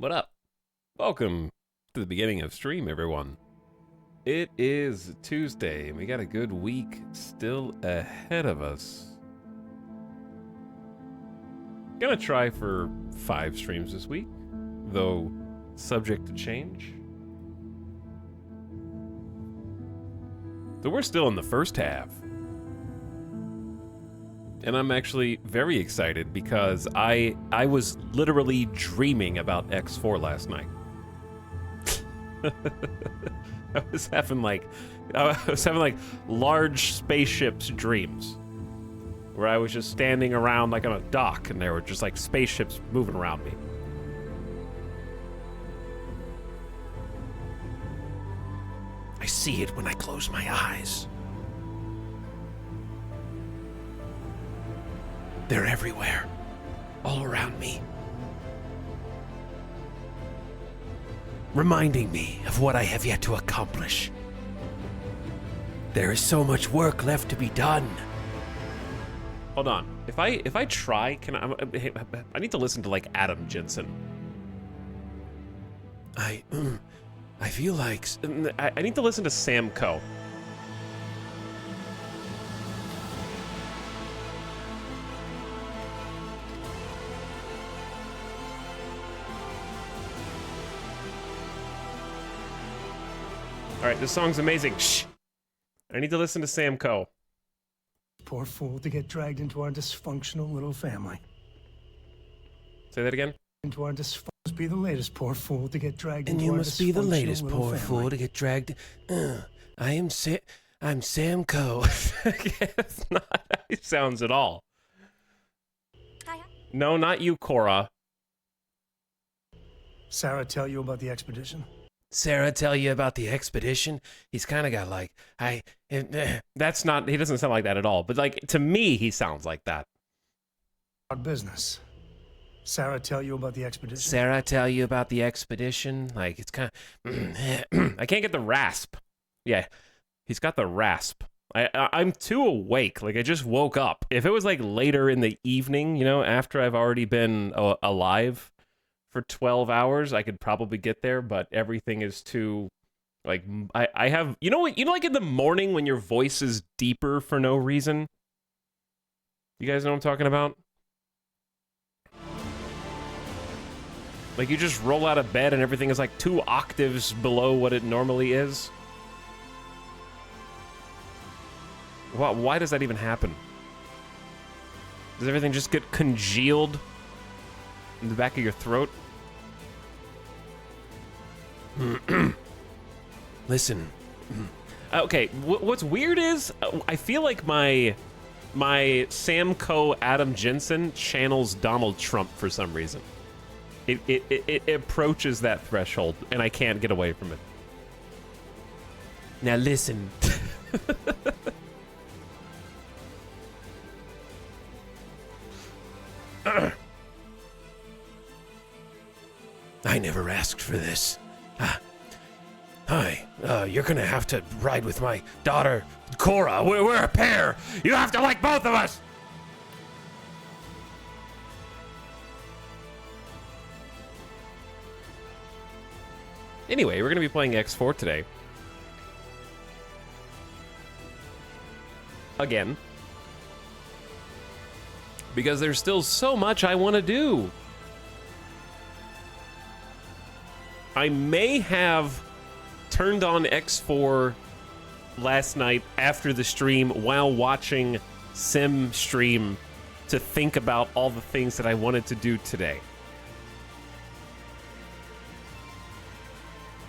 What up? Welcome to the beginning of stream, everyone. It is Tuesday, and we got a good week still ahead of us. Gonna try for 5 streams this week, though subject to change. So we're still in the first half. And I'm actually very excited because I was literally dreaming about X4 last night. I was having like large spaceships dreams, where I was just standing around like on a dock and there were just like spaceships moving around me. I see it when I close my eyes. They're everywhere, all around me, reminding me of what I have yet to accomplish. There is so much work left to be done. Hold on. If I try, I need to listen to like Adam Jensen. I feel like I need to listen to Sam Coe. All right, this song's amazing. Shh. I need to listen to Sam Coe. Poor fool to get dragged into our dysfunctional little family. Say that again. Into our dysfunctional. Must be the latest poor fool to get dragged And into you our must be the latest little poor family. fool to get dragged. I'm Sam Coe. It's not how he sounds at all. No, not you, Cora. Sarah tell you about the expedition? Sarah tell you about the expedition? He's kind of got like, That's not, he doesn't sound like that at all. But like, to me, he sounds like that. Our business. Sarah tell you about the expedition? Sarah tell you about the expedition? Like, it's kind of, I can't get the rasp. Yeah, he's got the rasp. I'm too awake. Like, I just woke up. If it was like later in the evening, you know, after I've already been alive for 12 hours, I could probably get there, but everything is too, like, I have, you know what, like in the morning when your voice is deeper for no reason? You guys know what I'm talking about? Like, you just roll out of bed and everything is like 2 octaves below what it normally is. Why does that even happen? Does everything just get congealed in the back of your throat? listen. Okay, what's weird is I feel like my Sam Coe Adam Jensen channels Donald Trump for some reason. It approaches that threshold, and I can't get away from it. Now listen. I never asked for this. Hi, you're gonna have to ride with my daughter, Cora. We're a pair. You have to like both of us. Anyway, we're going to be playing X4 today. Again. Because there's still so much I want to do. I may have turned on X4 last night after the stream while watching Sim stream to think about all the things that I wanted to do today.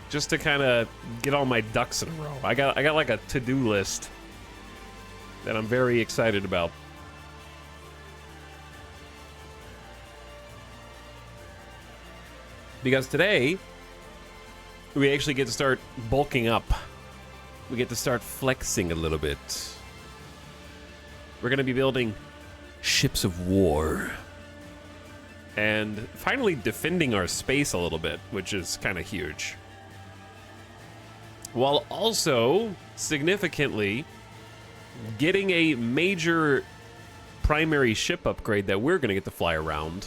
Just to kind of get all my ducks in a row. I got like a to-do list that I'm very excited about. Because today, we actually get to start bulking up. We get to start flexing a little bit. We're going to be building ships of war. And finally defending our space a little bit, which is kind of huge. While also significantly getting a major primary ship upgrade that we're going to get to fly around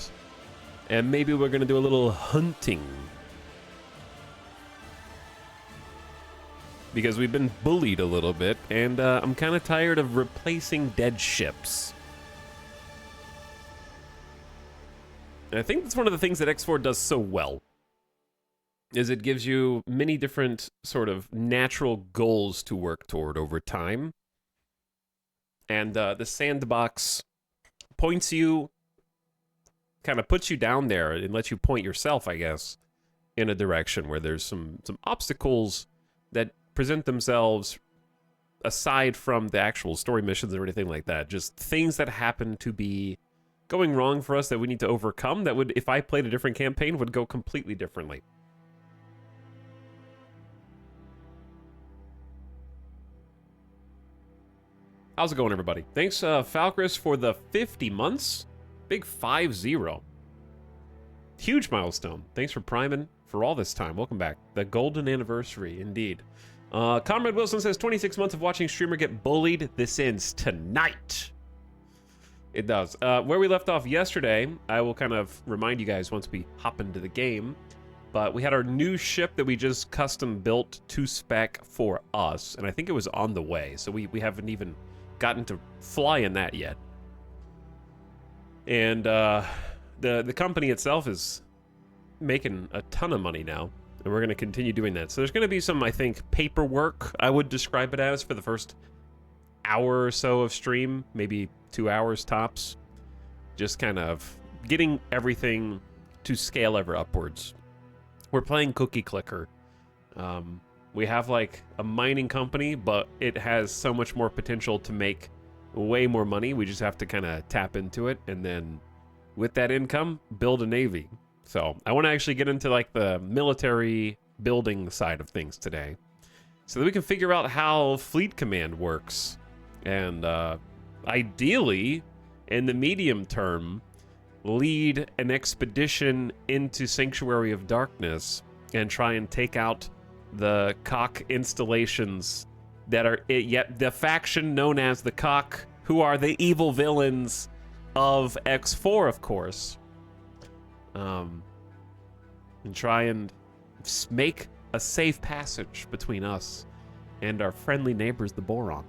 And maybe we're going to do a little hunting. Because we've been bullied a little bit, and I'm kind of tired of replacing dead ships. And I think that's one of the things that X4 does so well, is it gives you many different sort of natural goals to work toward over time. And the sandbox points you, kind of puts you down there and lets you point yourself, I guess, in a direction where there's some obstacles that present themselves aside from the actual story missions or anything like that. Just things that happen to be going wrong for us that we need to overcome that would, if I played a different campaign, would go completely differently. How's it going, everybody? Thanks, Falcris, for the 50 months. Big 5-0. Huge milestone. Thanks for priming for all this time. Welcome back. The golden anniversary, indeed. Comrade Wilson says, 26 months of watching streamer get bullied. This ends tonight. It does. Where we left off yesterday, I will kind of remind you guys once we hop into the game. But we had our new ship that we just custom built to spec for us. And I think it was on the way. So we haven't even gotten to fly in that yet. And the company itself is making a ton of money now. And we're going to continue doing that. So there's going to be some, I think, paperwork, I would describe it as, for the first hour or so of stream. Maybe 2 hours tops. Just kind of getting everything to scale ever upwards. We're playing Cookie Clicker. We have like a mining company, but it has so much more potential to make way more money. We just have to kind of tap into it, and then with that income, build a navy. So I want to actually get into like the military building side of things today, so that we can figure out how fleet command works, and ideally, in the medium term, lead an expedition into Sanctuary of Darkness and try and take out the cock installations that are yet the faction known as the Cock, who are the evil villains of X4, of course. And try and make a safe passage between us and our friendly neighbors, the Boron.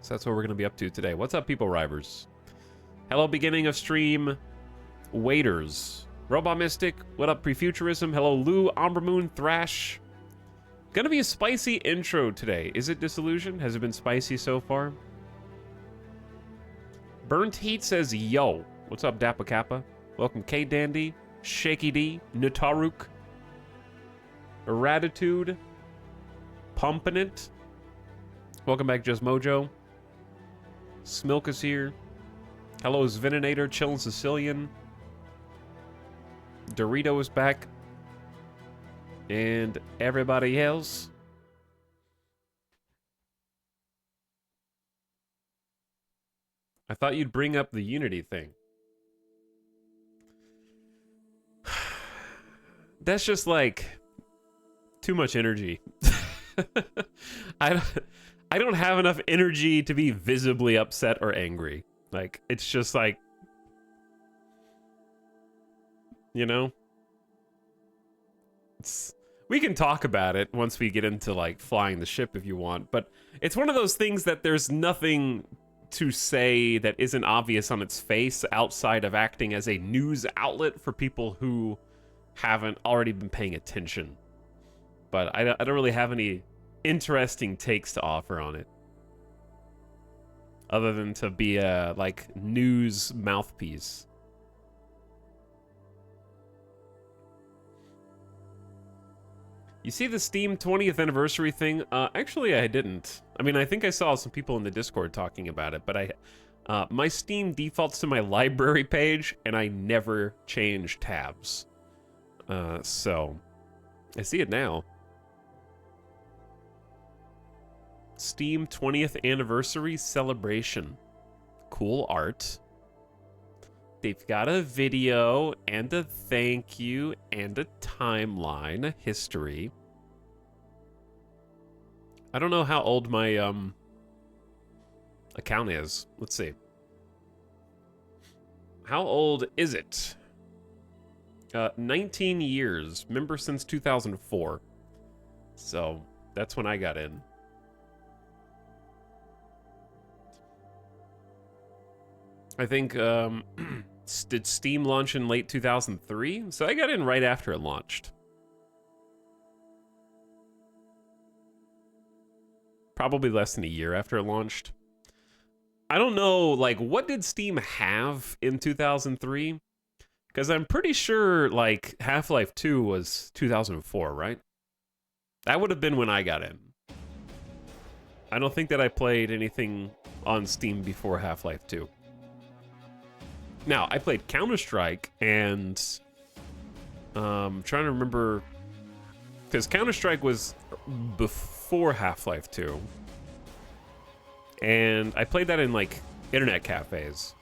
So that's what we're going to be up to today. What's up, people rivers? Hello, beginning of stream waiters. Robot Mystic, what up, Prefuturism? Hello, Lou, Amber Moon, Thrash. Gonna be a spicy intro today. Is it Disillusion? Has it been spicy so far? Burnt Heat says, yo. What's up, Dappa Kappa? Welcome, K Dandy, Shaky D, Nutaruk, Eratitude, Pumpin' It. Welcome back, Just Mojo. Smilk is here. Hello, Zveninator, Chillin' Sicilian. Dorito is back. And everybody else. I thought you'd bring up the Unity thing. That's just like too much energy. I don't have enough energy to be visibly upset or angry. Like, it's just like, you know? We can talk about it once we get into like flying the ship if you want, but it's one of those things that there's nothing to say that isn't obvious on its face outside of acting as a news outlet for people who haven't already been paying attention. But I don't really have any interesting takes to offer on it, other than to be a like news mouthpiece. You see the Steam 20th anniversary thing? Actually, I didn't. I mean, I think I saw some people in the Discord talking about it, but my Steam defaults to my library page, and I never change tabs. So, I see it now. Steam 20th anniversary celebration. Cool art. They've got a video and a thank you and a timeline, a history. I don't know how old my account is. Let's see. How old is it? 19 years. Member since 2004. So that's when I got in. I think, did Steam launch in late 2003? So I got in right after it launched. Probably less than a year after it launched. I don't know, like, what did Steam have in 2003? Because I'm pretty sure, like, Half-Life 2 was 2004, right? That would have been when I got in. I don't think that I played anything on Steam before Half-Life 2. Now, I played Counter-Strike, and trying to remember, because Counter-Strike was before Half-Life 2, and I played that in like internet cafes.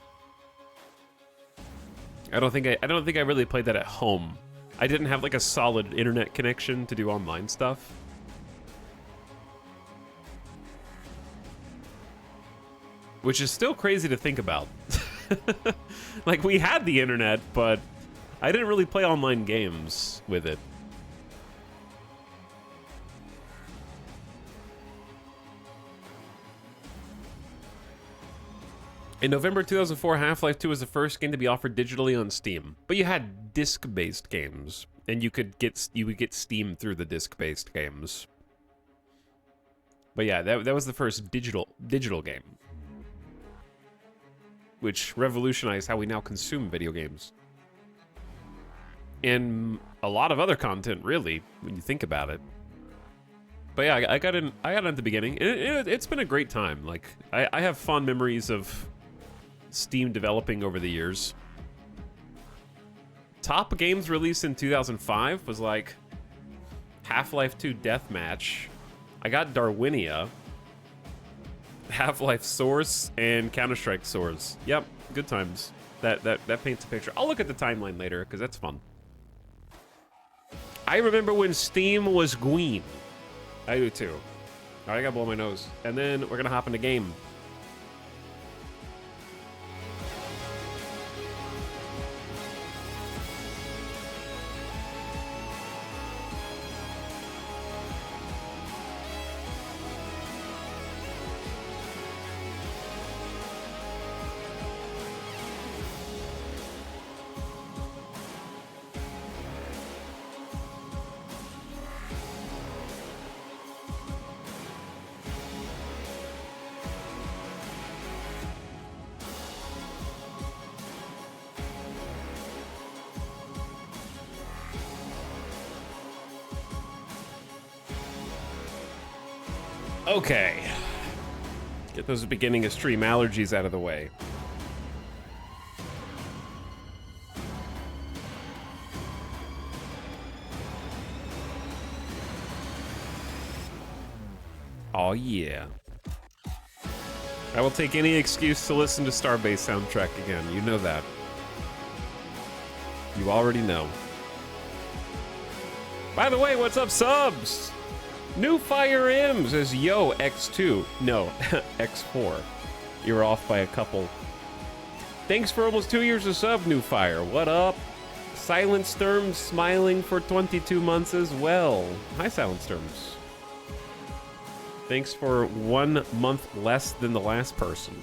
I don't think I really played that at home. I didn't have like a solid internet connection to do online stuff. Which is still crazy to think about. Like, we had the internet, but I didn't really play online games with it. In November 2004, Half-Life 2 was the first game to be offered digitally on Steam. But you had disc-based games, and you would get Steam through the disc-based games. But yeah, that was the first digital game, which revolutionized how we now consume video games. And a lot of other content, really, when you think about it. But yeah, I got in at the beginning. It's been a great time. Like, I have fond memories of Steam developing over the years. Top games released in 2005 was like Half-Life 2 Deathmatch. I got Darwinia, Half-Life Source, and Counter-Strike Source. Yep, good times. That paints a picture. I'll look at the timeline later because that's fun. I remember when Steam was green. I do too. All right, I gotta blow my nose, and then we're gonna hop in the game. Okay. Get those beginning of stream allergies out of the way. Oh yeah. I will take any excuse to listen to Starbase soundtrack again. You know that. You already know. By the way, what's up, subs? New Fire M says, yo, X2. No, X4. You're off by a couple. Thanks for almost 2 years of sub, New Fire. What up? Silent Sturms smiling for 22 months as well. Hi, Silent Sturms. Thanks for 1 month less than the last person.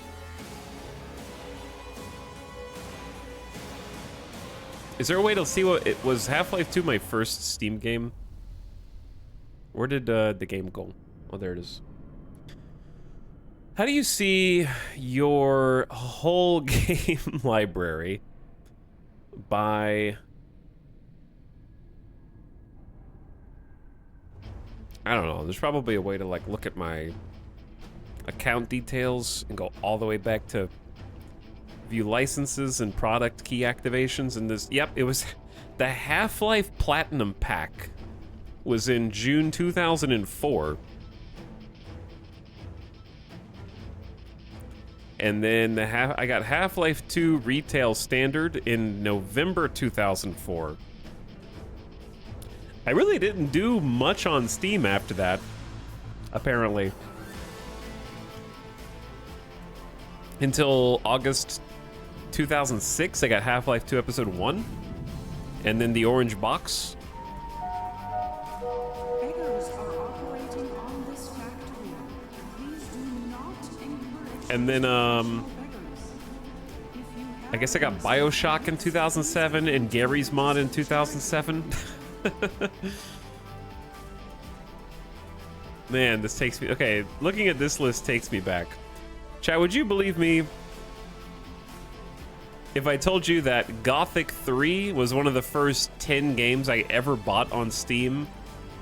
Is there a way to see what it was? Half-Life 2 my first Steam game? Where did the game go? Oh, there it is. How do you see your whole game library by... I don't know. There's probably a way to like look at my account details and go all the way back to view licenses and product key activations. And this, yep, it was the Half-Life Platinum Pack. Was in June 2004. And then I got Half-Life 2 Retail Standard in November 2004. I really didn't do much on Steam after that, apparently. Until August 2006, I got Half-Life 2 Episode 1. And then the orange box. Beggars are operating on this factory. Please do not encourage And then, beggars. I guess I got BioShock in 2007 and Gary's Mod in 2007. Man, this takes me... Okay, looking at this list takes me back. Chat, would you believe me if I told you that Gothic 3 was one of the first 10 games I ever bought on Steam,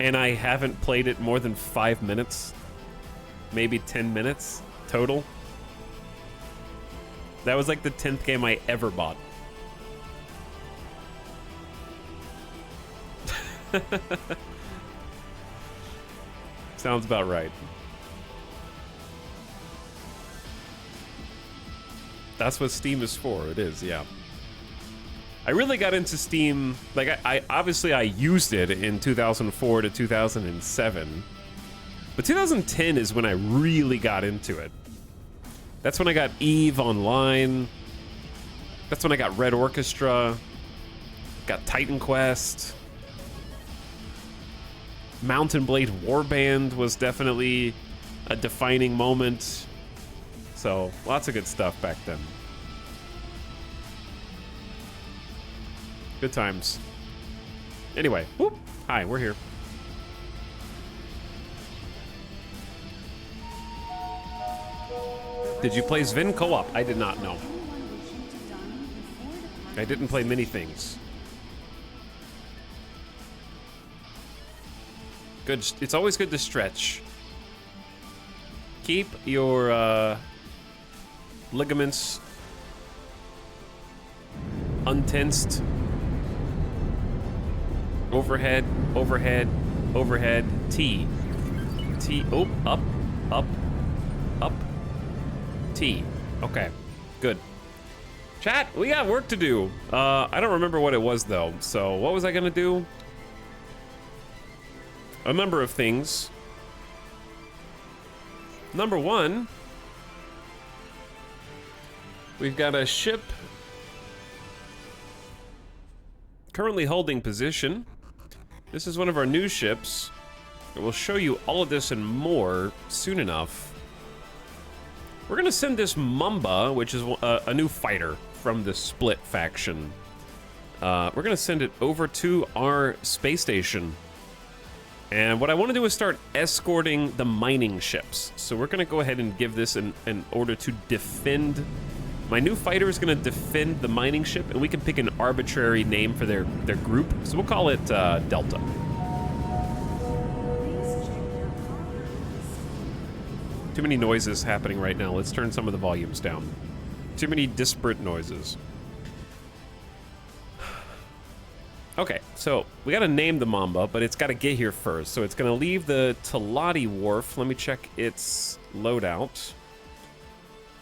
and I haven't played it more than 5 minutes? Maybe 10 minutes total? That was like the 10th game I ever bought. Sounds about right. That's what Steam is for. It is, yeah. I really got into Steam, like I obviously I used it in 2004 to 2007. But 2010 is when I really got into it. That's when I got EVE Online. That's when I got Red Orchestra. Got Titan Quest. Mountain Blade Warband was definitely a defining moment. So, lots of good stuff back then. Good times. Anyway, whoop. Hi, we're here. Did you play Sven co-op? I did not know. I didn't play many things. Good. It's always good to stretch. Keep your ligaments untensed. Overhead, overhead, overhead. T. T. Oh, up, up, up. T. Okay, good. Chat, we got work to do. I don't remember what it was though. So what was I gonna do? A number of things. Number one, we've got a ship currently holding position. This is one of our new ships. And we'll show you all of this and more soon enough. We're gonna send this Mamba, which is a new fighter from the Split faction. We're gonna send it over to our space station. And what I want to do is start escorting the mining ships. So we're gonna go ahead and give this in order to defend. My new fighter is gonna defend the mining ship, and we can pick an arbitrary name for their group. So we'll call it Delta. Too many noises happening right now. Let's turn some of the volumes down. Too many disparate noises. Okay, so we gotta name the Mamba, but it's gotta get here first. So it's gonna leave the Talati Wharf. Let me check its loadout.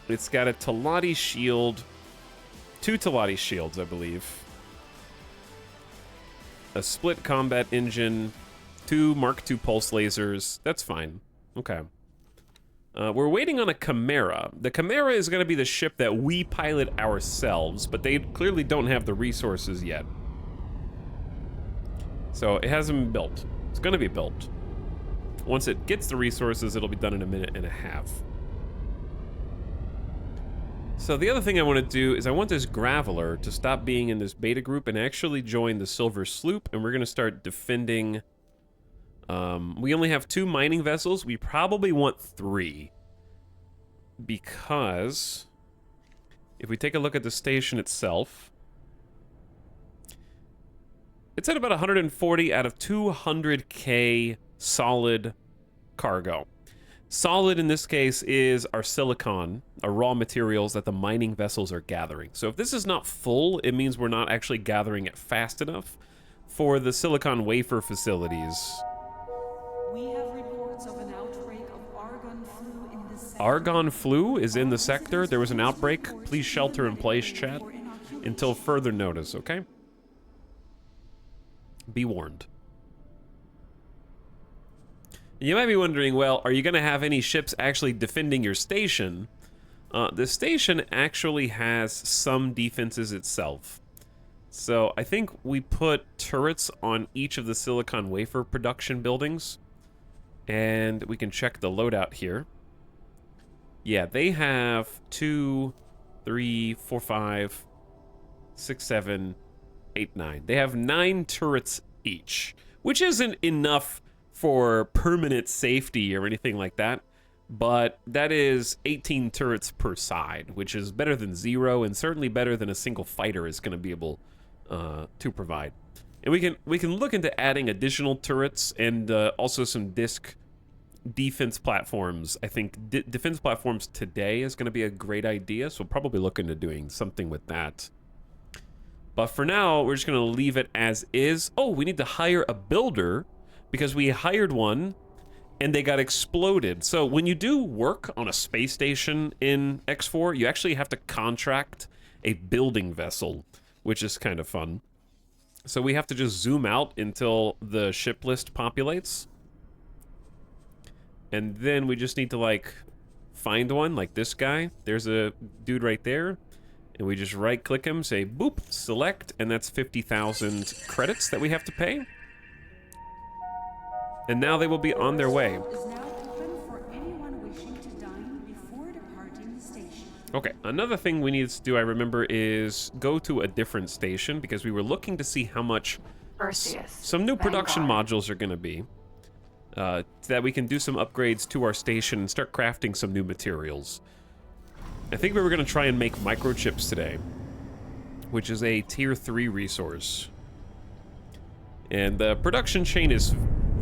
It's got a Talati shield, 2 Talati shields, I believe. A split combat engine, 2 Mark II pulse lasers. That's fine. Okay. We're waiting on a Chimera. The Chimera is going to be the ship that we pilot ourselves, but they clearly don't have the resources yet. So it hasn't been built. It's going to be built. Once it gets the resources, it'll be done in a minute and a half. So the other thing I want to do is I want this Graveler to stop being in this beta group and actually join the Silver Sloop, and we're going to start defending. We only have 2 mining vessels. We probably want 3. Because if we take a look at the station itself, it's at about 140 out of 200k solid cargo. Solid in this case is our silicon, our raw materials that the mining vessels are gathering. So if this is not full, it means we're not actually gathering it fast enough for the silicon wafer facilities. We have reports of an outbreak of argon flu in the sector. Argon flu is in the sector. There was an outbreak. Please shelter in place, chat, until further notice, okay? Be warned. You might be wondering, well, are you going to have any ships actually defending your station? The station actually has some defenses itself. So I think we put turrets on each of the silicon wafer production buildings. And we can check the loadout here. Yeah, they have 2, 3, 4, 5, 6, 7, 8, 9. They have 9 turrets each, which isn't enough for permanent safety or anything like that. But that is 18 turrets per side, which is better than 0 and certainly better than a single fighter is going to be able to provide. And we can look into adding additional turrets and also some defense platforms. I think defense platforms today is going to be a great idea, so we'll probably look into doing something with that. But for now, we're just going to leave it as is. Oh, we need to hire a builder because we hired one and they got exploded. So when you do work on a space station in X4, you actually have to contract a building vessel, which is kind of fun. So we have to just zoom out until the ship list populates. And then we just need to, like, find one, like this guy. There's a dude right there. And we just right-click him, say, boop, select, and that's 50,000 credits that we have to pay. And now they will be on their way. Is now open for anyone wishing to dine before departing the station. Okay, another thing we need to do, I remember, is go to a different station because we were looking to see how much some new production modules are going to be. So that we can do some upgrades to our station and start crafting some new materials. I think we were going to try and make microchips today, which is a tier 3 resource. And the production chain is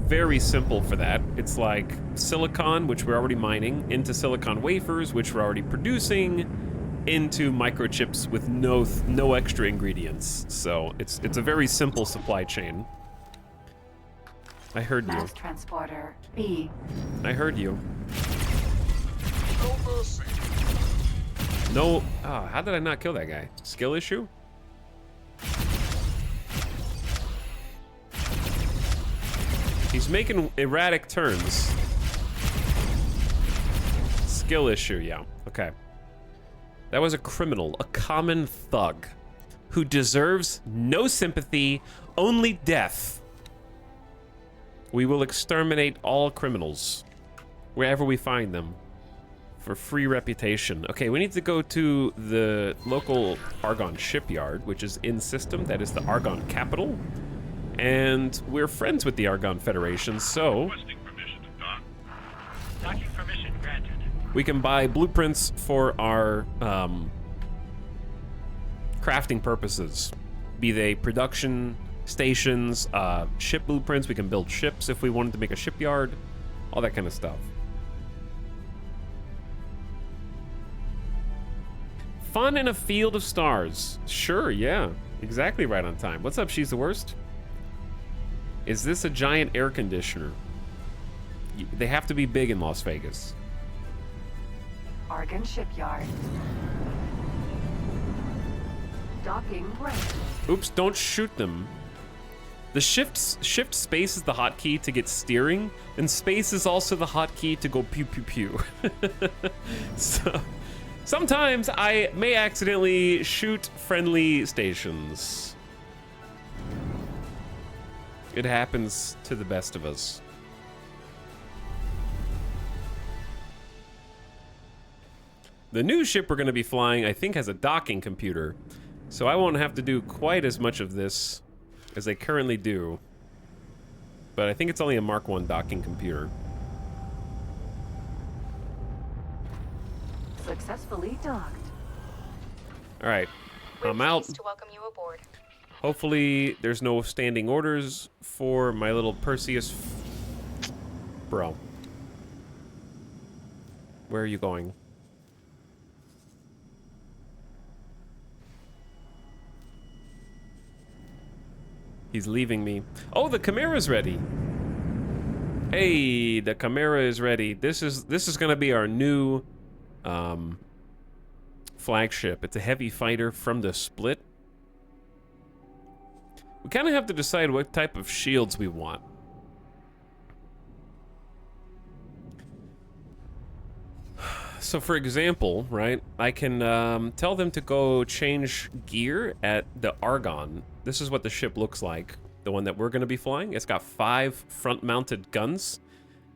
very simple for that. It's like silicon, which we're already mining, into silicon wafers, which we're already producing, into microchips with no extra ingredients. So it's a very simple supply chain. I heard you. Mass transporter B. I heard you. No. Oh, how did I not kill that guy? Skill issue? He's making erratic turns. Skill issue, yeah. Okay. That was a criminal, a common thug, who deserves no sympathy, only death. We will exterminate all criminals, wherever we find them, for free reputation. Okay, we need to go to the local Argon shipyard, which is in system. That is the Argon capital. And we're friends with the Argon Federation, so Docking permission granted. we can buy blueprints for our crafting purposes. Be they production stations, ship blueprints. We can build ships if we wanted to make a shipyard, all that kind of stuff. Fun in a field of stars. Sure, yeah. Exactly right on time. What's up, She's the Worst? Is this a giant air conditioner? They have to be big in Las Vegas. Argon shipyard. Docking right. Oops, don't shoot them. The shift space is the hotkey to get steering, and space is also the hotkey to go pew pew pew. So sometimes I may accidentally shoot friendly stations. It happens to the best of us. The new ship we're going to be flying, I think, has a docking computer, so I won't have to do quite as much of this as I currently do. But I think it's only a Mark I docking computer. Successfully docked. All right, I'm out. To welcome you aboard. Hopefully there's no standing orders for my little Perseus. Bro. Where are you going? He's leaving me. Oh, the Chimera's ready. Hey, the Chimera is ready. This is gonna be our new flagship. It's a heavy fighter from the Split. We kind of have to decide what type of shields we want. So for example, right, I can tell them to go change gear at the Argon. This is what the ship looks like, the one that we're going to be flying. It's got 5 front-mounted guns,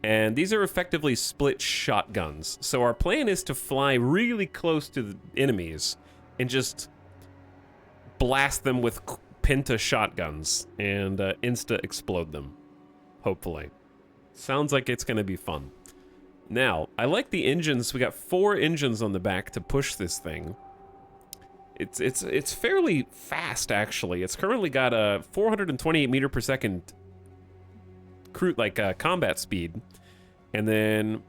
and these are effectively split shotguns. So our plan is to fly really close to the enemies and just blast them with Penta shotguns and insta-explode them, hopefully. Sounds like it's going to be fun. Now, I like the engines. We got 4 engines on the back to push this thing. It's fairly fast, actually. It's currently got a 428 meter per second combat speed, and then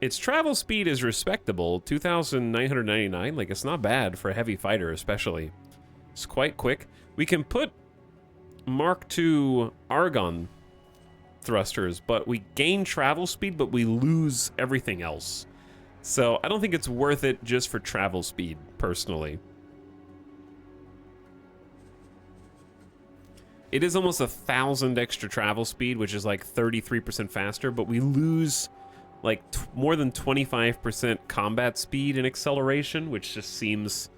its travel speed is respectable, 2,999. Like, it's not bad for a heavy fighter, especially. It's quite quick. We can put Mark II Argon thrusters, but we gain travel speed, but we lose everything else. So I don't think it's worth it just for travel speed, personally. It is almost 1,000 extra travel speed, which is like 33% faster, but we lose like more than 25% combat speed and acceleration, which just seems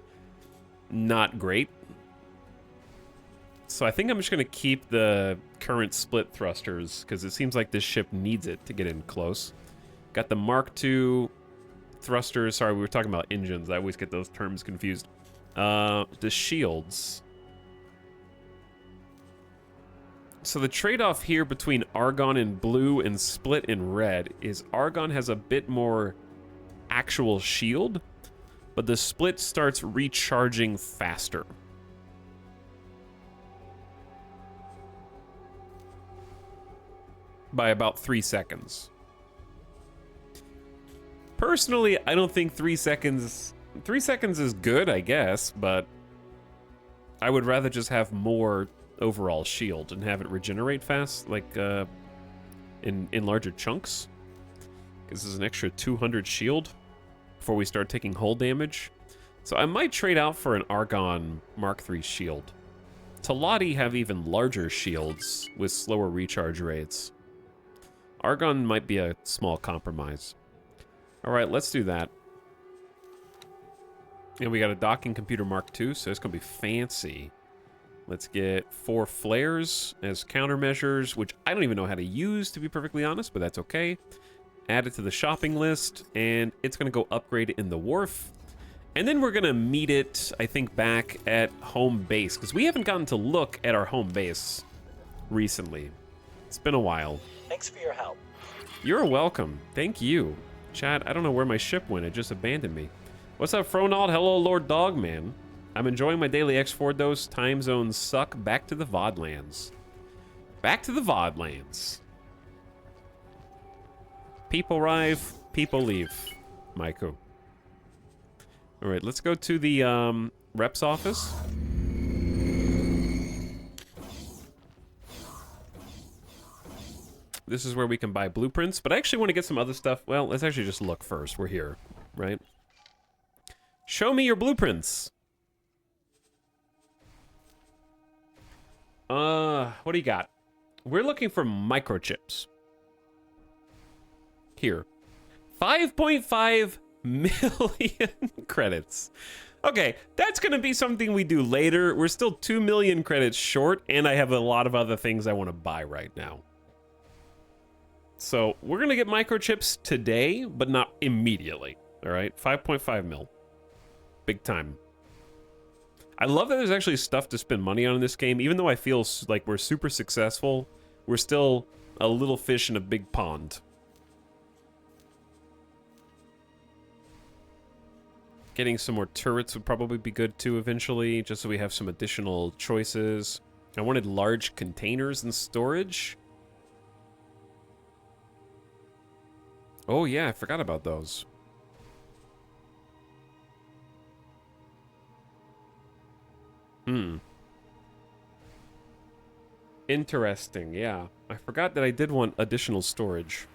not great. So I think I'm just going to keep the current split thrusters, because it seems like this ship needs it to get in close. Got the Mark II thrusters. Sorry, we were talking about engines. I always get those terms confused. The shields. So the trade-off here between Argon in blue and split in red is Argon has a bit more actual shield, but the split starts recharging faster. By about 3 seconds. Personally, I don't think 3 seconds... 3 seconds is good, I guess, but I would rather just have more overall shield and have it regenerate fast, like in larger chunks. Because this is an extra 200 shield before we start taking hull damage. So I might trade out for an Argon Mark III shield. Talati have even larger shields with slower recharge rates. Argon might be a small compromise. Alright, let's do that. And we got a docking computer Mark II, so it's going to be fancy. Let's get 4 flares as countermeasures, which I don't even know how to use, to be perfectly honest, but that's okay. Add it to the shopping list, and it's going to go upgrade in the wharf. And then we're going to meet it, I think, back at home base, because we haven't gotten to look at our home base recently. It's been a while. Thanks for your help. You're welcome. Thank you. Chad, I don't know where my ship went. It just abandoned me. What's up, Fronald? Hello, Lord Dogman. I'm enjoying my daily X4 dose. Time zones suck. Back to the Vodlands. Back to the Vodlands. People arrive, people leave. Maiku. All right, let's go to the rep's office. This is where we can buy blueprints, but I actually want to get some other stuff. Well, let's actually just look first. We're here, right? Show me your blueprints. What do you got? We're looking for microchips. Here. 5.5 million credits. Okay, that's gonna be something we do later. We're still 2 million credits short, and I have a lot of other things I want to buy right now. So we're gonna get microchips today, but not immediately. All right, 5.5 mil, big time. I love that there's actually stuff to spend money on in this game. Even though I feel like we're super successful, we're still a little fish in a big pond. Getting some more turrets would probably be good too eventually, just so we have some additional choices. I wanted large containers and storage. Oh yeah, I forgot about those. Interesting, yeah. I forgot that I did want additional storage.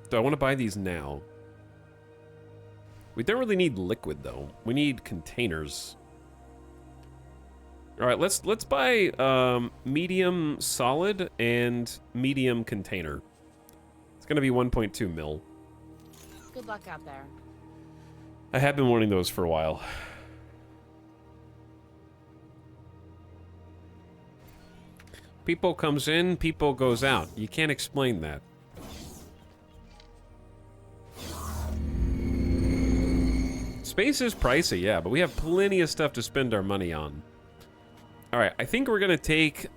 Do I want to buy these now? We don't really need liquid though. We need containers. All right, let's medium solid and medium container. It's gonna be 1.2 mil. Good luck out there. I have been wanting those for a while. People comes in, people goes out. You can't explain that. Space is pricey, yeah, but we have plenty of stuff to spend our money on. Alright, I think we're gonna take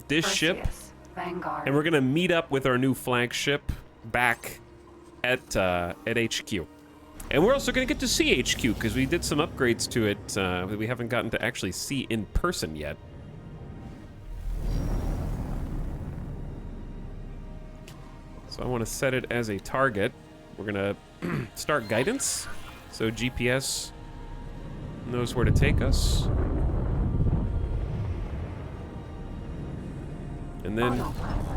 this ship, Perseus, Vanguard. and we're gonna meet up with our new flagship back at HQ. And we're also gonna get to see HQ, because we did some upgrades to it that we haven't gotten to actually see in person yet. So I want to set it as a target. We're gonna start guidance, so GPS knows where to take us. And then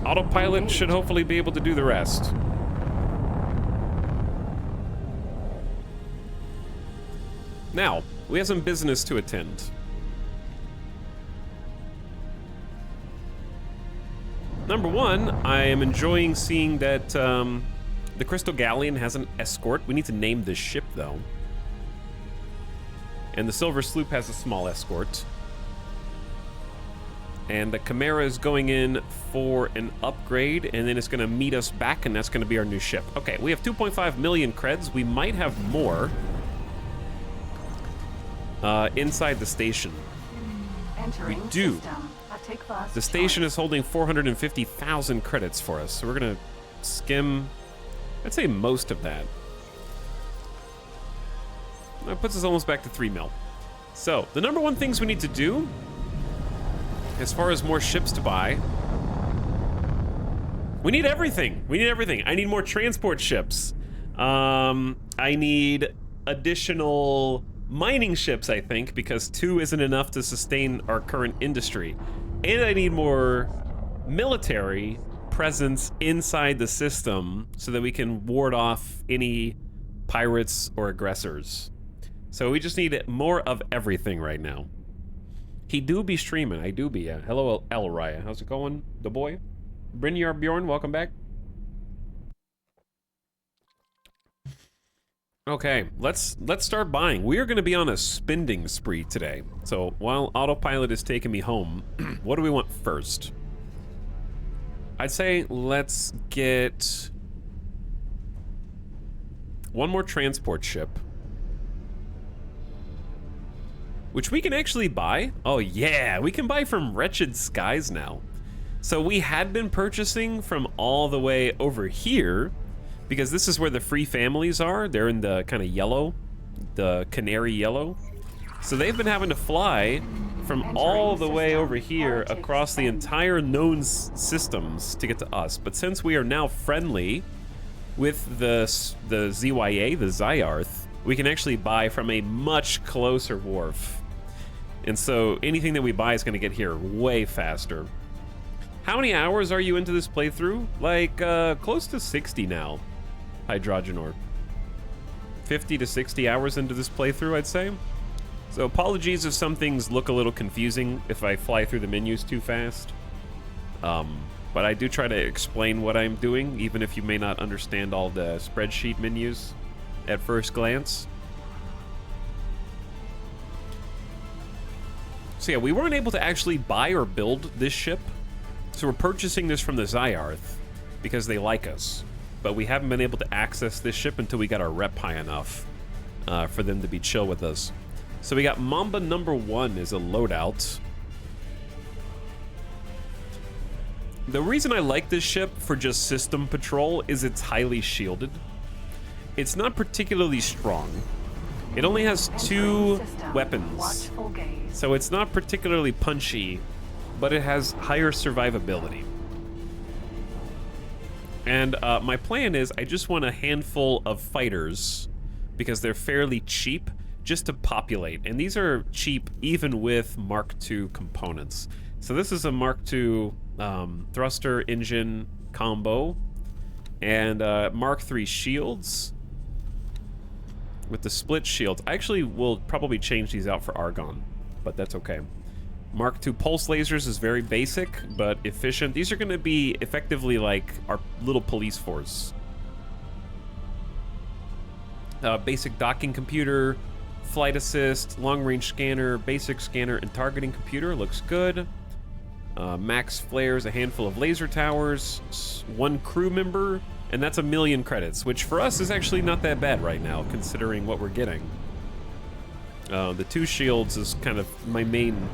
autopilot should hopefully be able to do the rest. Now, we have some business to attend. Number one, I am enjoying seeing that the Crystal Galleon has an escort. We need to name this ship, though. And the Silver Sloop has a small escort. And the Chimera is going in for an upgrade, and then it's going to meet us back, and that's going to be our new ship. Okay, we have 2.5 million creds. We might have more inside the station. Entering we do. System. Take class The station choice. is holding 450,000 credits for us, so we're going to skim, I'd say, most of that. That puts us almost back to 3 mil. So, the number one things we need to do, as far as more ships to buy, we need everything. We need everything. I need more transport ships. I need additional mining ships, I think, because 2 isn't enough to sustain our current industry. And I need more military presence inside the system so that we can ward off any pirates or aggressors. So we just need more of everything right now. He do be streaming. I do be. Hello, Elraya. How's it going, the boy? Brynjar Bjorn, welcome back. Okay, let's start buying. We are going to be on a spending spree today. So while autopilot is taking me home, what do we want first? I'd say let's get one more transport ship, which we can actually buy. Oh yeah, we can buy from Wretched Skies now. So we had been purchasing from all the way over here, because this is where the free families are. They're in the kind of yellow, the canary yellow. So they've been having to fly from all the way over here across the entire known systems to get to us. But since we are now friendly with the ZYA, the Zyarth, we can actually buy from a much closer wharf. And so anything that we buy is going to get here way faster. How many hours are you into this playthrough? Like, close to 60 now. Hydrogenor. 50 to 60 hours into this playthrough, I'd say. So apologies if some things look a little confusing if I fly through the menus too fast. But I do try to explain what I'm doing, even if you may not understand all the spreadsheet menus at first glance. So yeah, we weren't able to actually buy or build this ship. So we're purchasing this from the Zyarth because they like us. But we haven't been able to access this ship until we got our rep high enough for them to be chill with us. So we got Mamba number 1 is a loadout. The reason I like this ship for just system patrol is it's highly shielded. It's not particularly strong. It only has 2 weapons. Watchful gaze. So it's not particularly punchy, but it has higher survivability. And my plan is I just want a handful of fighters because they're fairly cheap just to populate. And these are cheap even with Mark II components. So this is a Mark II thruster engine combo and Mark III shields with the split shields. I actually will probably change these out for Argon, but that's okay. Mark II pulse lasers is very basic, but efficient. These are going to be effectively like our little police force. Basic docking computer, flight assist, long-range scanner, basic scanner, and targeting computer. Looks good. Max flares, a handful of laser towers, 1 crew member, and that's 1,000,000 credits, which for us is actually not that bad right now, considering what we're getting. The 2 shields is kind of my main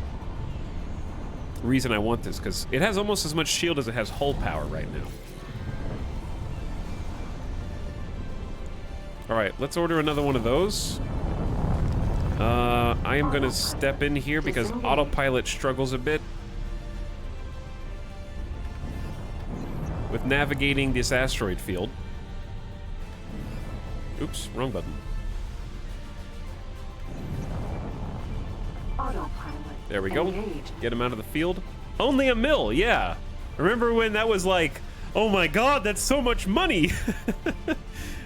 reason I want this, because it has almost as much shield as it has hull power right now. Alright, let's order another one of those. I am gonna step in here because autopilot struggles a bit with navigating this asteroid field. Oops, wrong button. Autopilot. There we go. Engaged. Get him out of the field. Only 1,000,000, yeah. Remember when that was like, oh my god, that's so much money.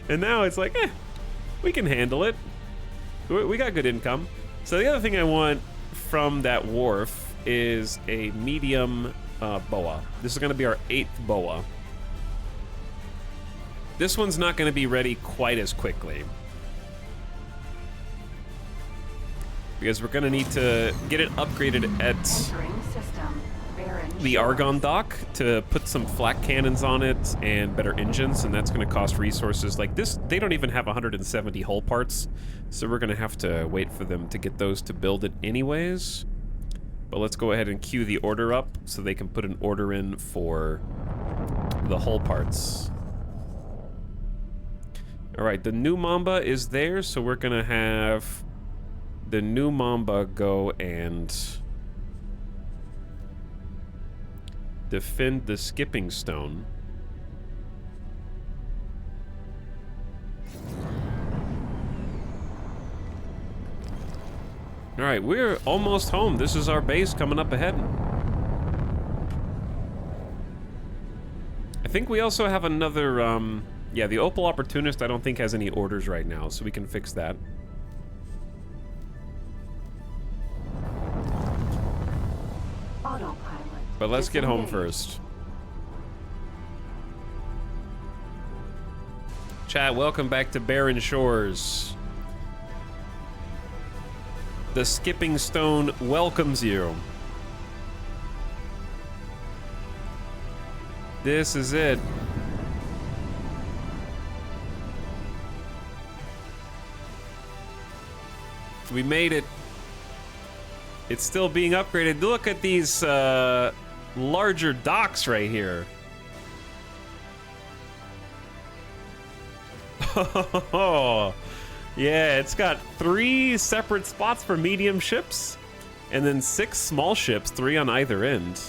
And now it's like, we can handle it. We got good income. So the other thing I want from that wharf is a medium boa. This is going to be our 8th boa. This one's not going to be ready quite as quickly, because we're going to need to get it upgraded at Entering system. Barren the shores. Argon dock to put some flak cannons on it and better engines, and that's going to cost resources. Like this, they don't even have 170 hull parts, so we're going to have to wait for them to get those to build it anyways. But let's go ahead and queue the order up so they can put an order in for the hull parts. All right, the new Mamba is there, so we're going to have the new Mamba go and defend the skipping stone. All right, we're almost home. This is our base coming up ahead. I think we also have another, yeah, the Opal Opportunist I don't think has any orders right now, so we can fix that. Autopilot. But let's get home Disengaged. first. Chat, welcome back to Barren Shores. The skipping stone welcomes you. This is it. We made it. It's still being upgraded. Look at these larger docks right here. Oh, yeah, it's got 3 separate spots for medium ships, and then 6 small ships, 3 on either end.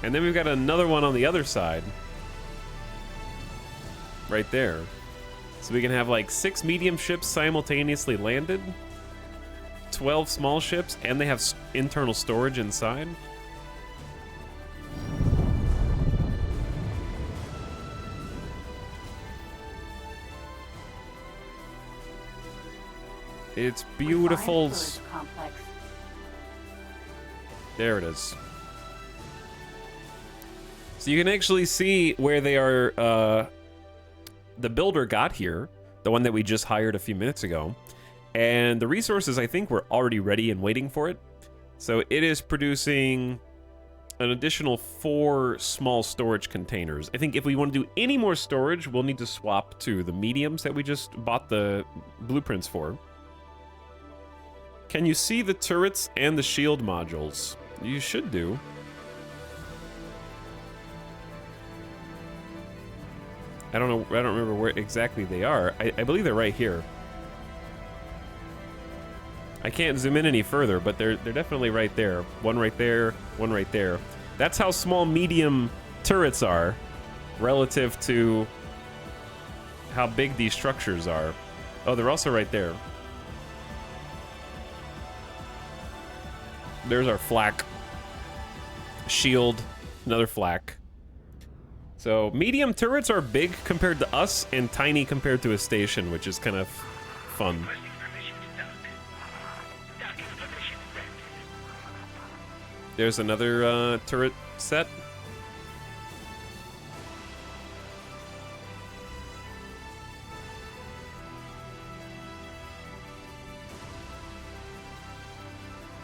And then we've got another one on the other side. Right there. So we can have like 6 medium ships simultaneously landed, 12 small ships, and they have internal storage inside. it's beautiful. Refined fluids complex. There it is. So you can actually see where they are, the builder got here, the one that we just hired a few minutes ago, and the resources I think were already ready and waiting for it. So it is producing an additional 4 small storage containers. I think if we want to do any more storage, we'll need to swap to the mediums that we just bought the blueprints for. Can you see the turrets and the shield modules? You should do. I don't remember where exactly they are. I believe they're right here. I can't zoom in any further, but they're definitely right there. One right there, one right there. That's how small medium turrets are relative to how big these structures are. Oh, they're also right there. There's our flak. Shield, another flak. So medium turrets are big compared to us and tiny compared to a station, which is kind of fun. There's another turret set.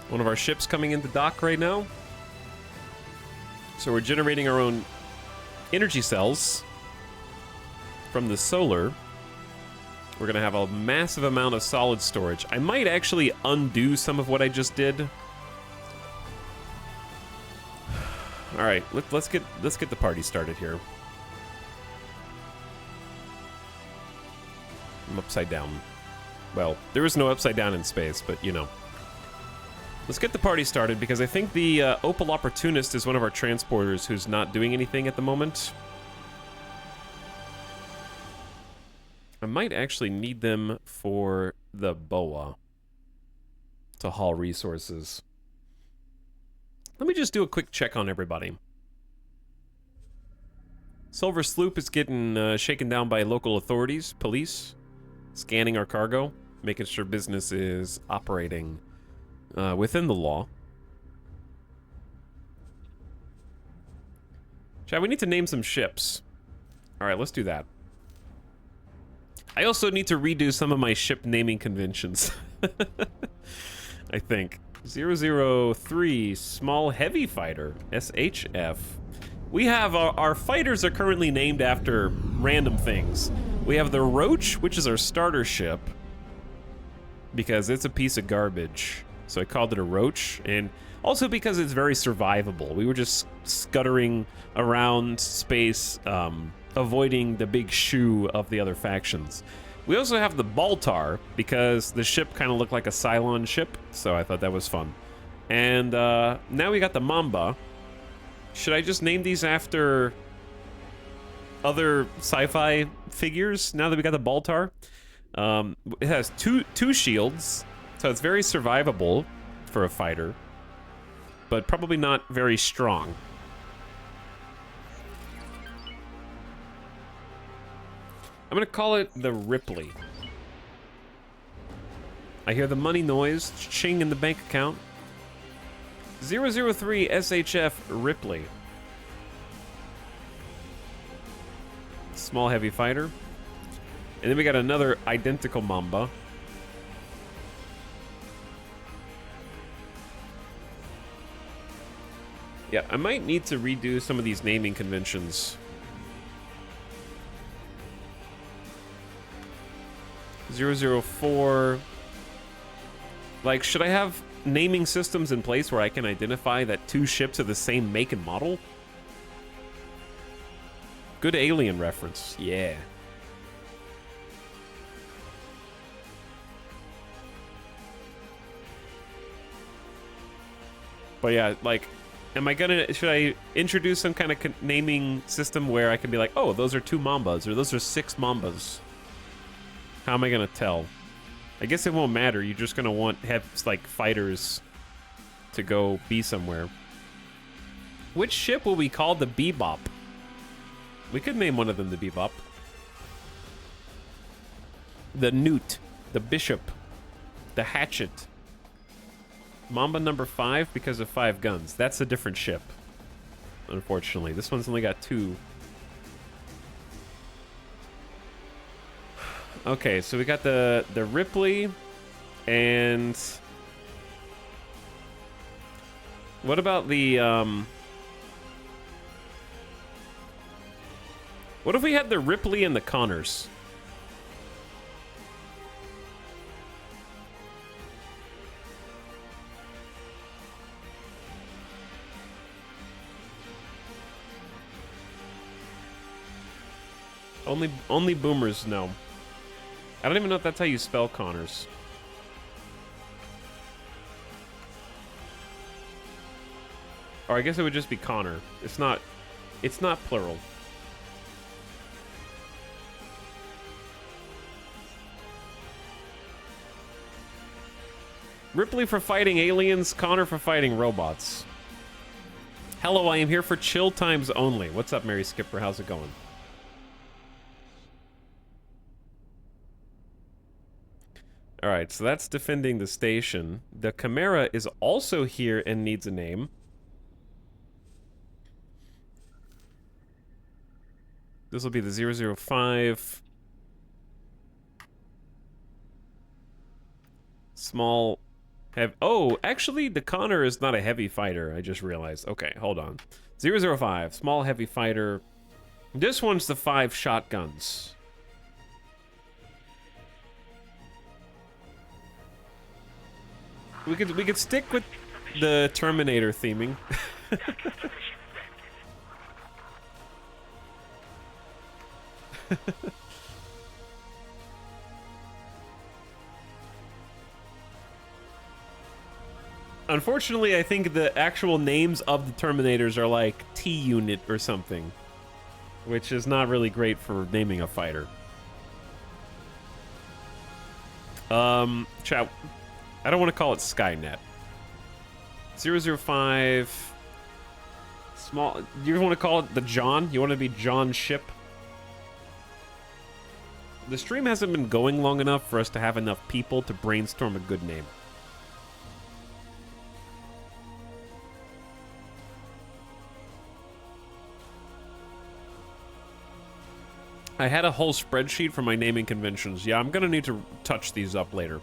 One of our ships coming into dock right now. So we're generating our own energy cells from the solar. We're going to have a massive amount of solid storage. I might actually undo some of what I just did. All right, let's get the party started here. I'm upside down. Well, there is no upside down in space, but you know. Let's get the party started because I think the Opal Opportunist is one of our transporters who's not doing anything at the moment. I might actually need them for the BOA to haul resources. Let me just do a quick check on everybody. Silver Sloop is getting shaken down by local authorities, police, scanning our cargo, making sure business is operating within the law. Chad, we need to name some ships. All right, let's do that. I also need to redo some of my ship naming conventions. I think. 003 Small Heavy Fighter, SHF. We have our fighters are currently named after random things. We have the Roach, which is our starter ship, because it's a piece of garbage. So I called it a Roach, and also because it's very survivable. We were just scuttering around space, avoiding the big shoe of the other factions. We also have the Baltar, because the ship kind of looked like a Cylon ship, so I thought that was fun. And now we got the Mamba. Should I just name these after other sci-fi figures, now that we got the Baltar? It has two shields, so it's very survivable for a fighter, but probably not very strong. I'm gonna call it the Ripley. I hear the money noise, ching in the bank account. 003 SHF Ripley. Small heavy fighter. And then we got another identical Mamba. Yeah, I might need to redo some of these naming conventions. 004. Like, should I have naming systems in place where I can identify that two ships are the same make and model? Good Alien reference. Yeah. But yeah, like, should I introduce some kind of naming system where I can be like, oh, those are two Mambas, or those are 6 Mambas? How am I gonna tell? I guess it won't matter. You're just gonna have like fighters to go be somewhere. Which ship will we call the Bebop? We could name one of them the Bebop. The Newt, the Bishop, the Hatchet. Mamba number 5 because of 5 guns. That's a different ship, unfortunately. This one's only got 2. Okay, so we got the Ripley, and what about the what if we had the Ripley and the Connors? Only boomers know. I don't even know if that's how you spell Connors. Or I guess it would just be Connor. It's not plural. Ripley for fighting aliens, Connor for fighting robots. Hello, I am here for chill times only. What's up, Mary Skipper? How's it going? Alright, so that's defending the station. The Chimera is also here and needs a name. This will be the 005. Small... Oh, actually, the Connor is not a heavy fighter. I just realized. Okay, hold on. 005, small heavy fighter. This one's the 5 shotguns. We could stick with the Terminator theming. Unfortunately, I think the actual names of the Terminators are like T-Unit or something, which is not really great for naming a fighter. Chat, I don't want to call it Skynet. 005, small, you want to call it the John? You want to be John Ship? The stream hasn't been going long enough for us to have enough people to brainstorm a good name. I had a whole spreadsheet for my naming conventions. Yeah, I'm gonna need to touch these up later.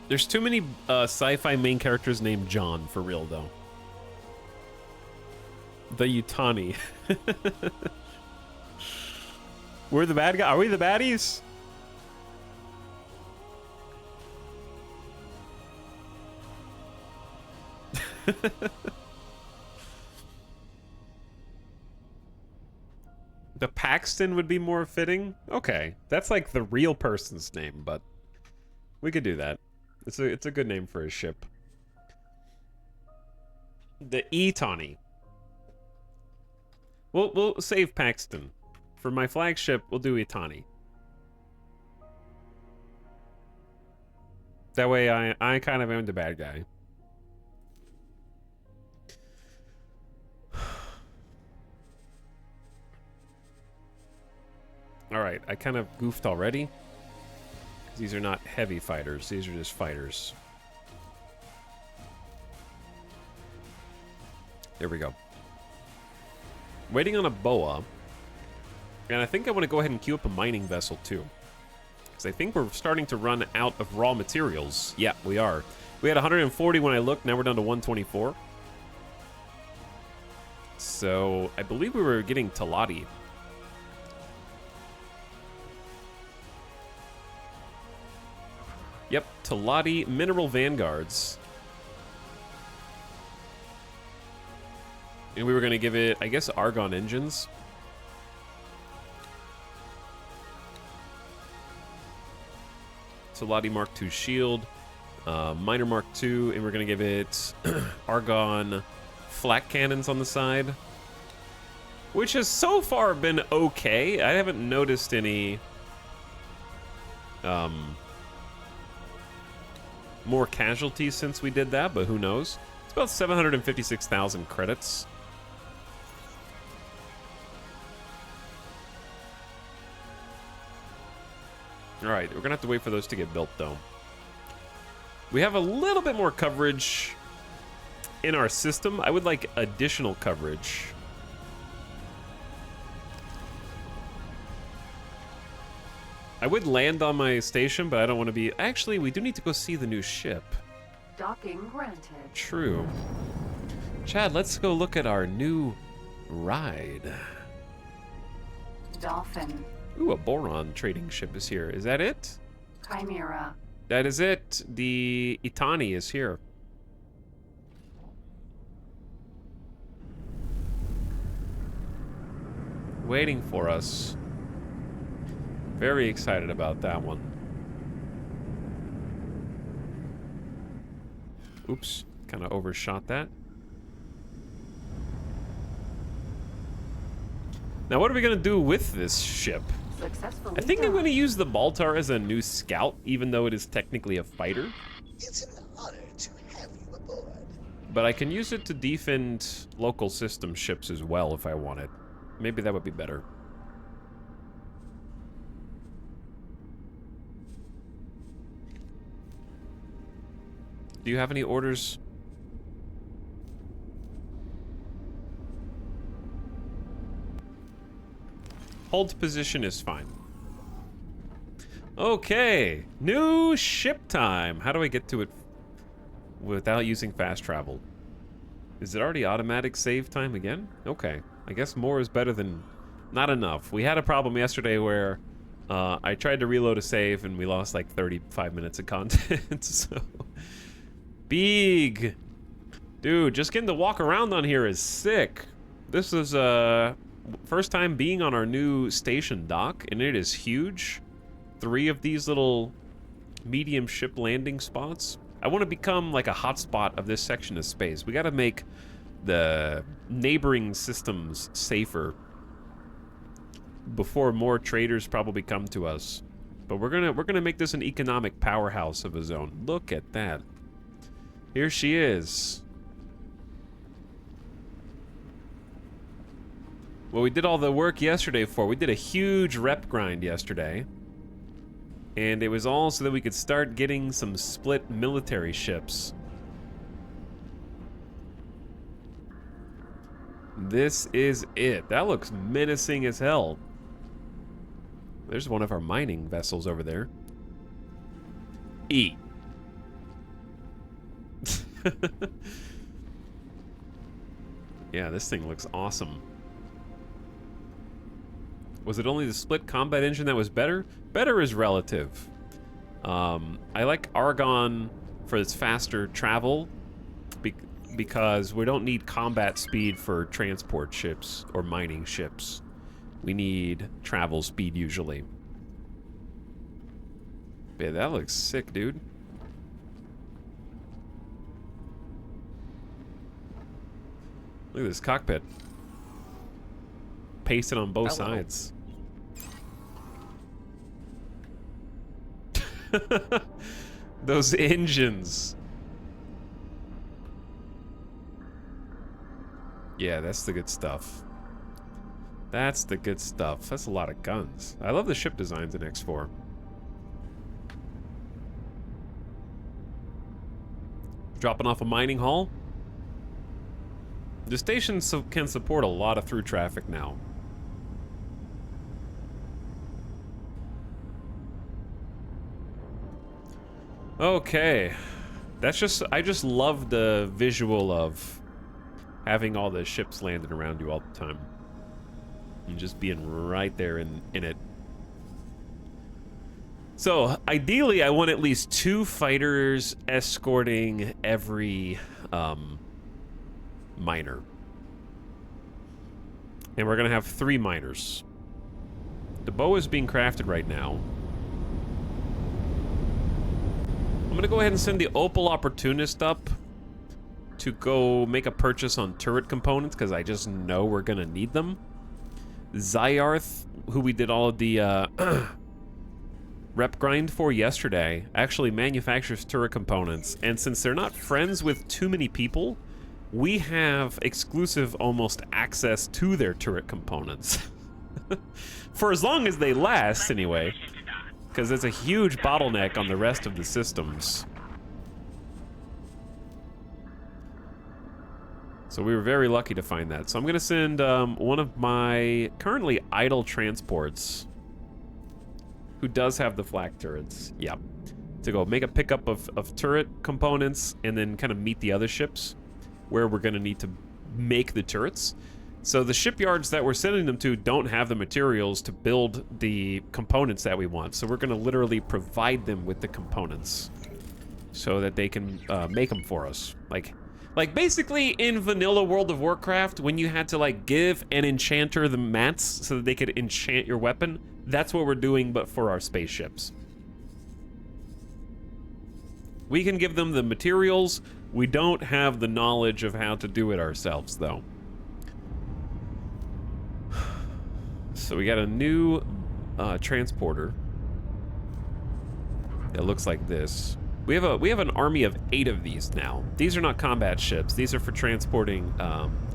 There's too many sci-fi main characters named John, for real, though. The Yutani. We're the bad guy. Are we the baddies? The Paxton would be more fitting. Okay, that's like the real person's name, but we could do that. It's a good name for a ship. The E-Tawny. We'll save Paxton. For my flagship, we'll do Itani. That way I kind of am the bad guy. Alright, I kind of goofed already. These are not heavy fighters, these are just fighters. There we go. Waiting on a boa. And I think I want to go ahead and queue up a mining vessel too. Because I think we're starting to run out of raw materials. Yeah, we are. We had 140 when I looked, now we're down to 124. So, I believe we were getting Talati. Yep, Talati Mineral Vanguards. And we were going to give it, I guess, Argon engines. Talati Mark II shield, Miner Mark II, and we're going to give it Argon flak cannons on the side. Which has so far been okay. I haven't noticed any more casualties since we did that, but who knows? It's about 756,000 credits. Alright, we're gonna have to wait for those to get built, though. We have a little bit more coverage in our system. I would like additional coverage. I would land on my station, but I don't want to be... Actually, we do need to go see the new ship. Docking granted. True. Chad, let's go look at our new ride. Dolphin. Ooh, a boron trading ship is here. Is that it? Chimera. That is it. The Itani is here. Waiting for us. Very excited about that one. Oops, kind of overshot that. Now, what are we going to do with this ship? Successfully I think I'm done. going to use the Baltar as a new scout, even though it is technically a fighter. It's an honor to have you aboard. But I can use it to defend local system ships as well if I wanted. Maybe that would be better. Do you have any orders? Hold position is fine. Okay, new ship time. How do I get to it without using fast travel? Is it already automatic save time again? Okay, I guess more is better than not enough. We had a problem yesterday where I tried to reload a save and we lost like 35 minutes of content, so... Big! Dude, just getting to walk around on here is sick. This is first time being on our new station dock, and it is huge. 3 of these little medium ship landing spots. I want to become like a hotspot of this section of space. We got to make the neighboring systems safer before more traders probably come to us. But we're gonna make this an economic powerhouse of a zone. Look at that. Here she is. Well, we did all the work yesterday for. We did a huge rep grind yesterday. And it was all so that we could start getting some split military ships. This is it. That looks menacing as hell. There's one of our mining vessels over there. E. Yeah, this thing looks awesome. Was it only the split combat engine that was better? Better is relative. I like Argon for its faster travel because we don't need combat speed for transport ships or mining ships. We need travel speed usually. Yeah, that looks sick, dude. Look at this cockpit. Pasted on both sides. Those engines. Yeah, that's the good stuff. That's the good stuff. That's a lot of guns. I love the ship designs in X4. Dropping off a mining hull. The station can support a lot of through traffic now. Okay. That's just, I just love the visual of having all the ships landing around you all the time. And just being right there in it. So, ideally, I want at least 2 fighters escorting every miner. And we're gonna have 3 miners. The bow is being crafted right now. I'm gonna go ahead and send the Opal Opportunist up to go make a purchase on turret components, because I just know we're gonna need them. Zyarth, who we did all of the rep grind for yesterday, actually manufactures turret components, and since they're not friends with too many people, we have exclusive almost access to their turret components. For as long as they last, anyway. Because it's a huge bottleneck on the rest of the systems. So we were very lucky to find that. So I'm going to send one of my currently idle transports, who does have the flak turrets, yeah, to go make a pickup of turret components and then kind of meet the other ships where we're going to need to make the turrets. So the shipyards that we're sending them to don't have the materials to build the components that we want. So we're going to literally provide them with the components so that they can make them for us. Like basically in vanilla World of Warcraft, when you had to like give an enchanter the mats so that they could enchant your weapon, that's what we're doing, but for our spaceships. We can give them the materials. We don't have the knowledge of how to do it ourselves, though. So we got a new transporter that looks like this. We have an army of 8 of these now. These are not combat ships. These are for transporting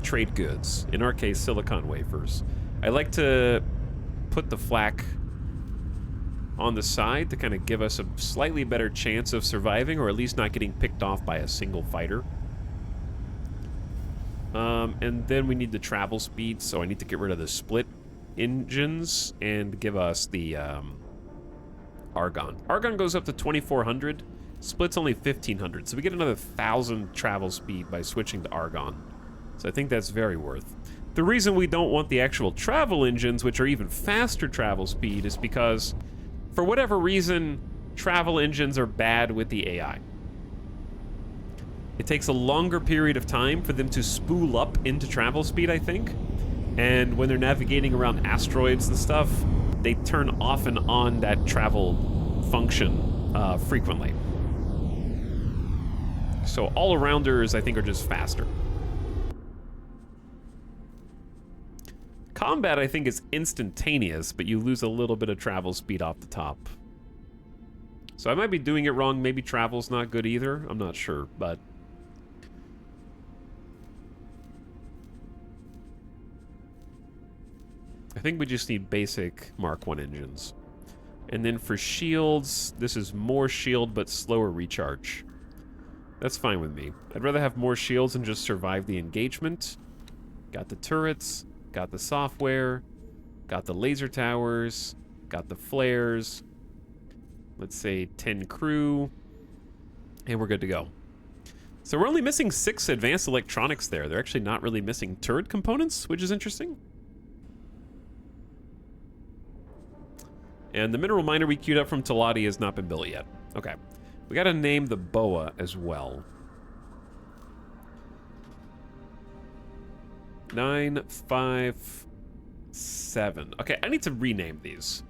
trade goods. In our case, silicon wafers. I like to put the flak on the side to kind of give us a slightly better chance of surviving, or at least not getting picked off by a single fighter. And then we need the travel speed, so I need to get rid of the split engines and give us the Argon. Argon goes up to 2,400. Split's only 1,500, so we get another 1,000 travel speed by switching to Argon. So I think that's very worth. The reason we don't want the actual travel engines, which are even faster travel speed, is because, for whatever reason, travel engines are bad with the AI. It takes a longer period of time for them to spool up into travel speed, I think. And when they're navigating around asteroids and stuff, they turn off and on that travel function frequently. So all-arounders, I think, are just faster. Combat, I think, is instantaneous, but you lose a little bit of travel speed off the top. So I might be doing it wrong. Maybe travel's not good either. I'm not sure, but... I think we just need basic Mark 1 engines. And then for shields, this is more shield but slower recharge. That's fine with me. I'd rather have more shields and just survive the engagement. Got the turrets, got the software, got the laser towers, got the flares. Let's say 10 crew, and we're good to go. So we're only missing 6 advanced electronics there. They're actually not really missing turret components, which is interesting. And the mineral miner we queued up from Talati has not been built yet. Okay. We gotta name the boa as well. 9, 5, 7. Okay, I need to rename these.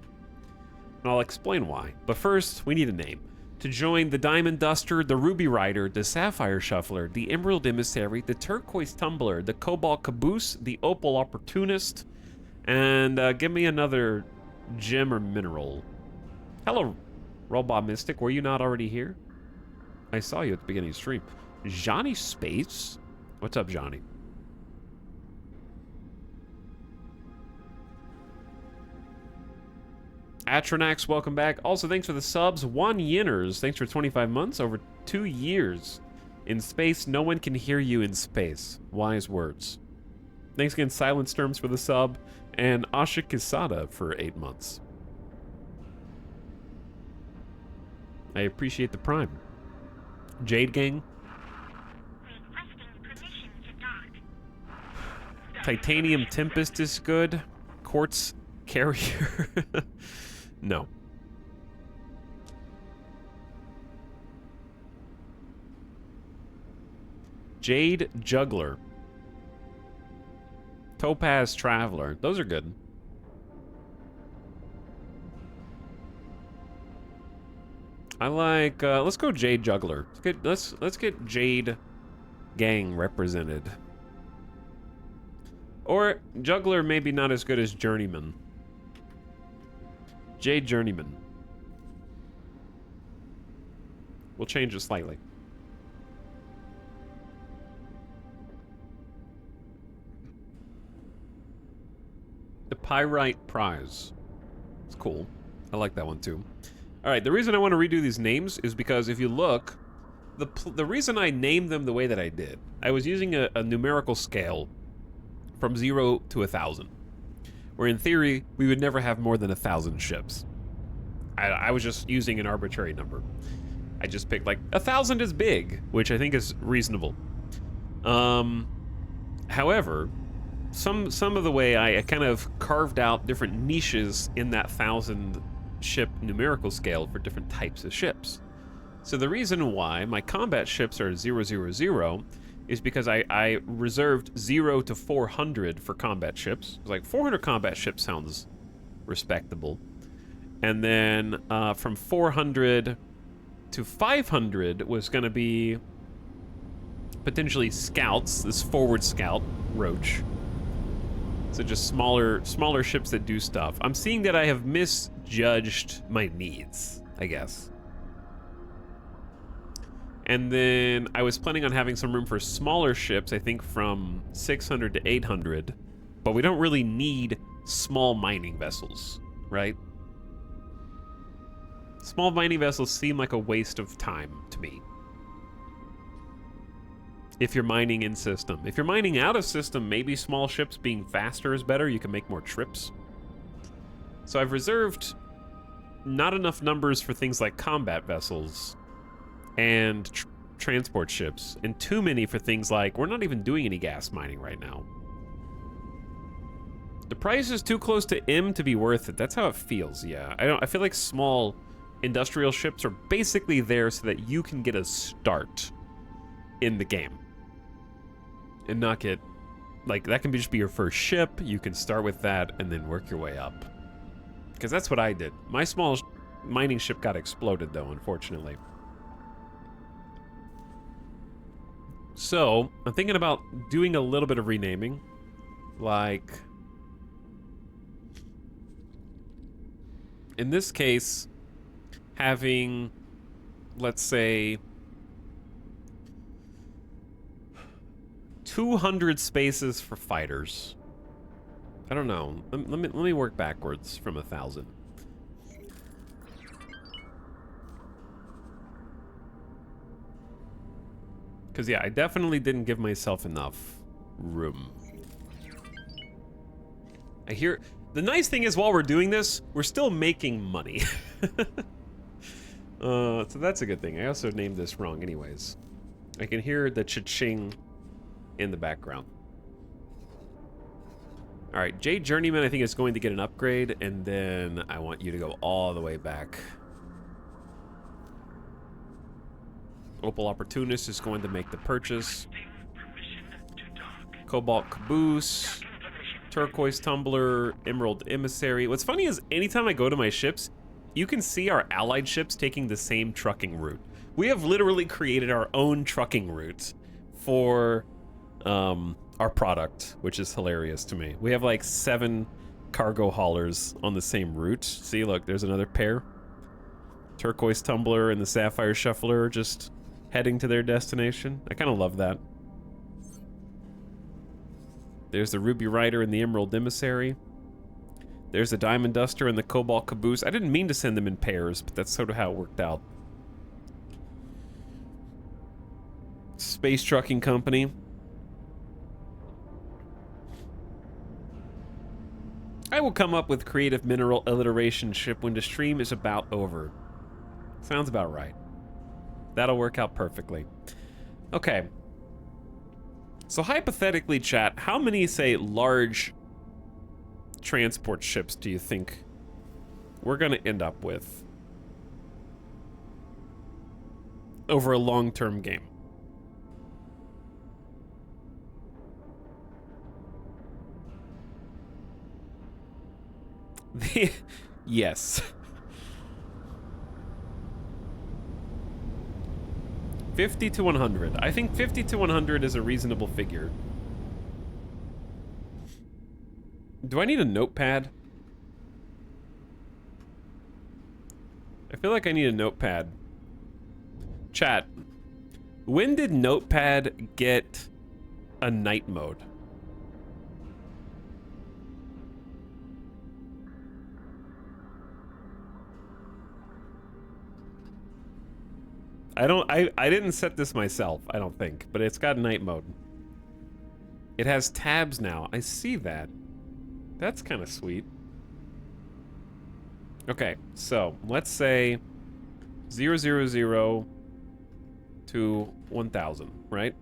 And I'll explain why. But first, we need a name. To join the Diamond Duster, the Ruby Rider, the Sapphire Shuffler, the Emerald Emissary, the Turquoise Tumbler, the Cobalt Caboose, the Opal Opportunist, and give me another gem or mineral. Hello, Robot Mystic. Were you not already here? I saw you at the beginning of the stream. Johnny Space? What's up, Johnny? Atronax, welcome back. Also, thanks for the subs. Juan Yinners, thanks for 25 months. Over 2 years. In space, no one can hear you in space. Wise words. Thanks again, Silent Sturms, for the sub. And Asha Kisada for 8 months. I appreciate the prime. Jade Gang. Titanium Tempest is good. Quartz Carrier. No. Jade Juggler. Topaz Traveler. Those are good. I like, let's go Jade Juggler. Let's get Jade Gang represented. Or Juggler maybe not as good as Journeyman. Jade Journeyman. We'll change it slightly. The Pyrite Prize. It's cool. I like that one too. Alright, the reason I want to redo these names is because if you look, the reason I named them the way that I did, I was using a numerical scale from 0 to 1,000. Where in theory, we would never have more than 1,000 ships. I was just using an arbitrary number. I just picked like 1,000 is big, which I think is reasonable. However, some of the way I kind of carved out different niches in that 1,000 ship numerical scale for different types of ships. So the reason why my combat ships are 000 is because I reserved 0 to 400 for combat ships. It was like 400 combat ships sounds respectable. And then from 400 to 500 was going to be potentially scouts, this forward scout, Roach. So just smaller ships that do stuff. I'm seeing that I have misjudged my needs, I guess. And then I was planning on having some room for smaller ships, I think from 600 to 800. But we don't really need small mining vessels, right? Small mining vessels seem like a waste of time to me. If you're mining in system. If you're mining out of system, maybe small ships being faster is better. You can make more trips. So I've reserved not enough numbers for things like combat vessels and transport ships, and too many for things like, we're not even doing any gas mining right now. The price is too close to M to be worth it. That's how it feels, yeah. I feel like small industrial ships are basically there so that you can get a start in the game. And not get, like, that can just be your first ship. You can start with that and then work your way up. Because that's what I did. My small mining ship got exploded, though, unfortunately. So, I'm thinking about doing a little bit of renaming. Like, in this case, having, let's say, 200 spaces for fighters. I don't know. Let me work backwards from 1,000. Because, yeah, I definitely didn't give myself enough room. I hear... The nice thing is, while we're doing this, we're still making money. So that's a good thing. I also named this wrong anyways. I can hear the cha-ching in the background. Alright, Jade Journeyman I think is going to get an upgrade, and then I want you to go all the way back. Opal Opportunist is going to make the purchase. Cobalt Caboose. Turquoise Tumbler. Emerald Emissary. What's funny is anytime I go to my ships, you can see our allied ships taking the same trucking route. We have literally created our own trucking route for our product, which is hilarious to me. We have like 7 cargo haulers on the same route. See, look, there's another pair. Turquoise Tumbler and the Sapphire Shuffler just heading to their destination. I kind of love that. There's the Ruby Rider and the Emerald Emissary. There's the Diamond Duster and the Cobalt Caboose. I didn't mean to send them in pairs, but that's sort of how it worked out. Space Trucking Company. I will come up with creative mineral alliteration ship when the stream is about over. Sounds about right. That'll work out perfectly. Okay. So hypothetically, chat, how many, say, large transport ships do you think we're going to end up with over a long-term game? Yes. 50 to 100. I think 50 to 100 is a reasonable figure. Do I need a notepad? I feel like I need a notepad. Chat, when did Notepad get a night mode? I didn't set this myself, I don't think, but it's got night mode. It has tabs now. I see that. That's kind of sweet. Okay, so let's say 000 to 1000, right?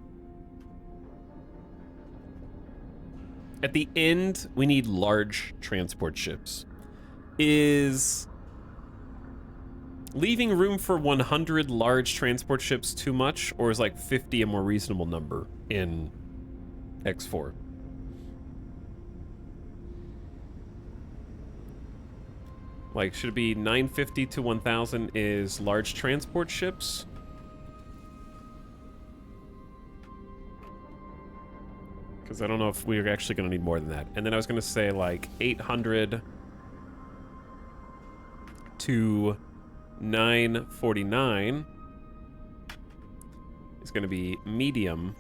At the end, we need large transport ships. Is leaving room for 100 large transport ships too much, or is like 50 a more reasonable number in X4? Like, should it be 950 to 1000 is large transport ships? Because I don't know if we're actually going to need more than that. And then I was going to say like 800 to 949 is going to be medium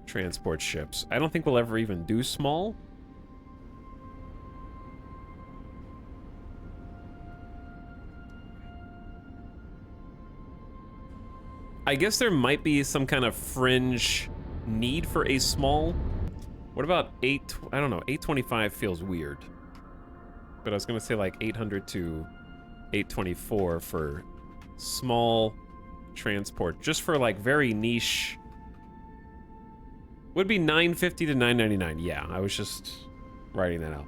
transport ships. I don't think we'll ever even do small. I guess there might be some kind of fringe need for a small. What about 8? I don't know. 825 feels weird. But I was gonna say like 800 to 824 for small transport, just for like very niche. Would be 950 to 999. Yeah, I was just writing that out.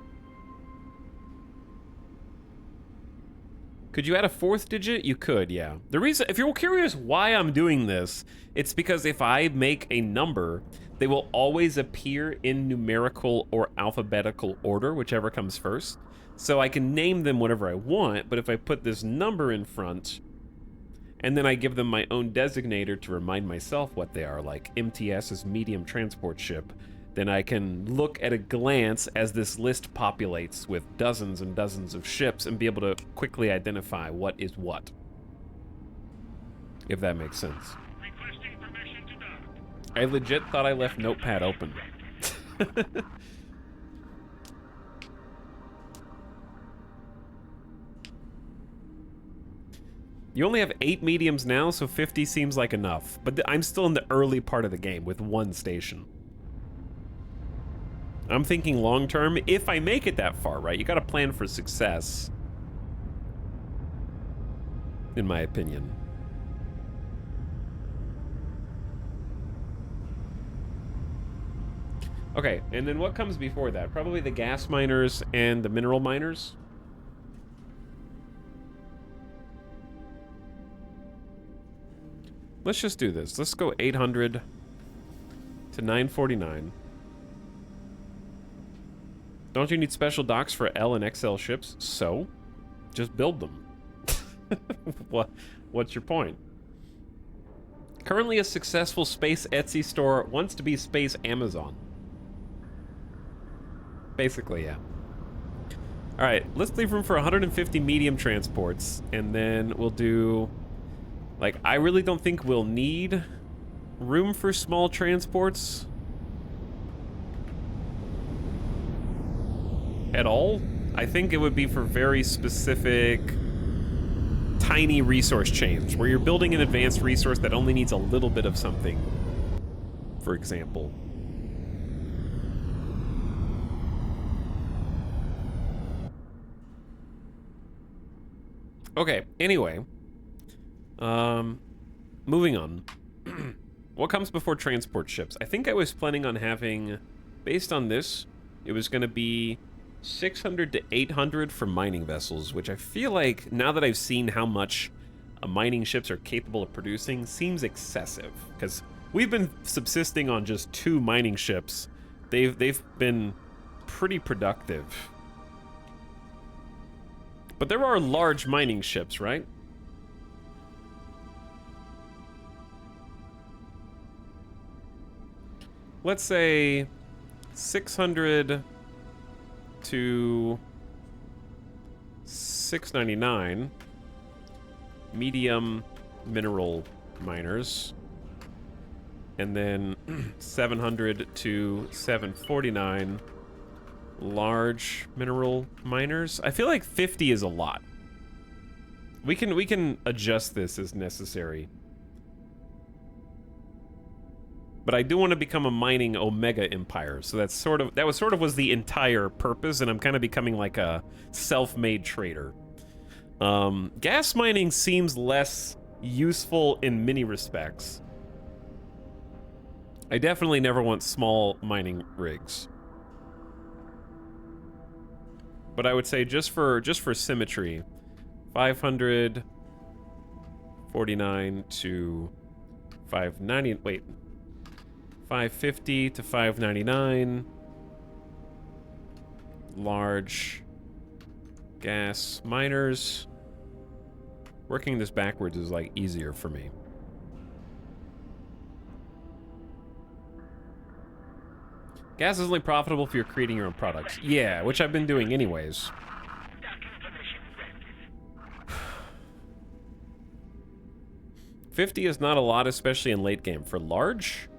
Could you add a fourth digit? You could, yeah. The reason, if you're curious why I'm doing this, it's because if I make a number, they will always appear in numerical or alphabetical order, whichever comes first. So I can name them whatever I want, but if I put this number in front, and then I give them my own designator to remind myself what they are, like MTS is medium transport ship, then I can look at a glance as this list populates with dozens and dozens of ships and be able to quickly identify what is what. If that makes sense. I legit thought I left Notepad open. You only have 8 mediums now, so 50 seems like enough. But I'm still in the early part of the game with 1 station. I'm thinking long term, if I make it that far, right? You gotta plan for success. In my opinion. Okay, and then what comes before that? Probably the gas miners and the mineral miners. Let's just do this. Let's go 800 to 949. Don't you need special docks for L and XL ships? So, just build them. What's your point? Currently a successful space Etsy store, wants to be space Amazon. Basically, yeah. All right, let's leave room for 150 medium transports, and then we'll do... Like, I really don't think we'll need room for small transports at all. I think it would be for very specific, tiny resource chains, where you're building an advanced resource that only needs a little bit of something, for example. Okay, anyway. Moving on. What comes before transport ships? I think I was planning on having, based on this, it was going to be 600 to 800 for mining vessels, which I feel like, now that I've seen how much mining ships are capable of producing, seems excessive. Because we've been subsisting on just 2 mining ships. They've been pretty productive. But there are large mining ships, right? Let's say 600 to 699 medium mineral miners, and then 700 to 749 large mineral miners. I feel like 50 is a lot. We can adjust this as necessary. But I do want to become a mining Omega Empire, so that was the entire purpose, and I'm kind of becoming like a self-made trader. Gas mining seems less useful in many respects. I definitely never want small mining rigs. But I would say just for symmetry, 549 to 590. Wait. 550 to 599. Large gas miners. Working this backwards is like easier for me. Gas is only profitable if you're creating your own products. Yeah, which I've been doing anyways. $50 is not a lot, especially in late game. For large?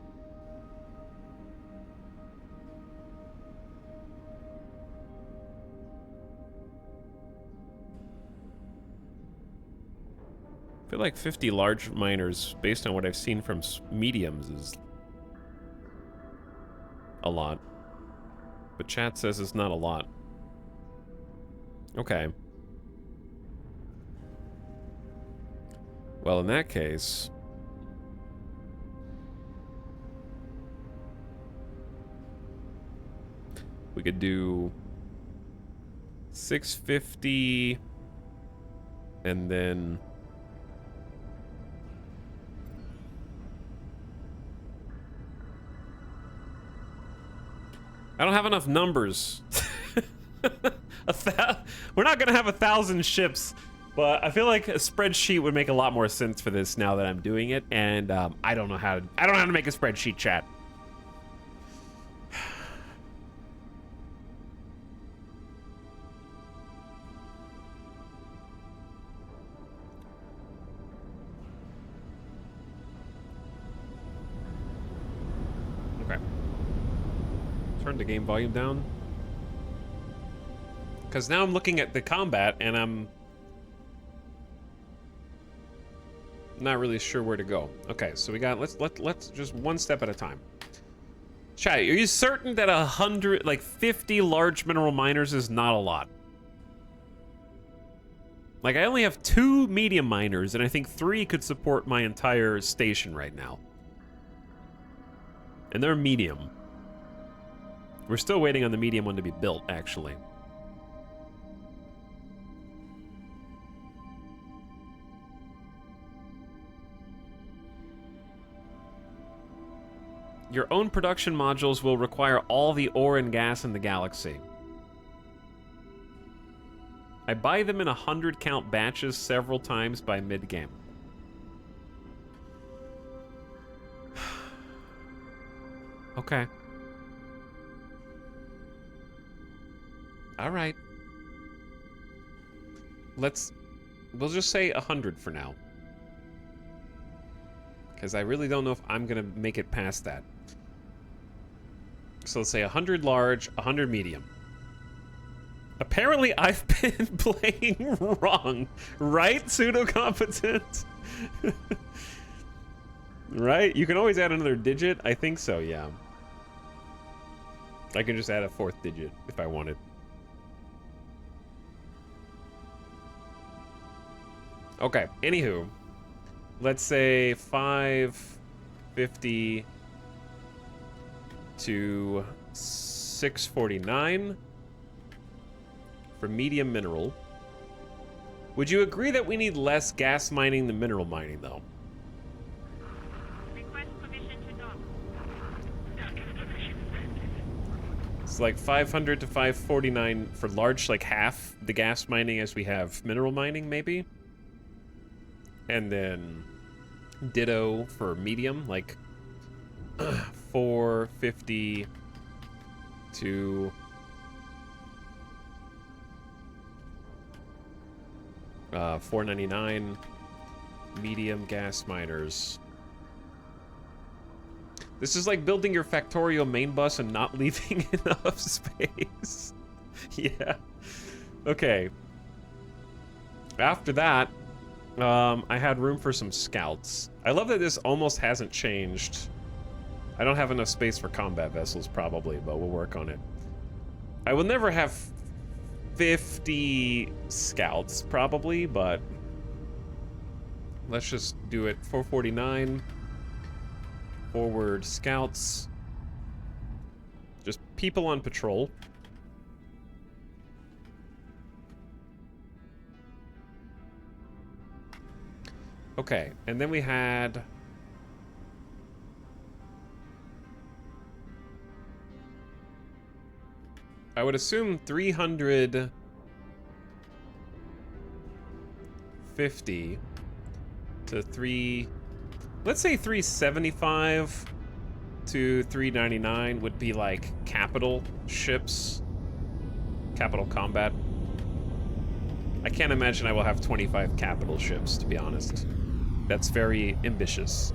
I feel like 50 large miners, based on what I've seen from mediums, is a lot. But chat says it's not a lot. Okay. Well, in that case... we could do 650 and then I don't have enough numbers. We're not gonna have 1,000 ships, but I feel like a spreadsheet would make a lot more sense for this now that I'm doing it, and I don't know how to make a spreadsheet, chat. Okay. Turn the game volume down. Because now I'm looking at the combat and I'm not really sure where to go. Okay, so we got let's just one step at a time. Chat, are you certain that 100, like 50 large mineral miners is not a lot? Like, I only have 2 medium miners, and I think 3 could support my entire station right now. And they're medium. We're still waiting on the medium one to be built, actually. Your own production modules will require all the ore and gas in the galaxy. I buy them in 100 count batches several times by mid-game. Okay. All right. We'll just say 100 for now. Because I really don't know if I'm going to make it past that. So let's say 100 large, 100 medium. Apparently I've been playing wrong, right, pseudo-competent? Right? You can always add another digit? I think so, yeah. I can just add a 4th digit if I wanted. Okay, anywho. Let's say 550 to 649 for medium mineral. Would you agree that we need less gas mining than mineral mining, though? Request permission to dock. It's like 500 to 549 for large, like half the gas mining as we have mineral mining, maybe? And then ditto for medium, like 450 to 499 medium gas miners. This is like building your Factorio main bus and not leaving enough space. Yeah. Okay. After that, I had room for some scouts. I love that this almost hasn't changed. I don't have enough space for combat vessels, probably, but we'll work on it. I will never have 50 scouts, probably, but let's just do it. 449. Forward scouts. Just people on patrol. Okay, and then we had... I would assume 350 to 3... Let's say 375 to 399 would be like capital ships. Capital combat. I can't imagine I will have 25 capital ships, to be honest. That's very ambitious.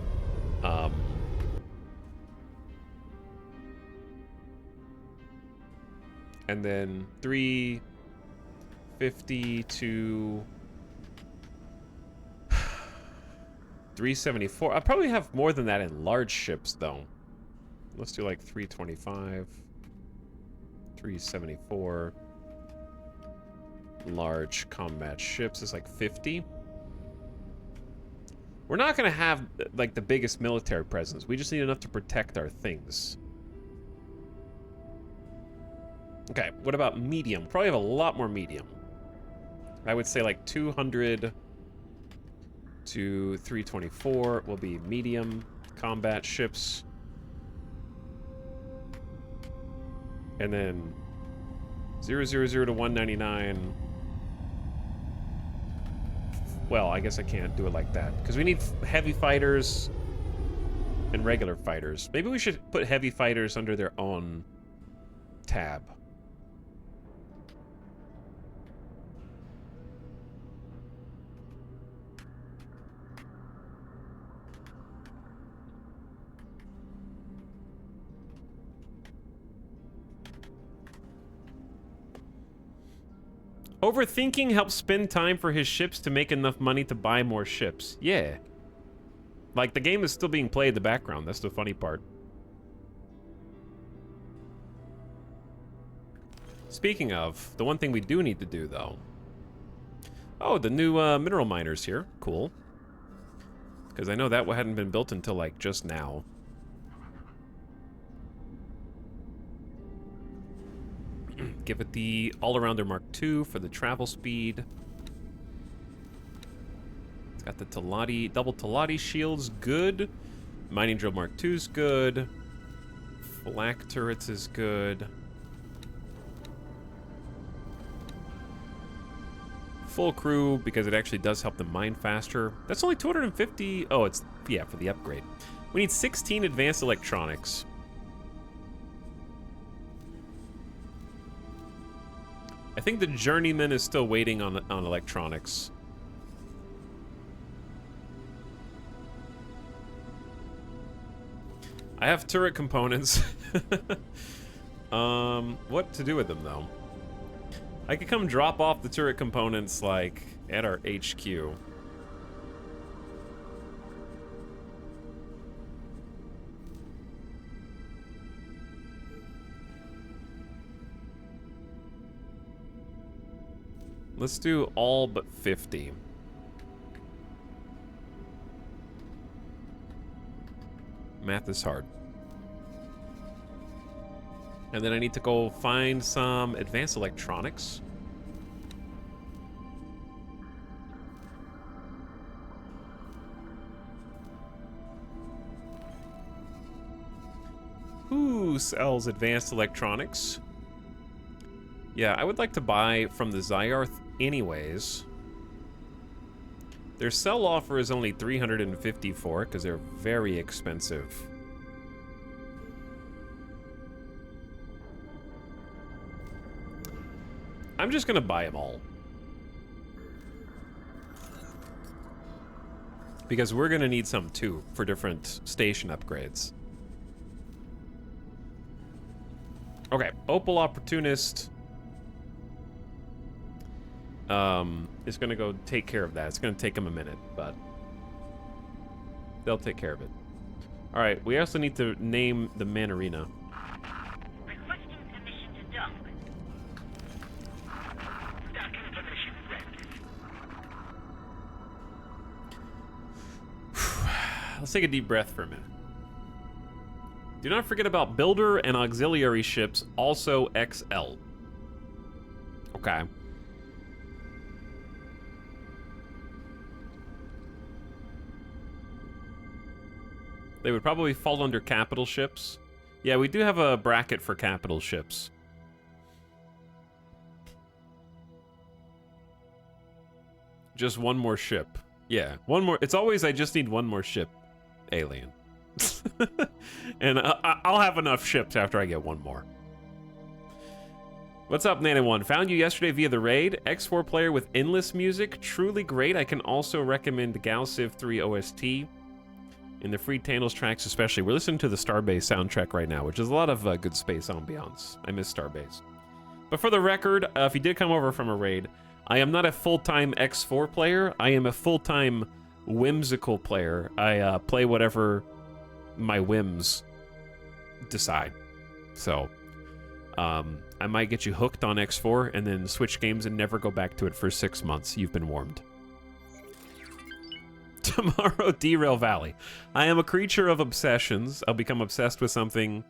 And then 350 to 374. I'll probably have more than that in large ships, though. Let's do like 325, 374. large combat ships is like 50. We're not going to have, like, the biggest military presence. We just need enough to protect our things. Okay, what about medium? Probably have a lot more medium. I would say, like, 200 to 324 will be medium combat ships. And then 000 to 199. Well, I guess I can't do it like that, because we need heavy fighters and regular fighters. Maybe we should put heavy fighters under their own tab. Overthinking helps spend time for his ships to make enough money to buy more ships. Yeah. Like, the game is still being played in the background. That's the funny part. Speaking of, the one thing we do need to do, though. Oh, the new mineral miners here. Cool. Because I know that hadn't been built until, like, just now. Give it the all-arounder Mark II for the travel speed. It's got the Talati, double Talati shields, good. Mining drill Mark II's good. Flak turrets is good. Full crew, because it actually does help them mine faster. That's only 250. Oh, it's, yeah, for the upgrade. We need 16 advanced electronics. I think the journeyman is still waiting on electronics. I have turret components. What to do with them, though? I could come drop off the turret components, like, at our HQ. Let's do all but 50. Math is hard. And then I need to go find some advanced electronics. Who sells advanced electronics? Yeah, I would like to buy from the Zyarth anyways. Their sell offer is only 354 because they're very expensive. I'm just gonna buy them all. Because we're gonna need some too for different station upgrades. Okay, Opal Opportunist is gonna go take care of that. It's gonna take them a minute, but they'll take care of it. All right, we also need to name the Manarina. Requesting permission to dock. Docking permission granted. Let's take a deep breath for a minute. Do not forget about builder and auxiliary ships, also XL. Okay. They would probably fall under capital ships. Yeah, we do have a bracket for capital ships. Just one more ship. Yeah, one more. It's always, I just need one more ship, alien. And I'll have enough ships after I get one more. What's up, Nana1? Found you yesterday via the raid. X4 player with endless music. Truly great. I can also recommend Gal Civ 3 OST. In the free Tandles tracks especially. We're listening to the Starbase soundtrack right now, which is a lot of good space ambiance. I miss Starbase. But for the record, if you did come over from a raid, I am not a full-time X4 player. I am a full-time whimsical player. I play whatever my whims decide. So, I might get you hooked on X4 and then switch games and never go back to it for 6 months. You've been warned. Tomorrow, Derail Valley. I am a creature of obsessions. I'll become obsessed with something,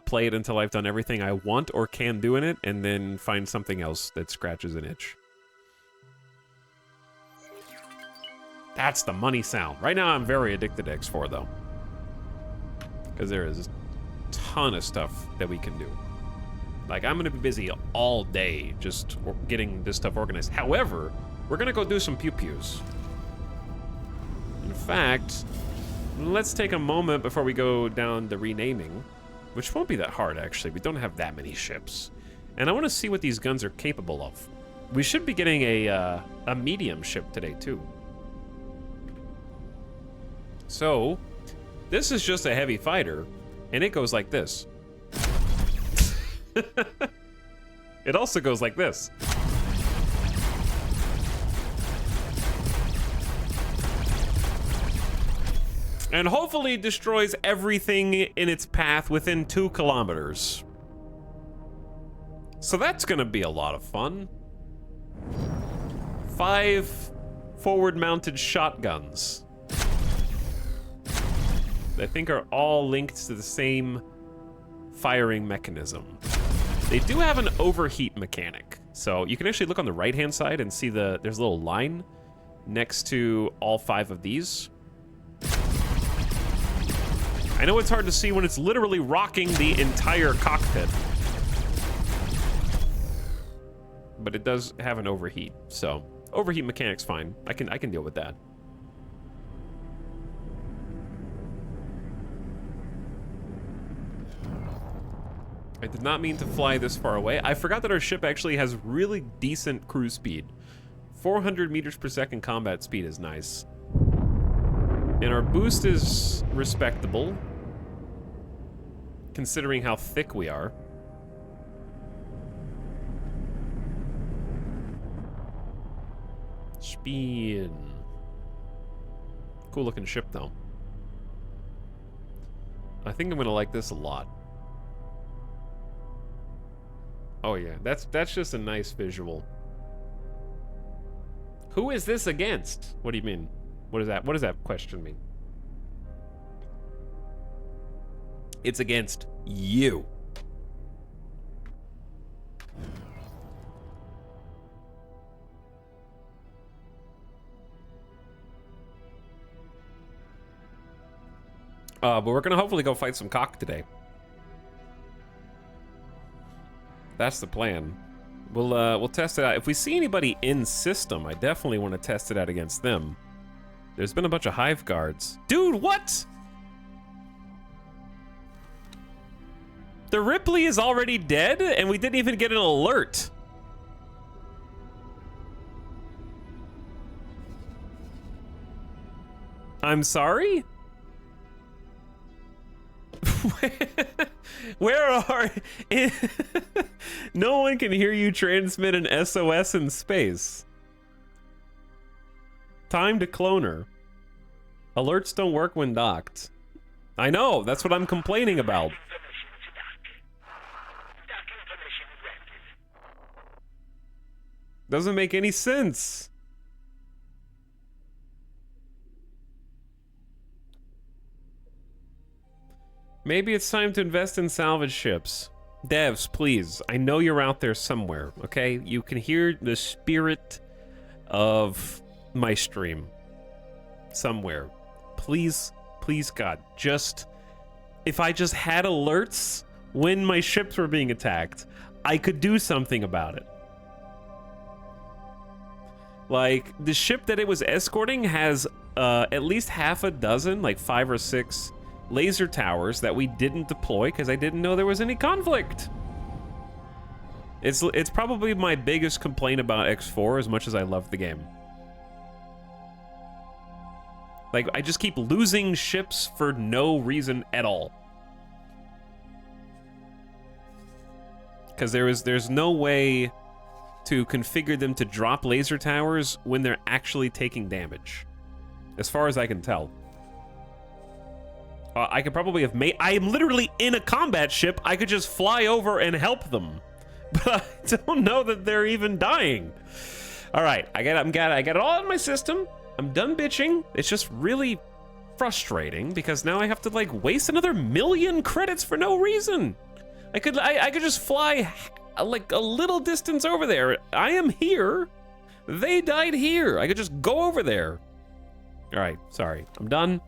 play it until I've done everything I want or can do in it, and then find something else that scratches an itch. That's the money sound. Right now, I'm very addicted to X4, though. Because there is a ton of stuff that we can do. Like, I'm going to be busy all day just getting this stuff organized. However, we're going to go do some pew-pews. In fact, let's take a moment before we go down the renaming, which won't be that hard, actually. We don't have that many ships. And I want to see what these guns are capable of. We should be getting a medium ship today, too. So, this is just a heavy fighter, and it goes like this. It also goes like this. And hopefully destroys everything in its path within 2 kilometers. So that's gonna be a lot of fun. 5 forward-mounted shotguns. I think are all linked to the same firing mechanism. They do have an overheat mechanic. So you can actually look on the right-hand side and see there's a little line next to all 5 of these. I know it's hard to see when it's literally rocking the entire cockpit. But it does have an overheat, so overheat mechanic's fine. I can deal with that. I did not mean to fly this far away. I forgot that our ship actually has really decent cruise speed. 400 meters per second combat speed is nice. And our boost is respectable, considering how thick we are. Speed. Cool looking ship, though. I think I'm gonna like this a lot. Oh yeah, that's just a nice visual. Who is this against? What do you mean? What is that? What does that question mean? It's against you. But we're gonna hopefully go fight some cock today. That's the plan. We'll test it out. If we see anybody in system, I definitely want to test it out against them. There's been a bunch of hive guards. Dude, what? The Ripley is already dead, and we didn't even get an alert. I'm sorry? Where are... No one can hear you transmit an SOS in space. Time to cloner. Alerts don't work when docked. I know, that's what I'm complaining about. Permission to dock. Docking permission granted. Doesn't make any sense. Maybe it's time to invest in salvage ships. Devs, please. I know you're out there somewhere, okay? You can hear the spirit of my stream somewhere. Please, please, God, just... If I just had alerts when my ships were being attacked, I could do something about it. Like, the ship that it was escorting has at least half a dozen, like 5 or 6... laser towers that we didn't deploy because I didn't know there was any conflict. It's probably my biggest complaint about X4 as much as I love the game. Like, I just keep losing ships for no reason at all. Because there's no way to configure them to drop laser towers when they're actually taking damage. As far as I can tell. I could probably have made... I am literally in a combat ship. I could just fly over and help them. But I don't know that they're even dying. All right, I got it all in my system. I'm done bitching. It's just really frustrating because now I have to like waste another 1,000,000 credits for no reason. I could just fly like a little distance over there. I am here. They died here. I could just go over there. All right, sorry. I'm done.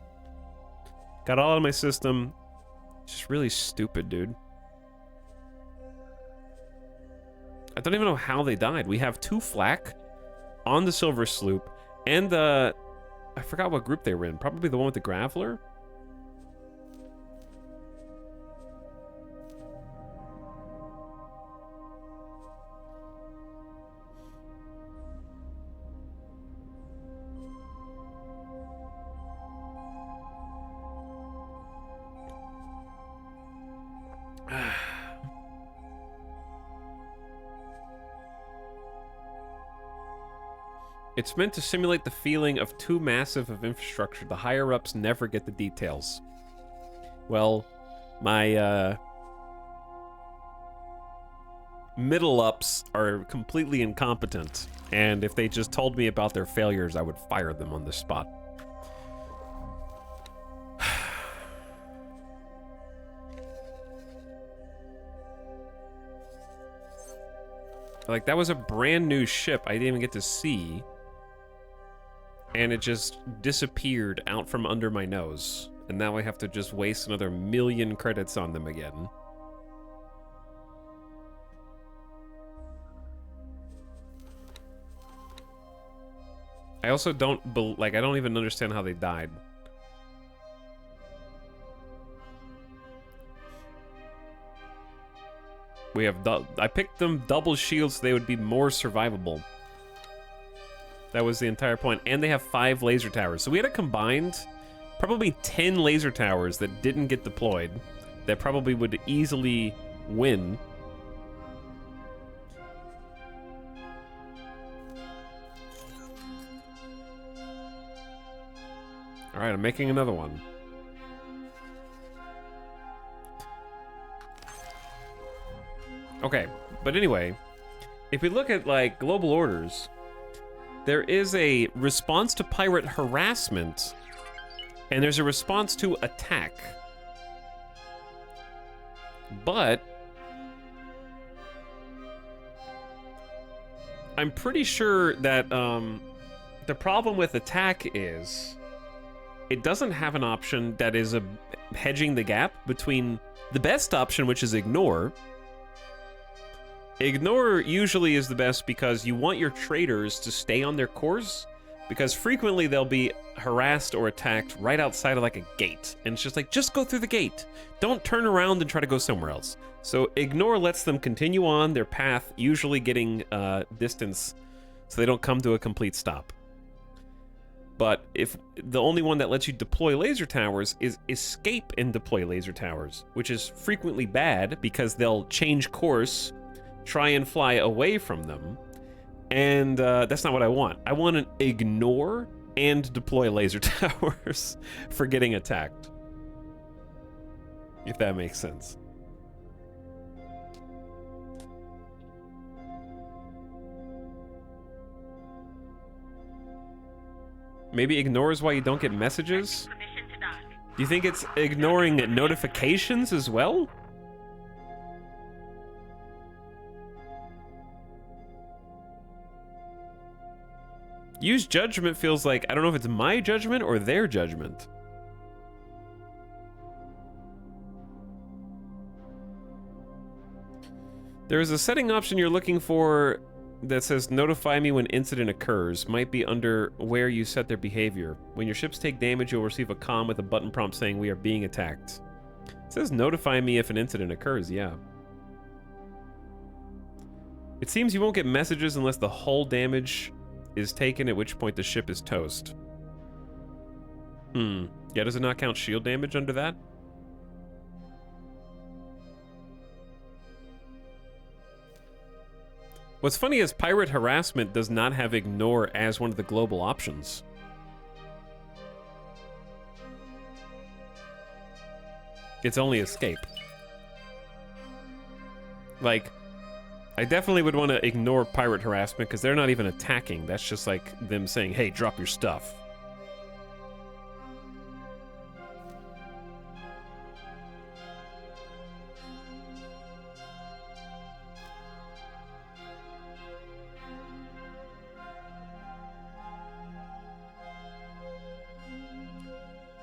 Got all out of my system. It's just really stupid, dude. I don't even know how they died. We have 2 flak on the Silver Sloop, and I forgot what group they were in. Probably the one with the Graveler. It's meant to simulate the feeling of too massive of infrastructure. The higher-ups never get the details. Well, my middle-ups are completely incompetent, and if they just told me about their failures, I would fire them on the spot. Like, that was a brand new ship I didn't even get to see. And it just disappeared out from under my nose. And now I have to just waste another 1,000,000 credits on them again. I also don't, I don't even understand how they died. We have, I picked them double shields so they would be more survivable. That was the entire point. And they have 5 laser towers. So we had a combined probably 10 laser towers that didn't get deployed that probably would easily win. All right, I'm making another one. Okay, but anyway, if we look at, like, global orders, there is a response to pirate harassment, and there's a response to attack. But I'm pretty sure that the problem with attack is it doesn't have an option that is hedging the gap between the best option, which is ignore. Ignore usually is the best because you want your traders to stay on their course, because frequently they'll be harassed or attacked right outside of like a gate. And it's just like, just go through the gate. Don't turn around and try to go somewhere else. So ignore lets them continue on their path, usually getting distance so they don't come to a complete stop. But if the only one that lets you deploy laser towers is escape and deploy laser towers, which is frequently bad because they'll change course, try and fly away from them, and that's not what I want. I want an ignore and deploy laser towers for getting attacked, if that makes sense. Maybe ignore is why you don't get messages? Do you think it's ignoring notifications as well? Use judgment feels like, I don't know if it's my judgment or their judgment. There's a setting option you're looking for that says notify me when incident occurs. Might be under where you set their behavior. When your ships take damage, you'll receive a comm with a button prompt saying we are being attacked. It says notify me if an incident occurs, yeah. It seems you won't get messages unless the hull damage is taken, at which point the ship is toast. Yeah, does it not count shield damage under that? What's funny is pirate harassment does not have ignore as one of the global options. It's only escape. Like, I definitely would want to ignore pirate harassment because they're not even attacking. That's just like them saying, hey, drop your stuff.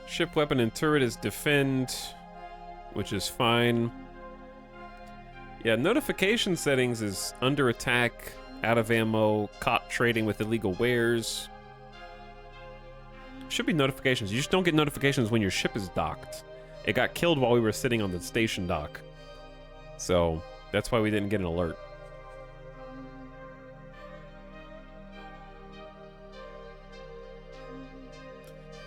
Ship weapon and turret is defend, which is fine. Yeah, notification settings is under attack, out of ammo, caught trading with illegal wares. Should be notifications. You just don't get notifications when your ship is docked. It got killed while we were sitting on the station dock. So that's why we didn't get an alert.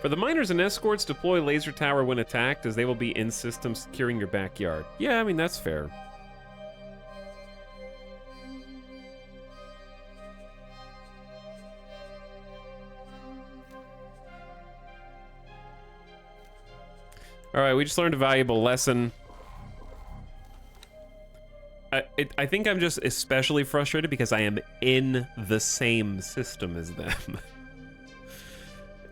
For the miners and escorts, deploy laser tower when attacked, as they will be in system securing your backyard. Yeah, I mean, that's fair. Alright, we just learned a valuable lesson. I think I'm just especially frustrated because I am in the same system as them.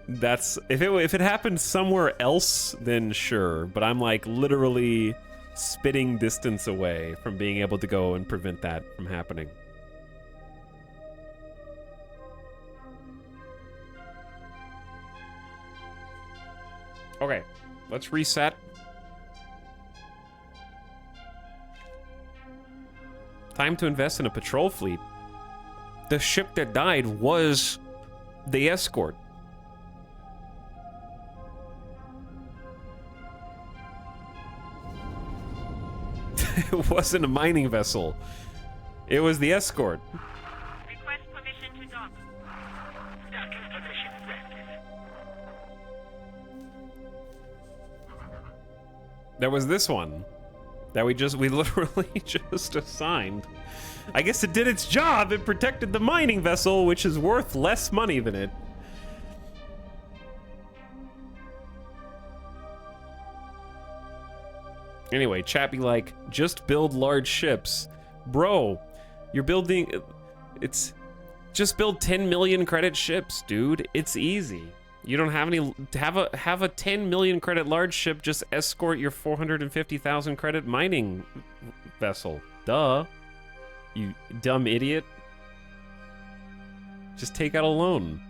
That's if it happened somewhere else, then sure. But I'm like literally spitting distance away from being able to go and prevent that from happening. Okay, let's reset. Time to invest in a patrol fleet. The ship that died was the escort. It wasn't a mining vessel. It was the escort. Request permission to dock. Docking permission granted. There was this one that we literally just assigned. I guess it did its job. It protected the mining vessel, which is worth less money than it. Anyway, chat be like, just build large ships. Bro, you're building... It's... Just build 10 million credit ships, dude. It's easy. You don't have any... Have a 10 million credit large ship just escort your 450,000 credit mining vessel. Duh. You dumb idiot. Just take out a loan.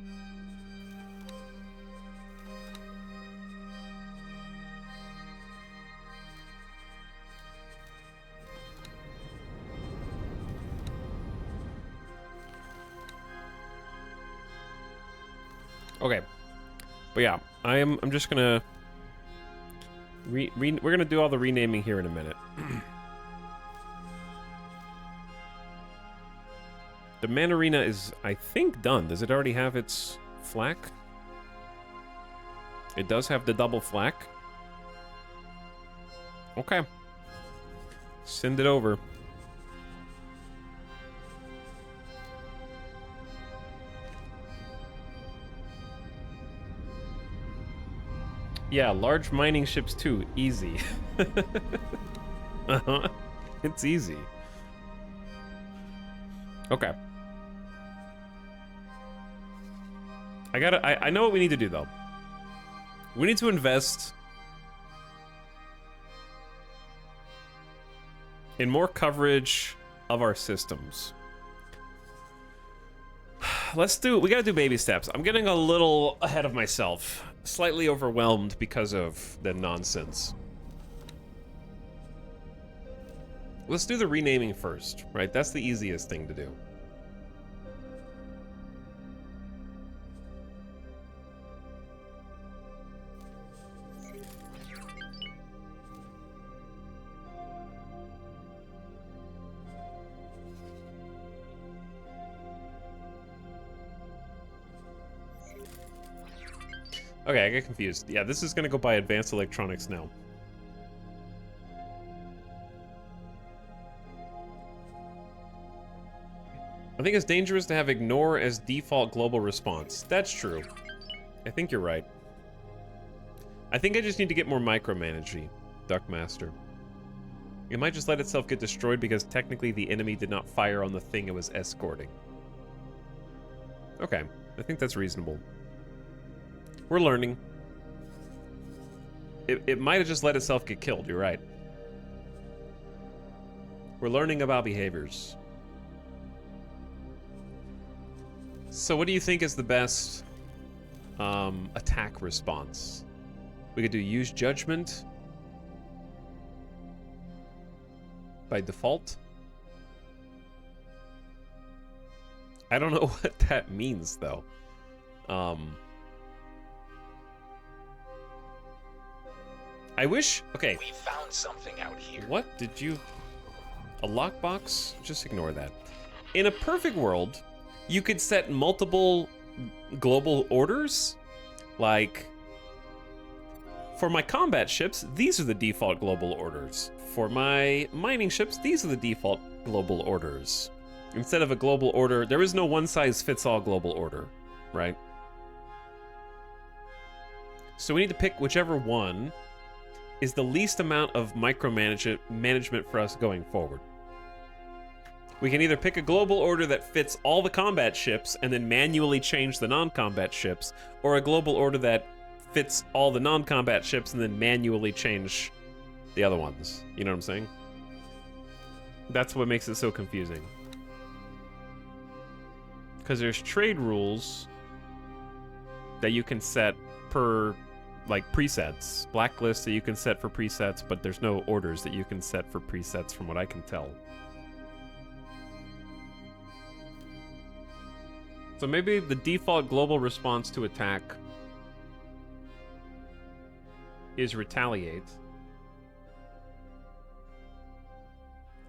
Okay, but yeah, I'm just gonna we're gonna do all the renaming here in a minute. The man arena is, I think, done. Does it already have its flak? It does have the double flak. Okay, send it over. Yeah, large mining ships too. Easy. Uh-huh. It's easy. Okay. I know what we need to do though. We need to invest in more coverage of our systems. We gotta do baby steps. I'm getting a little ahead of myself. Slightly overwhelmed because of the nonsense. Let's do the renaming first, right? That's the easiest thing to do. Okay, I get confused. Yeah, this is gonna go by advanced electronics now. I think it's dangerous to have ignore as default global response. That's true. I think you're right. I think I just need to get more micromanaging. Duckmaster. It might just let itself get destroyed because technically the enemy did not fire on the thing it was escorting. Okay, I think that's reasonable. We're learning. It might have just let itself get killed, you're right. We're learning about behaviors. So what do you think is the best attack response? We could do use judgment by default. I don't know what that means though. I wish. Okay. We found something out here. What did you? A lockbox? Just ignore that. In a perfect world, you could set multiple global orders. Like, for my combat ships, these are the default global orders. For my mining ships, these are the default global orders. Instead of a global order, there is no one-size-fits-all global order, right? So we need to pick whichever one is the least amount of micromanagement for us going forward. We can either pick a global order that fits all the combat ships and then manually change the non-combat ships, or a global order that fits all the non-combat ships and then manually change the other ones. You know what I'm saying? That's what makes it so confusing. Because there's trade rules that you can set per, like, presets. Blacklists that you can set for presets, but there's no orders that you can set for presets from what I can tell. So maybe the default global response to attack is retaliate.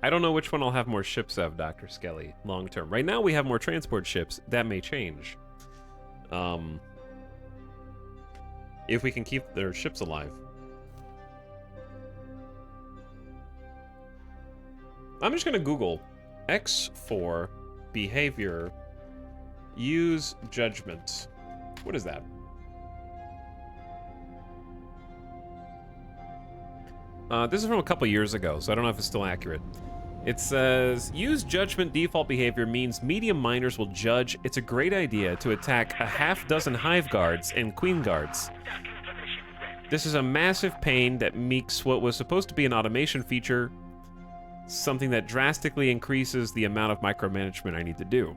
I don't know which one I'll have more ships of, Dr. Skelly, long term. Right now we have more transport ships. That may change. If we can keep their ships alive. I'm just gonna Google X4 behavior use judgment. What is that? This is from a couple years ago, so I don't know if it's still accurate. It says, use judgment default behavior means medium miners will judge it's a great idea to attack a half-dozen hive guards and queen guards. This is a massive pain that makes what was supposed to be an automation feature something that drastically increases the amount of micromanagement I need to do.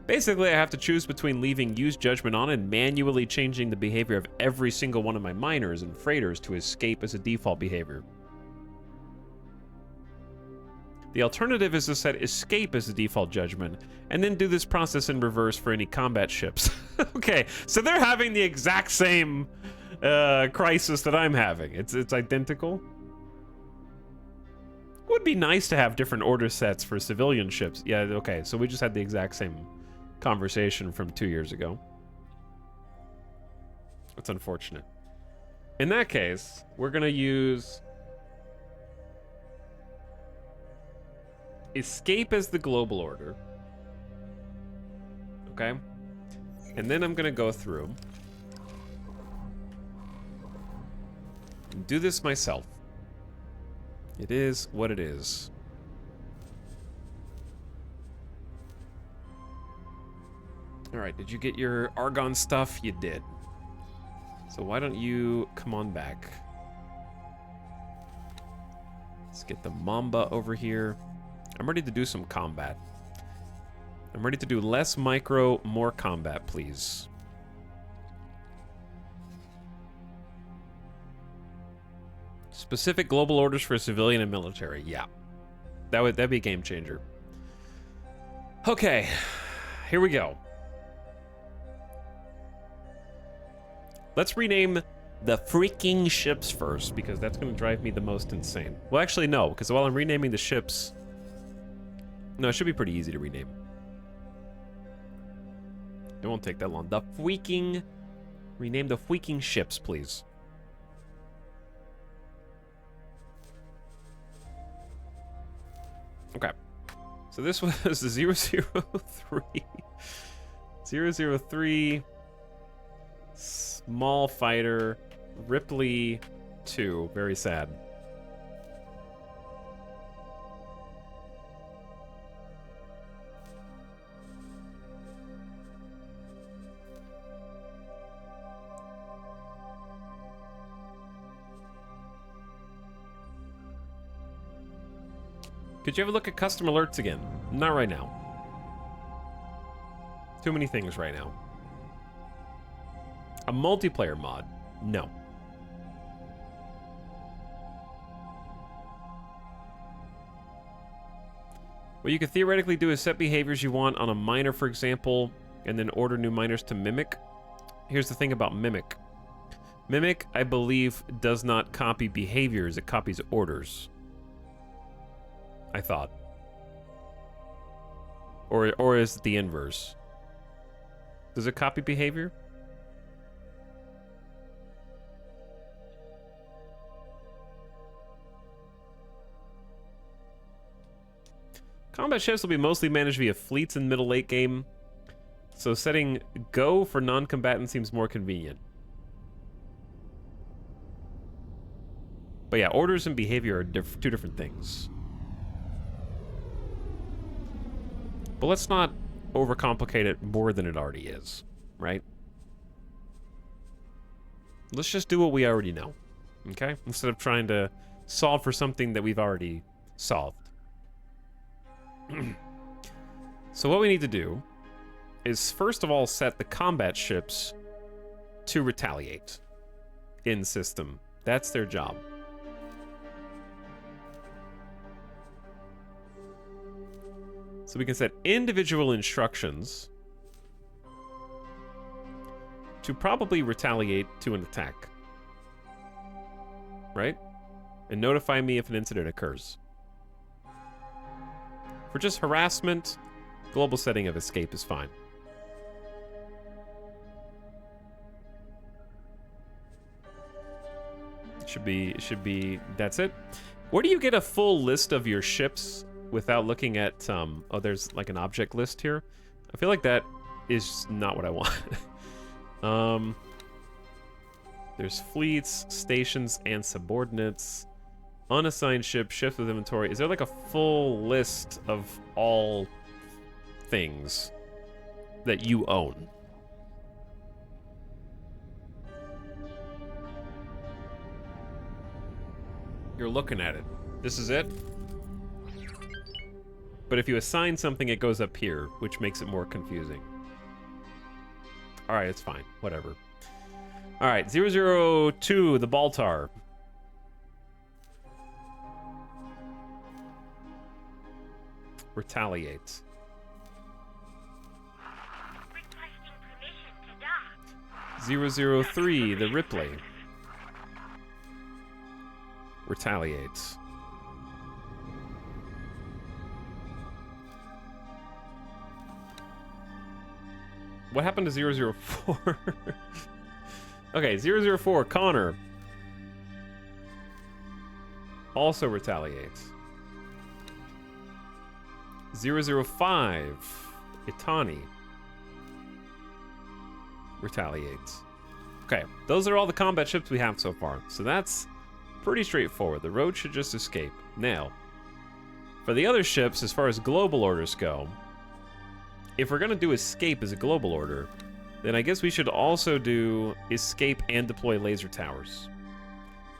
Basically, I have to choose between leaving use judgment on and manually changing the behavior of every single one of my miners and freighters to escape as a default behavior. The alternative is to set escape as the default judgment, and then do this process in reverse for any combat ships. Okay, so they're having the exact same crisis that I'm having. It's identical. It would be nice to have different order sets for civilian ships. Yeah, okay, so we just had the exact same conversation from 2 years ago. That's unfortunate. In that case, we're gonna use escape as the global order. Okay? And then I'm gonna go through and do this myself. It is what it is. Alright, did you get your Argon stuff? You did. So why don't you come on back? Let's get the Mamba over here. I'm ready to do some combat. I'm ready to do less micro, more combat, please. Specific global orders for civilian and military. Yeah. That'd be a game changer. Okay. Here we go. Let's rename the freaking ships first, because that's going to drive me the most insane. Well, actually, no, because while I'm renaming the ships... No, it should be pretty easy to rename. It won't take that long. The freaking... Rename the freaking ships, please. Okay. So this was 003. 003... Small fighter, Ripley 2. Very sad. Could you have a look at custom alerts again? Not right now. Too many things right now. A multiplayer mod? No. What you could theoretically do is set behaviors you want on a miner, for example, and then order new miners to mimic. Here's the thing about mimic. Mimic, I believe, does not copy behaviors, it copies orders. I thought. Or is it the inverse? Does it copy behavior? Combat ships will be mostly managed via fleets in middle late game, so setting go for non-combatant seems more convenient. But yeah, orders and behavior are two different things. But let's not overcomplicate it more than it already is, right? Let's just do what we already know, okay? Instead of trying to solve for something that we've already solved. So what we need to do is first of all set the combat ships to retaliate in system. That's their job. So we can set individual instructions to probably retaliate to an attack. Right? And notify me if an incident occurs. For just harassment, global setting of escape is fine. It should be, that's it. Where do you get a full list of your ships without looking at, oh, there's like an object list here? I feel like that is not what I want. There's fleets, stations, and subordinates. Unassigned ship, shift with inventory. Is there like a full list of all things that you own? You're looking at it. This is it? But if you assign something, it goes up here, which makes it more confusing. Alright, it's fine. Whatever. Alright, 002, the Baltar. Retaliate. Requesting permission to dock. 003, the Ripley. Retaliate. What happened to 004? Okay, 004, Connor. Also retaliates. 005, Itani. Retaliates. Okay, those are all the combat ships we have so far. So that's pretty straightforward. The road should just escape. Now, for the other ships, as far as global orders go, if we're going to do escape as a global order, then I guess we should also do escape and deploy laser towers.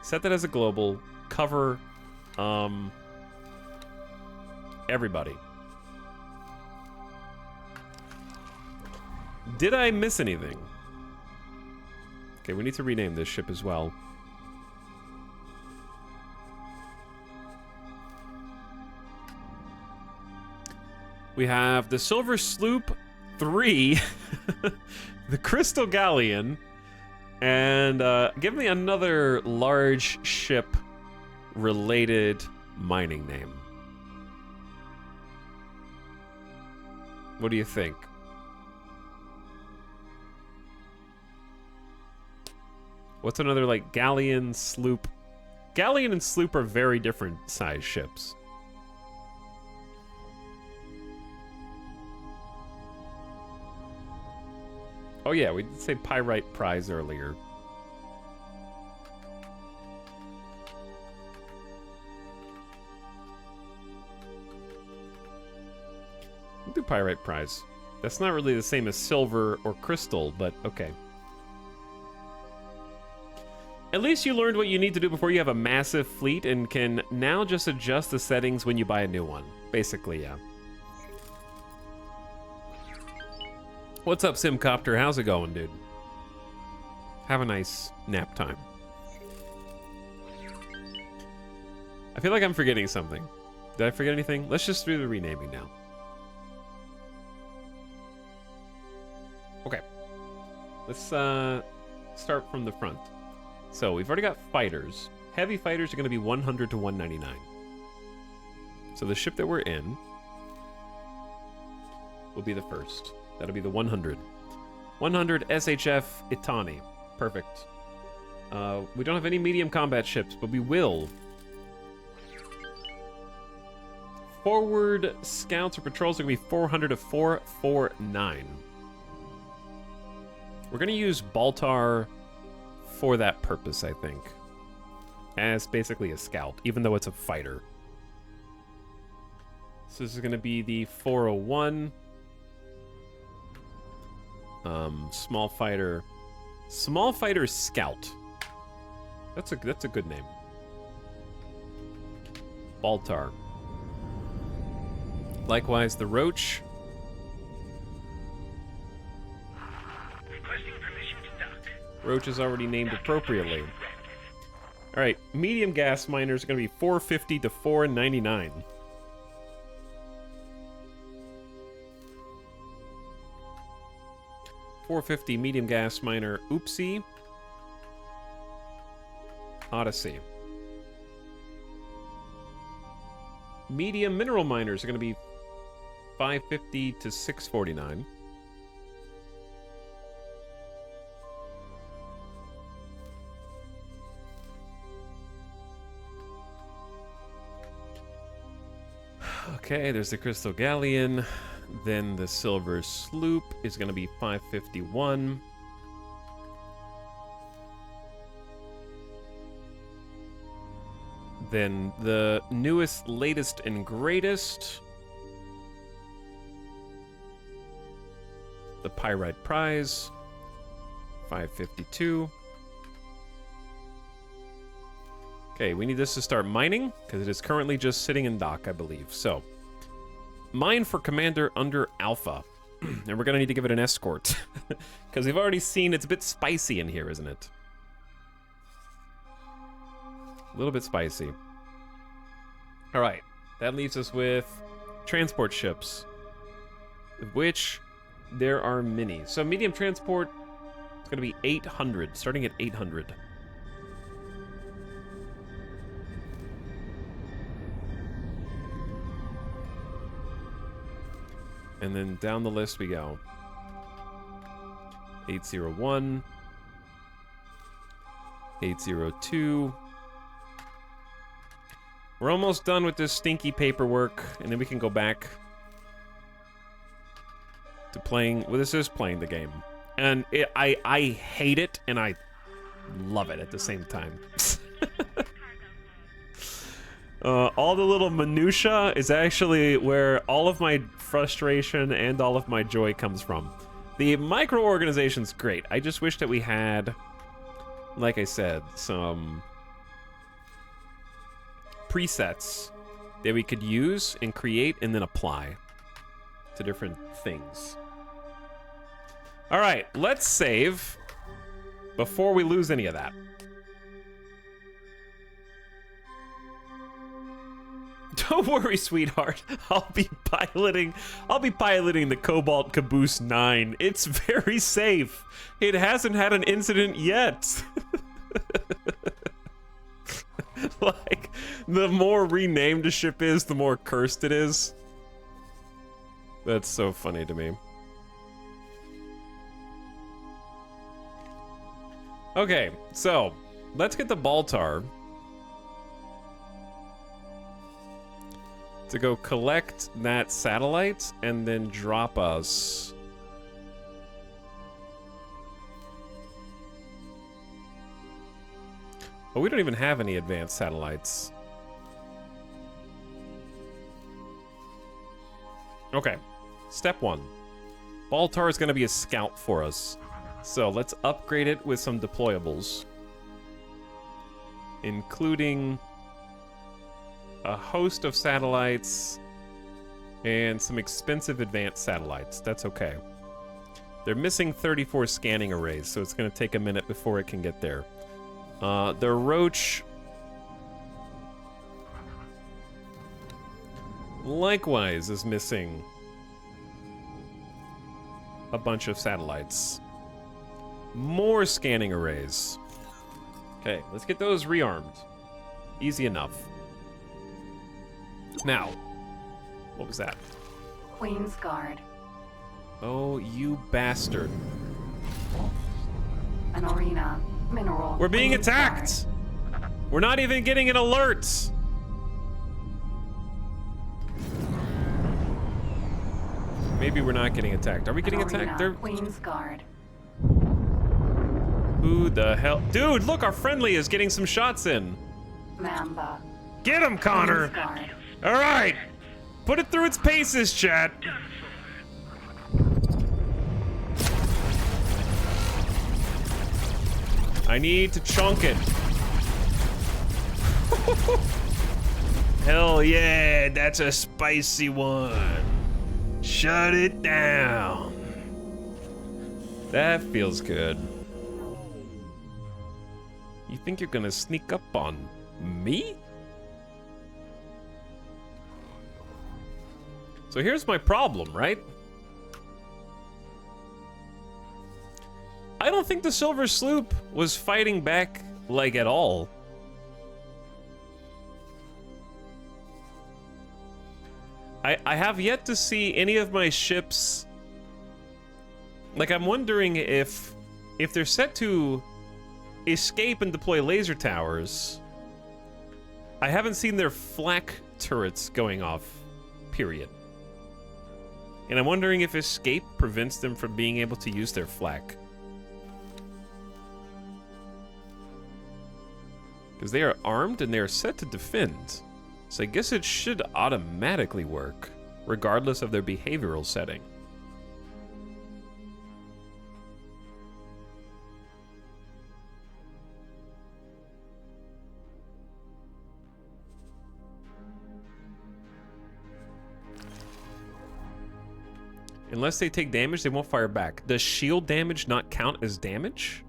Set that as a global, cover everybody. Did I miss anything? Okay, we need to rename this ship as well. We have the Silver Sloop 3, the Crystal Galleon, and give me another large ship related mining name. What do you think? What's another, like, galleon, sloop? Galleon and sloop are very different size ships. Oh yeah, we did say Pyrite Prize earlier. pyrite prize. That's not really the same as silver or crystal, but okay. At least you learned what you need to do before you have a massive fleet and can now just adjust the settings when you buy a new one. Basically, yeah. What's up, Simcopter? How's it going, dude? Have a nice nap time. I feel like I'm forgetting something. Did I forget anything? Let's just do the renaming now. Okay. Let's start from the front. So we've already got fighters. Heavy fighters are going to be 100 to 199. So the ship that we're in will be the first. That'll be the 100. 100 SHF Itani. Perfect. We don't have any medium combat ships, but we will. Forward scouts or patrols are going to be 400 to 449. We're going to use Baltar for that purpose, I think. As basically a scout, even though it's a fighter. So this is going to be the 401. Small fighter. Small fighter scout. That's a good name. Baltar. Likewise, the Roach. Requesting permission to dock. Roach is already named appropriately. All right, medium gas miners are going to be 450 to 499. $450 medium gas miner Oopsie. Odyssey. Medium mineral miners are going to be 550 to 649. Okay, there's the Crystal Galleon. Then the Silver Sloop is going to be 551. Then the newest, latest, and greatest. The Pyrite Prize. 552. Okay, we need this to start mining, because it is currently just sitting in dock, I believe. So, mine for Commander under Alpha. And we're going to need to give it an escort. Because we've already seen it's a bit spicy in here, isn't it? A little bit spicy. All right, that leaves us with transport ships, of which there are many. So medium transport, it's going to be 800, starting at 800. And then down the list we go. 801, 802. We're almost done with this stinky paperwork, and then we can go back to playing. Well, this is playing the game, and I hate it, and I love it at the same time. All the little minutia is actually where all of my frustration and all of my joy comes from. The micro-organization's great. I just wish that we had, like I said, some presets that we could use and create and then apply to different things. All right, let's save before we lose any of that. Don't worry, sweetheart. I'll be piloting the Cobalt Caboose 9. It's very safe. It hasn't had an incident yet. Like, the more renamed a ship is, the more cursed it is. That's so funny to me. Okay, so let's get the Baltar to go collect that satellite and then drop us. Oh, we don't even have any advanced satellites. Okay. Step 1. Baltar is going to be a scout for us. So let's upgrade it with some deployables. Including a host of satellites and some expensive advanced satellites. That's okay. They're missing 34 scanning arrays, so it's going to take a minute before it can get there. The Roach likewise is missing a bunch of satellites. More scanning arrays. Okay, let's get those rearmed. Easy enough. Now, what was that? Queen's Guard. Oh, you bastard. An arena. Mineral. We're being Queen's attacked! We're not even getting an alert! Maybe we're not getting attacked. Are we getting attacked? They're... Queen's Guard. Who the hell? Dude, look, our friendly is getting some shots in. Mamba. Get him, Connor! Queen's Guard. All right, put it through its paces, chat. I need to chunk it. Hell yeah, that's a spicy one. Shut it down. That feels good. You think you're gonna sneak up on me? So here's my problem, right? I don't think the Silver Sloop was fighting back, like, at all. I have yet to see any of my ships... Like, I'm wondering if they're set to escape and deploy laser towers, I haven't seen their flak turrets going off, period. And I'm wondering if escape prevents them from being able to use their flak. Because they are armed and they are set to defend. So I guess it should automatically work, regardless of their behavioral setting. Unless they take damage, they won't fire back. Does shield damage not count as damage?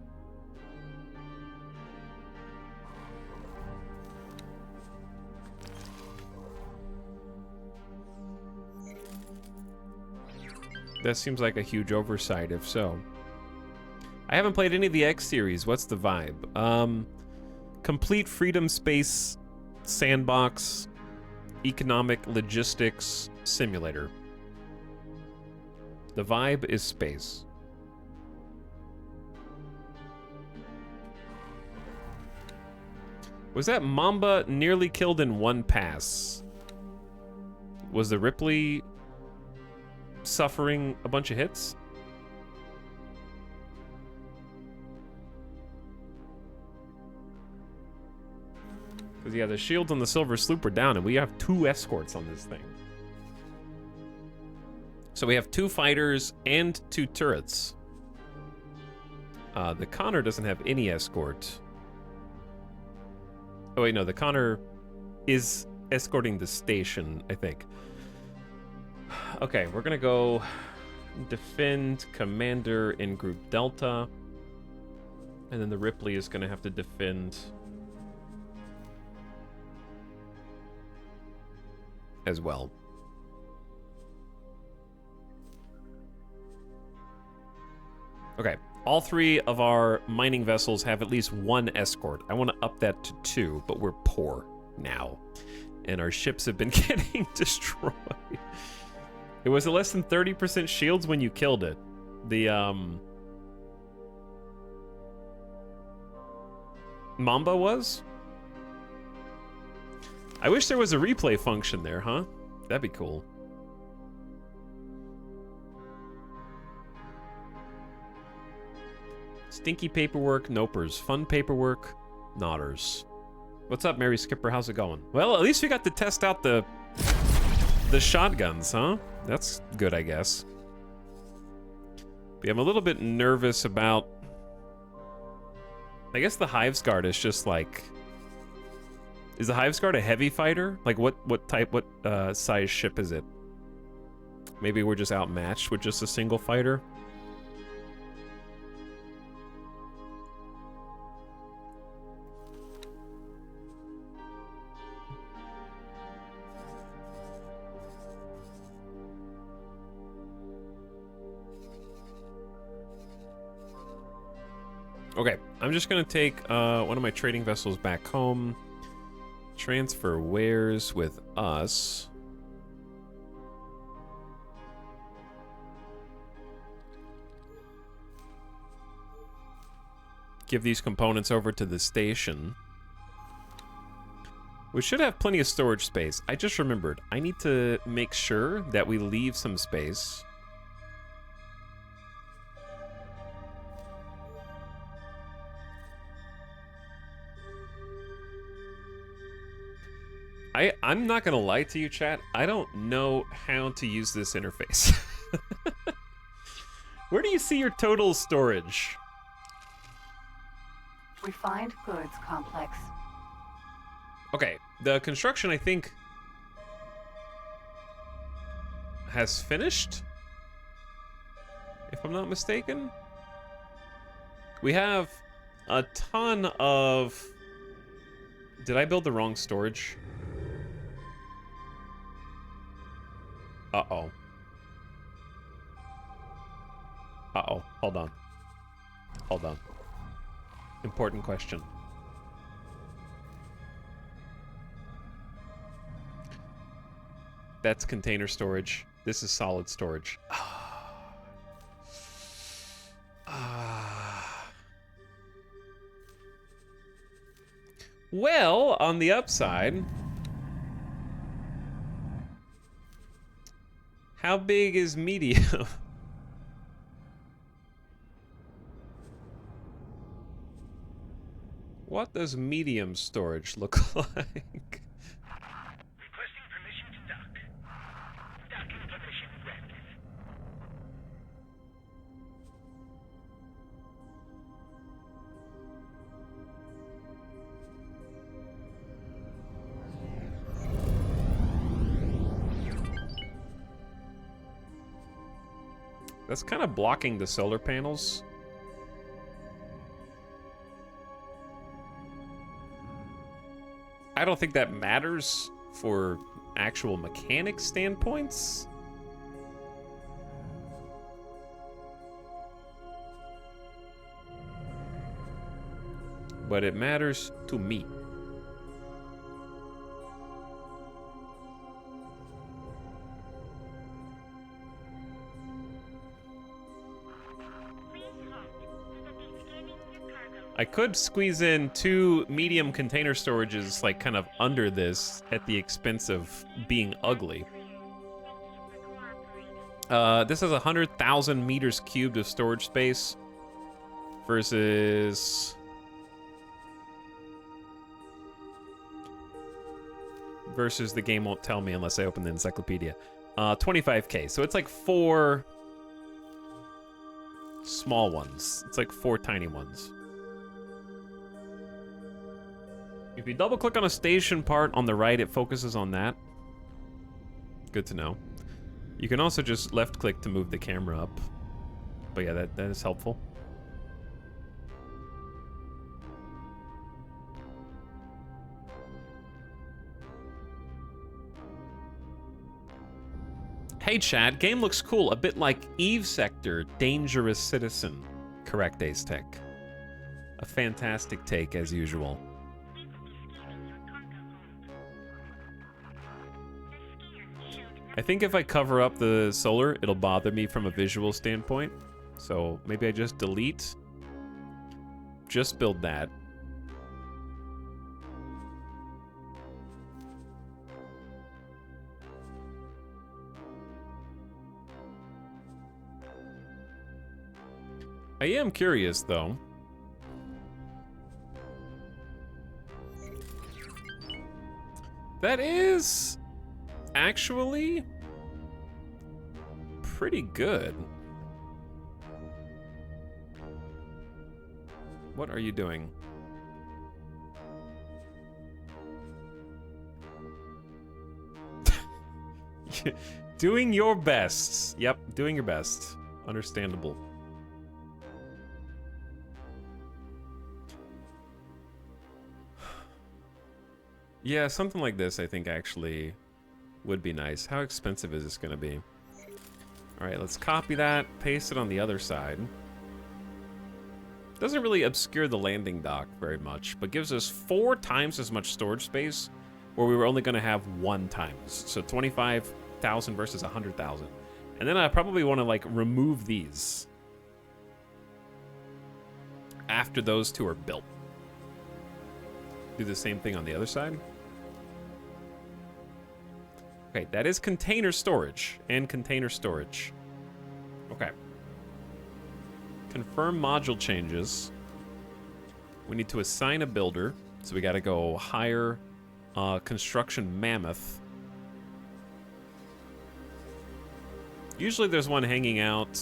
That seems like a huge oversight, if so. I haven't played any of the X series. What's the vibe? Complete freedom space sandbox economic logistics simulator. The vibe is space. Was that Mamba nearly killed in one pass? Was the Ripley suffering a bunch of hits? Because, yeah, the shields on the Silver Sloop are down, and we have 2 escorts on this thing. So we have 2 fighters and 2 turrets. The Connor doesn't have any escort. Oh, wait, no, the Connor is escorting the station, I think. Okay, we're gonna go defend Commander in Group Delta. And then the Ripley is gonna have to defend as well. Okay, all 3 of our mining vessels have at least 1 escort. I want to up that to 2, but we're poor now. And our ships have been getting destroyed. It was less than 30% shields when you killed it. The, Mamba was? I wish there was a replay function there, huh? That'd be cool. Stinky paperwork, nopers. Fun paperwork, nodders. What's up, Mary Skipper? How's it going? Well, at least we got to test out the The shotguns, huh? That's good, I guess. But I'm a little bit nervous about... I guess the Hive's Guard is just like... Is the Hive's Guard a heavy fighter? Like what size ship is it? Maybe we're just outmatched with just a single fighter? Okay, I'm just gonna take one of my trading vessels back home. Transfer wares with us. Give these components over to the station. We should have plenty of storage space. I just remembered, I need to make sure that we leave some space. I'm not gonna lie to you, chat. I don't know how to use this interface. Where do you see your total storage? Refined goods complex. Okay, the construction, I think, has finished, if I'm not mistaken. We have a ton of... Did I build the wrong storage? Uh-oh. Uh-oh. Hold on. Hold on. Important question. That's container storage. This is solid storage. Well, on the upside... How big is medium? What does medium storage look like? Requesting permission to dock. Docking permission granted. That's kind of blocking the solar panels. I don't think that matters for actual mechanic standpoints. But it matters to me. I could squeeze in 2 medium container storages, like, kind of under this at the expense of being ugly. This has 100,000 meters cubed of storage space versus... Versus the game won't tell me unless I open the encyclopedia. 25K, so it's like 4 small ones. It's like 4 tiny ones. If you double click on a station part on the right, it focuses on that. Good to know. You can also just left click to move the camera up. But yeah, that is helpful. Hey chat, game looks cool. A bit like Eve Sector, Dangerous Citizen. Correct, Ace Tech. A fantastic take as usual. I think if I cover up the solar, it'll bother me from a visual standpoint. So maybe I just delete. Just build that. I am curious, though. That is actually pretty good. What are you doing? Doing your best. Yep, doing your best. Understandable. Yeah, something like this I think actually would be nice. How expensive is this gonna be? Alright, let's copy that, paste it on the other side. Doesn't really obscure the landing dock very much, but gives us 4 times as much storage space where we were only gonna have 1 times. So 25,000 versus 100,000. And then I probably want to like remove these after those 2 are built. Do the same thing on the other side. Okay, that is container storage and container storage. Okay. Confirm module changes. We need to assign a builder, so we got to go hire construction mammoth. Usually there's one hanging out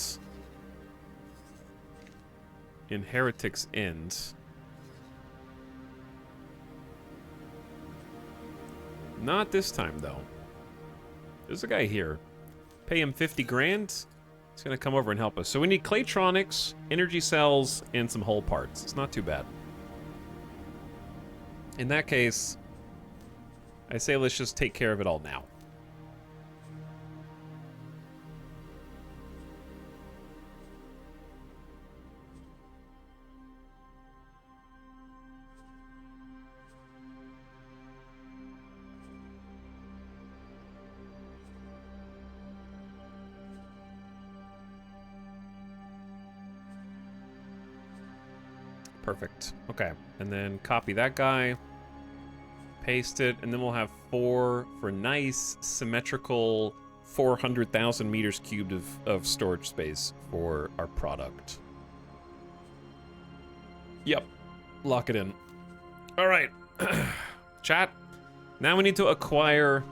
in Heretic's End. Not this time, though. There's a guy here. Pay him 50 grand. He's gonna come over and help us. So we need Claytronics, energy cells, and some hull parts. It's not too bad. In that case, I say let's just take care of it all now. Perfect. Okay. And then copy that guy. Paste it. And then we'll have 4 for nice, symmetrical 400,000 meters cubed of storage space for our product. Yep. Lock it in. All right. Chat. Now we need to acquire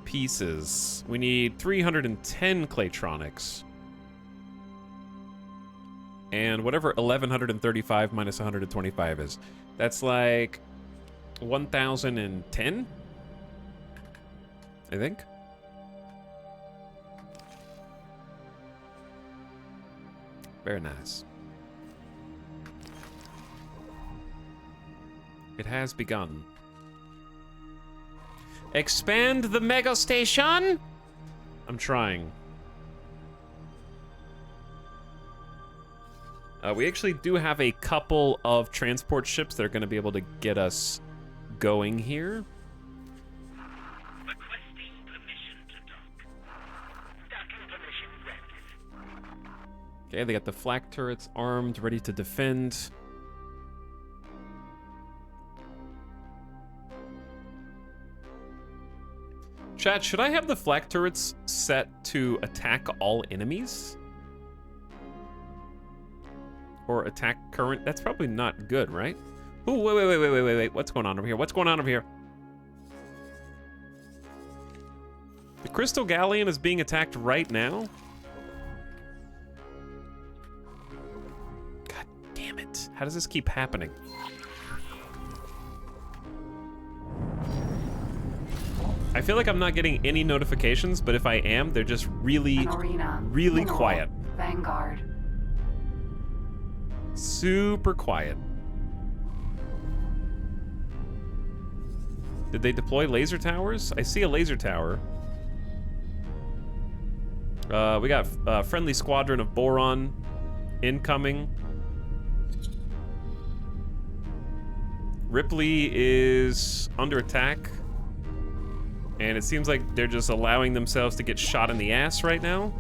pieces. We need 310 Claytronics. And whatever 1135 minus 125 is. That's like 1010, I think. Very nice. It has begun. Expand the mega station? I'm trying. We actually do have a couple of transport ships that are going to be able to get us going here. Requesting permission to dock. Docking permission granted. Okay, they got the flak turrets armed, ready to defend. Chat, should I have the flak turrets set to attack all enemies? Or attack current? That's probably not good, right? Ooh, wait. What's going on over here? What's going on over here? The Crystal Galleon is being attacked right now? God damn it. How does this keep happening? I feel like I'm not getting any notifications, but if I am, they're just really, really quiet. Vanguard. Super quiet. Did they deploy laser towers? I see a laser tower. We got a friendly squadron of Boron incoming. Ripley is under attack. And it seems like they're just allowing themselves to get shot in the ass right now.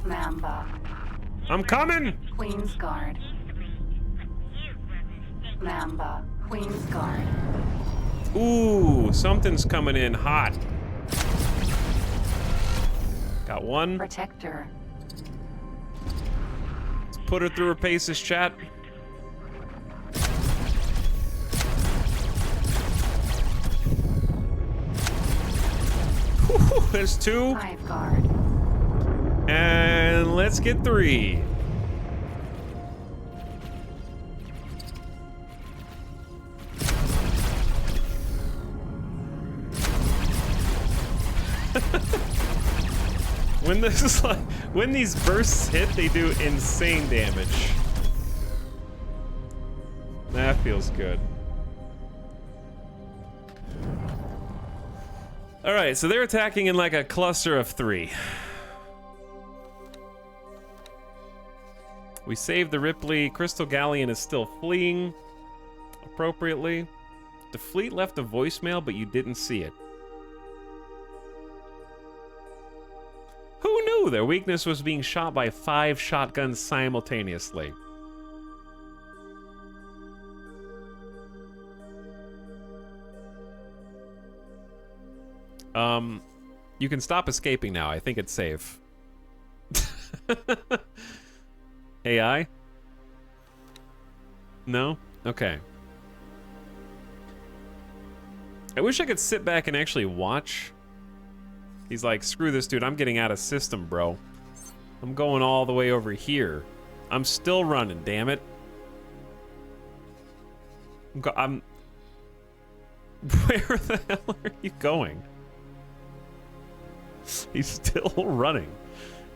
Mamba. I'm coming! Queen's Guard. Mamba. Queen's Guard. Ooh, something's coming in hot. Got one. Protector. Let's put her through her paces, chat. There's 2. 5 guard. And let's get 3. When this is like, when these bursts hit, they do insane damage. That feels good. All right, so they're attacking in like a cluster of 3. We saved the Ripley. Crystal Galleon is still fleeing appropriately. The fleet left a voicemail, but you didn't see it. Who knew their weakness was being shot by 5 shotguns simultaneously? You can stop escaping now. I think it's safe. AI? No? Okay. I wish I could sit back and actually watch. He's like, screw this, dude. I'm getting out of system, bro. I'm going all the way over here. I'm still running, damn it. I'm... Where the hell are you going? He's still running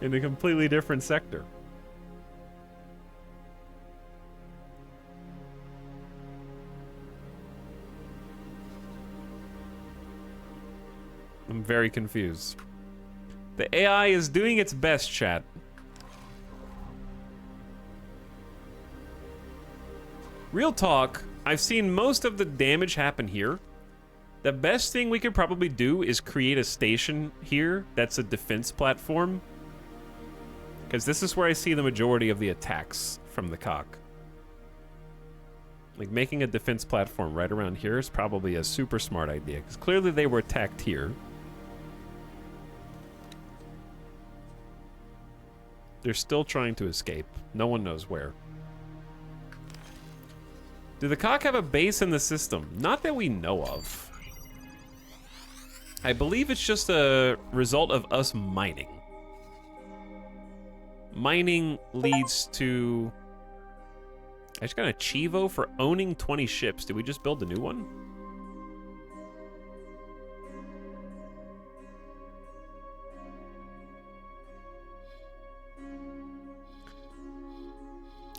in a completely different sector. I'm very confused. The AI is doing its best, chat. Real talk, I've seen most of the damage happen here. The best thing we could probably do is create a station here that's a defense platform. Because this is where I see the majority of the attacks from the cock. Like, making a defense platform right around here is probably a super smart idea. Because clearly they were attacked here. They're still trying to escape. No one knows where. Do the cock have a base in the system? Not that we know of. I believe it's just a result of us mining. Mining leads to... I just got a Chivo for owning 20 ships. Did we just build a new one?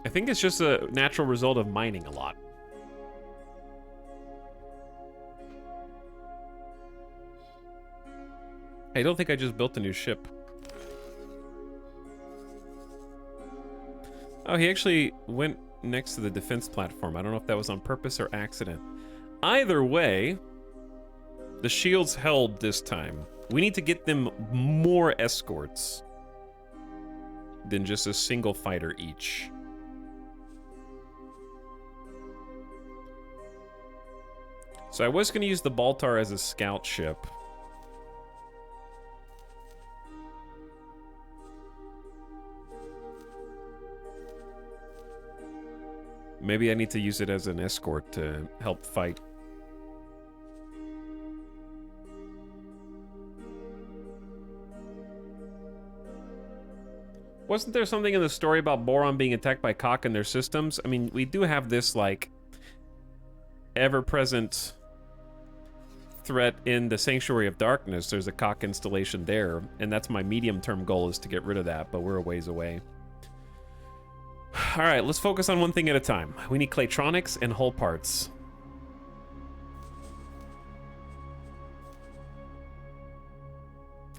I think it's just a natural result of mining a lot. I don't think I just built a new ship. Oh, he actually went next to the defense platform. I don't know if that was on purpose or accident. Either way, the shields held this time. We need to get them more escorts than just a single fighter each. So I was going to use the Baltar as a scout ship. Maybe I need to use it as an escort to help fight. Wasn't there something in the story about Boron being attacked by Cock in their systems? I mean, we do have this, like, ever-present threat in the Sanctuary of Darkness. There's a Cock installation there, and that's my medium-term goal, is to get rid of that, but we're a ways away. All right, let's focus on one thing at a time. We need Claytronics and hull parts.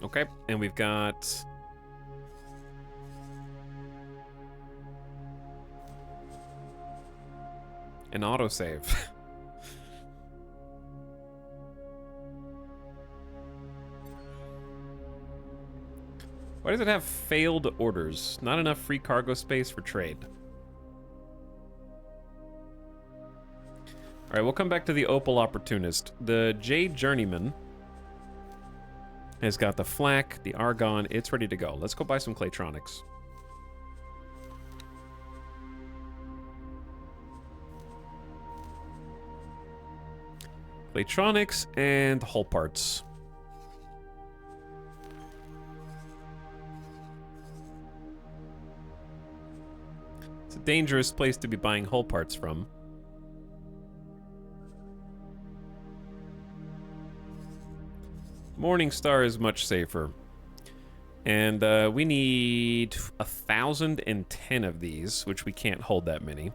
Okay, and we've got... an autosave. Why does it have failed orders? Not enough free cargo space for trade. All right, we'll come back to the Opal Opportunist. The Jade Journeyman has got the flak, the argon. It's ready to go. Let's go buy some Claytronics. Claytronics and hull parts. dangerous place to be buying hull parts from. Morningstar is much safer. And we need 1,010 of these, which we can't hold that many.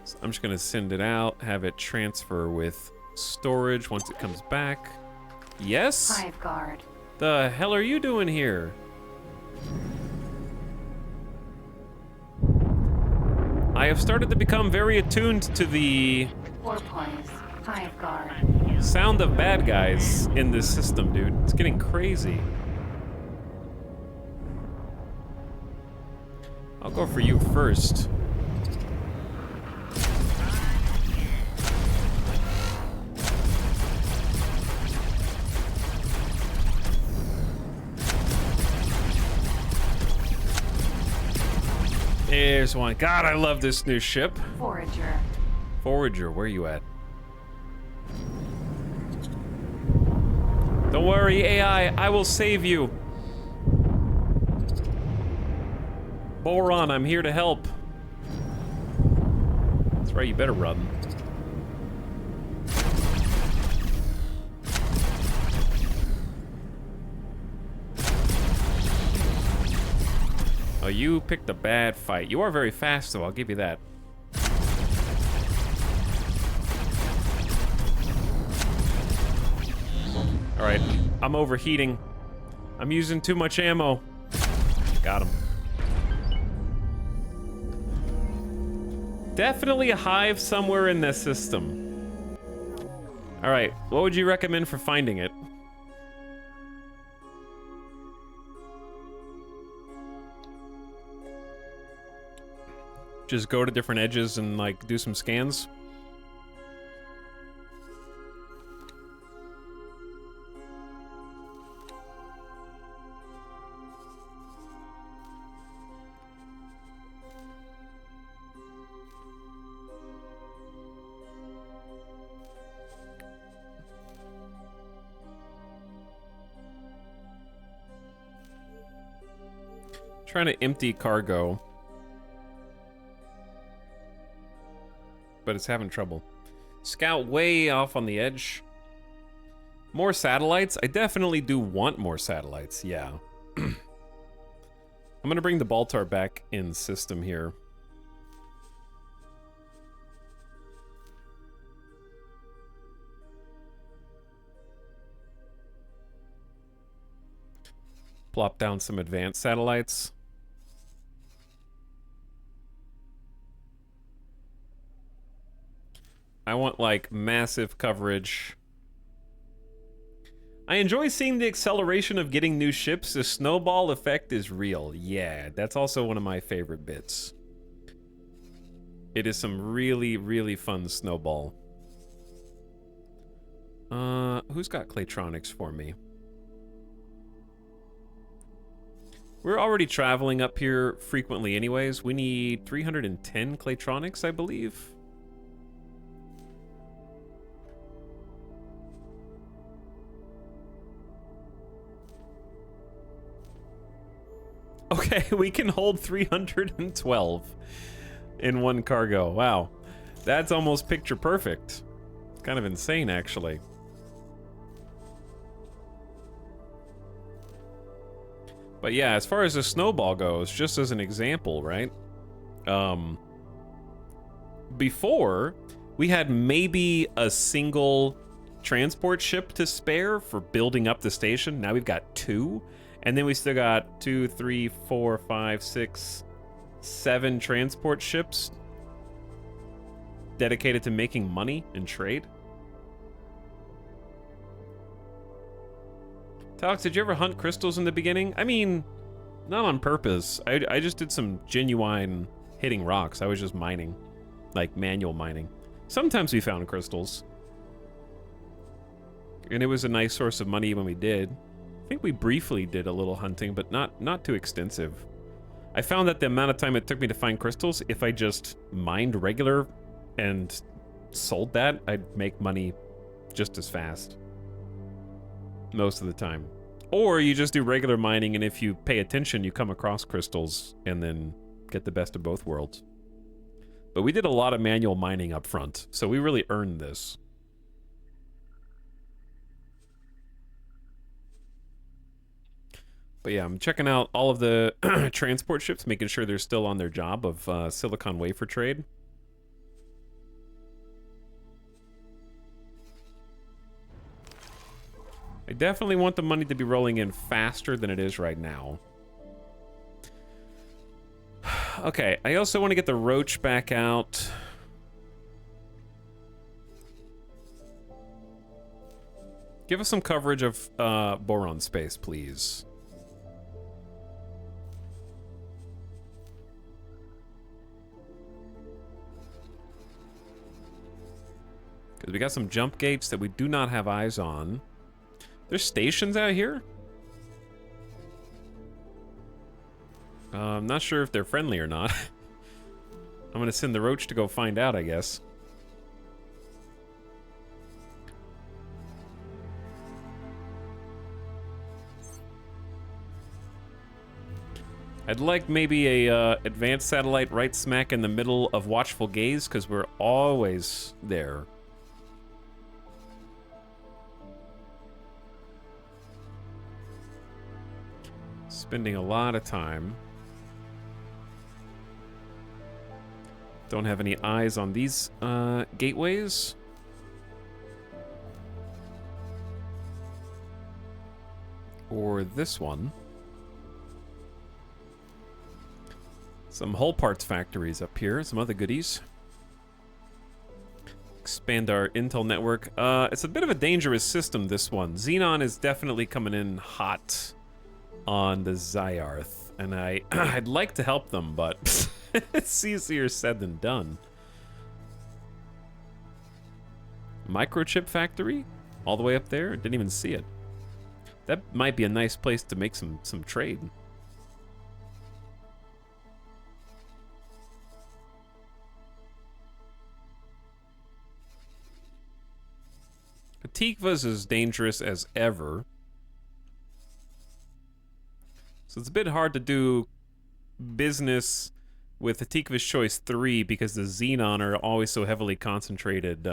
So I'm just going to send it out, have it transfer with storage once it comes back. Yes? Hive guard. The hell are you doing here? I have started to become very attuned to the Porpoise. Hive guard. sound of bad guys in this system, dude. It's getting crazy. I'll go for you first. There's one. God, I love this new ship. Forager. Forager, where you at? Don't worry, AI, I will save you. Boron, I'm here to help. That's right, you better run. Oh, you picked a bad fight. You are very fast, though, I'll give you that. Alright, I'm overheating. I'm using too much ammo. Got him. Definitely a hive somewhere in this system. Alright, what would you recommend for finding it? Just go to different edges and, like, do some scans? Trying to empty cargo. But it's having trouble. Scout way off on the edge. More satellites? I definitely do want more satellites, yeah. I'm gonna bring the Baltar back in system here. Plop down some advanced satellites. I want, like, massive coverage. I enjoy seeing the acceleration of getting new ships. The snowball effect is real. Yeah, that's also one of my favorite bits. It is some really, really fun snowball. Who's got Claytronics for me? We're already traveling up here frequently anyways. We need 310 Claytronics, I believe. Okay, we can hold 312 in one cargo. Wow. That's almost picture perfect. It's kind of insane, actually. But yeah, as far as the snowball goes, just as an example, right? Before, we had maybe a single transport ship to spare for building up the station. Now we've got two. And then we still got 2, 3, 4, 5, 6, 7 transport ships dedicated to making money and trade. Talks, did you ever hunt crystals in the beginning? I mean, not on purpose. I just did some genuine hitting rocks. I was just mining, like manual mining. Sometimes we found crystals. And it was a nice source of money when we did. I think we briefly did a little hunting, but not too extensive. I found that the amount of time it took me to find crystals, if I just mined regular and sold that, I'd make money just as fast. Most of the time. Or you just do regular mining, and if you pay attention, you come across crystals and then get the best of both worlds. But we did a lot of manual mining up front, so we really earned this. But yeah, I'm checking out all of the transport ships, making sure they're still on their job of silicon wafer trade. I definitely want the money to be rolling in faster than it is right now. Okay, I also want to get the roach back out. Give us some coverage of boron space, please. Because we got some jump gates that we do not have eyes on. There's stations out here? I'm not sure if they're friendly or not. I'm gonna send the roach to go find out, I guess. I'd like maybe a advanced satellite right smack in the middle of watchful gaze, because we're always there. Spending a lot of time. Don't have any eyes on these gateways. Or this one. Some hull parts factories up here, some other goodies. Expand our intel network. It's a bit of a dangerous system, this one. Xenon is definitely coming in hot on the Zyarth, and I'd like to help them, but it's easier said than done. Microchip factory? All the way up there? Didn't even see it. That might be a nice place to make some trade. Tikva's as dangerous as ever. So it's a bit hard to do business with the Tikva's Choice 3 because the Xenon are always so heavily concentrated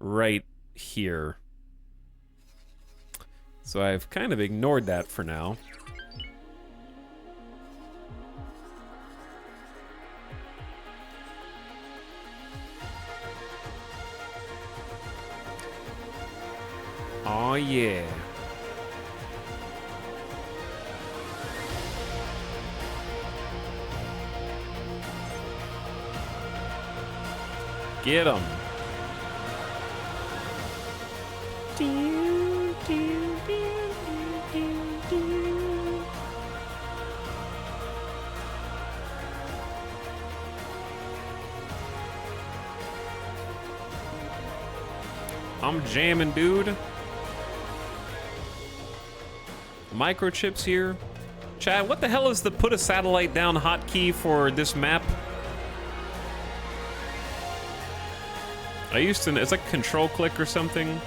right here. So I've kind of ignored that for now. Oh yeah. Get 'em. I'm jamming, dude. Microchips here. Chad, what the hell is the put a satellite down hotkey for this map? I used to, it's like control click or something.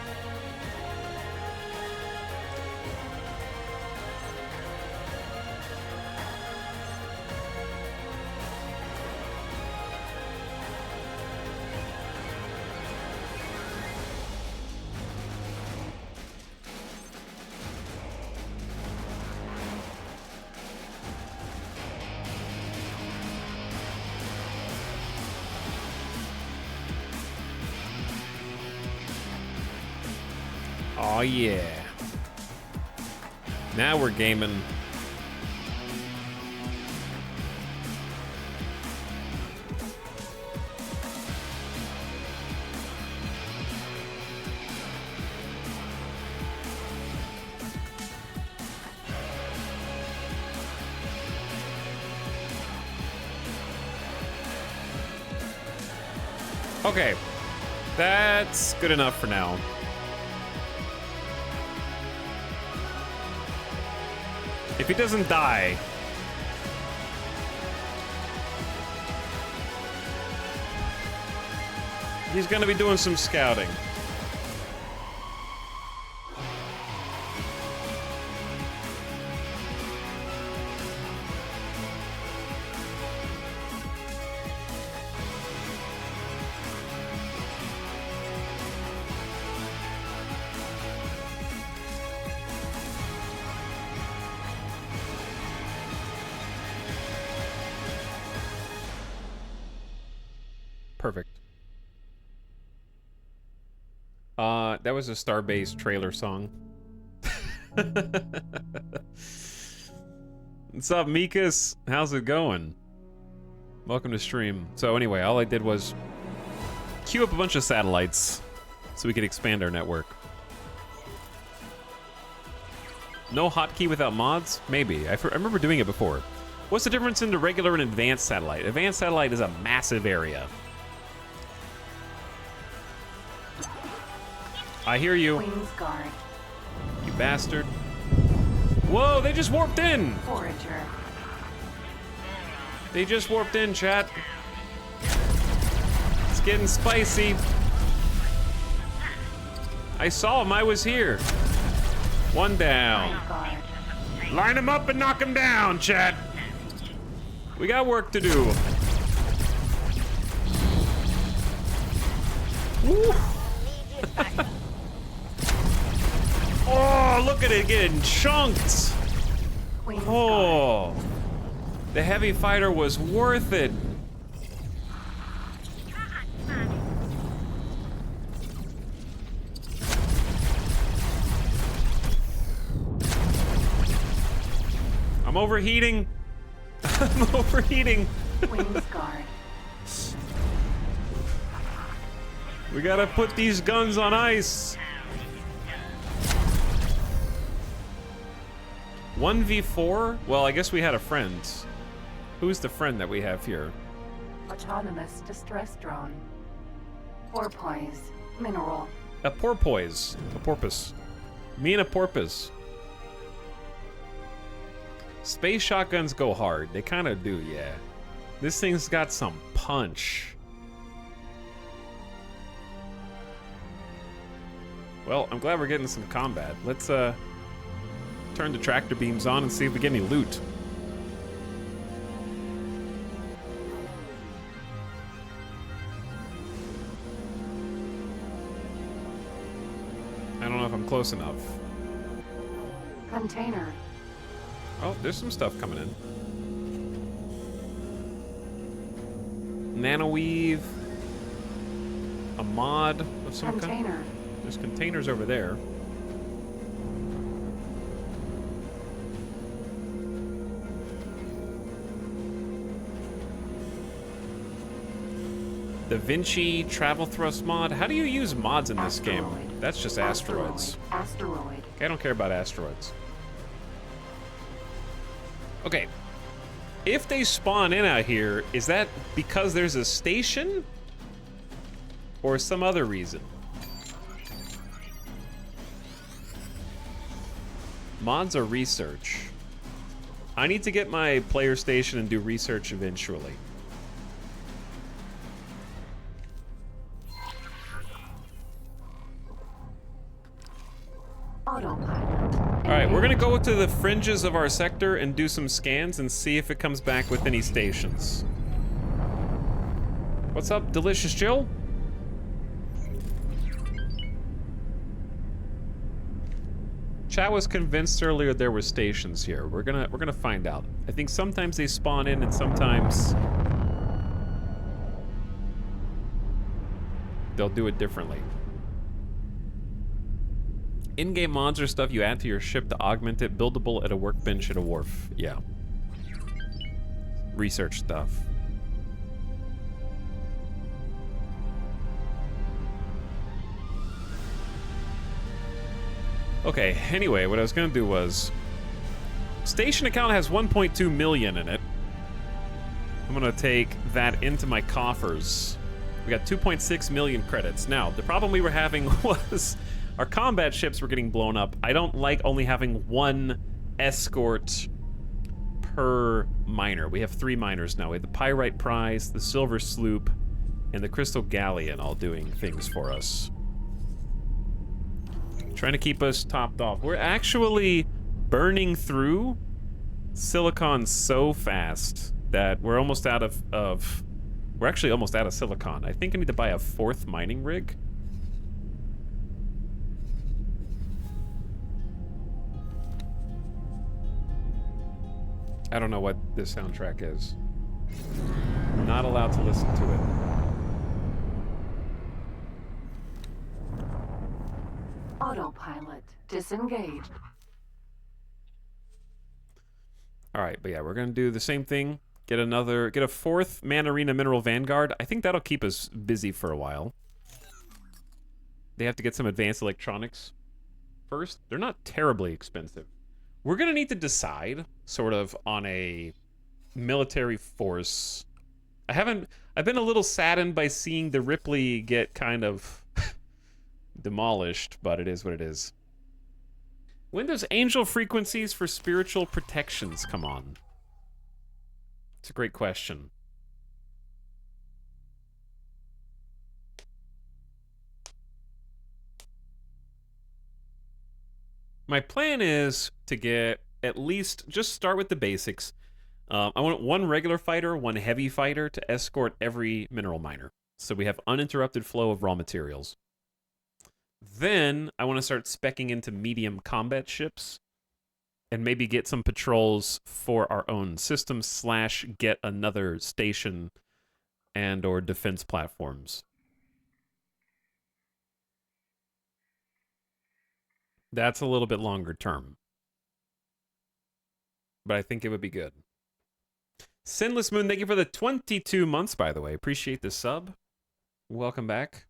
Oh yeah. Now we're gaming. Okay. That's good enough for now. If he doesn't die, he's gonna be doing some scouting. Perfect. That was a Starbase trailer song. What's up, Mikas? How's it going? Welcome to stream. So anyway, all I did was queue up a bunch of satellites so we could expand our network. No hotkey without mods? Maybe. I remember doing it before. What's the difference in the regular and advanced satellite? Advanced satellite is a massive area. I hear you. Queen's Guard. You bastard. Whoa, they just warped in! Forager. They just warped in, chat. It's getting spicy. I saw him, I was here. One down. Night Guard. Line him up and knock him down, chat. We got work to do. Woo. Oh, look at it getting chunked. Queen's Guard. Oh, the heavy fighter was worth it. I'm overheating. I'm overheating. Queen's Guard. We gotta put these guns on ice. 1v4? Well, I guess we had a friend. Who's the friend that we have here? Autonomous distress drone. Porpoise. Mineral. A porpoise. A porpoise. Me and a porpoise. Space shotguns go hard. They kind of do, yeah. This thing's got some punch. Well, I'm glad we're getting some combat. Let's turn the tractor beams on and see if we get any loot. I don't know if I'm close enough. Container. Oh, there's some stuff coming in. Nanoweave. A mod of some kind. Container. There's containers over there. Da Vinci travel thrust mod. How do you use mods in this game? Asteroid. That's just asteroids. Asteroid. Okay, I don't care about asteroids. Okay. If they spawn in out here, is that because there's a station? Or some other reason? Mods or research? I need to get my player station and do research eventually. Autopilot. Alright, we're gonna go to the fringes of our sector and do some scans and see if it comes back with any stations. What's up, Delicious Jill? Chat was convinced earlier there were stations here. We're gonna find out. I think sometimes they spawn in and sometimes they'll do it differently. In-game mods are stuff you add to your ship to augment it, buildable at a workbench at a wharf. Yeah. Research stuff. Okay, anyway, what I was gonna do was... Station account has 1.2 million in it. I'm gonna take that into my coffers. We got 2.6 million credits. Now, the problem we were having was... Our combat ships were getting blown up. I don't like only having one escort per miner. We have 3 miners now. We have the Pyrite Prize, the Silver Sloop, and the Crystal Galleon all doing things for us. Trying to keep us topped off. We're actually burning through silicon so fast that we're almost out of we're actually almost out of silicon. I think I need to buy a 4th mining rig. I don't know what this soundtrack is. Not allowed to listen to it. Autopilot disengaged. All right, but yeah, we're gonna do the same thing. Get a fourth Man Arena Mineral Vanguard. I think that'll keep us busy for a while. They have to get some advanced electronics first. They're not terribly expensive. We're gonna need to decide, sort of, on a military force. I've been a little saddened by seeing the Ripley get kind of demolished, but it is what it is. When does angel frequencies for spiritual protections come on? It's a great question. My plan is to get at least, just start with the basics. I want one regular fighter, one heavy fighter to escort every mineral miner. So we have uninterrupted flow of raw materials. Then I want to start speccing into medium combat ships and maybe get some patrols for our own system / get another station and or defense platforms. That's a little bit longer term. But I think it would be good. Sinless Moon, thank you for the 22 months, by the way. Appreciate the sub. Welcome back.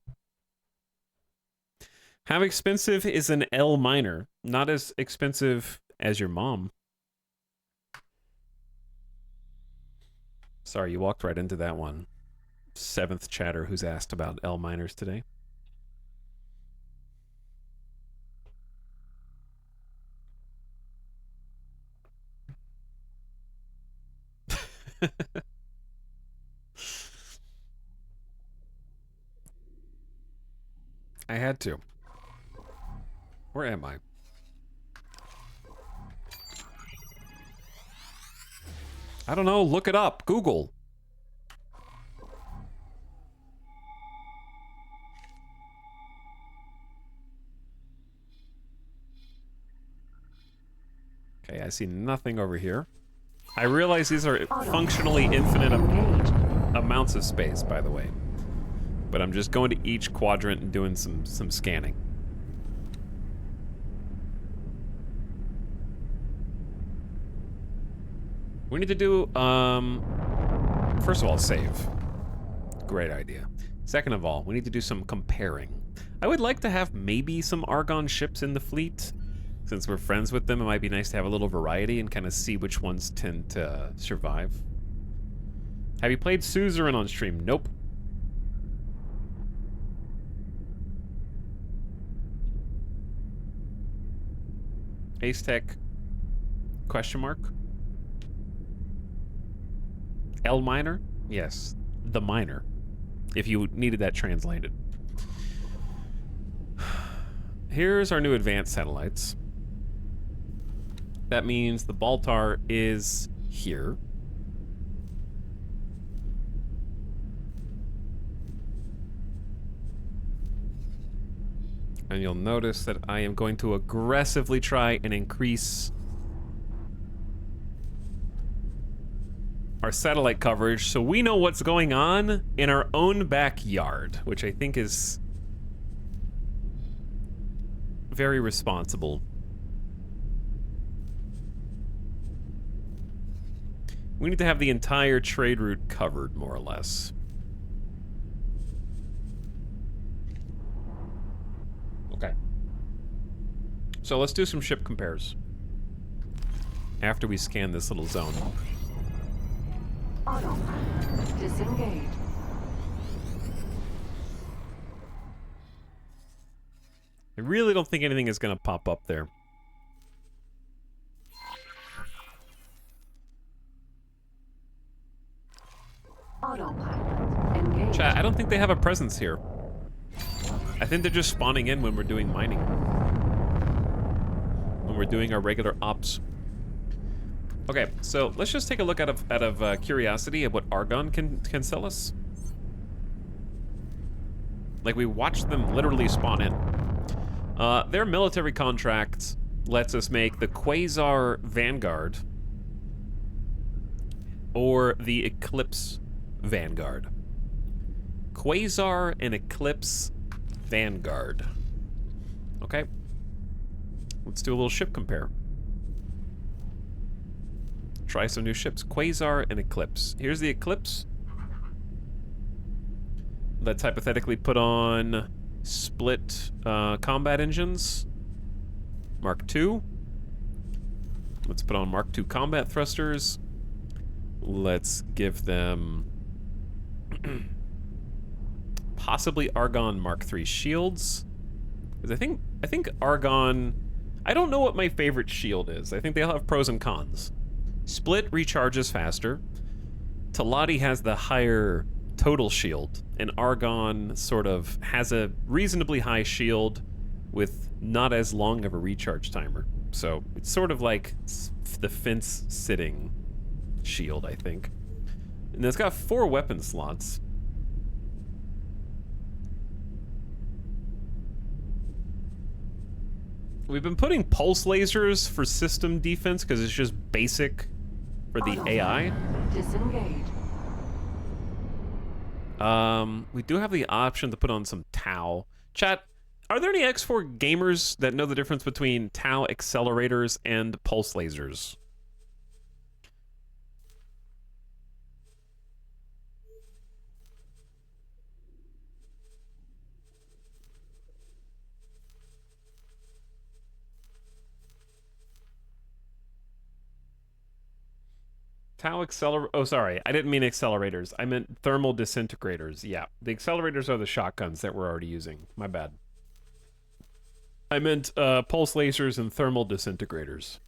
How expensive is an L miner? Not as expensive as your mom. Sorry, you walked right into that one. 7th chatter who's asked about L miners today. I had to. Where am I? I don't know. Look it up. Google. Okay, I see nothing over here. I realize these are functionally infinite amounts of space, by the way. But I'm just going to each quadrant and doing some scanning. We need to do, first of all, save. Great idea. Second of all, we need to do some comparing. I would like to have maybe some Argon ships in the fleet. Since we're friends with them, it might be nice to have a little variety and kind of see which ones tend to survive. Have you played Suzerain on stream? Nope. Ace Tech? Question mark? L miner? Yes, the miner. If you needed that translated. Here's our new advanced satellites. That means the Baltar is here. And you'll notice that I am going to aggressively try and increase our satellite coverage so we know what's going on in our own backyard, which I think is very responsible. We need to have the entire trade route covered, more or less. Okay. So let's do some ship compares after we scan this little zone. Autopilot disengaged. I really don't think anything is going to pop up there. Autopilot engaged. Chat, I don't think they have a presence here. I think they're just spawning in when we're doing mining. When we're doing our regular ops. Okay, so let's just take a look out of curiosity at what Argon can sell us. Like, we watched them literally spawn in. Their military contract lets us make the Quasar Vanguard or the Eclipse Vanguard. Quasar and Eclipse Vanguard. Okay. Let's do a little ship compare. Try some new ships. Quasar and Eclipse. Here's the Eclipse. Let's hypothetically put on split combat engines. Mark II. Let's put on Mark II combat thrusters. Let's give them possibly Argon Mark III shields. Because I think Argon, I don't know what my favorite shield is. I think they all have pros and cons. Split recharges faster. Talati has the higher total shield, and Argon sort of has a reasonably high shield with not as long of a recharge timer. So it's sort of like the fence sitting shield, I think. And it's got 4 weapon slots. We've been putting pulse lasers for system defense because it's just basic for the AI. Disengage. We do have the option to put on some Tau. Chat, are there any X4 gamers that know the difference between Tau accelerators and pulse lasers? Oh, sorry. I didn't mean accelerators. I meant thermal disintegrators. Yeah. The accelerators are the shotguns that we're already using. My bad. I meant pulse lasers and thermal disintegrators.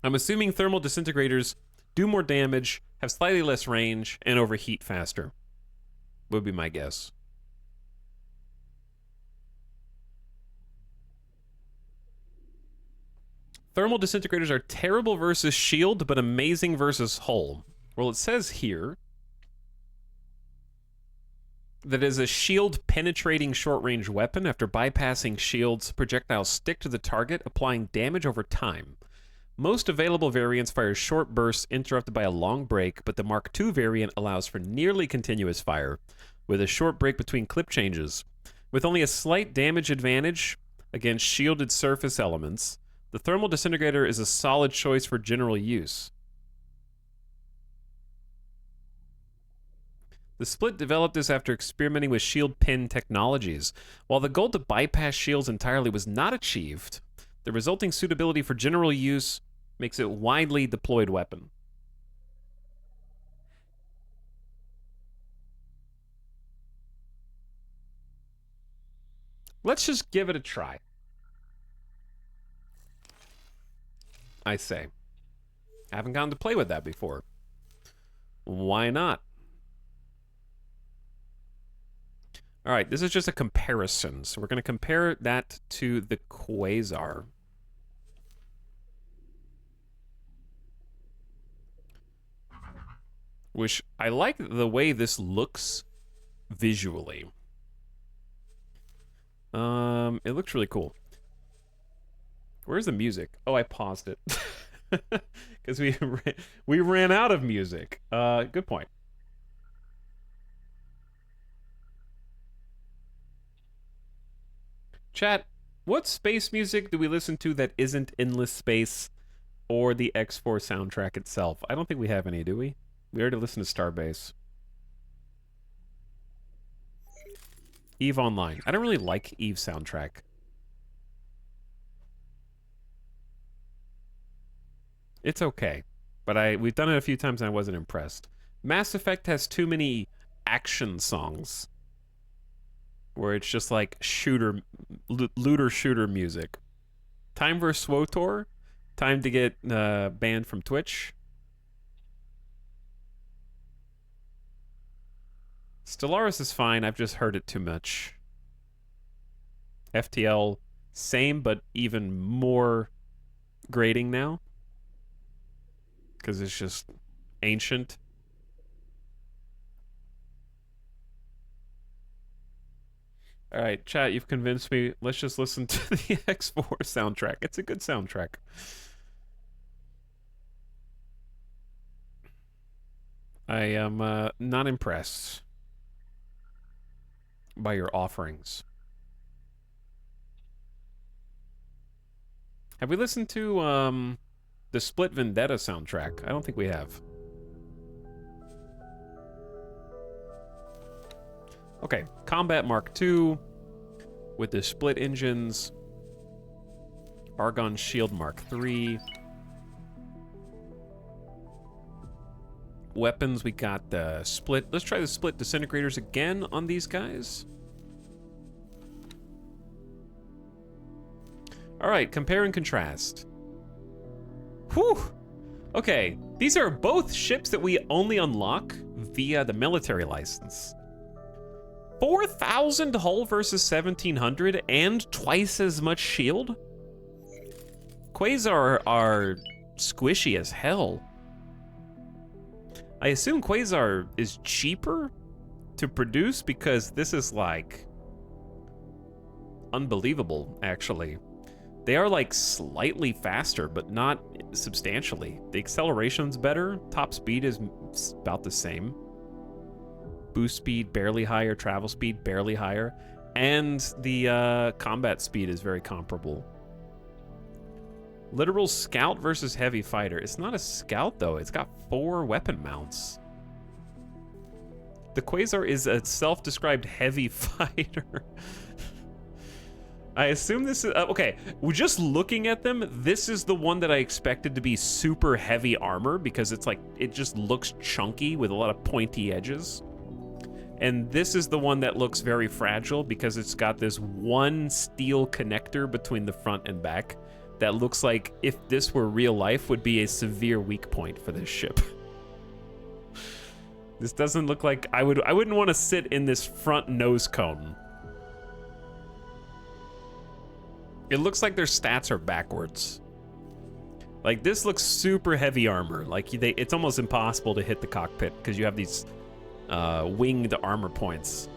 I'm assuming thermal disintegrators do more damage, have slightly less range, and overheat faster. Would be my guess. Thermal disintegrators are terrible versus shield, but amazing versus hull. Well, it says here that as a shield-penetrating short-range weapon, after bypassing shields, projectiles stick to the target, applying damage over time. Most available variants fire short bursts interrupted by a long break, but the Mark II variant allows for nearly continuous fire, with a short break between clip changes. With only a slight damage advantage against shielded surface elements, the thermal disintegrator is a solid choice for general use. The Split developed this after experimenting with shield pin technologies. While the goal to bypass shields entirely was not achieved, the resulting suitability for general use makes it a widely deployed weapon. Let's just give it a try. I say. I haven't gotten to play with that before. Why not? All right, this is just a comparison. So we're going to compare that to the Quasar. Which I like the way this looks visually. It looks really cool. Where's the music? Oh, I paused it. Because we ran out of music. Good point. Chat, what space music do we listen to that isn't Endless Space or the X4 soundtrack itself? I don't think we have any, do we? We already listened to Starbase. EVE Online. I don't really like EVE soundtrack. It's okay, but we've done it a few times and I wasn't impressed. Mass Effect has too many action songs where it's just like looter shooter music. Time for SWOTOR. Time to get banned from Twitch. Stellaris is fine. I've just heard it too much. FTL, same, but even more grating now. Because it's just ancient. All right, chat, you've convinced me. Let's just listen to the X4 soundtrack. It's a good soundtrack. I am not impressed by your offerings. Have we listened to the Split Vendetta soundtrack? I don't think we have. Okay, Combat Mark II with the split engines. Argon Shield Mark III. Weapons, we got the split. Let's try the split disintegrators again on these guys. All right, compare and contrast. Whew. Okay, these are both ships that we only unlock via the military license. 4,000 hull versus 1,700 and twice as much shield? Quasar are squishy as hell. I assume Quasar is cheaper to produce because this is like unbelievable, actually. They are like slightly faster, but not substantially. The acceleration's better. Top speed is about the same. Boost speed barely higher, travel speed barely higher, and the combat speed is very comparable. Literal scout versus heavy fighter. It's not a scout though, it's got 4 weapon mounts. The Quasar is a self-described heavy fighter. I assume this is, okay, just looking at them, this is the one that I expected to be super heavy armor because it's like, it just looks chunky with a lot of pointy edges. And this is the one that looks very fragile because it's got this one steel connector between the front and back that looks like if this were real life would be a severe weak point for this ship. This doesn't look like I wouldn't want to sit in this front nose cone. It looks like their stats are backwards. Like this looks super heavy armor. Like it's almost impossible to hit the cockpit because you have these winged armor points.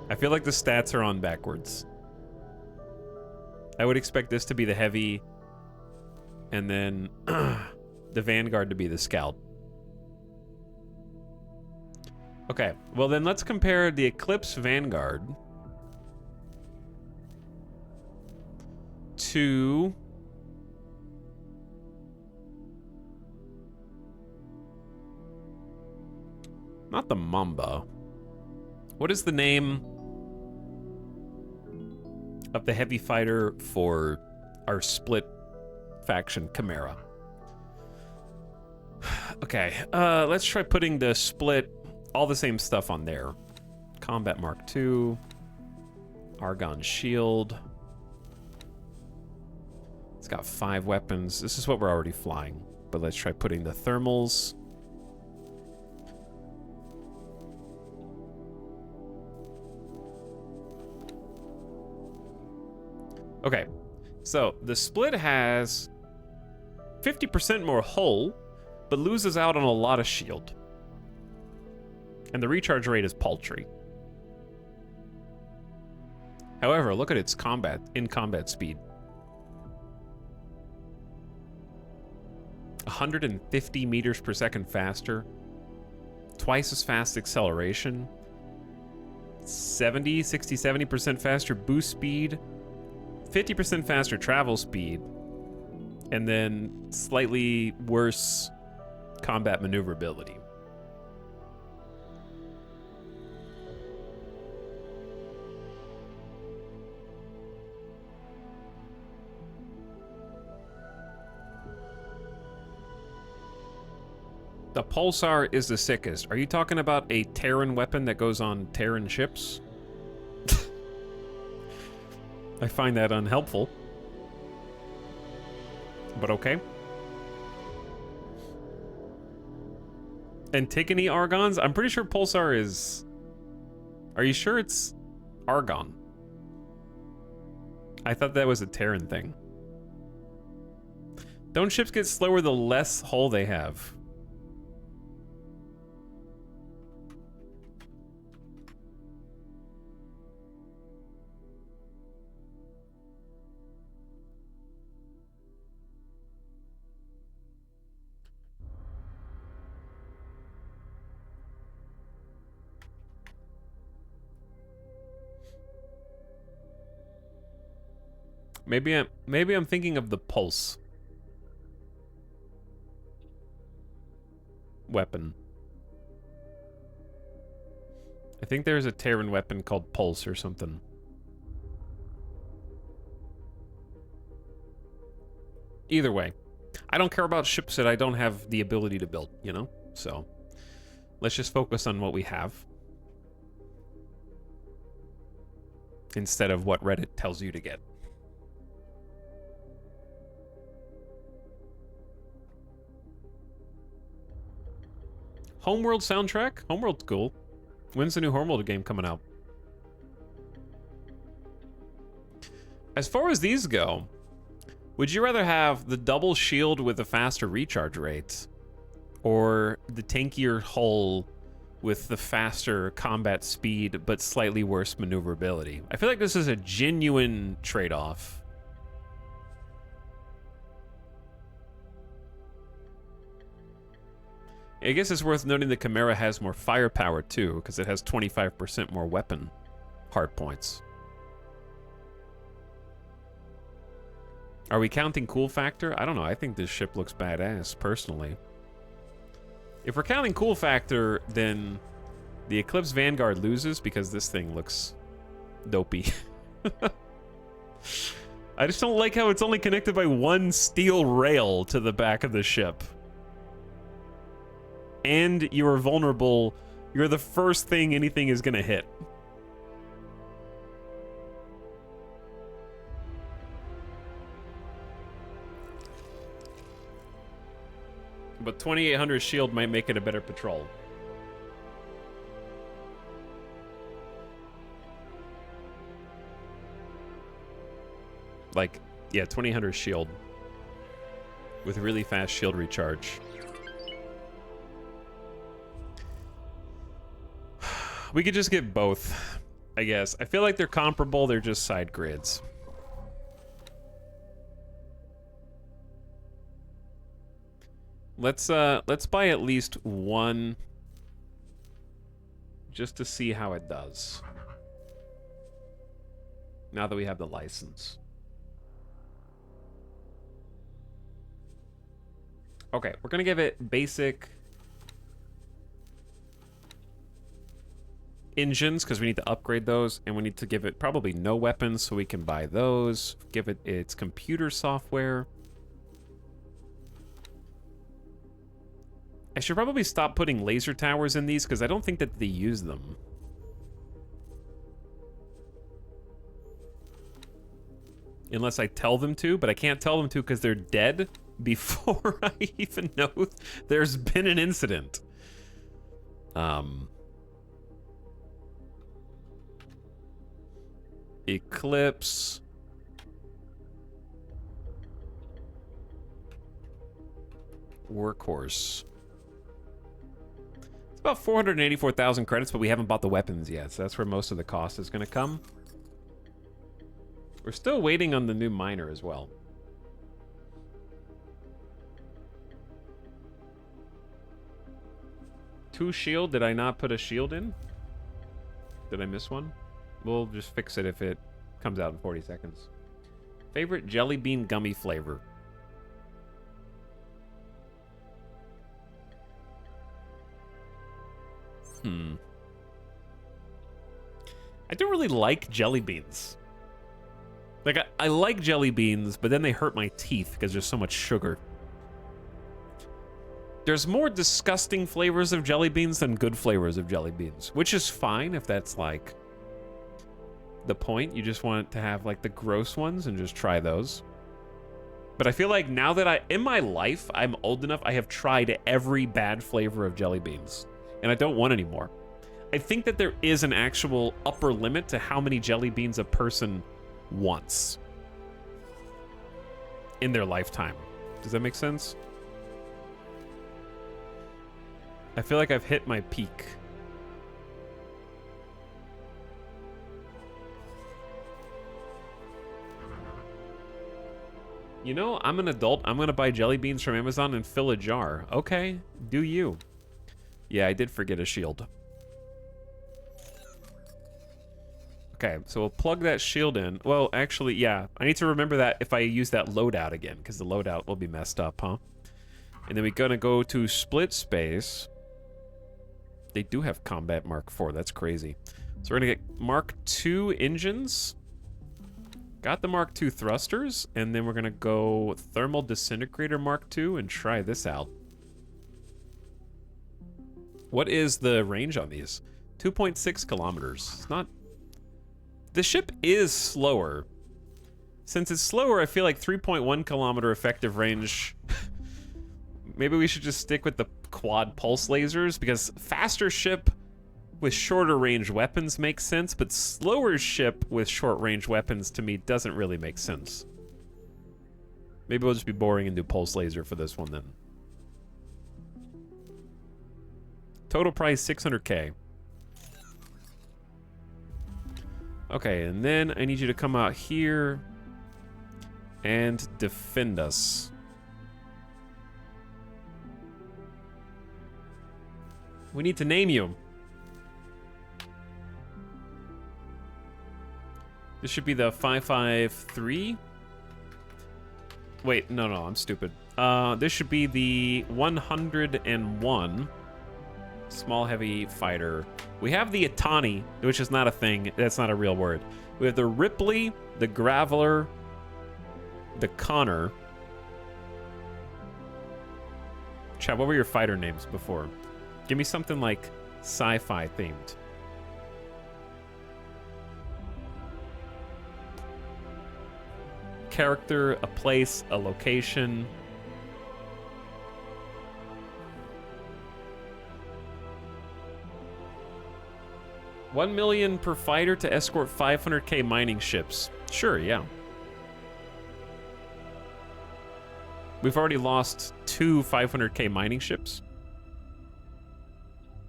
I feel like the stats are on backwards. I would expect this to be the heavy, and then the Vanguard to be the scout. Okay, well then let's compare the Eclipse Vanguard to not the Mamba. What is the name of the heavy fighter for our split faction Chimera? Okay, let's try putting the split, all the same stuff on there. Combat Mark II, Argon Shield. It's got 5 weapons. This is what we're already flying, but let's try putting the thermals. Okay, so the split has 50% more hull, but loses out on a lot of shield. And the recharge rate is paltry. However, look at its in-combat speed. 150 meters per second faster. Twice as fast acceleration. 60-70% faster boost speed. 50% faster travel speed, and then slightly worse combat maneuverability. The Pulsar is the sickest. Are you talking about a Terran weapon that goes on Terran ships? I find that unhelpful. But okay. Antigone Argons? I'm pretty sure Pulsar is... Are you sure it's Argon? I thought that was a Terran thing. Don't ships get slower the less hull they have? Maybe I'm thinking of the pulse weapon. I think there's a Terran weapon called Pulse or something. Either way, I don't care about ships that I don't have the ability to build, you know? So, let's just focus on what we have. Instead of what Reddit tells you to get. Homeworld soundtrack? Homeworld's cool. When's the new Homeworld game coming out? As far as these go, would you rather have the double shield with a faster recharge rate, or the tankier hull with the faster combat speed but slightly worse maneuverability? I feel like this is a genuine trade-off. I guess it's worth noting the Chimera has more firepower too, because it has 25% more weapon hard points. Are we counting cool factor? I don't know. I think this ship looks badass, personally. If we're counting cool factor, then the Eclipse Vanguard loses because this thing looks dopey. I just don't like how it's only connected by one steel rail to the back of the ship. And you are vulnerable. You're the first thing anything is gonna hit. But 2800 shield might make it a better patrol. Like, yeah, 2800 shield. With really fast shield recharge. We could just get both, I guess. I feel like they're comparable, they're just side grids. Let's buy at least one just to see how it does. Now that we have the license. Okay, we're gonna give it basic engines because we need to upgrade those, and we need to give it probably no weapons so we can buy those. Give it its computer software. I should probably stop putting laser towers in these because I don't think that they use them. Unless I tell them to, but I can't tell them to because they're dead before I even know there's been an incident. Eclipse. Workhorse. It's about 484,000 credits, but we haven't bought the weapons yet, so that's where most of the cost is going to come. We're still waiting on the new miner as well. Two shield. Did I not put a shield in? Did I miss one? We'll just fix it if it comes out in 40 seconds. Favorite jelly bean gummy flavor? I don't really like jelly beans. Like, I like jelly beans, but then they hurt my teeth because there's so much sugar. There's more disgusting flavors of jelly beans than good flavors of jelly beans, which is fine if that's, like, the point. You just want to have, like, the gross ones and just try those. But I feel like now that in my life, I'm old enough, I have tried every bad flavor of jelly beans, and I don't want any more. I think that there is an actual upper limit to how many jelly beans a person wants in their lifetime. Does that make sense? I feel like I've hit my peak. You know, I'm an adult. I'm gonna buy jelly beans from Amazon and fill a jar. Okay, do you. Yeah, I did forget a shield. Okay, so we'll plug that shield in. Well, actually, yeah. I need to remember that if I use that loadout again, because the loadout will be messed up, huh? And then we're gonna go to split space. They do have combat Mark IV. That's crazy. So we're gonna get Mark II engines. Got the Mark II thrusters, and then we're gonna go thermal disintegrator Mark II and try this out. What is the range on these? 2.6 kilometers. It's not... The ship is slower. Since it's slower, I feel like 3.1 kilometer effective range... Maybe we should just stick with the quad pulse lasers, because faster ship with shorter range weapons makes sense, but slower ship with short range weapons to me doesn't really make sense. Maybe we'll just be boring and do pulse laser for this one then. Total price 600K. Okay, and then I need you to come out here and defend us. We need to name you. This should be the 553. Wait, no, I'm stupid. This should be the 101 small heavy fighter. We have the Itani, which is not a thing. That's not a real word. We have the Ripley, the Graveler, the Connor. Chad, what were your fighter names before? Give me something like sci-fi themed. Character, a place, a location. $1 million per fighter to escort 500K mining ships. Sure, yeah. We've already lost 2 500K mining ships.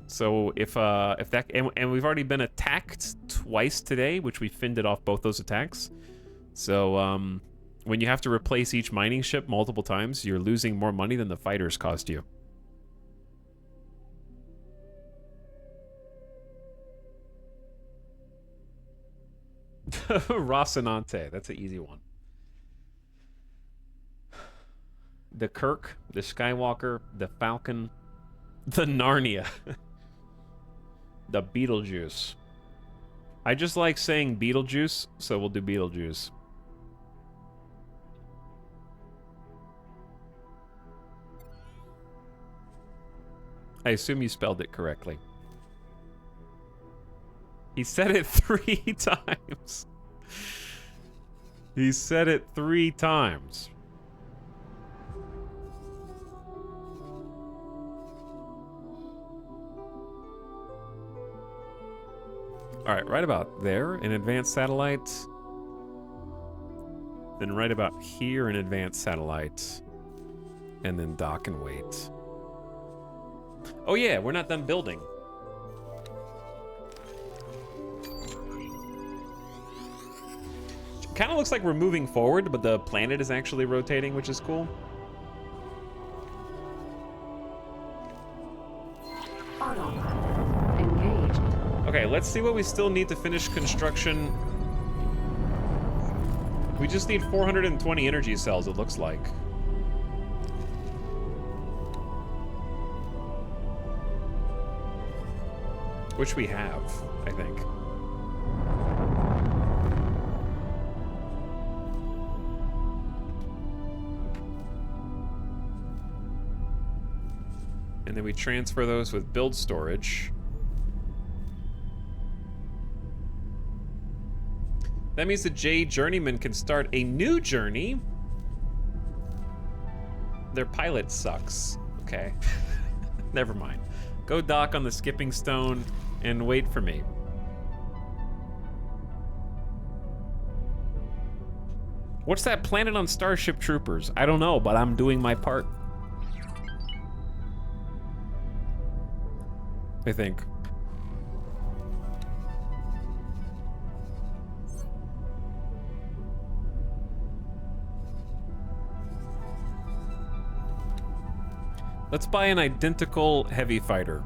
So if that and we've already been attacked twice today, which we fended off both those attacks. So when you have to replace each mining ship multiple times, you're losing more money than the fighters cost you. Rocinante, that's an easy one. The Kirk, the Skywalker, the Falcon, the Narnia. The Beetlejuice. I just like saying Beetlejuice, so we'll do Beetlejuice. I assume you spelled it correctly. He said it 3 times. He said it 3 times. All right, right about there, an advanced satellite. Then right about here, an advanced satellite. And then dock and wait. Oh yeah, we're not done building. Kind of looks like we're moving forward, but the planet is actually rotating, which is cool. Engaged. Okay, let's see what we still need to finish construction. We just need 420 energy cells, it looks like. Which we have, I think. And then we transfer those with build storage. That means the J Journeyman can start a new journey. Their pilot sucks. Okay. Never mind. Go dock on the skipping stone and wait for me. What's that planet on Starship Troopers? I don't know, but I'm doing my part. I think. Let's buy an identical heavy fighter.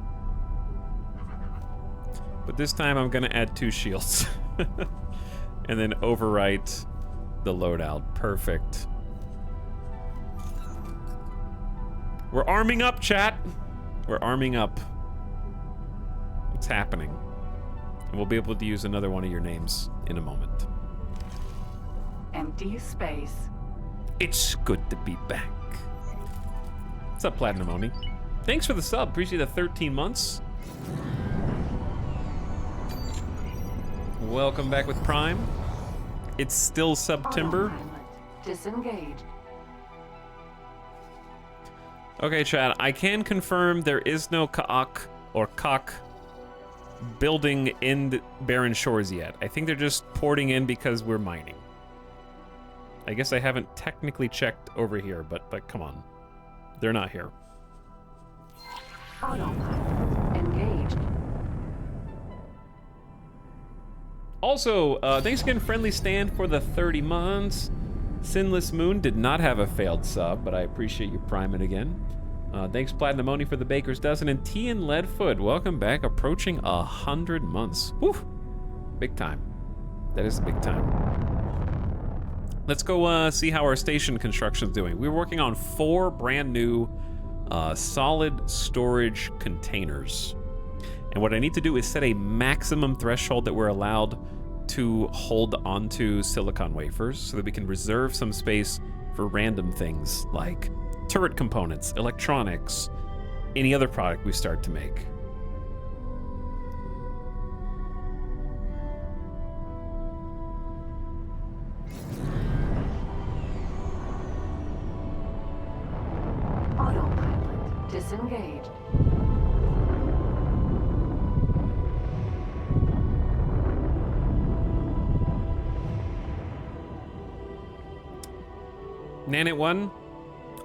But this time I'm gonna add 2 shields. And then overwrite the loadout. Perfect. We're arming up, chat. We're arming up. What's happening? And we'll be able to use another one of your names in a moment. Empty space. It's good to be back. What's up, Platinum Oni? Thanks for the sub. Appreciate the 13 months. Welcome back with Prime. It's still September. Autopilot. Disengage. Okay, Chad, I can confirm there is no Kaak or Kak building in the Barren Shores yet. I think they're just porting in because we're mining. I guess I haven't technically checked over here, but come on. They're not here. Autopilot. Engaged. Also, thanks again, Friendly Stand, for the 30 months. Sinless Moon did not have a failed sub, but I appreciate you priming again. Thanks, Platinum Oni, for the Baker's Dozen. And T and Leadfoot, welcome back. Approaching 100 months. Woo! Big time. That is big time. Let's go see how our station construction's doing. We're working on 4 brand new solid storage containers. And what I need to do is set a maximum threshold that we're allowed to hold onto silicon wafers so that we can reserve some space for random things like turret components, electronics, any other product we start to make. Autopilot. Disengage. Nanit1,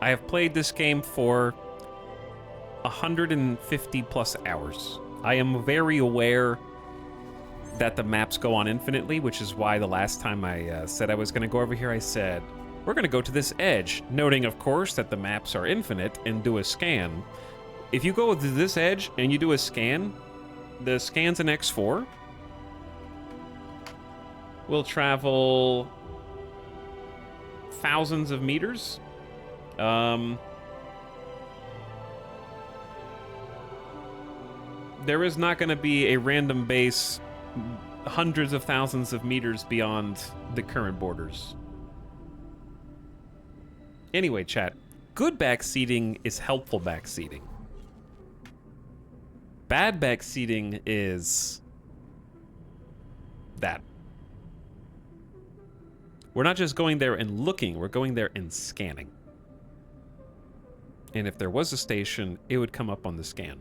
I have played this game for 150 plus hours. I am very aware that the maps go on infinitely, which is why the last time I said I was going to go over here, I said, we're going to go to this edge, noting, of course, that the maps are infinite, and do a scan. If you go to this edge and you do a scan, the scans in X4 will travel thousands of meters. There is not going to be a random base hundreds of thousands of meters beyond the current borders. Anyway, chat, good backseating is helpful backseating. Bad backseating is that. We're not just going there and looking, we're going there and scanning. And if there was a station, it would come up on the scan.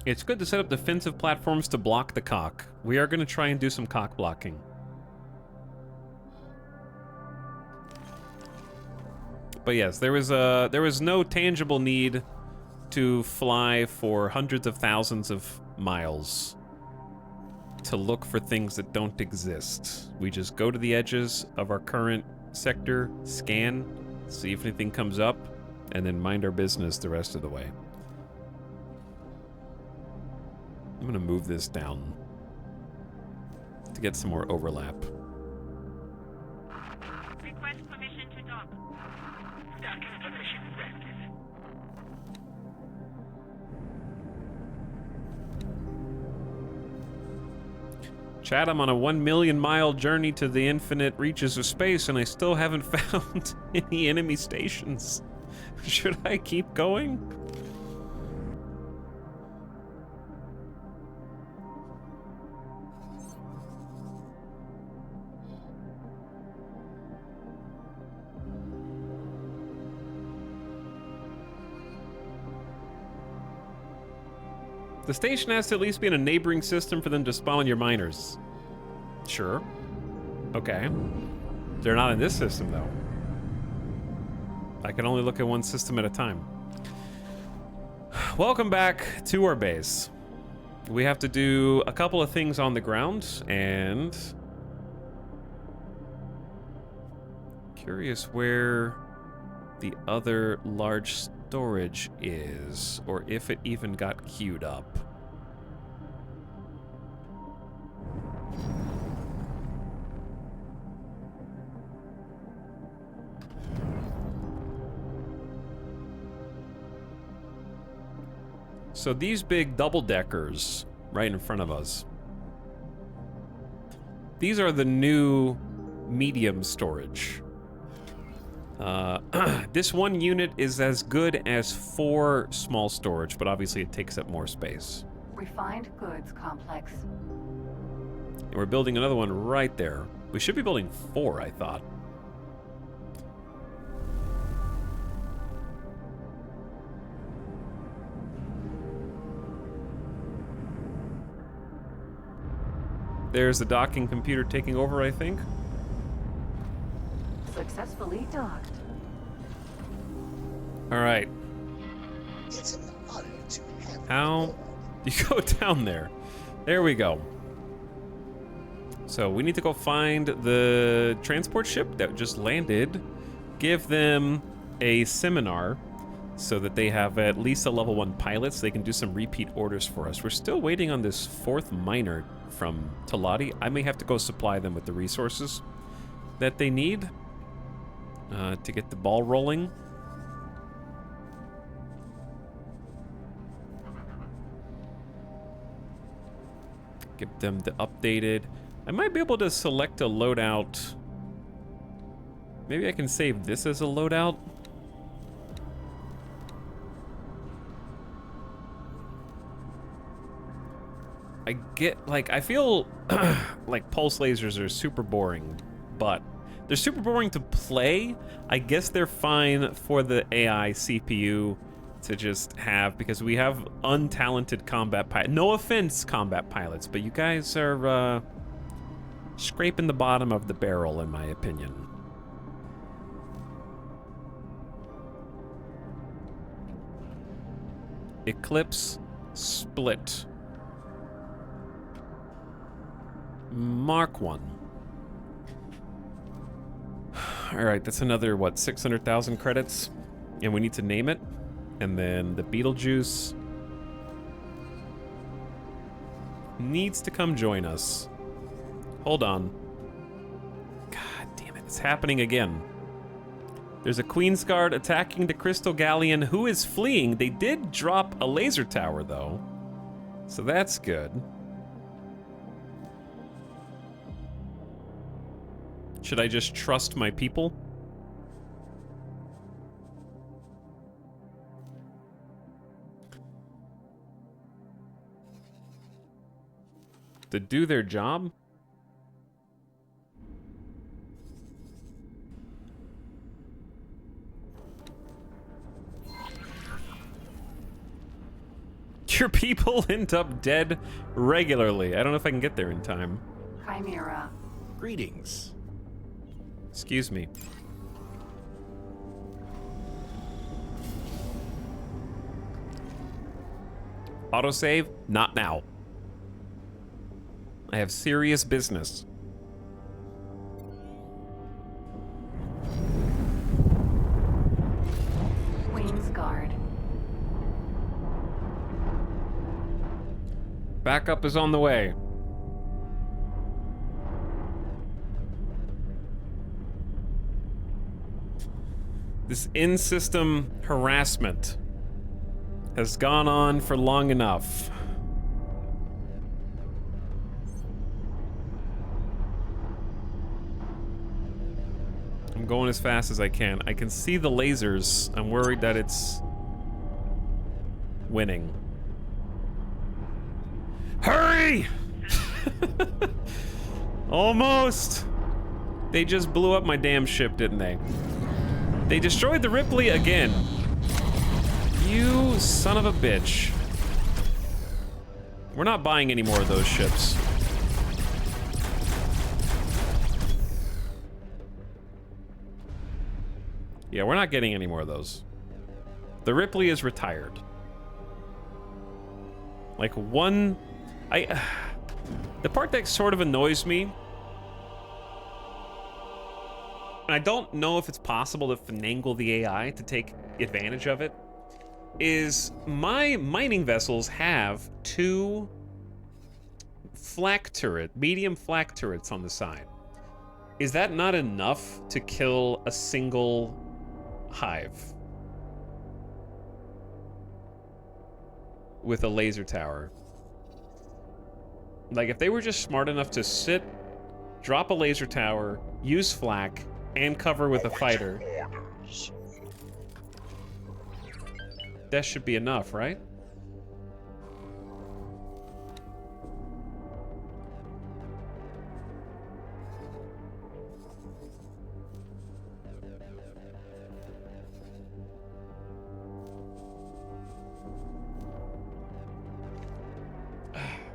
It's good to set up defensive platforms to block the cock. We are going to try and do some cock blocking. But yes, there was no tangible need to fly for hundreds of thousands of miles to look for things that don't exist. We just go to the edges of our current sector, scan, see if anything comes up, and then mind our business the rest of the way. I'm gonna move this down to get some more overlap. Request permission to dock. Docking permission granted. Chad, I'm on a 1 million mile journey to the infinite reaches of space, and I still haven't found any enemy stations. Should I keep going? The station has to at least be in a neighboring system for them to spawn your miners. Sure. Okay. They're not in this system, though. I can only look at one system at a time. Welcome back to our base. We have to do a couple of things on the ground, and Curious where the other large storage is, or if it even got queued up. So these big double-deckers right in front of us, these are the new medium storage. This one unit is as good as 4 small storage, but obviously it takes up more space. Refined goods complex. And we're building another one right there. We should be building 4, I thought. There's the docking computer taking over, I think. Successfully docked. All right. It's an honor to have you How aboard. you go down there? There we go. So we need to go find the transport ship that just landed, give them a seminar so that they have at least a level 1 pilot so they can do some repeat orders for us. We're still waiting on this 4th miner from Talati. I may have to go supply them with the resources that they need to get the ball rolling. Get them the updated. I might be able to select a loadout. Maybe I can save this as a loadout. I get, like, I feel like pulse lasers are super boring, but they're super boring to play. I guess they're fine for the AI CPU to just have, because we have untalented combat pilots. No offense, combat pilots, but you guys are scraping the bottom of the barrel, in my opinion. Eclipse split. Mark 1. Alright, that's another, what, 600,000 credits? And we need to name it. And then the Beetlejuice needs to come join us. Hold on. God damn it, it's happening again. There's a Queen's Guard attacking the Crystal Galleon, who is fleeing. They did drop a laser tower, though. So that's good. Should I just trust my people? To do their job? Your people end up dead regularly. I don't know if I can get there in time. Chimera. Greetings. Excuse me. Autosave? Not now. I have serious business. Queen's Guard. Backup is on the way. This in-system harassment has gone on for long enough. I'm going as fast as I can. I can see the lasers. I'm worried that it's winning. Hurry! Almost! They just blew up my damn ship, didn't they? They destroyed the Ripley again. You son of a bitch. We're not buying any more of those ships. Yeah, we're not getting any more of those. The Ripley is retired. Like one... The part that sort of annoys me and I don't know if it's possible to finagle the AI to take advantage of it, is my mining vessels have 2 medium flak turrets on the side. Is that not enough to kill a single hive with a laser tower? Like, if they were just smart enough to sit, drop a laser tower, use flak, and cover with a fighter, that should be enough, right?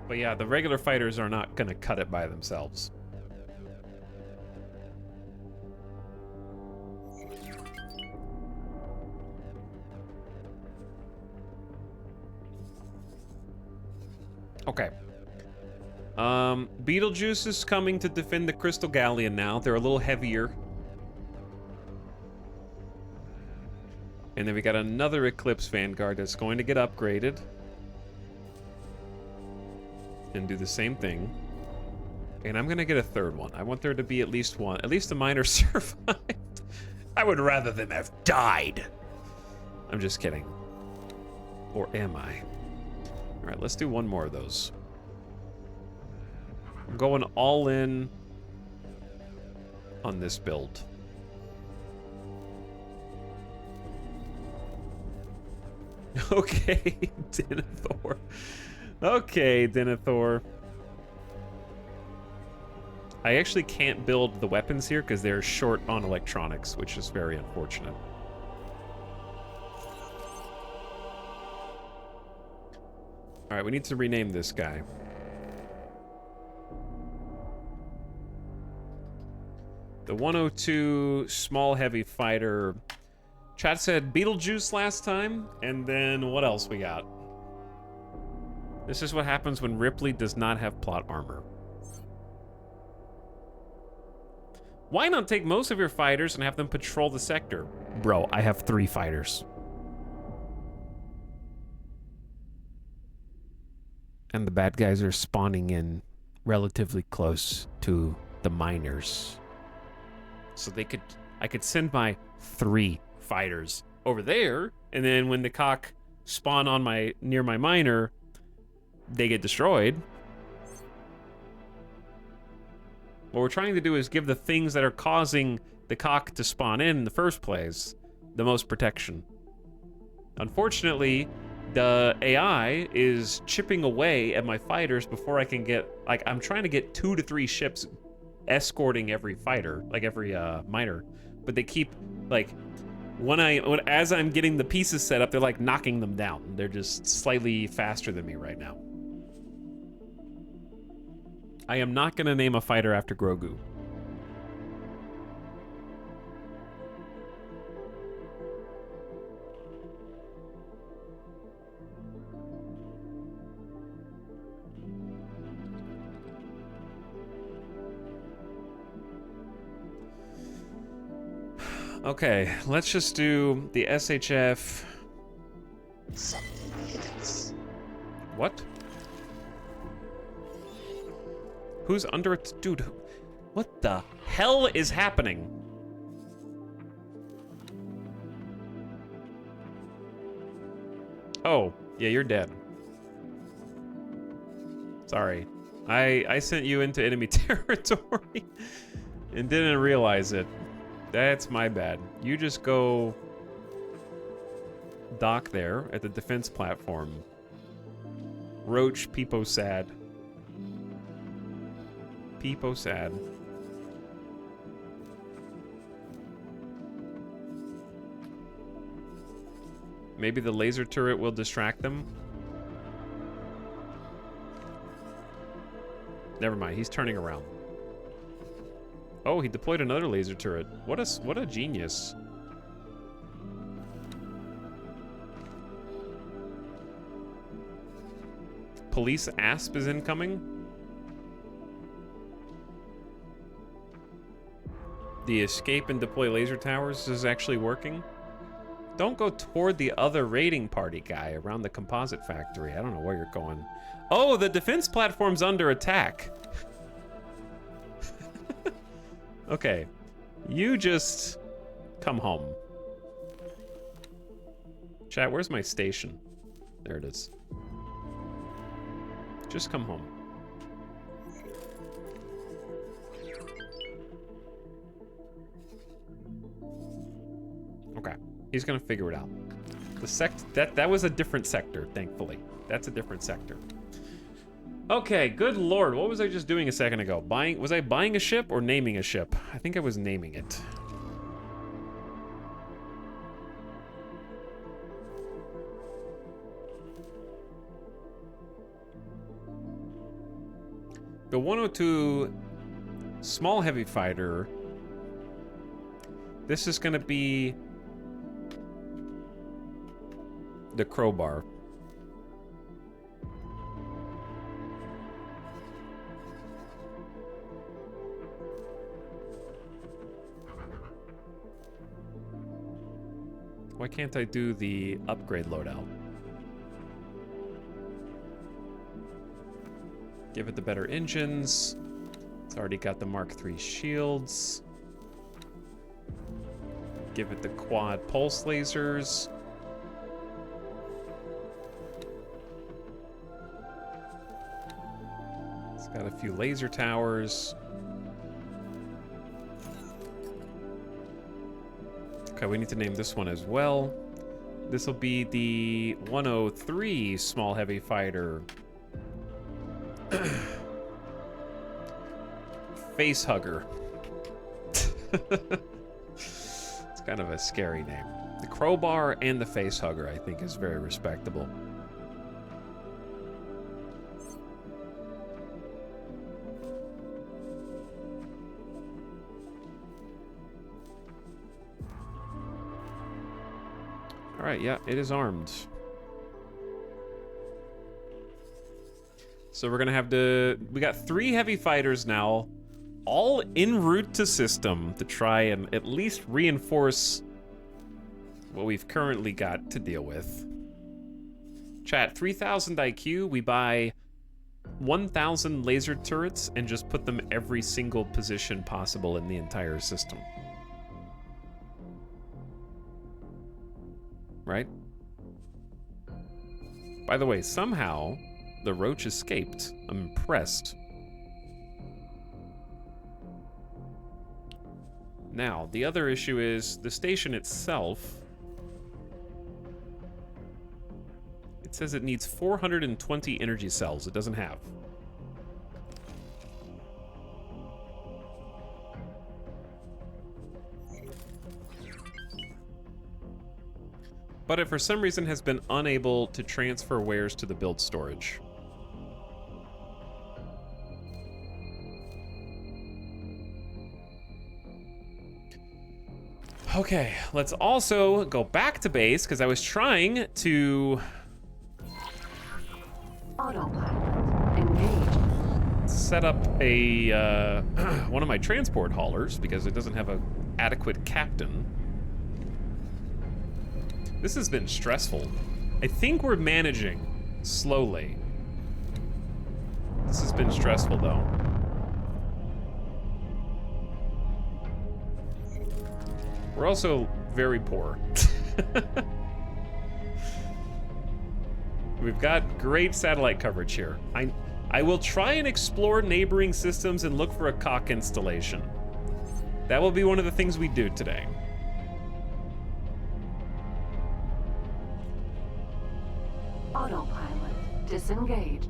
But yeah, the regular fighters are not gonna cut it by themselves. Okay. Beetlejuice is coming to defend the Crystal Galleon now. They're a little heavier. And then we got another Eclipse Vanguard that's going to get upgraded. And do the same thing. And I'm gonna get a third one. I want there to be at least one. At least a miner survived. I would rather them have died. I'm just kidding. Or am I? Alright, let's do one more of those. I'm going all in on this build. Okay, Denethor. Okay, Denethor. I actually can't build the weapons here because they're short on electronics, which is very unfortunate. Alright, we need to rename this guy. The 102 small heavy fighter. Chat said Beetlejuice last time, and then what else we got? This is what happens when Ripley does not have plot armor. Why not take most of your fighters and have them patrol the sector? Bro, I have 3 fighters. And the bad guys are spawning in relatively close to the miners. So I could send my 3 fighters over there, and then when the cock spawn on near my miner, they get destroyed. What we're trying to do is give the things that are causing the cock to spawn in the first place the most protection. Unfortunately, the AI is chipping away at my fighters before I can get, like, I'm trying to get 2 to 3 ships escorting every fighter, like every miner, but they keep, like, as I'm getting the pieces set up, they're like knocking them down. They're just slightly faster than me right now. I am not gonna name a fighter after Grogu. Okay, let's just do the SHF. Something hit us. What? Who's under it? Dude, what the hell is happening? Oh, yeah, you're dead. Sorry. I sent you into enemy territory and didn't realize it. That's my bad. You just go dock there at the defense platform. Roach, Peepo sad. Peepo sad. Maybe the laser turret will distract them. Never mind, he's turning around. Oh, he deployed another laser turret. What a genius. Police Asp is incoming. The escape and deploy laser towers is actually working. Don't go toward the other raiding party guy around the composite factory. I don't know where you're going. Oh, the defense platform's under attack. Okay. You just come home. Chat, where's my station? There it is. Just come home. Okay. He's gonna figure it out. That was a different sector, thankfully. That's a different sector. Okay, good lord. What was I just doing a second ago? Was I buying a ship or naming a ship? I think I was naming it. The 102 small heavy fighter. This is gonna be the crowbar. Why can't I do the upgrade loadout? Give it the better engines. It's already got the Mark III shields. Give it the quad pulse lasers. It's got a few laser towers. Okay, we need to name this one as well. This will be the 103 small heavy fighter. Face hugger. It's kind of a scary name. The crowbar and the face hugger, I think, is very respectable. All right, yeah, it is armed. So we're gonna have to, we got 3 heavy fighters now, all en route to system to try and at least reinforce what we've currently got to deal with. Chat, 3,000 IQ, we buy 1,000 laser turrets and just put them every single position possible in the entire system. Right? By the way, somehow the roach escaped. I'm impressed. Now, the other issue is the station itself. It says it needs 420 energy cells. It doesn't have. But it for some reason has been unable to transfer wares to the build storage. Okay, let's also go back to base because I was trying to Autopilot engaged. set up a one of my transport haulers because it doesn't have an adequate captain. This has been stressful. I think we're managing slowly. This has been stressful though. We're also very poor. We've got great satellite coverage here. I will try and explore neighboring systems and look for a cock installation. That will be one of the things we do today. Autopilot disengaged.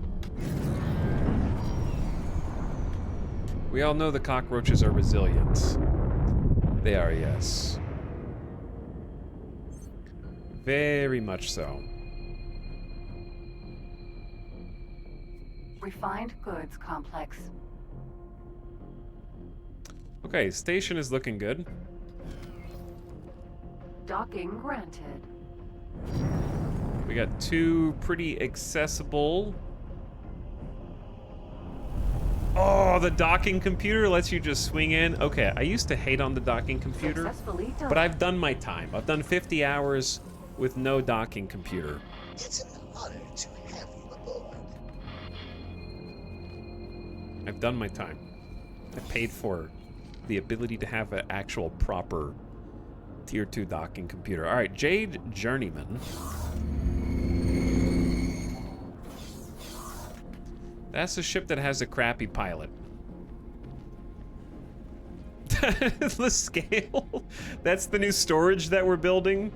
We all know the cockroaches are resilient. They are, yes. Very much so. Refined goods complex. Okay, station is looking good. Docking granted. We got 2 pretty accessible Oh, the docking computer lets you just swing in. Okay, I used to hate on the docking computer, Successfully done. but I've done my time. I've done 50 hours with no docking computer. It's an honor to have you aboard. I've done my time. I paid for the ability to have an actual proper Tier 2 docking computer. All right, Jade Journeyman. That's a ship that has a crappy pilot. The scale. That's the new storage that we're building.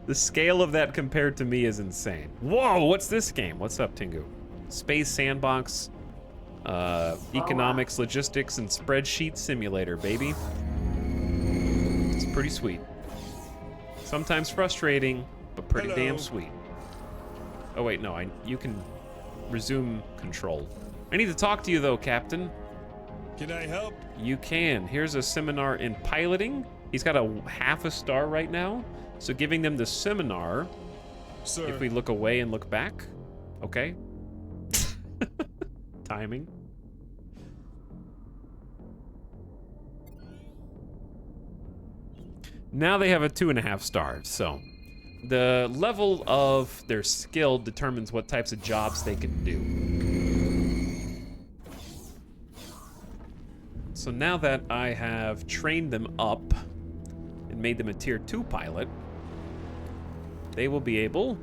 The scale of that compared to me is insane. Whoa, what's this game? What's up, Tingu? Space Sandbox, economics, logistics, and spreadsheet simulator, baby. It's pretty sweet. Sometimes frustrating, but pretty damn sweet. Oh wait, no, you can resume control. I need to talk to you though, Captain. Can I help? You can. Here's a seminar in piloting. He's got a half a star right now. So giving them the seminar. Sir. If we look away and look back. Okay. Timing. Now they have a 2.5 stars, so the level of their skill determines what types of jobs they can do. So now that I have trained them up and made them a tier 2 pilot, they will be able,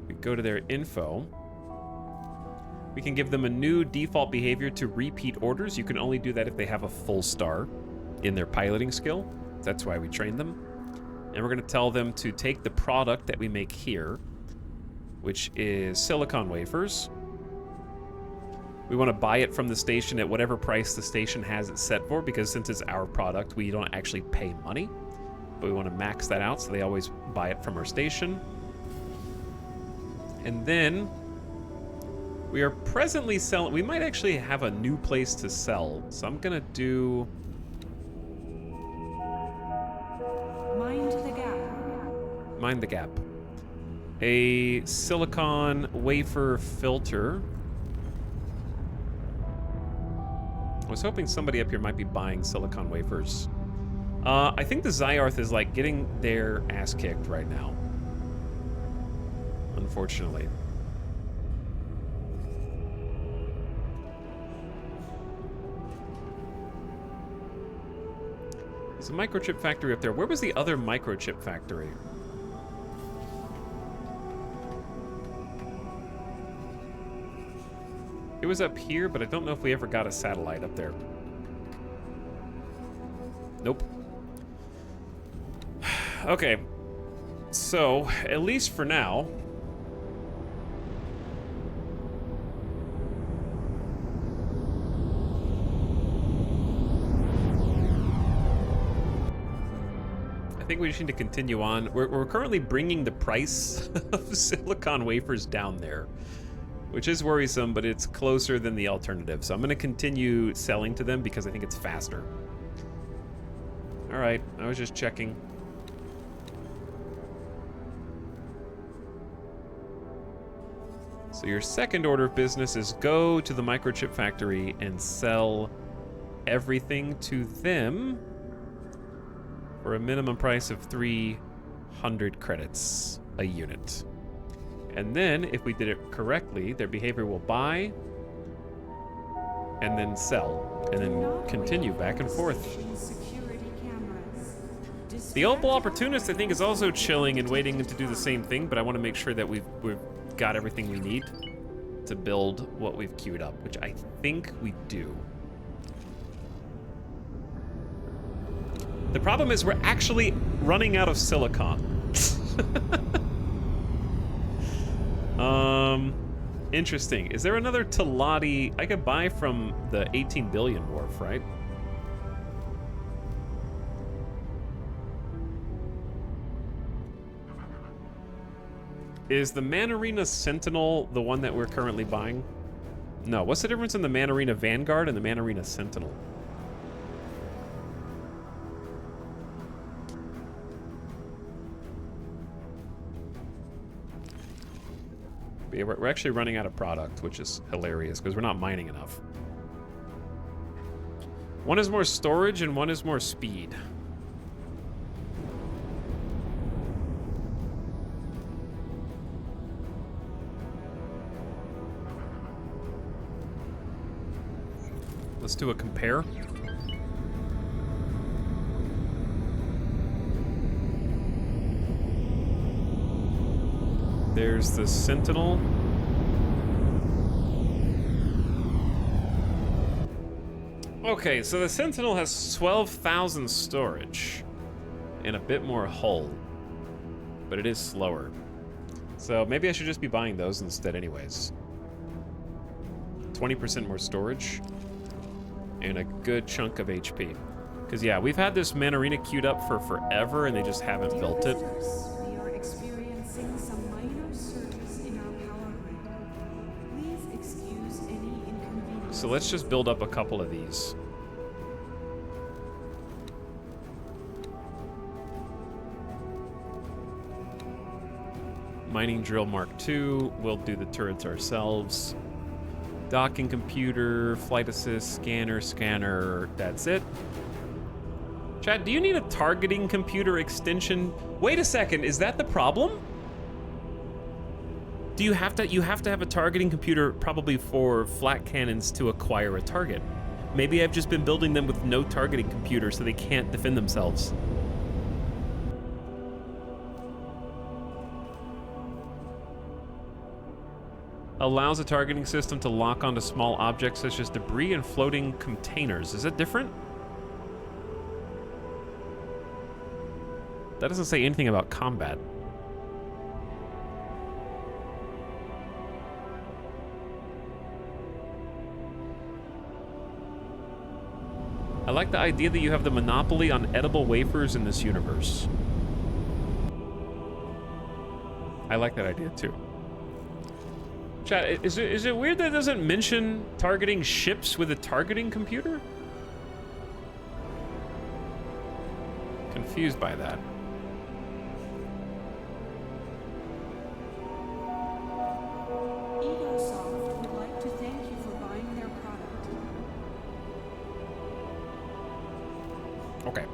we go to their info, we can give them a new default behavior to repeat orders. You can only do that if they have a full star in their piloting skill. That's why we trained them. And we're gonna tell them to take the product that we make here, which is silicon wafers. We want to buy it from the station at whatever price the station has it set for, because since it's our product, we don't actually pay money. But we want to max that out so they always buy it from our station. And then we are presently selling, we might actually have a new place to sell. So I'm gonna do, mind the gap. A silicon wafer filter. I was hoping somebody up here might be buying silicon wafers. I think the Zyarth is like getting their ass kicked right now. Unfortunately. There's a microchip factory up there. Where was the other microchip factory? It was up here, but I don't know if we ever got a satellite up there. Nope. Okay. So, at least for now, I think we just need to continue on. We're currently bringing the price of silicon wafers down there, which is worrisome, but it's closer than the alternative. So I'm gonna continue selling to them because I think it's faster. All right, I was just checking. So your second order of business is go to the microchip factory and sell everything to them for a minimum price of 300 credits a unit. And then, if we did it correctly, their behavior will buy, and then sell, and then continue back and forth. The Opal Opportunist, I think, is also chilling and waiting to do the same thing, but I want to make sure that we've got everything we need to build what we've queued up, which I think we do. The problem is we're actually running out of silicon. Interesting. Is there another Talati I could buy from the 18 billion wharf, right? Is the Manarina Sentinel the one that we're currently buying? No. What's the difference in the Manarina Vanguard and the Manarina Sentinel? But yeah, we're actually running out of product, which is hilarious because we're not mining enough. One is more storage and one is more speed. Let's do a compare. There's the Sentinel. Okay, so the Sentinel has 12,000 storage and a bit more hull, but it is slower. So maybe I should just be buying those instead anyways. 20% more storage and a good chunk of HP. Because yeah, we've had this Man Arena queued up for forever and they just haven't built it. We are experiencing some minor surges in our power grid. Please excuse any inconvenience. So let's just build up a couple of these. Mining drill Mark II. We'll do the turrets ourselves. Docking computer, flight assist, scanner. That's it. Chat, do you need a targeting computer extension? Wait a second, is that the problem? Do you have to have a targeting computer probably for flat cannons to acquire a target? Maybe I've just been building them with no targeting computer so they can't defend themselves. Allows a targeting system to lock onto small objects such as debris and floating containers. Is it different? That doesn't say anything about combat. I like the idea that you have the monopoly on edible wafers in this universe. I like that idea too. Chat, is it weird that it doesn't mention targeting ships with a targeting computer? Confused by that. Egosoft would like to thank you for buying their product. Okay.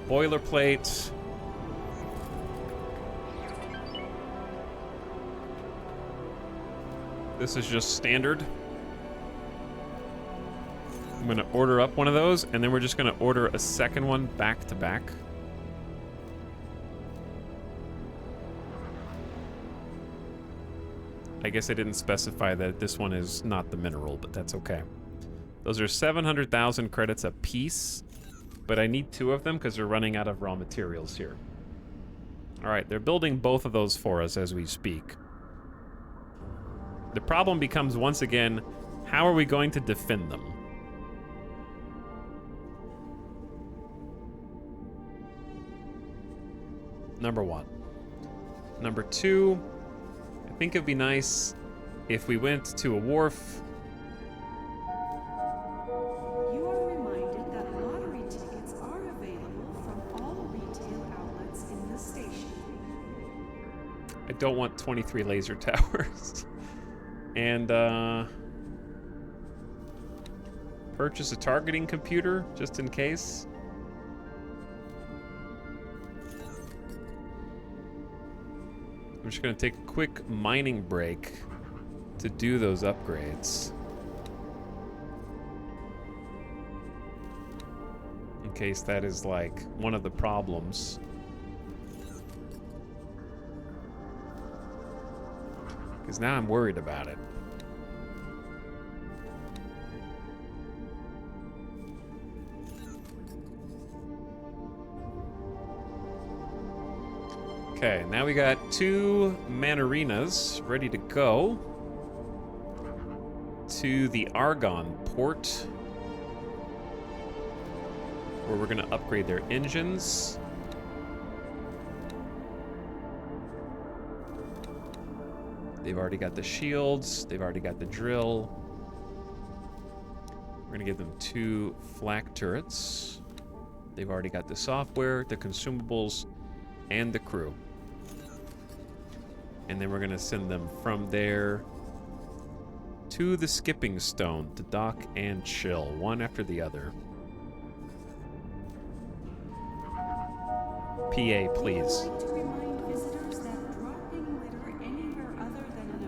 Boilerplate. This is just standard. I'm gonna order up one of those, and then we're just gonna order a second one back to back. I guess I didn't specify that this one is not the mineral, but that's okay. Those are 700,000 credits a piece, but I need 2 of them because we're running out of raw materials here. All right, they're building both of those for us as we speak. The problem becomes, once again, how are we going to defend them? Number 1. Number 2, I think it'd be nice if we went to a wharf. You are reminded that lottery tickets are available from all retail outlets in the station. I don't want 23 laser towers. And, purchase a targeting computer, just in case. I'm just gonna take a quick mining break to do those upgrades. In case that is, like, one of the problems. Because now I'm worried about it. Okay, now we got 2 man arenas ready to go to the Argon port, where we're gonna upgrade their engines. They've already got the shields, they've already got the drill. We're gonna give them 2 flak turrets. They've already got the software, the consumables, and the crew. And then we're gonna send them from there to the skipping stone to dock and chill, one after the other. PA, please.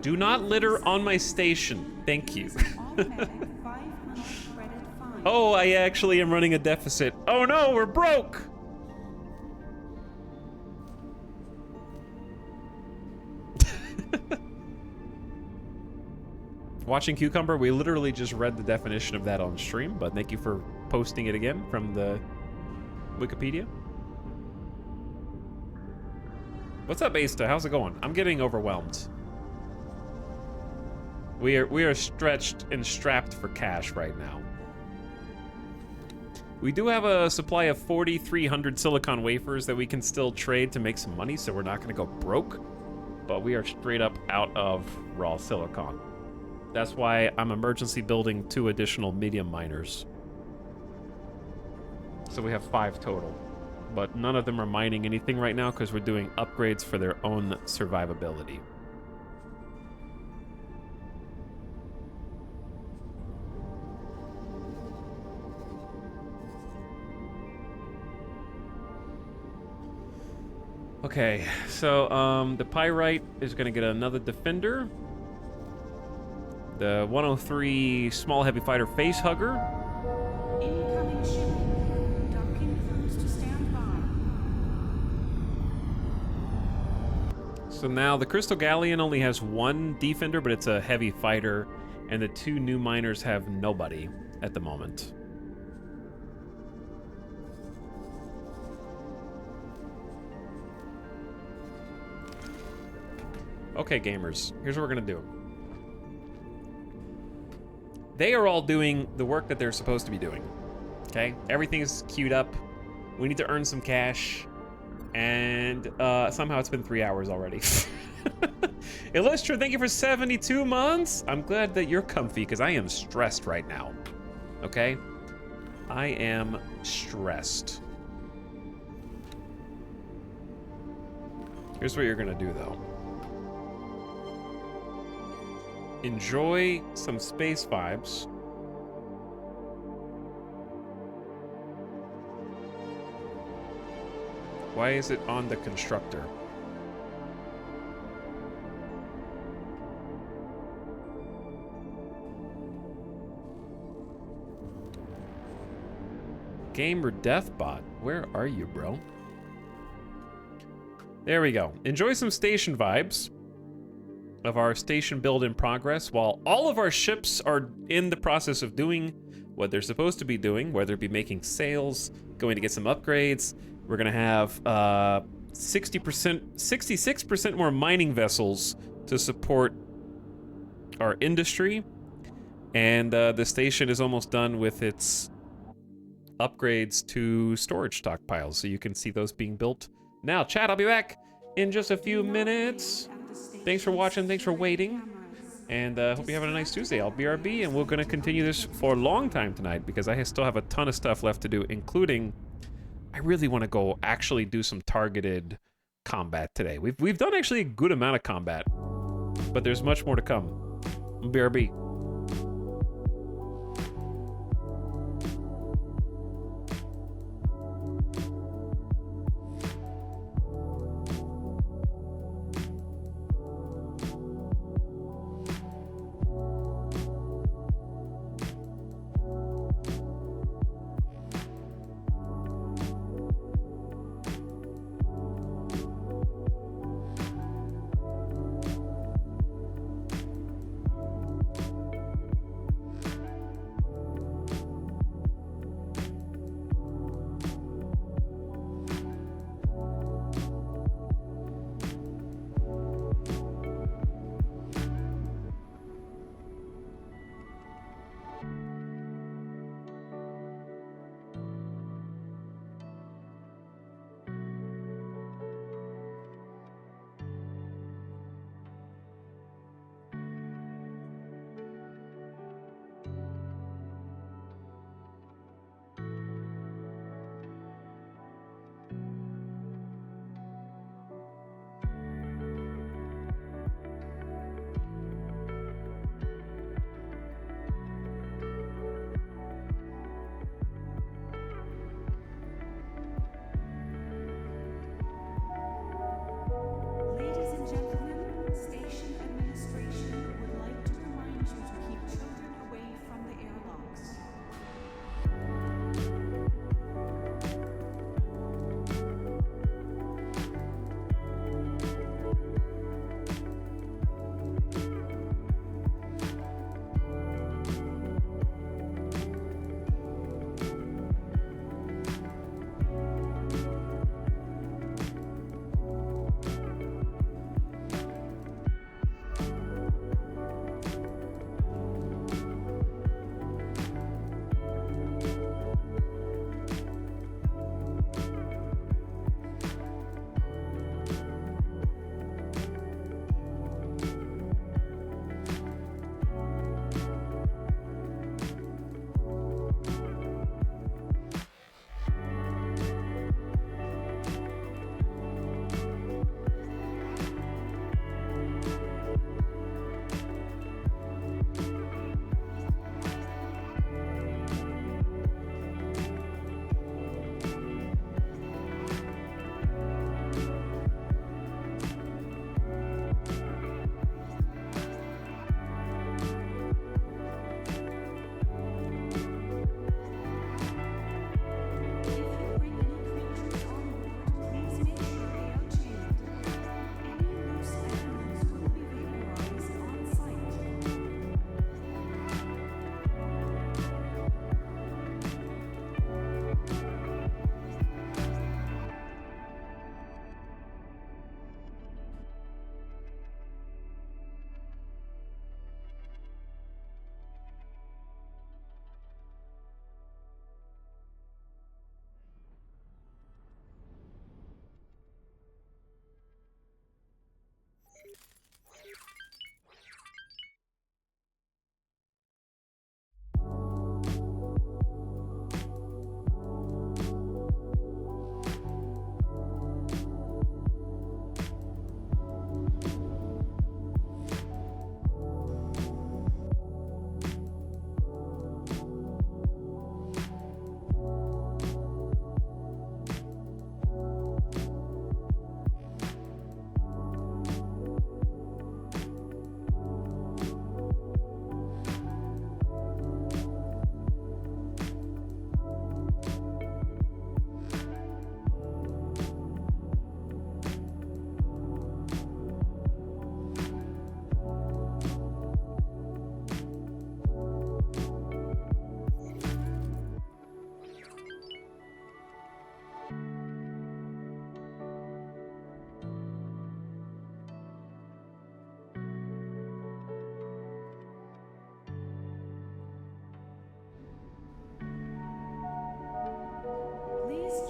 Do not litter on my station. Thank you. Oh, I actually am running a deficit. Oh no, we're broke! Watching Cucumber, we literally just read the definition of that on stream, but thank you for posting it again from the Wikipedia. What's up, Asta? How's it going? I'm getting overwhelmed. We are stretched and strapped for cash right now. We do have a supply of 4,300 silicon wafers that we can still trade to make some money, so we're not gonna go broke, but we are straight up out of raw silicon. That's why I'm emergency building 2 additional medium miners. So we have 5 total, but none of them are mining anything right now because we're doing upgrades for their own survivability. Okay, so the Pyrite is gonna get another defender. The 103 small heavy fighter face hugger. Incoming ship. Docking crews to stand by. So now the Crystal Galleon only has 1 defender, but it's a heavy fighter, and the 2 new miners have nobody at the moment. Okay, gamers, here's what we're gonna do. They are all doing the work that they're supposed to be doing, okay? Everything is queued up. We need to earn some cash, and somehow it's been 3 hours already. Illustra, thank you for 72 months. I'm glad that you're comfy, because I am stressed right now, okay? I am stressed. Here's what you're gonna do, though. Enjoy some space vibes. Why is it on the constructor? Gamer Deathbot, where are you, bro? There we go. Enjoy some station vibes of our station build in progress while all of our ships are in the process of doing what they're supposed to be doing, whether it be making sales, going to get some upgrades. We're gonna have 66% more mining vessels to support our industry, and the station is almost done with its upgrades to storage stockpiles, so you can see those being built now. Chat, I'll be back in just a few minutes. Thanks for watching, thanks for waiting, and hope you're having a nice Tuesday. I'll BRB, and we're gonna continue this for a long time tonight because I still have a ton of stuff left to do, including I really want to go actually do some targeted combat today. We've done actually a good amount of combat, but there's much more to come. BRB.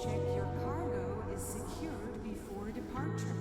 check your cargo is secured before departure.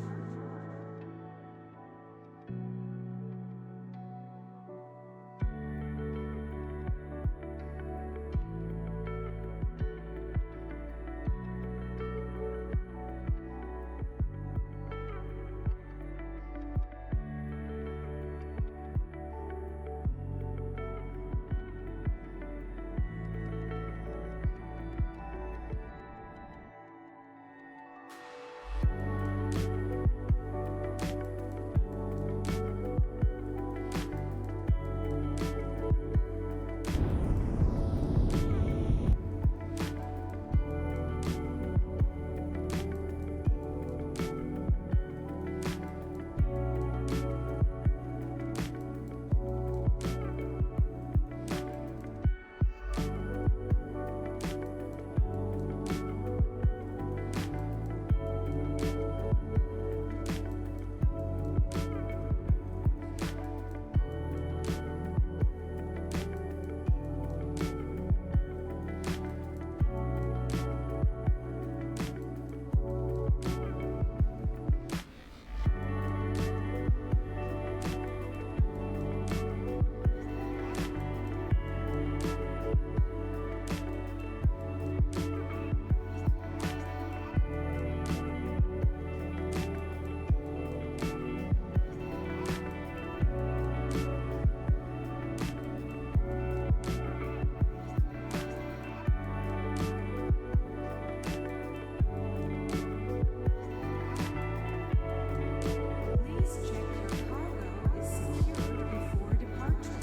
Please check your cargo is secured before departure.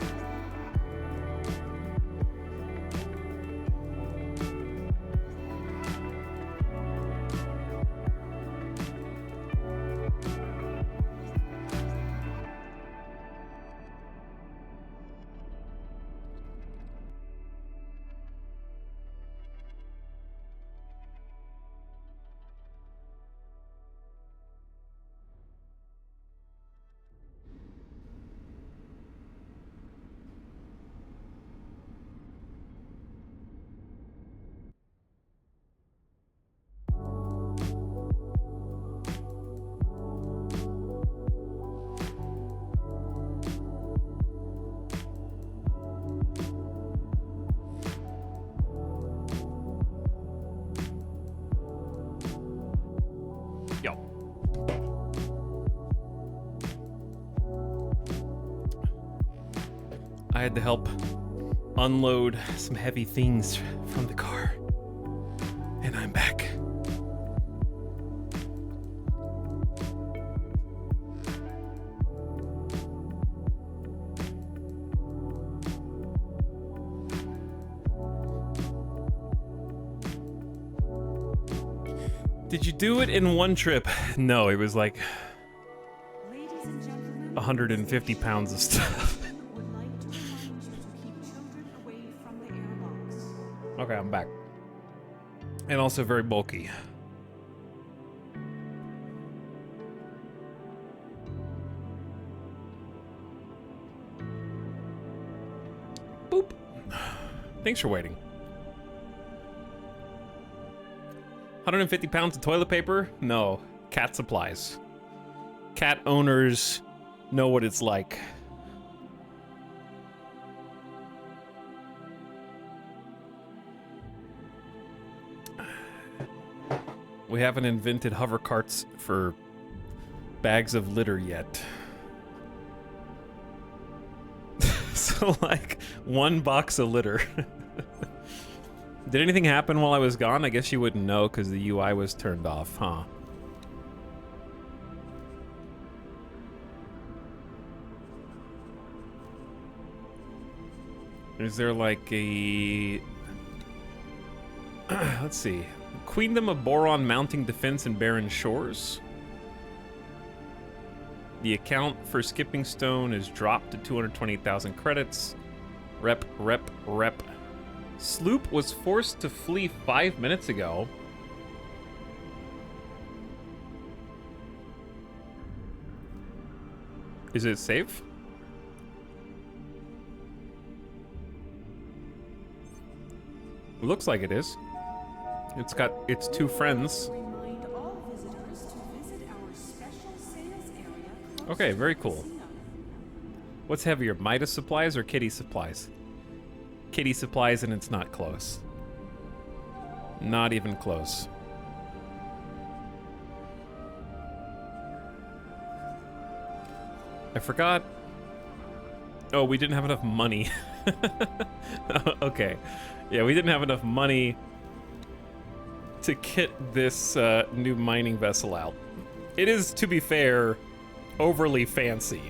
Yo. I had to help unload some heavy things from the car. And I'm back. Did you do it in one trip? No, it was like Ladies and gentlemen, 150 pounds of stuff. would like to remind you to keep children away from the airlocks. Okay, I'm back. And also very bulky. Boop. Thanks for waiting. 150 pounds of toilet paper? No. Cat supplies. Cat owners know what it's like. We haven't invented hover carts for bags of litter yet. So, like, one box of litter. Did anything happen while I was gone? I guess you wouldn't know because the UI was turned off, huh? Is there like a... Let's see. Queendom of Boron mounting defense in barren shores. The account for Skipping Stone is dropped to 228,000 credits. Rep. Sloop was forced to flee 5 minutes ago. Is it safe? Looks like it is. It's got its two friends. Remind all visitors to visit our special sales area. close Okay, to very the cool. casino. What's heavier, Midas supplies or kitty supplies? Kitty supplies, and it's not close. Not even close. I forgot. Oh, we didn't have enough money. Okay. Yeah, we didn't have enough money to kit this new mining vessel out. It is, to be fair, overly fancy.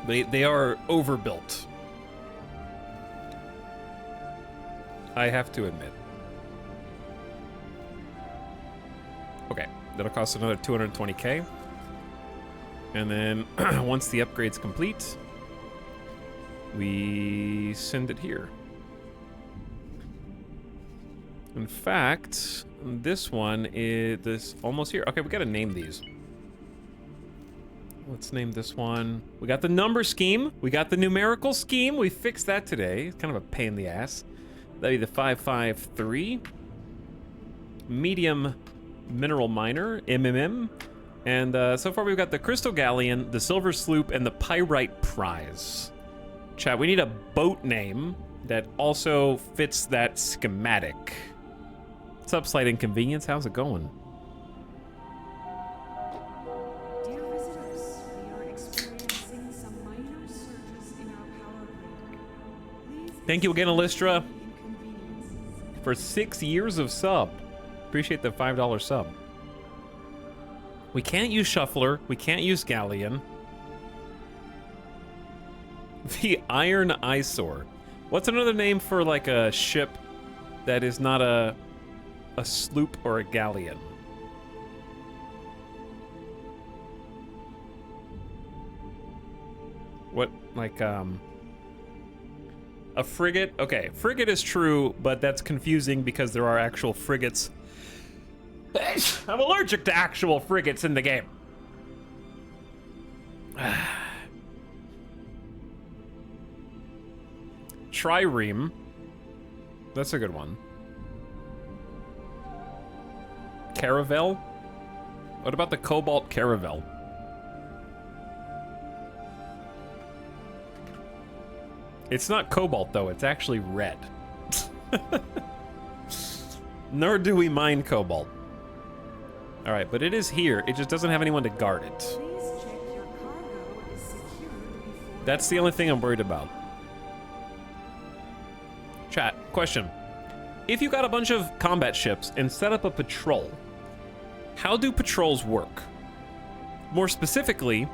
They are overbuilt. I have to admit. Okay, that'll cost another 220k. And then once the upgrade's complete, we send it here. In fact, this one is this almost here. Okay, we gotta name these. Let's name this one. We got the number scheme. We got the numerical scheme. We fixed that today. It's kind of a pain in the ass. That'd be the 553. Medium mineral miner, MMM. And so far we've got the Crystal Galleon, the Silver Sloop, and the Pyrite Prize. Chat, we need a boat name that also fits that schematic. What's up, Slight Inconvenience? How's it going? Dear visitors, we are experiencing some minor surges in our power grid. Please Thank you again, Elistra, inconveniences. for 6 years of sub. Appreciate the $5 sub. We can't use Shuffler. We can't use Galleon. The Iron Eyesore. What's another name for like a ship that is not a sloop or a galleon? What, like, a frigate? Okay, frigate is true, but that's confusing because there are actual frigates. I'm allergic to actual frigates in the game. Trireme. That's a good one. Caravel? What about the Cobalt Caravel? It's not cobalt, though. It's actually red. Nor do we mine cobalt. All right, but it is here. It just doesn't have anyone to guard it. Please check your cargo is secured before. That's the only thing I'm worried about. Chat, question. If you got a bunch of combat ships and set up a patrol, how do patrols work? More specifically,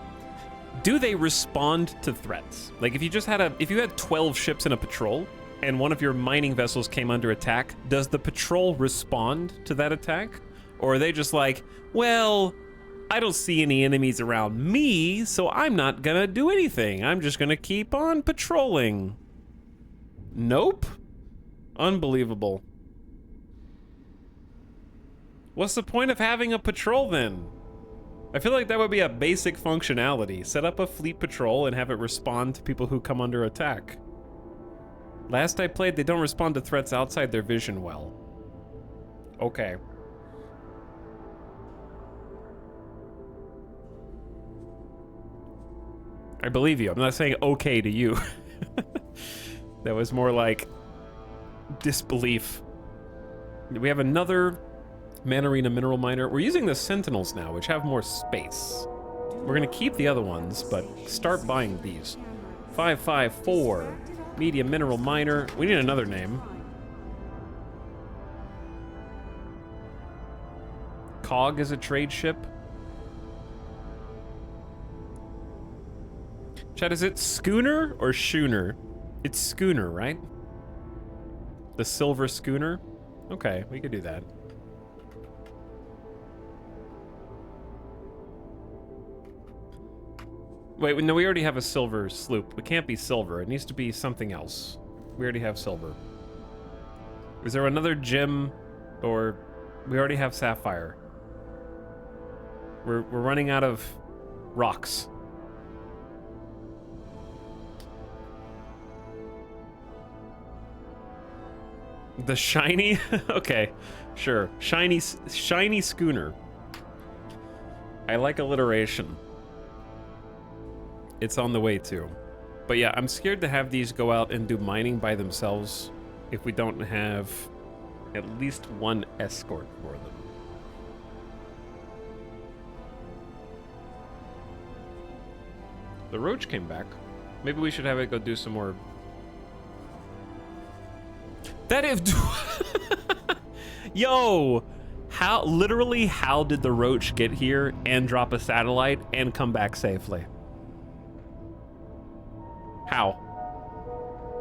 do they respond to threats? Like if you just had if you had 12 ships in a patrol and one of your mining vessels came under attack, does the patrol respond to that attack? Or are they just like, well, I don't see any enemies around me, so I'm not gonna do anything. I'm just gonna keep on patrolling. Nope. Unbelievable. What's the point of having a patrol then? I feel like that would be a basic functionality. Set up a fleet patrol and have it respond to people who come under attack. Last I played, they don't respond to threats outside their vision well. Okay. I believe you. I'm not saying okay to you. That was more like disbelief. We have another Manarina mineral miner. We're using the Sentinels now, which have more space. We're gonna keep the other ones, but start buying these. 554, medium mineral miner. We need another name. Cog is a trade ship. Chad, is it schooner or schooner? It's schooner, right? The silver schooner? Okay, we could do that. Wait, no, we already have a silver sloop. It can't be silver. It needs to be something else. We already have silver. Is there another gem, or we already have sapphire? We're running out of rocks. The shiny? Okay, sure. Shiny schooner. I like alliteration. It's on the way too. But yeah, I'm scared to have these go out and do mining by themselves if we don't have at least one escort for them. The roach came back. Maybe we should have it go do some more. That if Yo, literally how did the roach get here and drop a satellite and come back safely? How?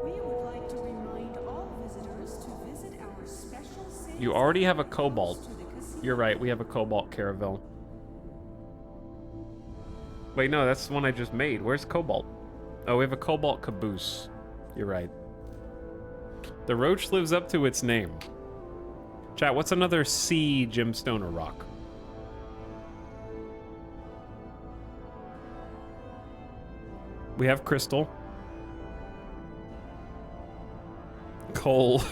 We would like to remind all visitors to visit our special sales You already have a close cobalt. to the casino. You're right, we have a cobalt caravel. Wait, no, that's the one I just made. Where's cobalt? Oh, we have a cobalt caboose. You're right. The roach lives up to its name. Chat, what's another sea gemstone or rock? We have crystal. Coal.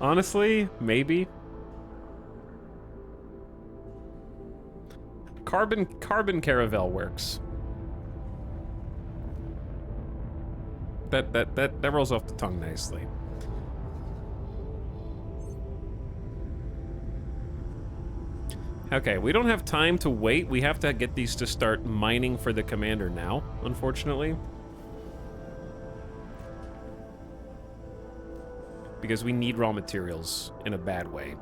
Honestly, maybe. Carbon caravel works. That rolls off the tongue nicely. Okay, we don't have time to wait. We have to get these to start mining for the commander now, unfortunately. Because we need raw materials in a bad way.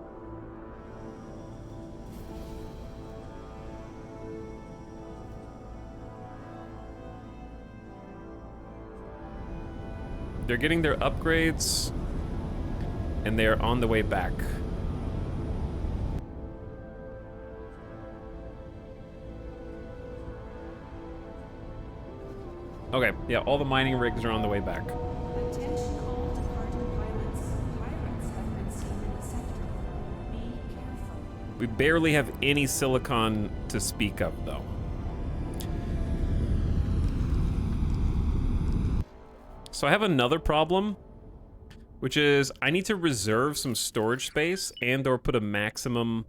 They're getting their upgrades, and they're on the way back. Okay, yeah, all the mining rigs are on the way back. Attention all departing pilots. Pirates have been seen in the sector. Be careful. We barely have any silicon to speak of, though. So I have another problem, which is I need to reserve some storage space and or put a maximum.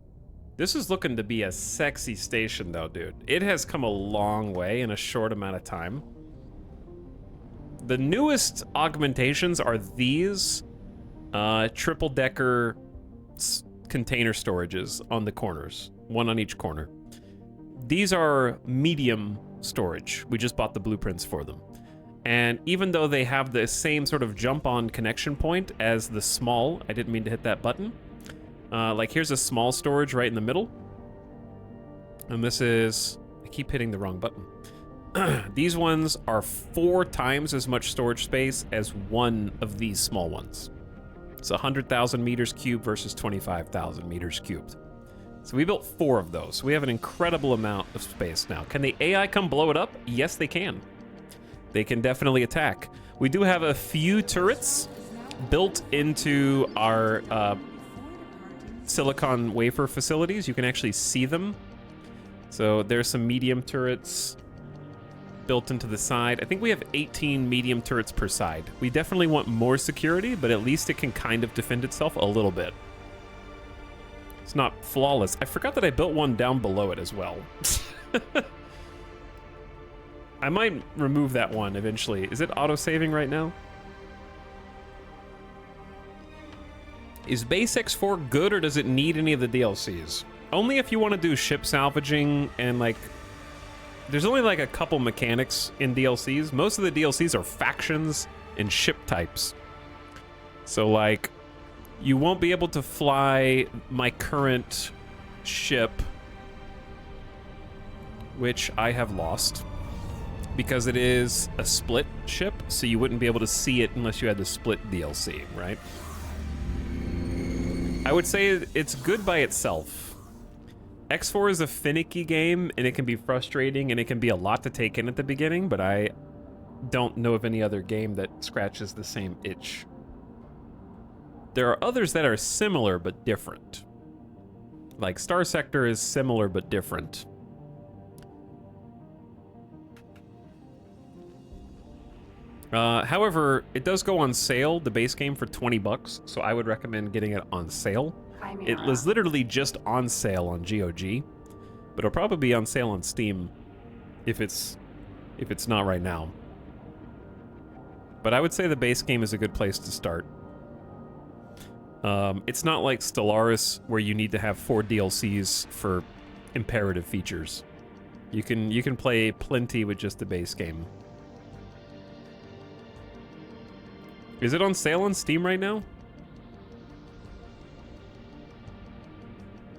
This is looking to be a sexy station, though, dude. It has come a long way in a short amount of time. The newest augmentations are these triple-decker container storages on the corners, one on each corner. These are medium storage. We just bought the blueprints for them. And even though they have the same sort of jump-on connection point as the small, I didn't mean to hit that button. Like here's a small storage right in the middle. And this is, I keep hitting the wrong button. These ones are 4 times as much storage space as one of these small ones. It's 100,000 meters cubed versus 25,000 meters cubed. So we built 4 of those. We have an incredible amount of space now. Can the AI come blow it up? Yes, they can. They can definitely attack. We do have a few turrets built into our silicon wafer facilities. You can actually see them. So there's some medium turrets built into the side. I think we have 18 medium turrets per side. We definitely want more security, but at least it can kind of defend itself a little bit. It's not flawless. I forgot that I built one down below it as well. I might remove that one eventually. Is it auto-saving right now? Is Base X4 good, or does it need any of the DLCs? Only if you want to do ship salvaging and like... There's only like a couple mechanics in DLCs. Most of the DLCs are factions and ship types. So like, you won't be able to fly my current ship, which I have lost, because it is a split ship, so you wouldn't be able to see it unless you had the split DLC, right? I would say it's good by itself. X4 is a finicky game, and it can be frustrating, and it can be a lot to take in at the beginning, but I don't know of any other game that scratches the same itch. There are others that are similar but different. Like Star Sector is similar but different. However, it does go on sale, the base game, for $20, so I would recommend getting it on sale. It Chimera. was literally just on sale on GOG, but it'll probably be on sale on Steam if it's not right now. But I would say the base game is a good place to start. It's not like Stellaris where you need to have 4 DLCs for imperative features. You can play plenty with just the base game. Is it on sale on Steam right now?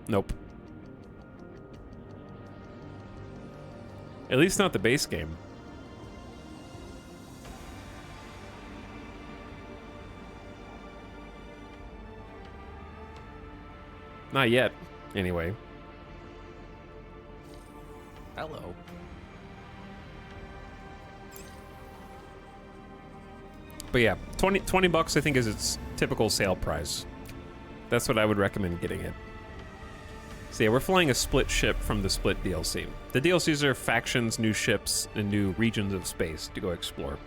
Nope. At least not the base game. Not yet, anyway. Hello. But yeah, 20 bucks I think is its typical sale price. That's what I would recommend getting it. So yeah, we're flying a split ship from the Split DLC. The DLCs are factions, new ships, and new regions of space to go explore.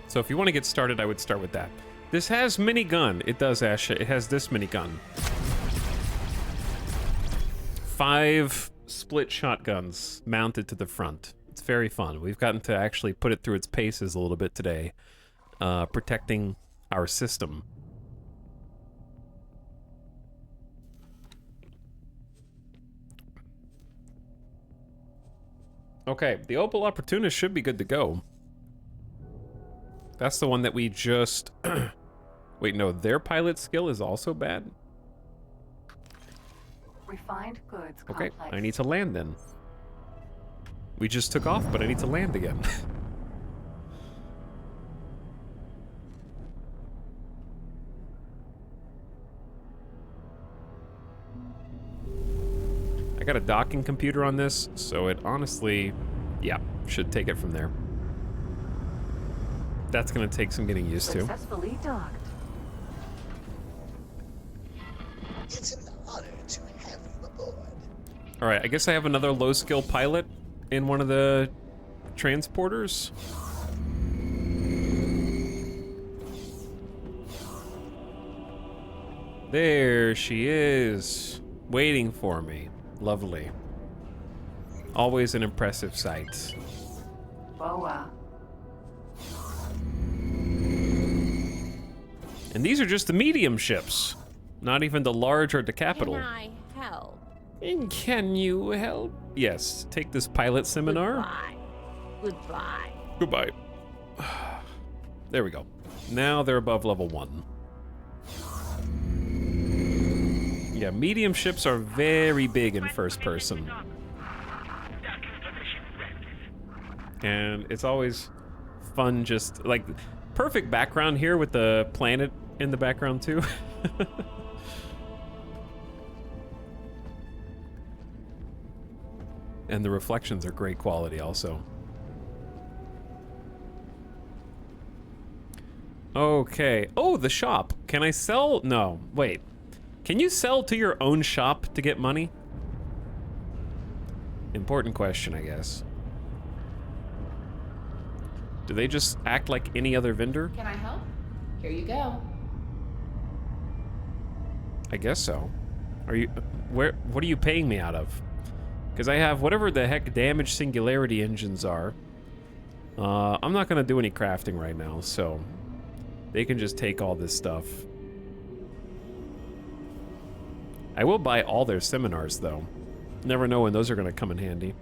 So if you want to get started, I would start with that. This has minigun. It does, Asha. It has this minigun. 5 split shotguns mounted to the front. It's very fun. We've gotten to actually put it through its paces a little bit today, protecting our system. Okay, the Opal Opportunist should be good to go. That's the one that we just... Wait, no, their pilot skill is also bad? Refined goods Okay, complex. I need to land then. We just took off, but I need to land again. I got a docking computer on this, so it honestly, yeah, should take it from there. That's gonna take some getting used to. Successfully docked. It's an honor to have you aboard. All right, I guess I have another low-skill pilot in one of the transporters. There she is, waiting for me. Lovely. Always an impressive sight. Boa. And these are just the medium ships, not even the large or the capital. Can I help? And can you help? Yes, take this pilot seminar. Goodbye. Goodbye. There we go. Now they're above level 1. Yeah, medium ships are very big in first person. And it's always fun just, like, perfect background here with the planet in the background too. And the reflections are great quality also. Okay. Oh, the shop. Can I sell? No, wait. Can you sell to your own shop to get money? Important question, I guess. Do they just act like any other vendor? Can I help? Here you go. I guess so. Are you... What are you paying me out of? Because I have whatever the heck damage singularity engines are. I'm not going to do any crafting right now, so... They can just take all this stuff. I will buy all their seminars, though. Never know when those are going to come in handy.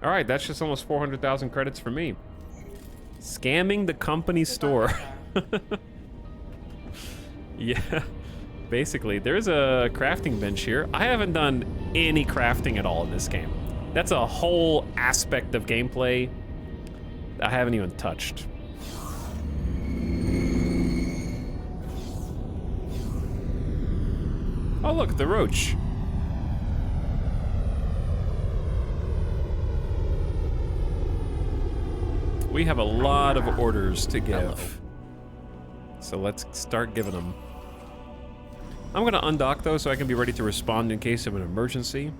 Alright, that's just almost 400,000 credits for me. Scamming the company store. Yeah, basically. There's a crafting bench here. I haven't done any crafting at all in this game. That's a whole aspect of gameplay I haven't even touched. Oh look, the roach. We have a lot of orders to give. So let's start giving them. I'm gonna undock though, so I can be ready to respond in case of an emergency.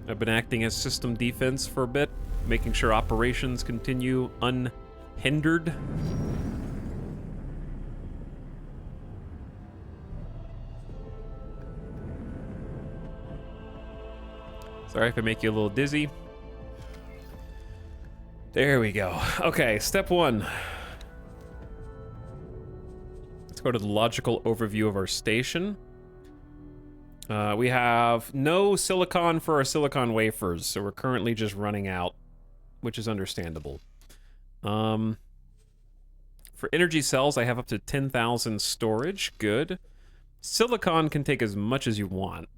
I've been acting as system defense for a bit, making sure operations continue unhindered. Sorry if I make you a little dizzy. There we go. Okay, step one. Let's go to the logical overview of our station. We have no silicon for our silicon wafers, so we're currently just running out, which is understandable. For energy cells, I have up to 10,000 storage. Good. Silicon can take as much as you want.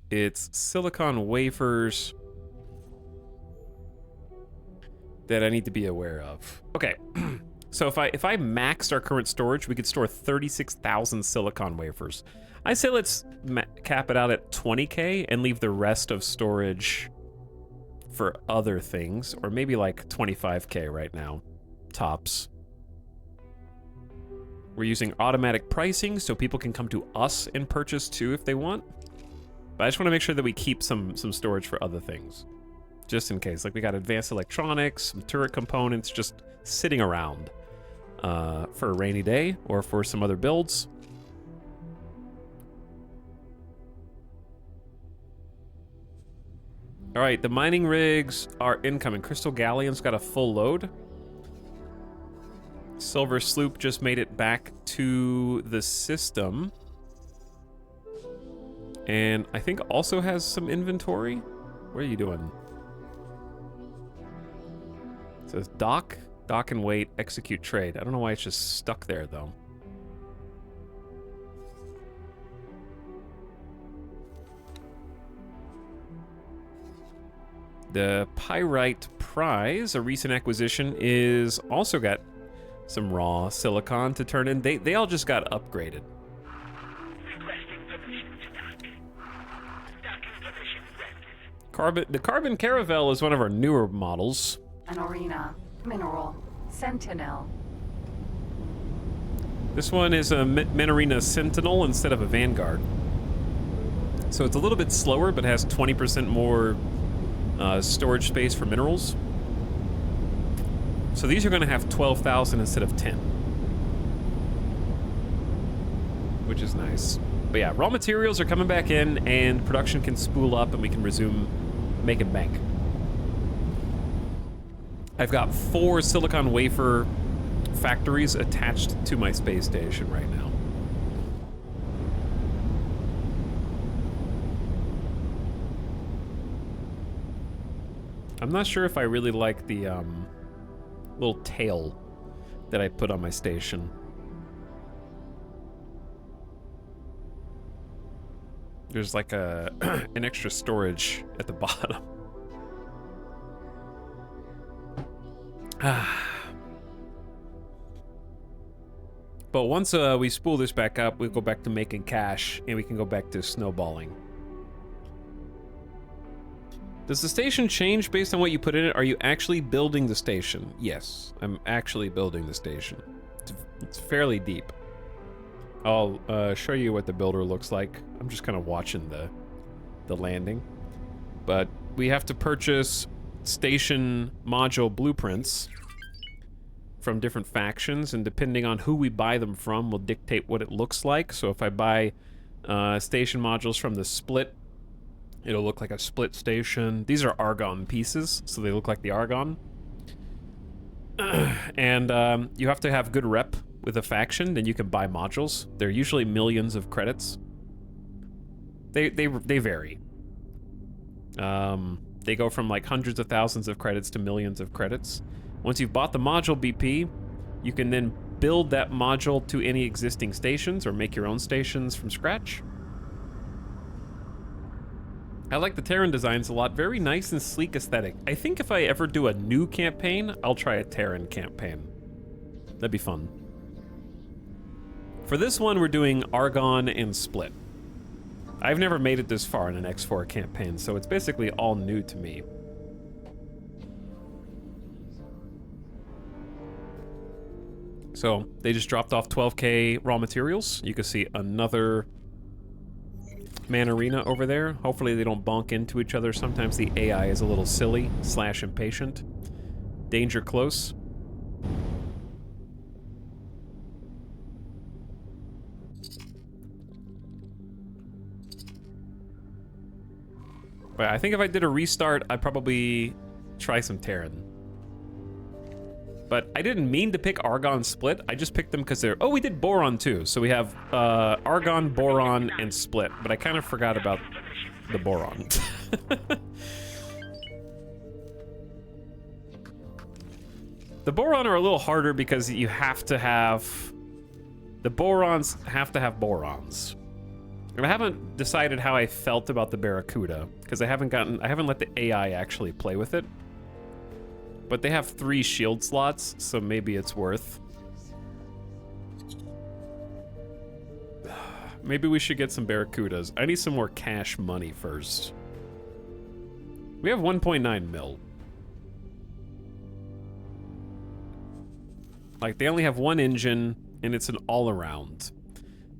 It's silicon wafers that I need to be aware of. Okay, so if I maxed our current storage, we could store 36,000 silicon wafers. I say let's cap it out at 20K and leave the rest of storage for other things, or maybe like 25K right now, tops. We're using automatic pricing so people can come to us and purchase too if they want. But I just want to make sure that we keep some storage for other things, just in case. Like we got advanced electronics, some turret components just sitting around for a rainy day or for some other builds. All right, the mining rigs are incoming. Crystal Galleon's got a full load. Silver Sloop just made it back to the system. And I think also has some inventory. What are you doing? It says dock and wait, execute trade. I don't know why it's just stuck there though. The Pyrite Prize, a recent acquisition, is also got some raw silicon to turn in. They all just got upgraded. The Carbon Caravel is one of our newer models. An arena. Mineral. Sentinel. This one is a Minarina Sentinel instead of a Vanguard. So it's a little bit slower, but has 20% more storage space for minerals. So these are going to have 12,000 instead of 10. Which is nice. But yeah, raw materials are coming back in, and production can spool up, and we can resume making bank. I've got 4 silicon wafer factories attached to my space station right now. I'm not sure if I really like the little tail that I put on my station. There's like a an extra storage at the bottom. But once we spool this back up, we'll go back to making cash, and we can go back to snowballing. Does the station change based on what you put in it? Are you actually building the station? Yes, I'm actually building the station. It's fairly deep. I'll show you what the builder looks like. I'm just kind of watching the landing. But we have to purchase station module blueprints from different factions, and depending on who we buy them from will dictate what it looks like. So if I buy station modules from the Split, it'll look like a Split station. These are Argon pieces, so they look like the Argon. And you have to have good rep with a faction, then you can buy modules. They're usually millions of credits. They vary. They go from like hundreds of thousands of credits to millions of credits. Once you've bought the module BP, you can then build that module to any existing stations or make your own stations from scratch. I like the Terran designs a lot. Very nice and sleek aesthetic. I think if I ever do a new campaign, I'll try a Terran campaign. That'd be fun. For this one, we're doing Argon and Split. I've never made it this far in an X4 campaign, so it's basically all new to me. So they just dropped off 12k raw materials. You can see another man arena over there. Hopefully they don't bonk into each other. Sometimes the AI is a little silly / impatient. Danger close. But I think if I did a restart, I'd probably try some Terran. But I didn't mean to pick Argon Split. I just picked them because they're... Oh, we did Boron too. So we have Argon, Boron, and Split. But I kind of forgot about the Boron. The Boron are a little harder because you have to have... The Borons have to have Borons. And I haven't decided how I felt about the Barracuda because I haven't let the AI actually play with it. But they have 3 shield slots, so maybe it's worth. Maybe we should get some Barracudas. I need some more cash money first. We have 1.9 mil. Like, they only have 1 engine, and it's an all-around.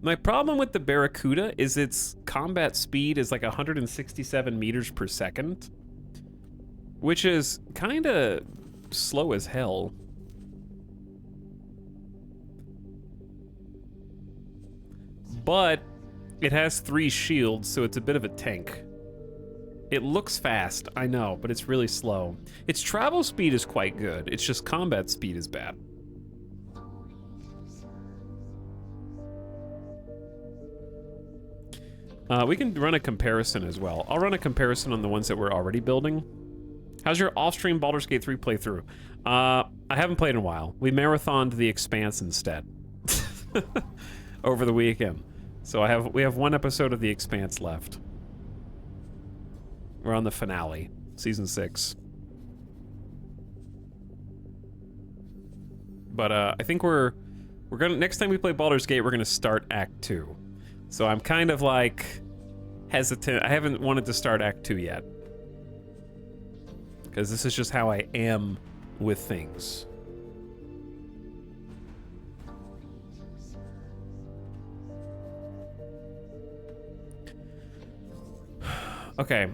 My problem with the Barracuda is its combat speed is like 167 meters per second, which is kind of slow as hell. But it has 3 shields, so it's a bit of a tank. It looks fast, I know, but it's really slow. Its travel speed is quite good. It's just combat speed is bad. We can run a comparison as well. I'll run a comparison on the ones that we're already building. How's your off-stream Baldur's Gate 3 playthrough? I haven't played in a while. We marathoned The Expanse instead. Over the weekend. So we have 1 episode of The Expanse left. We're on the finale, season 6. But I think we're gonna, next time we play Baldur's Gate, we're gonna start Act 2. So I'm kind of like hesitant. I haven't wanted to start Act 2 yet. Because this is just how I am with things. Okay,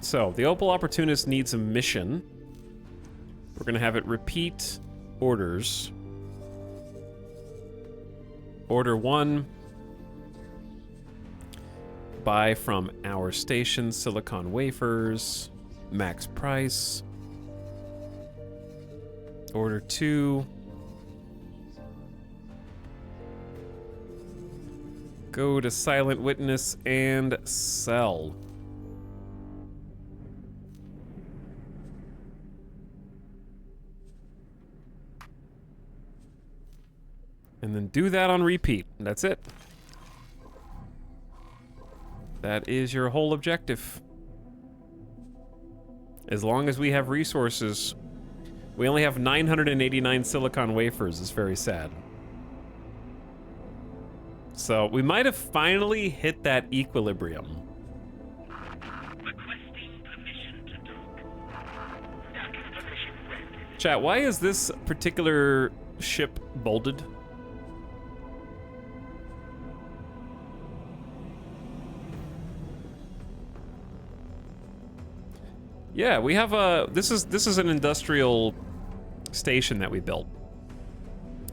so the Opal Opportunist needs a mission. We're gonna have it repeat orders. Order 1. Buy from our station silicon wafers. Max price. Order 2. Go to Silent Witness and sell. And then do that on repeat. That's it. That is your whole objective. As long as we have resources. We only have 989 silicon wafers. It's very sad. So we might have finally hit that equilibrium. Requesting permission to dock. Docking permission granted. Chat, why is this particular ship bolded? Yeah, we have a... This is an industrial station that we built.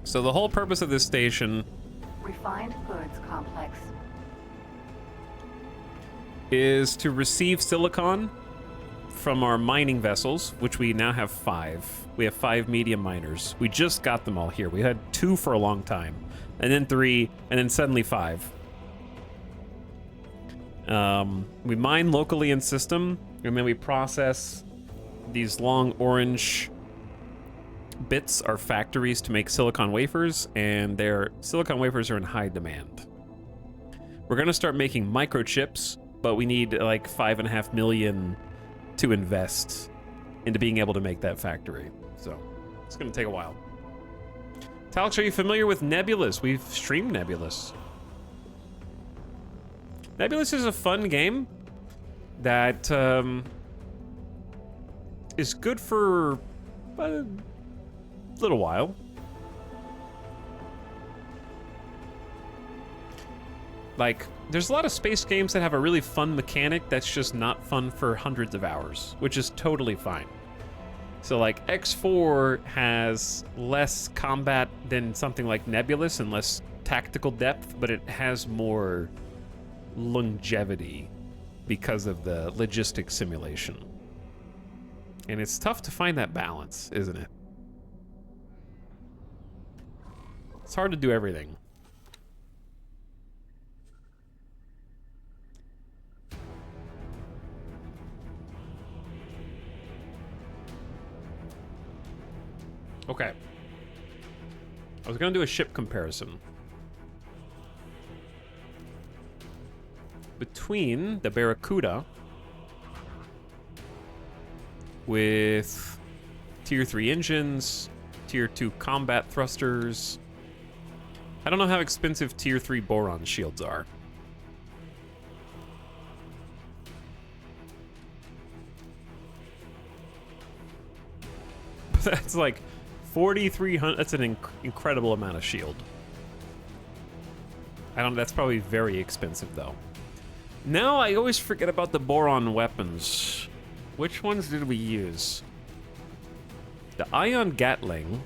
So the whole purpose of this station... Refined goods complex. ...is to receive silicon from our mining vessels, which we now have 5. We have 5 medium miners. We just got them all here. We had 2 for a long time. And then 3, and then suddenly 5. We mine locally in system, and then we process these long orange bits, our factories, to make silicon wafers, and their silicon wafers are in high demand. We're gonna start making microchips, but we need like 5.5 million to invest into being able to make that factory. So it's gonna take a while. Talix, are you familiar with Nebulous? We've streamed Nebulous. Nebulous is a fun game that is good for a little while. Like, there's a lot of space games that have a really fun mechanic that's just not fun for hundreds of hours, which is totally fine. So like X4 has less combat than something like Nebulous and less tactical depth, but it has more longevity because of the logistics simulation. And it's tough to find that balance, isn't it? It's hard to do everything. Okay. I was gonna do a ship comparison between the Barracuda with Tier 3 engines, Tier 2 combat thrusters. I don't know how expensive Tier 3 boron shields are. But that's like 4,300. That's an incredible amount of shield. That's probably very expensive though. Now I always forget about the boron weapons. Which ones did we use? The ion Gatling.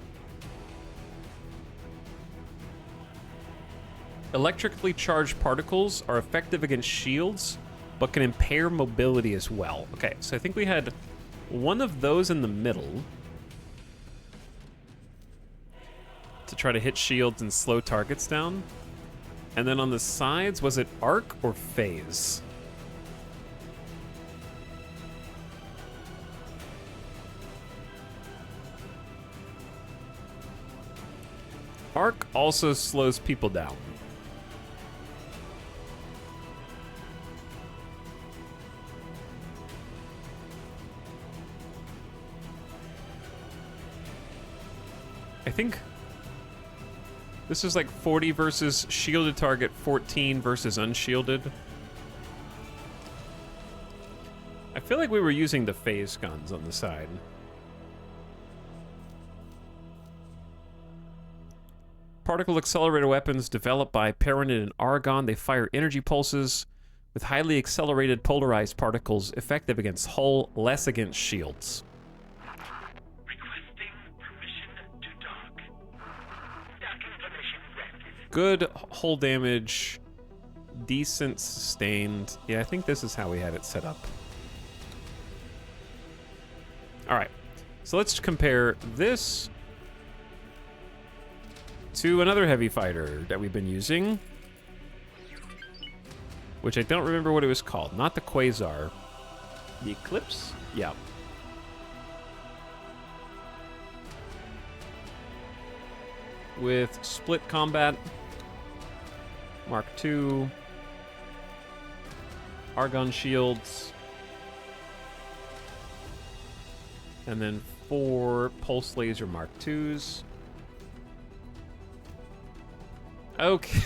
Electrically charged particles are effective against shields, but can impair mobility as well. Okay, so I think we had one of those in the middle to try to hit shields and slow targets down. And then on the sides, was it arc or phase? Arc also slows people down. I think this is like 40 versus shielded target, 14 versus unshielded. I feel like we were using the phase guns on the side. Particle accelerator weapons developed by Paranid and Argon. They fire energy pulses with highly accelerated polarized particles, effective against hull, less against shields. Requesting permission to dock. Dock information ready. Good hull damage, decent sustained. Yeah, I think this is how we had it set up. All right, so let's compare this to another heavy fighter that we've been using, which I don't remember what it was called. Not the Quasar. The Eclipse? Yeah. With split combat, Mark II, Argon shields, and then 4 pulse laser Mark IIs. Okay.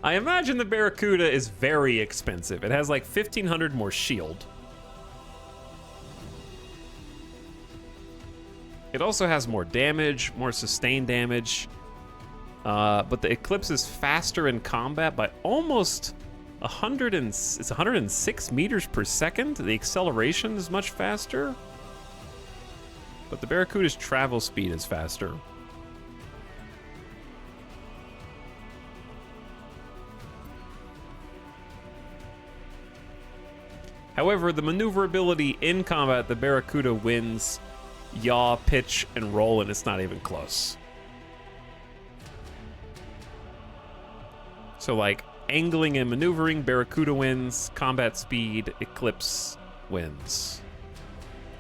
I imagine the Barracuda is very expensive. It has like 1,500 more shield. It also has more damage, more sustained damage. But the Eclipse is faster in combat by almost 106 meters per second. The acceleration is much faster. But the Barracuda's travel speed is faster. However, the maneuverability in combat, the Barracuda wins yaw, pitch, and roll, and it's not even close. So, like, angling and maneuvering, Barracuda wins. Combat speed, Eclipse wins.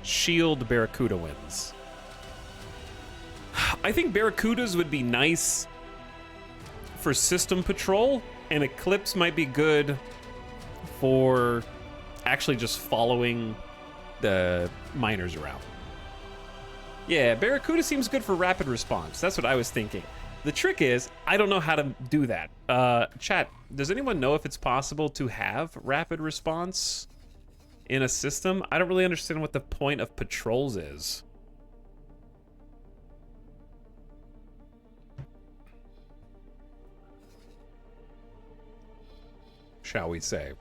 Shield, Barracuda wins. I think Barracudas would be nice for system patrol, and Eclipse might be good for actually just following the miners around. Yeah, Barracuda seems good for rapid response. That's what I was thinking. The trick is, I don't know how to do that. Chat, does anyone know if it's possible to have rapid response in a system? I don't really understand what the point of patrols is. shall we say.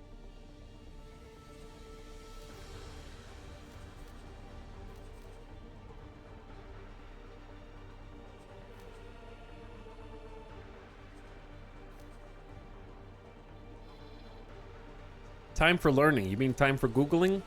Time for learning. You mean time for Googling?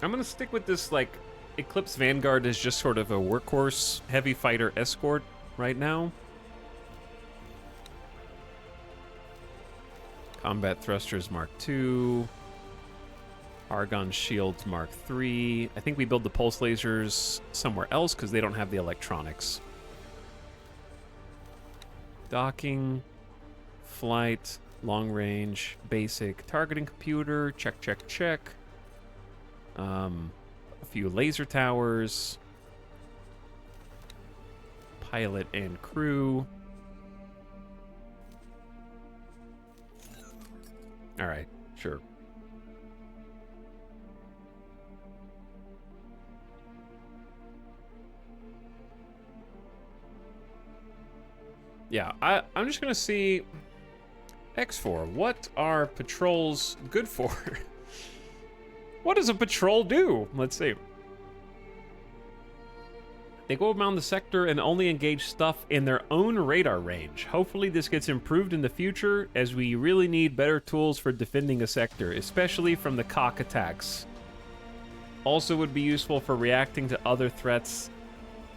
I'm gonna stick with this, like, Eclipse Vanguard is just sort of a workhorse heavy fighter escort right now. Combat Thrusters Mark II. Argon Shields Mark III. I think we build the pulse lasers somewhere else because they don't have the electronics. Docking, flight, long range, basic, targeting computer, check, check, check. A few laser towers. Pilot and crew. All right, sure. Yeah, I'm just gonna see X4. What are patrols good for? What does a patrol do? Let's see. They go around the sector and only engage stuff in their own radar range. Hopefully this gets improved in the future, as we really need better tools for defending a sector, especially from the cock attacks. Also would be useful for reacting to other threats,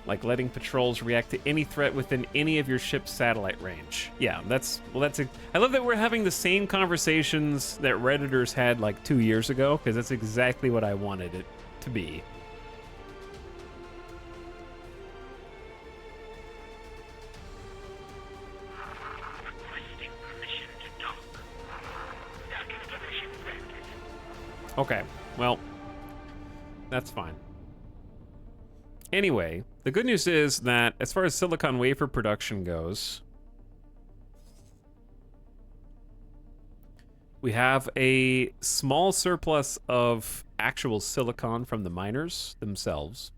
like letting patrols react to any threat within any of your ship's satellite range. Yeah, I love that we're having the same conversations that Redditors had like 2 years ago, because that's exactly what I wanted it to be. Requesting permission to dock. Docking permission granted. Okay, well, that's fine. Anyway, the good news is that as far as silicon wafer production goes, we have a small surplus of actual silicon from the miners themselves.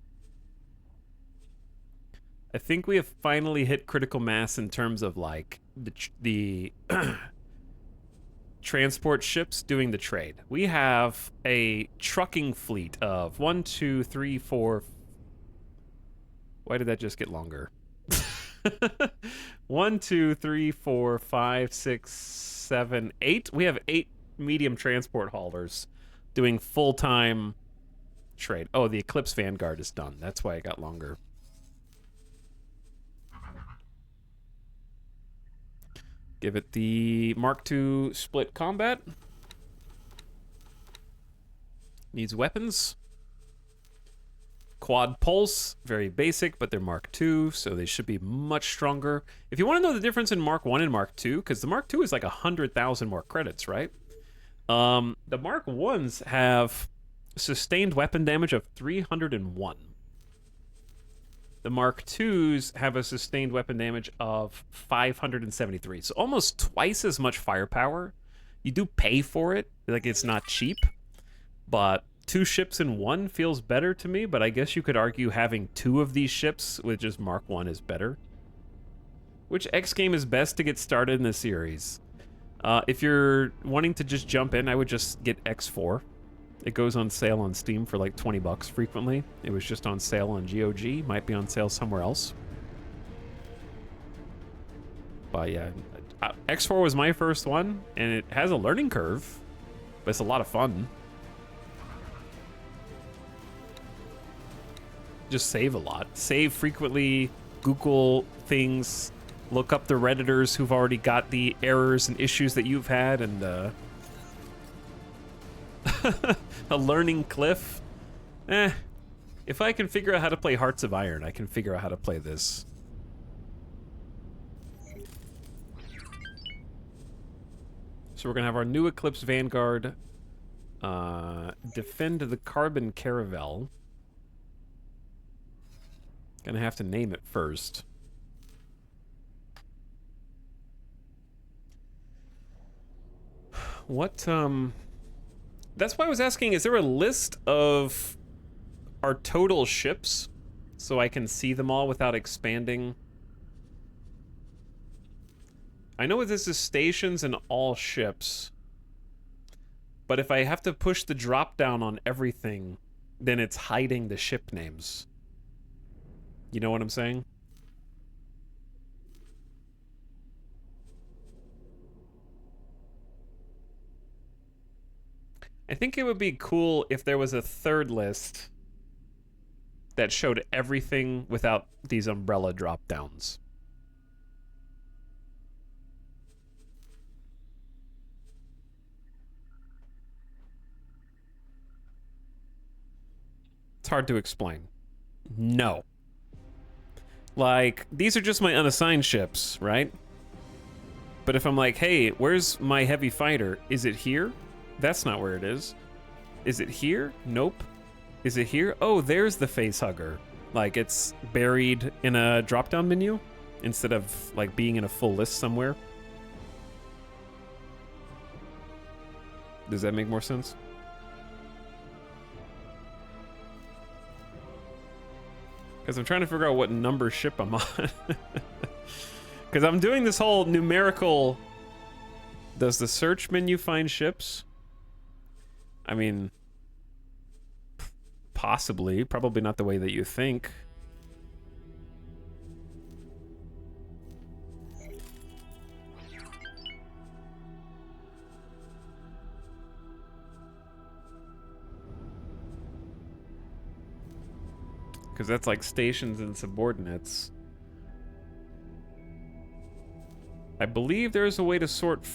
I think we have finally hit critical mass in terms of like the transport ships doing the trade. We have a trucking fleet of 1, 2, 3, 4. Why did that just get longer? 1, 2, 3, 4, 5, 6, 7, 8. We have 8 medium transport haulers doing full-time trade. Oh, the Eclipse Vanguard is done. That's why it got longer. Give it the Mark II split combat. Needs weapons. Quad pulse, very basic, but they're Mark II, so they should be much stronger. If you want to know the difference in Mark I and Mark II, because the Mark II is like 100,000 more credits, right? The Mark Is have sustained weapon damage of 301. The Mark IIs have a sustained weapon damage of 573, so almost twice as much firepower. You do pay for it, like it's not cheap, but 2 ships in 1 feels better to me, but I guess you could argue having 2 of these ships with just Mark I is better. Which X game is best to get started in the series? If you're wanting to just jump in, I would just get X4. It goes on sale on Steam for like 20 bucks frequently. It was just on sale on GOG, might be on sale somewhere else. But yeah, X4 was my first one, and it has a learning curve, but it's a lot of fun. Just save a lot. Save frequently, Google things, look up the Redditors who've already got the errors and issues that you've had, and a learning cliff. If I can figure out how to play Hearts of Iron, I can figure out how to play this. So we're gonna have our new Eclipse Vanguard defend the Carbon Caravel. Gonna have to name it first. That's why I was asking, is there a list of our total ships so I can see them all without expanding? I know this is stations and all ships, but if I have to push the drop down on everything, then it's hiding the ship names. You know what I'm saying? I think it would be cool if there was a third list that showed everything without these umbrella drop downs. It's hard to explain. No. Like, these are just my unassigned ships, right? But if I'm like, hey, where's my heavy fighter? Is it here? That's not where it is. Is it here? Nope. Is it here? Oh, there's the face hugger. Like, it's buried in a drop-down menu instead of, like, being in a full list somewhere. Does that make more sense? Because I'm trying to figure out what number ship I'm on. Because I'm doing this whole numerical... Does the search menu find ships? I mean... Possibly. Probably not the way that you think. Because that's like stations and subordinates. I believe there's a way to sort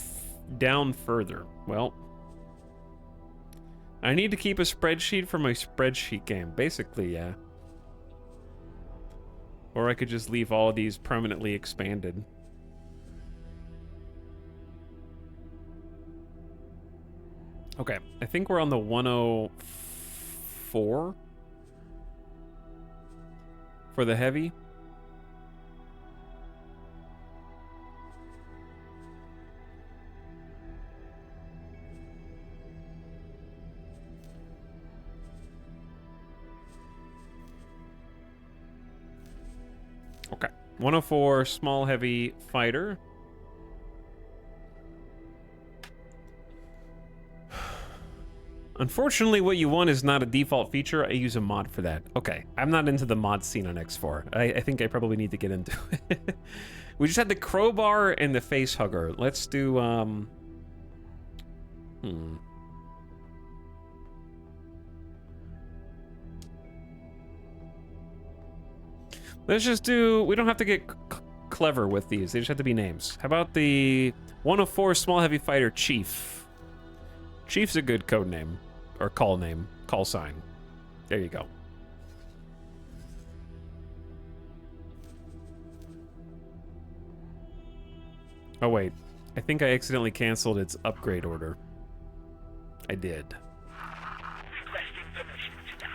down further. Well, I need to keep a spreadsheet for my spreadsheet game. Basically, yeah. Or I could just leave all of these permanently expanded. Okay, I think we're on the 104 for the heavy. Okay, 104 small heavy fighter. Unfortunately, what you want is not a default feature. I use a mod for that. Okay, I'm not into the mod scene on X4. I think I probably need to get into it. We just had the crowbar and the face hugger. Let's do, Let's just do... We don't have to get clever with these. They just have to be names. How about the 104 small heavy fighter Chief? Chief's a good code name. Or call name. Call sign. There you go. Oh, wait. I think I accidentally canceled its upgrade order. I did. Requesting permission to dock.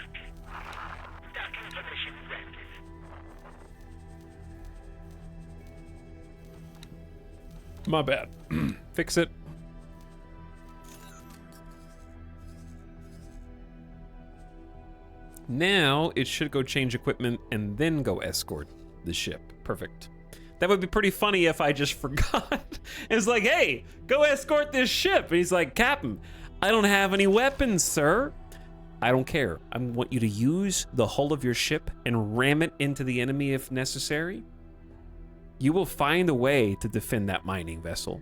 Docking permission granted. My bad. Fix it. Now it should go change equipment and then go escort the ship. Perfect. That would be pretty funny if I just forgot. It's like, hey, go escort this ship. And he's like, Captain, I don't have any weapons, sir. I don't care. I want you to use the hull of your ship and ram it into the enemy if necessary. You will find a way to defend that mining vessel.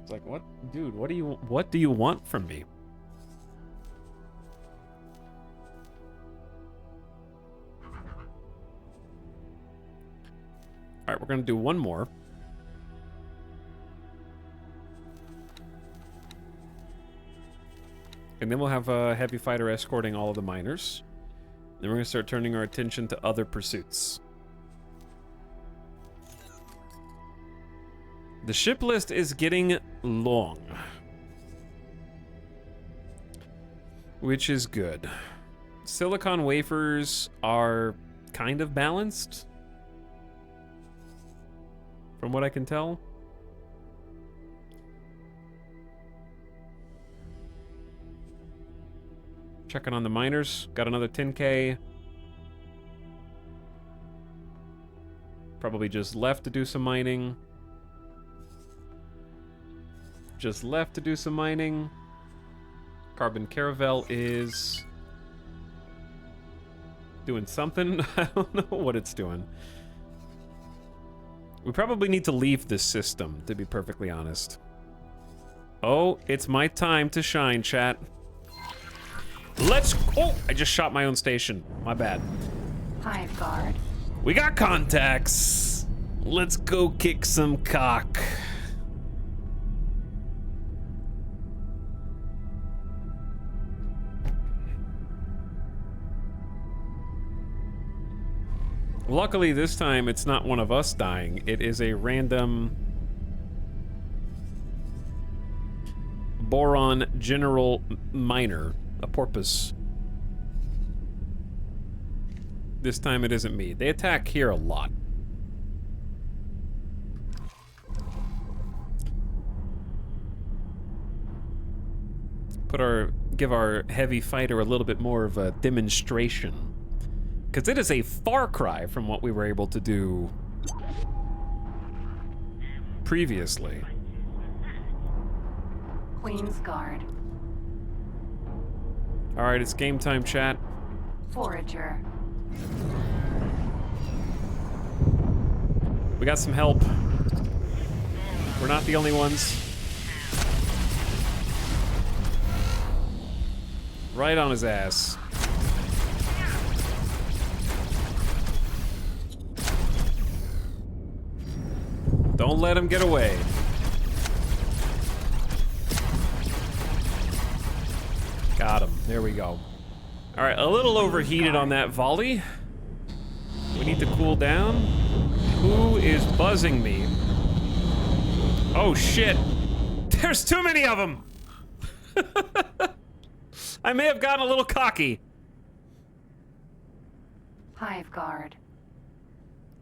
It's like, what? Dude, what do you want from me? All right, we're gonna do one more. And then we'll have a heavy fighter escorting all of the miners. Then we're gonna start turning our attention to other pursuits. The ship list is getting long, which is good. Silicon wafers are kind of balanced, from what I can tell. Checking on the miners. Got another 10K. Probably just left to do some mining. Just left to do some mining. Carbon Caravel is doing something. I don't know what it's doing. We probably need to leave this system, to be perfectly honest. Oh, it's my time to shine, chat. Let's... Oh, I just shot my own station. My bad. Hive guard. We got contacts. Let's go kick some cock. Luckily, this time, it's not one of us dying. It is a random boron general miner, a porpoise. This time, it isn't me. They attack here a lot. Give our heavy fighter a little bit more of a demonstration. Because it is a far cry from what we were able to do previously. Queen's Guard. Alright, it's game time, chat. Forager. We got some help. We're not the only ones. Right on his ass. Don't let him get away. Got him. There we go. All right, a little overheated on that volley. We need to cool down. Who is buzzing me? Oh, shit. There's too many of them. I may have gotten a little cocky. Hive guard.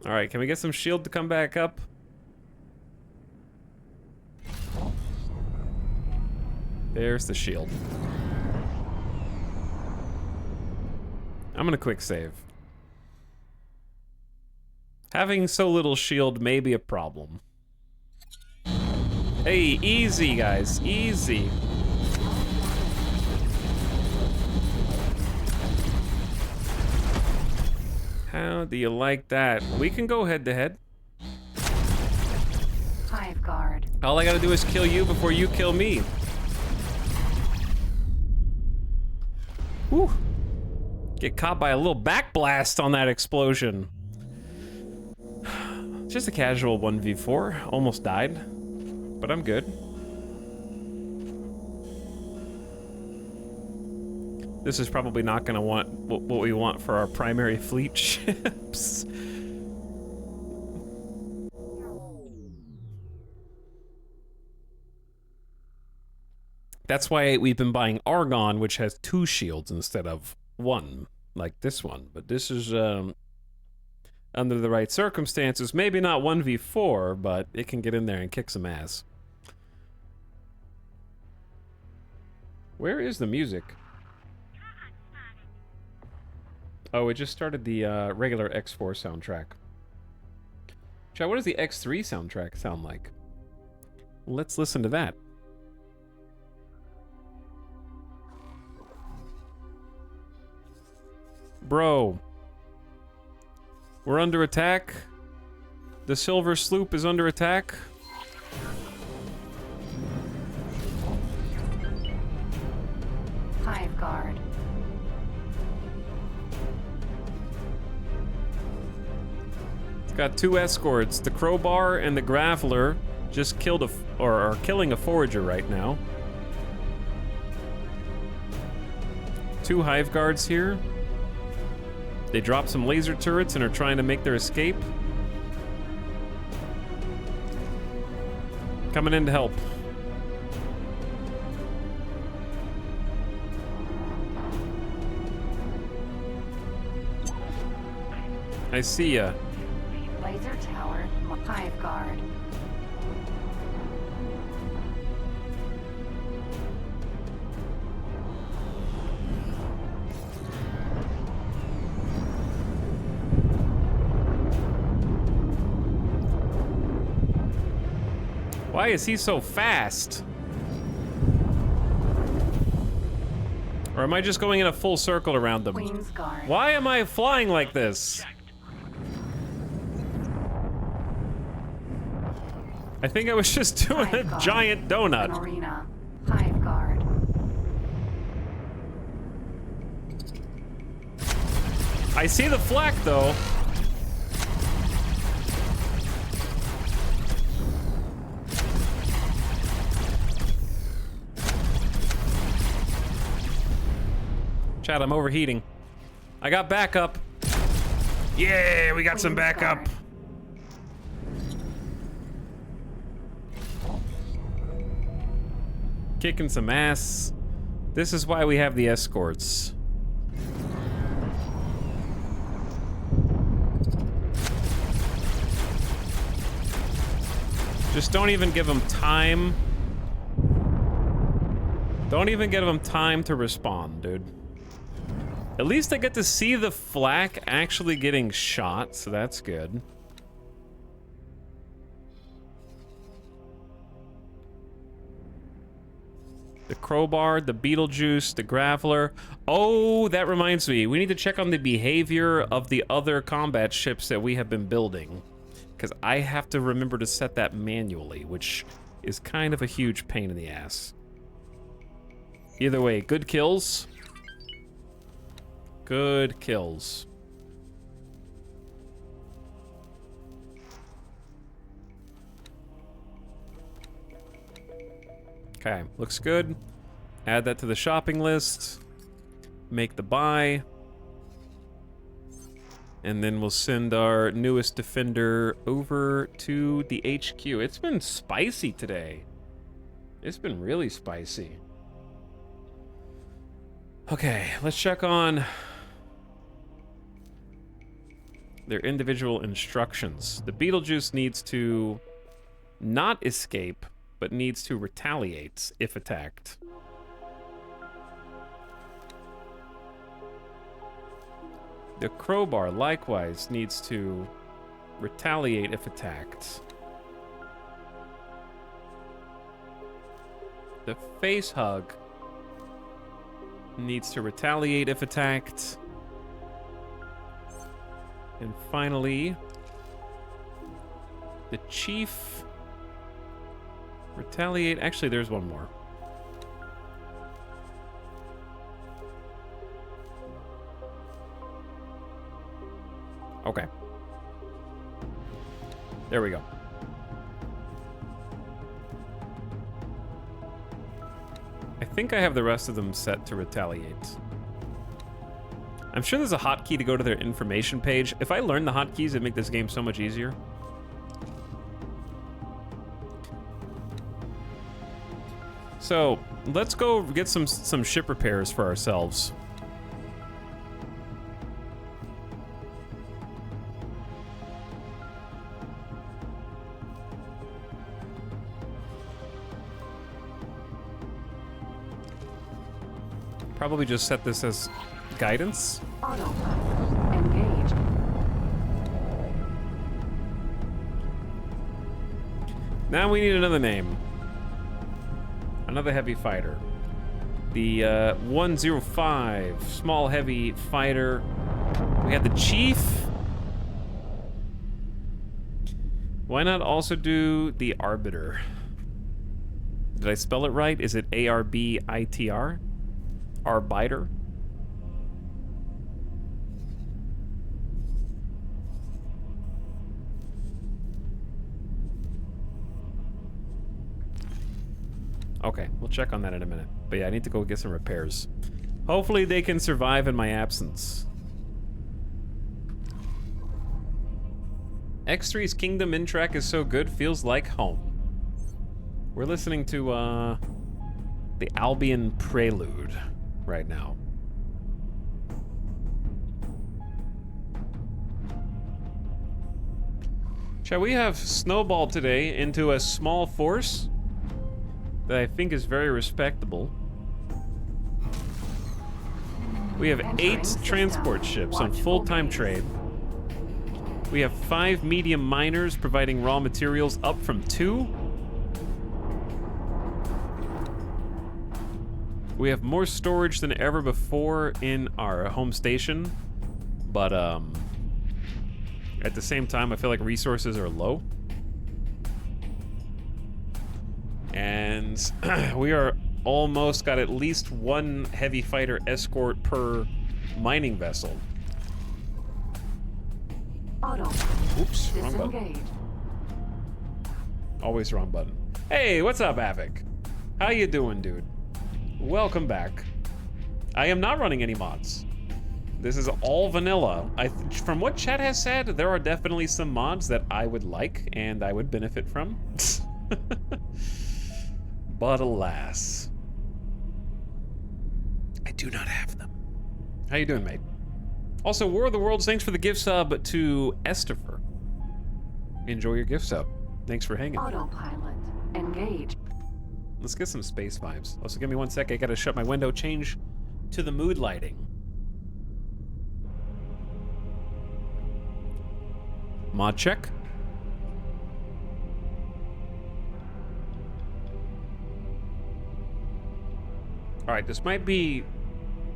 All right, can we get some shield to come back up? There's the shield. I'm gonna quick save. Having so little shield may be a problem. Hey, easy, guys, easy. How do you like that? We can go head to head. Hive guard. All I gotta do is kill you before you kill me. Whew. Get caught by a little back blast on that explosion. Just a casual 1v4. Almost died, but I'm good. This is probably not gonna want what we want for our primary fleet ships. That's why we've been buying Argon, which has 2 shields instead of 1, like this one. But this is, under the right circumstances, maybe not 1v4, but it can get in there and kick some ass. Where is the music? Oh, it just started the regular X4 soundtrack. Chat, what does the X3 soundtrack sound like? Let's listen to that. Bro. We're under attack. The Silver Sloop is under attack. Hive guard. It's got 2 escorts. The Crowbar and the Graveler just killed or are killing a Forager right now. 2 Hive Guards here. They dropped some laser turrets and are trying to make their escape. Coming in to help. I see ya. Laser tower. Hive guard. Why is he so fast? Or am I just going in a full circle around them? Queen's Guard. Why am I flying like this? I think I was just doing a Hive Guard. giant donut. Marina. Hive Guard. I see the flak though. Chad, I'm overheating. I got backup. Yeah, we got some Queen's backup. Guard. Kicking some ass. This is why we have the escorts. Just don't even give them time. Don't even give them time to respond, dude. At least I get to see the flak actually getting shot, so that's good. The crowbar, the Beetlejuice, the Graveler. Oh, that reminds me. We need to check on the behavior of the other combat ships that we have been building. Because I have to remember to set that manually, which is kind of a huge pain in the ass. Either way, good kills. Good kills. Okay, looks good. Add that to the shopping list. Make the buy. And then we'll send our newest defender over to the HQ. It's been spicy today. It's been really spicy. Okay, let's check on their individual instructions. The Beetlejuice needs to not escape, but needs to retaliate if attacked. The crowbar likewise needs to retaliate if attacked. The face hug needs to retaliate if attacked. And finally, the chief retaliate. Actually, there's one more. Okay. There we go. I think I have the rest of them set to retaliate. I'm sure there's a hotkey to go to their information page. If I learn the hotkeys, it'd make this game so much easier. So, let's go get some ship repairs for ourselves. Probably just set this as guidance. Autopilot engaged. Now we need another name. Another heavy fighter. The 105 small heavy fighter. We have the Chief. Why not also do the Arbiter? Did I spell it right? Is it A-R-B-I-T-R? Arbiter? Okay, we'll check on that in a minute. But yeah, I need to go get some repairs. Hopefully they can survive in my absence. X3's Kingdom in track is so good, feels like home. We're listening to the Albion Prelude right now. Shall we have snowballed today into a small force that I think is very respectable? We have 8 transport ships on full-time trade. We have 5 medium miners providing raw materials, up from 2. We have more storage than ever before in our home station, but at the same time, I feel like resources are low. And we are almost got at least one heavy fighter escort per mining vessel. Auto. Oops, wrong button. Disengaged. Always wrong button. Hey, what's up, Avic? How you doing, dude? Welcome back. I am not running any mods. This is all vanilla. From what chat has said, there are definitely some mods that I would like and I would benefit from. But alas, I do not have them. How you doing, mate? Also, War of the Worlds, thanks for the gift sub to Estifer. Enjoy your gift sub. Thanks for hanging. Autopilot. Engage. Let's get some space vibes. Also, give me 1 sec. I gotta shut my window, change to the mood lighting. Mod check. All right, this might be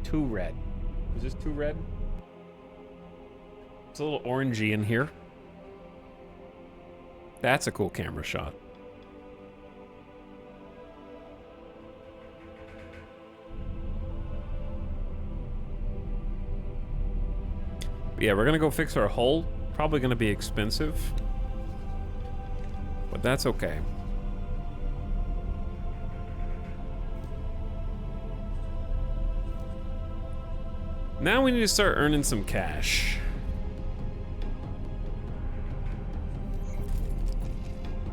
too red. Is this too red? It's a little orangey in here. That's a cool camera shot. Yeah, we're gonna go fix our hull. Probably gonna be expensive, but that's okay. Now we need to start earning some cash.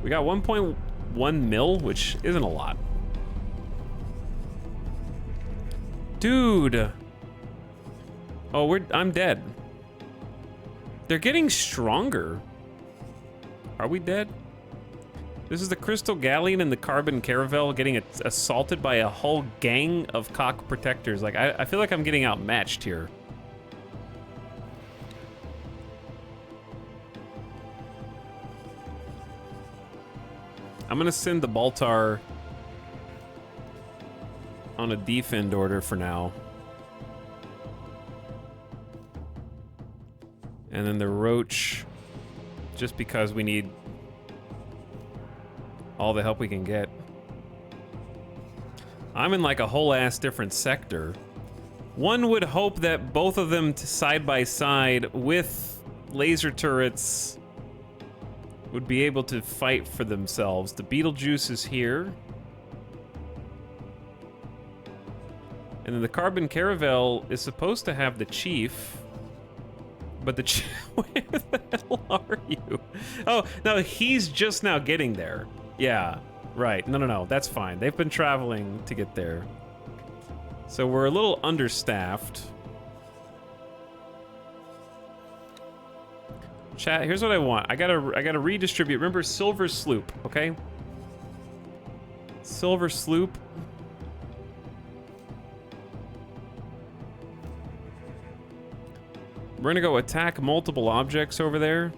We got 1.1 mil, which isn't a lot. Dude. Oh, I'm dead. They're getting stronger. Are we dead? This is the Crystal Galleon and the Carbon Caravel getting assaulted by a whole gang of cock protectors. Like, I feel like I'm getting outmatched here. I'm gonna send the Baltar on a defend order for now. And then the Roach, just because we need all the help we can get. I'm in like a whole ass different sector. One would hope that both of them side by side with laser turrets would be able to fight for themselves. The Beetlejuice is here. And then the Carbon Caravel is supposed to have the Chief. But the where the hell are you? Oh, no, he's just now getting there. Yeah, right. No, that's fine. They've been traveling to get there. So we're a little understaffed. Chat, here's what I want. I gotta redistribute. Remember, Silver Sloop, okay? Silver Sloop. We're gonna go attack multiple objects over there.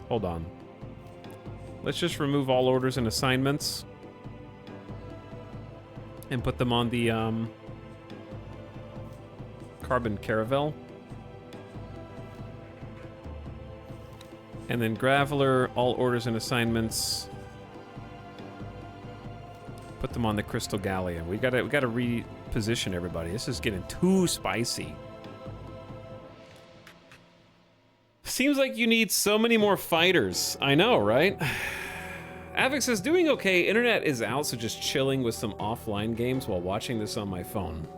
Hold on. Let's just remove all orders and assignments and put them on the Carbon Caravel. And then Graveler, all orders and assignments. Put them on the Crystal Galleon. We gotta reposition everybody. This is getting too spicy. Seems like you need so many more fighters. I know, right? Avic says, doing okay. Internet is out, so just chilling with some offline games while watching this on my phone.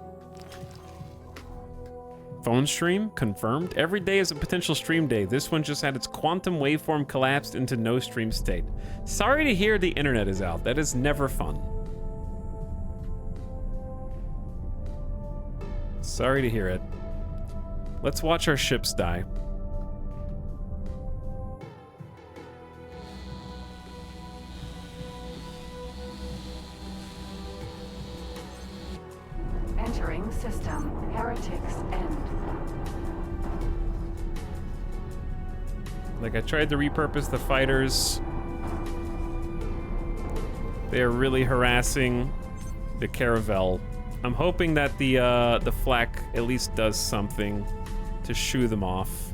Phone stream? Confirmed. Every day is a potential stream day. This one just had its quantum waveform collapsed into no stream state. Sorry to hear the internet is out. That is never fun. Sorry to hear it. Let's watch our ships die. Entering system. Heretics end. Like, I tried to repurpose the fighters. They are really harassing the caravel. I'm hoping that the flak at least does something to shoo them off.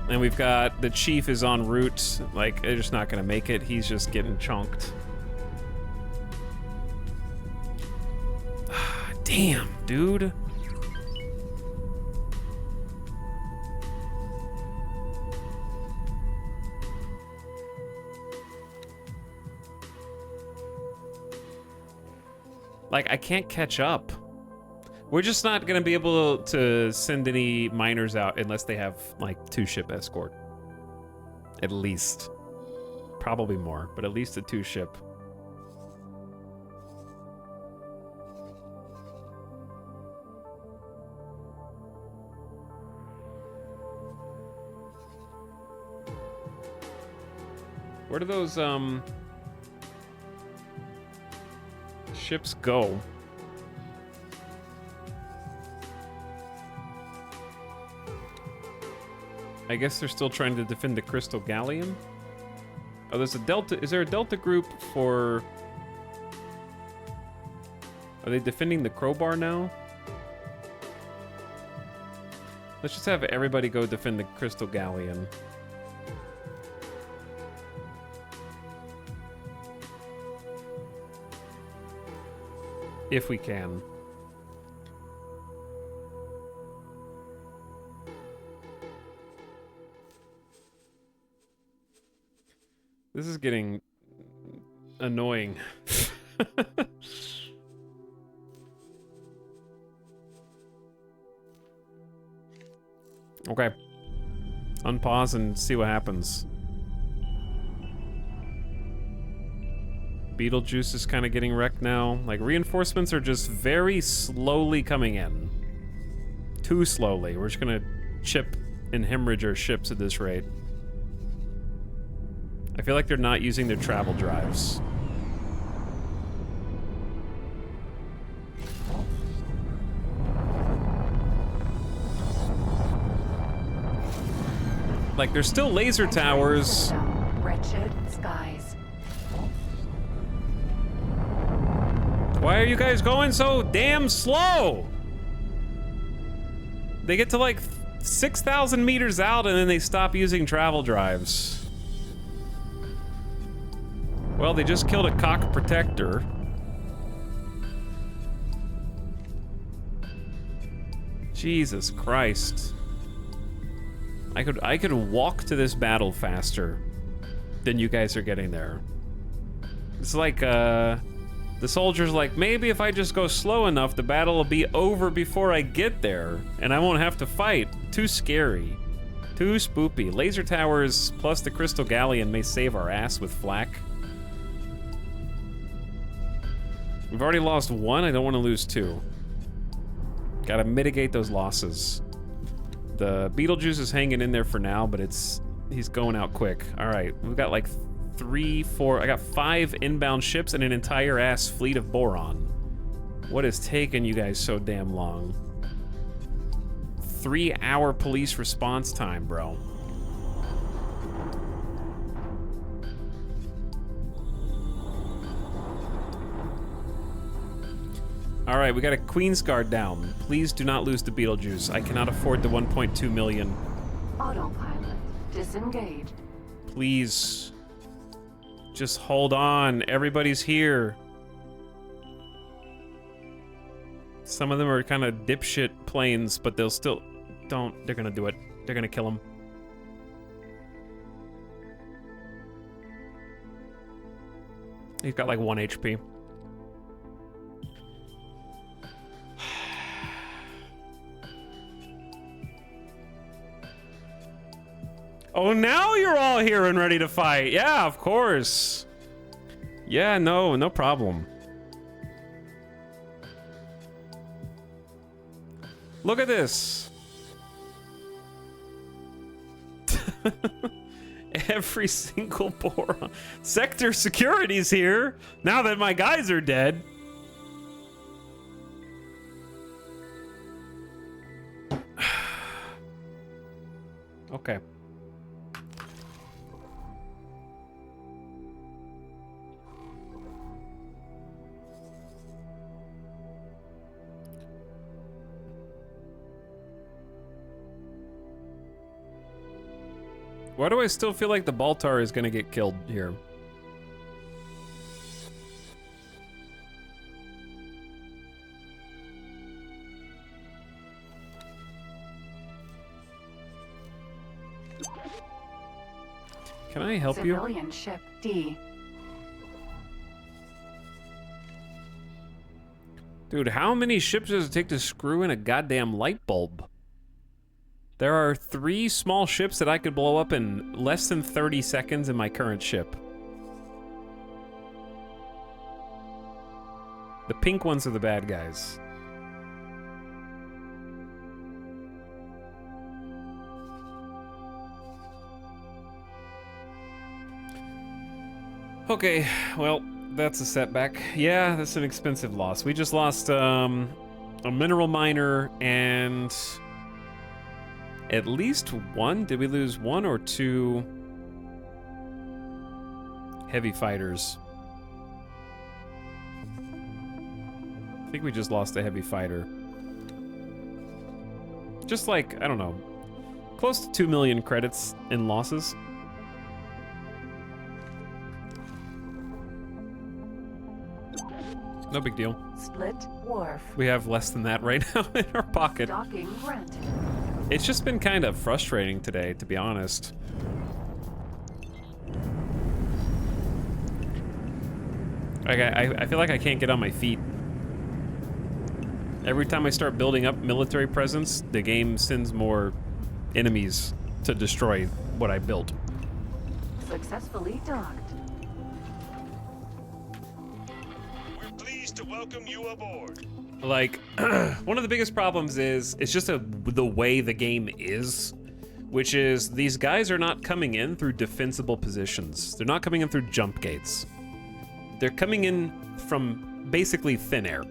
And we've got the chief is en route. Like, they're just not gonna make it. He's just getting chunked. Damn, dude. Like, I can't catch up. We're just not gonna be able to send any miners out unless they have, like, 2-ship escort. At least. Probably more, but at least a 2-ship. Where do those, ships go? I guess they're still trying to defend the Crystal Galleon. Oh, there's a Delta. Is there a Delta group for... Are they defending the Crowbar now? Let's just have everybody go defend the Crystal Galleon. If we can. This is getting annoying. Okay. Unpause and see what happens. Beetlejuice is kind of getting wrecked now. Like, reinforcements are just very slowly coming in. Too slowly. We're just gonna chip and hemorrhage our ships at this rate. I feel like they're not using their travel drives. Like, there's still laser towers. Wretched skies. Why are you guys going so damn slow? They get to like 6,000 meters out and then they stop using travel drives. Well, they just killed a cock protector. Jesus Christ. I could walk to this battle faster than you guys are getting there. It's like, the soldier's like, maybe if I just go slow enough, the battle will be over before I get there, and I won't have to fight. Too scary. Too spoopy. Laser towers plus the Crystal Galleon may save our ass with flak. We've already lost one, I don't want to lose two. Gotta mitigate those losses. The Beetlejuice is hanging in there for now, but he's going out quick. All right, we've got like 3, 4, I got 5 inbound ships and an entire ass fleet of Boron. What is taking you guys so damn long? 3-hour police response time, bro. All right, we got a Queen's Guard down. Please do not lose the Beetlejuice. I cannot afford the 1.2 million. Autopilot disengaged. Please. Just hold on. Everybody's here. Some of them are kind of dipshit planes, but they'll still... They're gonna do it. They're gonna kill him. He's got like 1 HP. Oh, now you're all here and ready to fight. Yeah, of course. Yeah, no problem. Look at this. Every single Boron. Sector security's here, now that my guys are dead. Okay. Why do I still feel like the Baltar is gonna get killed here? Can I help you? Civilian ship D. Dude, how many ships does it take to screw in a goddamn light bulb? There are 3 small ships that I could blow up in less than 30 seconds in my current ship. The pink ones are the bad guys. Okay, well, that's a setback. Yeah, that's an expensive loss. We just lost a mineral miner and at least one. Did we lose 1 or 2 heavy fighters? I think we just lost a heavy fighter. Just like, I don't know, close to 2 million credits in losses. No big deal. Split wharf. We have less than that right now in our pocket. Docking granted. It's just been kind of frustrating today, to be honest. Like, I feel like I can't get on my feet. Every time I start building up military presence, the game sends more enemies to destroy what I built. Successfully docked. We're pleased to welcome you aboard. Like, one of the biggest problems is, it's just the way the game is, which is these guys are not coming in through defensible positions. They're not coming in through jump gates. They're coming in from basically thin air.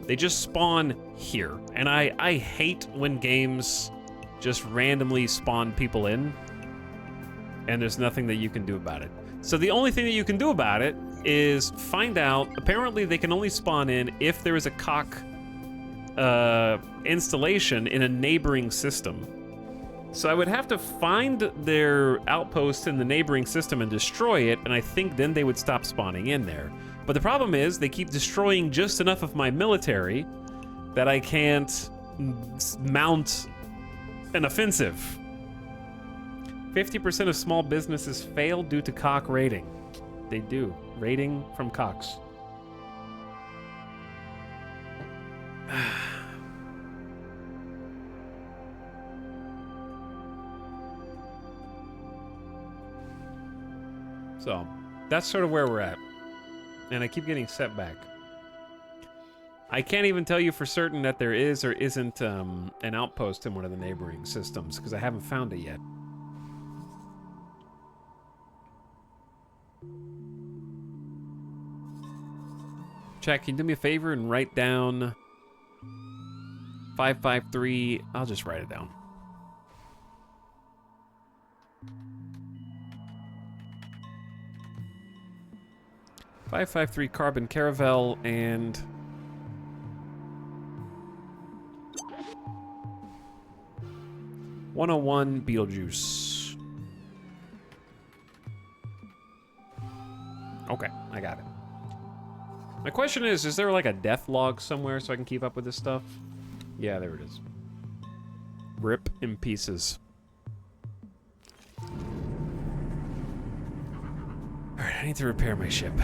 They just spawn here. And I hate when games just randomly spawn people in and there's nothing that you can do about it. So the only thing that you can do about it is find out, apparently they can only spawn in if there is a cock installation in a neighboring system. So I would have to find their outpost in the neighboring system and destroy it, and I think then they would stop spawning in there. But the problem is they keep destroying just enough of my military that I can't mount an offensive. 50% of small businesses fail due to cock raiding. They do. Raiding from cocks. So, that's sort of where we're at. And I keep getting set back. I can't even tell you for certain that there is or isn't an outpost in one of the neighboring systems, because I haven't found it yet. Jack, can you do me a favor and write down 553? I'll just write it down. .553 Carbon Caravel and .101 Beetlejuice. Okay, I got it. My question is there like a death log somewhere so I can keep up with this stuff? Yeah, there it is. Rip in pieces. Alright, I need to repair my ship.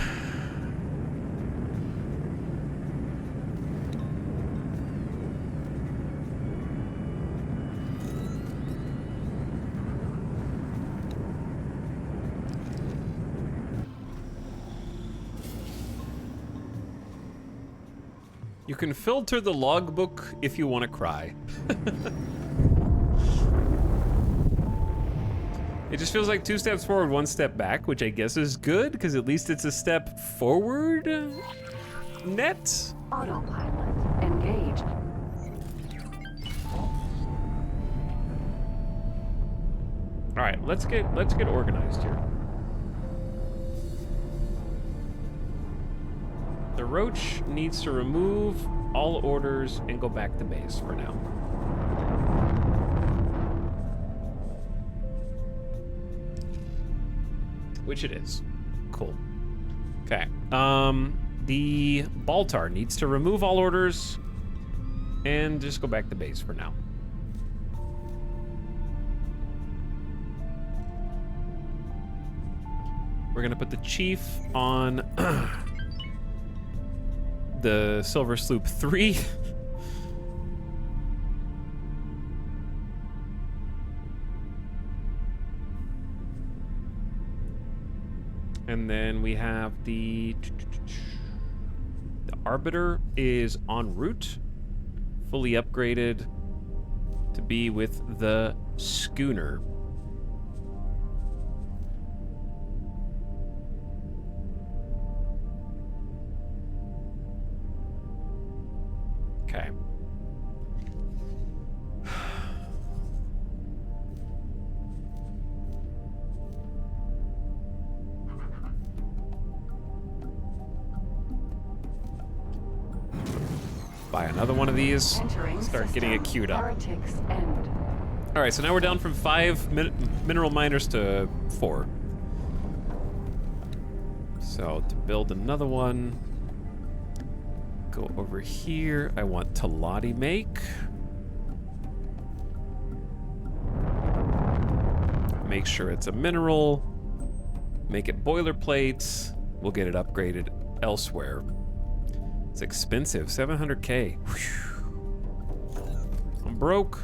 You can filter the logbook if you want to cry. It just feels like 2 steps forward, 1 step back, which I guess is good, because at least it's a step forward. Net. Autopilot engaged. All right, let's get organized here. The Roach needs to remove all orders and go back to base for now. which it is. Cool. Okay. The Baltar needs to remove all orders and just go back to base for now. We're gonna put the chief on the Silver Sloop 3. And then we have the Arbiter is en route, fully upgraded to be with the schooner. Okay. Buy another one of these. Start getting it queued up. All right, so now we're down from 5 mineral miners to 4. So to build another one, go over here. I want Talati make. Make sure it's a mineral. Make it boilerplate. We'll get it upgraded elsewhere. It's expensive, 700K. Whew. I'm broke.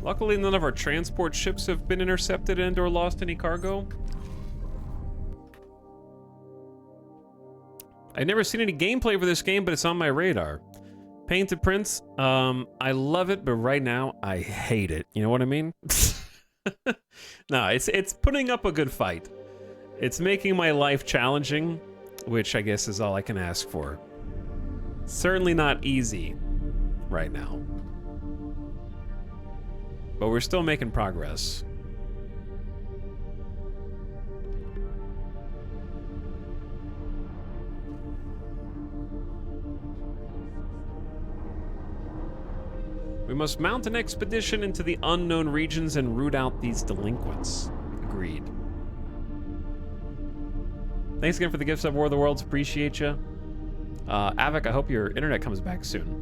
Luckily, none of our transport ships have been intercepted and or lost any cargo. I've never seen any gameplay for this game, but it's on my radar. Painted Prince, I love it, but right now, I hate it. You know what I mean? No, it's putting up a good fight. It's making my life challenging, which I guess is all I can ask for. Certainly not easy right now. But we're still making progress. We must mount an expedition into the unknown regions and root out these delinquents. Agreed. Thanks again for the gifts of War of the Worlds. Appreciate you. Avik, I hope your internet comes back soon.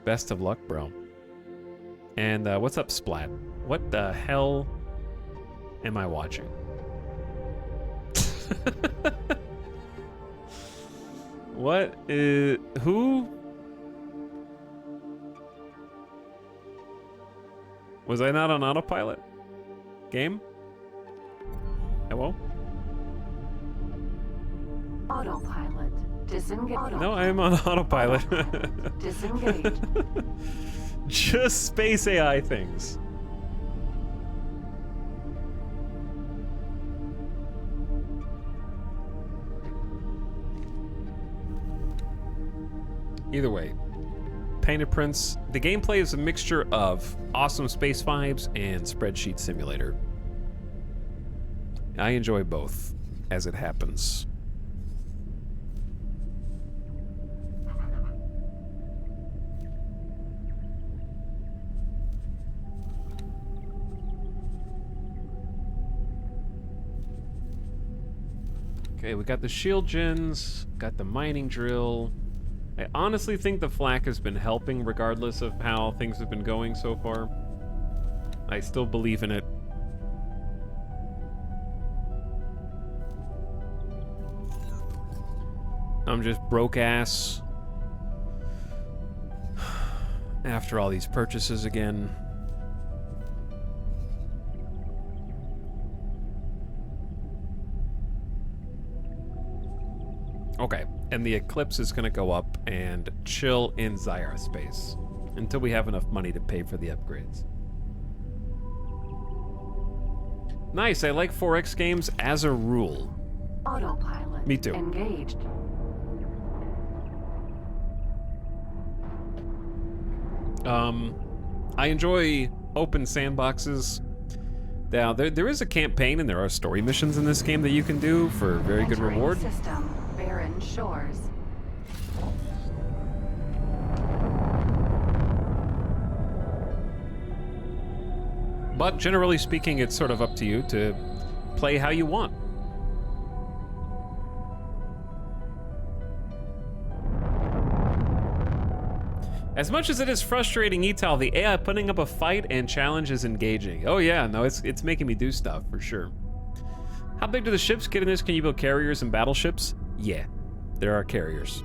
Best of luck, bro. And what's up, Splat? What the hell am I watching? What is... Who? Was I not on autopilot? Game? Hello? Autopilot. Disengage. No, I am on autopilot. Disengage. Just space AI things. Either way, Painted Prince, the gameplay is a mixture of awesome space vibes and spreadsheet simulator. I enjoy both, as it happens. Okay, we got the shield gens, got the mining drill. I honestly think the flak has been helping regardless of how things have been going so far. I still believe in it. I'm just broke ass after all these purchases again. Okay, and the Eclipse is gonna go up and chill in Zyra space until we have enough money to pay for the upgrades. Nice, I like 4X games as a rule. Autopilot. Me too. Engaged. I enjoy open sandboxes. Now, there is a campaign and there are story missions in this game that you can do for very good Entering reward. System. Barren shores. But generally speaking, it's sort of up to you to play how you want. As much as it is frustrating, Etal, the AI putting up a fight and challenge is engaging. Oh yeah, no, it's making me do stuff, for sure. How big do the ships get in this? Can you build carriers and battleships? Yeah, there are carriers.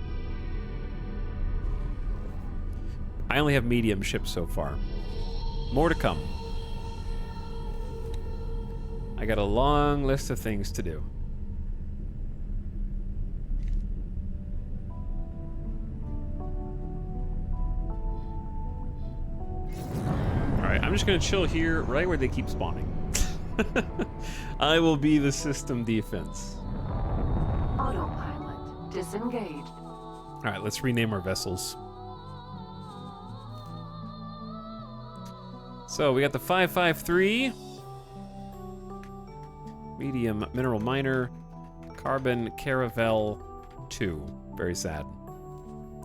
I only have medium ships so far. More to come. I got a long list of things to do. Alright, I'm just gonna chill here right where they keep spawning. I will be the system defense. Autopilot disengaged. Alright, let's rename our vessels. So we got the 553. Medium mineral miner. Carbon caravel 2. Very sad.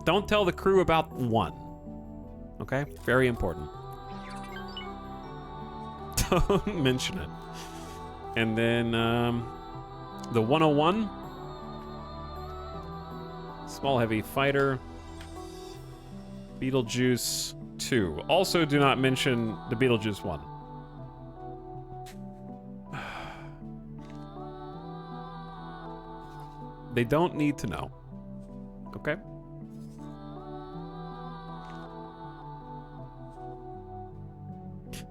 Don't tell the crew about 1. Okay? Very important. Don't mention it. And then the 101. Small heavy fighter. Beetlejuice 2. Also do not mention the Beetlejuice 1. They don't need to know. Okay?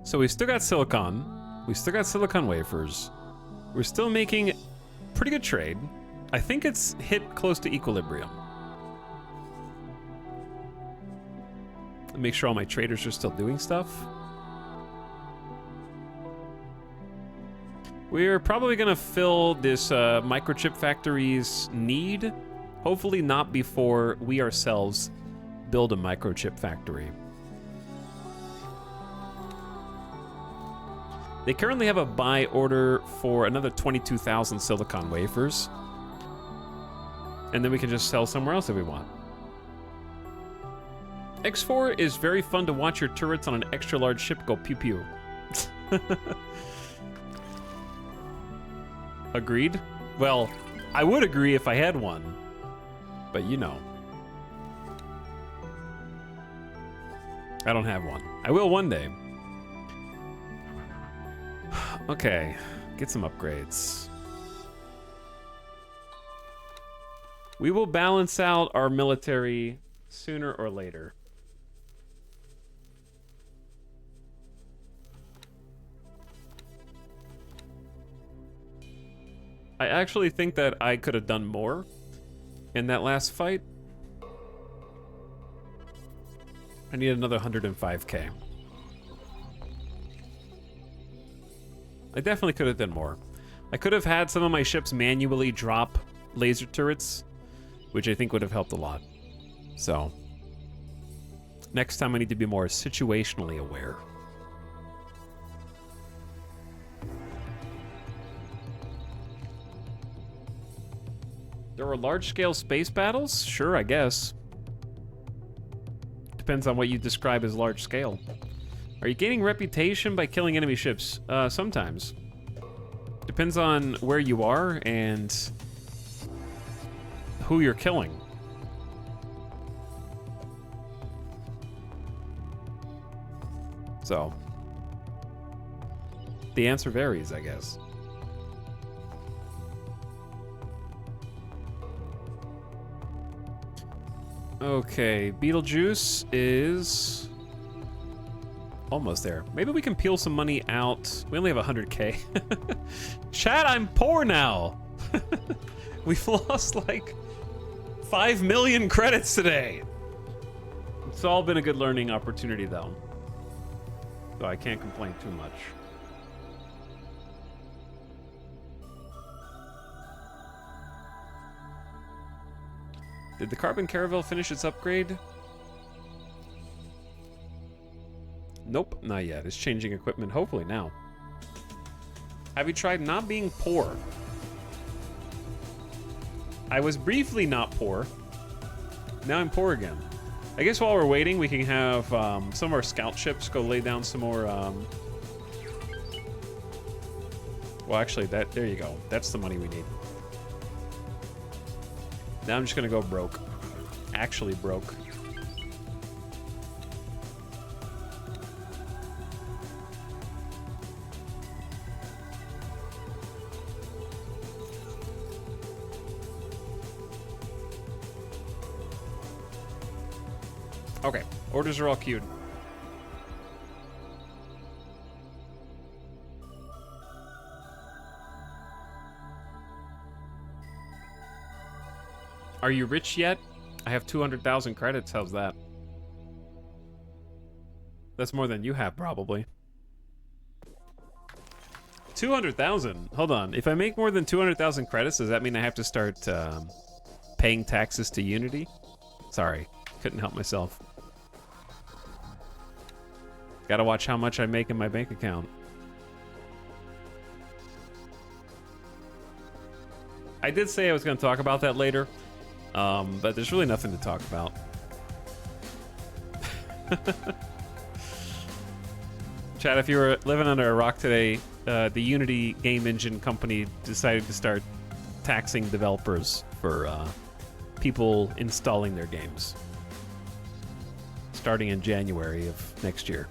So we still got silicon. We still got silicon wafers. We're still making pretty good trade. I think it's hit close to equilibrium. Make sure all my traders are still doing stuff. We're probably gonna fill this microchip factory's need. Hopefully not before we ourselves build a microchip factory. They currently have a buy order for another 22,000 silicon wafers. And then we can just sell somewhere else if we want. X4 is very fun to watch your turrets on an extra large ship go pew pew. Agreed? Well, I would agree if I had one. But you know. I don't have one. I will one day. Okay, get some upgrades. We will balance out our military sooner or later. I actually think that I could have done more in that last fight. I need another 105k. I definitely could have done more. I could have had some of my ships manually drop laser turrets, which I think would have helped a lot. So, next time I need to be more situationally aware. There were large-scale space battles? Sure, I guess. Depends on what you describe as large-scale. Are you gaining reputation by killing enemy ships? Sometimes. Depends on where you are and who you're killing. So, the answer varies, I guess. Okay, Beetlejuice is almost there. Maybe we can peel some money out. We only have 100k. Chat, I'm poor now. We've lost like 5 million credits today. It's all been a good learning opportunity though. So I can't complain too much. Did the Carbon Caravel finish its upgrade? Nope, not yet. It's changing equipment, hopefully now. Have you tried not being poor? I was briefly not poor. Now I'm poor again. I guess while we're waiting, we can have some of our scout ships go lay down some more Well, actually, there you go. That's the money we need. Now I'm just gonna go broke. Actually broke. Okay, orders are all queued. Are you rich yet? I have 200,000 credits. How's that? That's more than you have, probably. 200,000? Hold on. If I make more than 200,000 credits, does that mean I have to start paying taxes to Unity? Sorry, couldn't help myself. Gotta watch how much I make in my bank account. I did say I was going to talk about that later, but there's really nothing to talk about. Chad, if you were living under a rock today, the Unity game engine company decided to start taxing developers for people installing their games, starting in January of next year.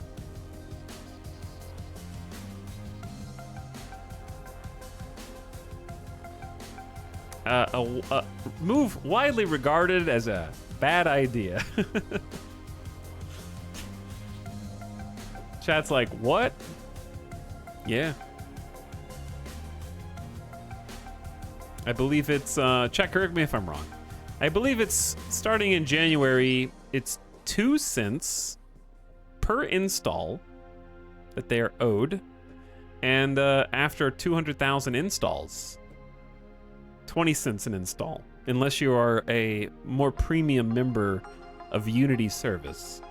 A move widely regarded as a bad idea. Chat's like, what? Yeah. I believe it's, chat, correct me if I'm wrong. I believe it's starting in January, it's 2 cents per install that they are owed. And after 200,000 installs, 20 cents an install, unless you are a more premium member of Unity service.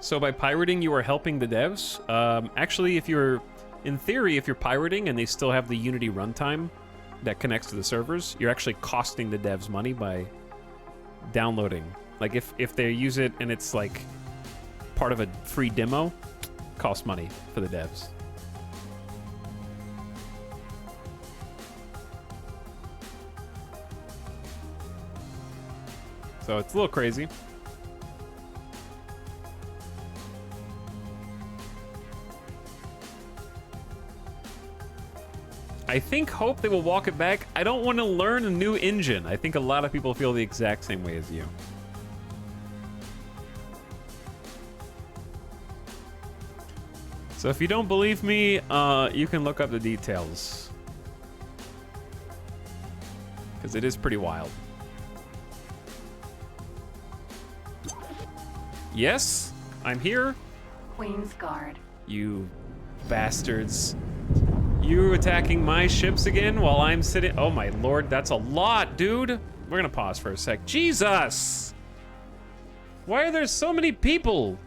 So by pirating, you are helping the devs. Actually, if you're, in theory, if you're pirating and they still have the Unity runtime that connects to the servers, you're actually costing the devs money by downloading. Like if they use it and it's like part of a free demo, costs money for the devs. So it's a little crazy. I hope they will walk it back. I don't want to learn a new engine. I think a lot of people feel the exact same way as you. So if you don't believe me, you can look up the details. Because it is pretty wild. Yes, I'm here. Queen's Guard. You bastards. You attacking my ships again while I'm sitting? Oh my lord, that's a lot, dude. We're gonna pause for a sec. Jesus! Why are there so many people?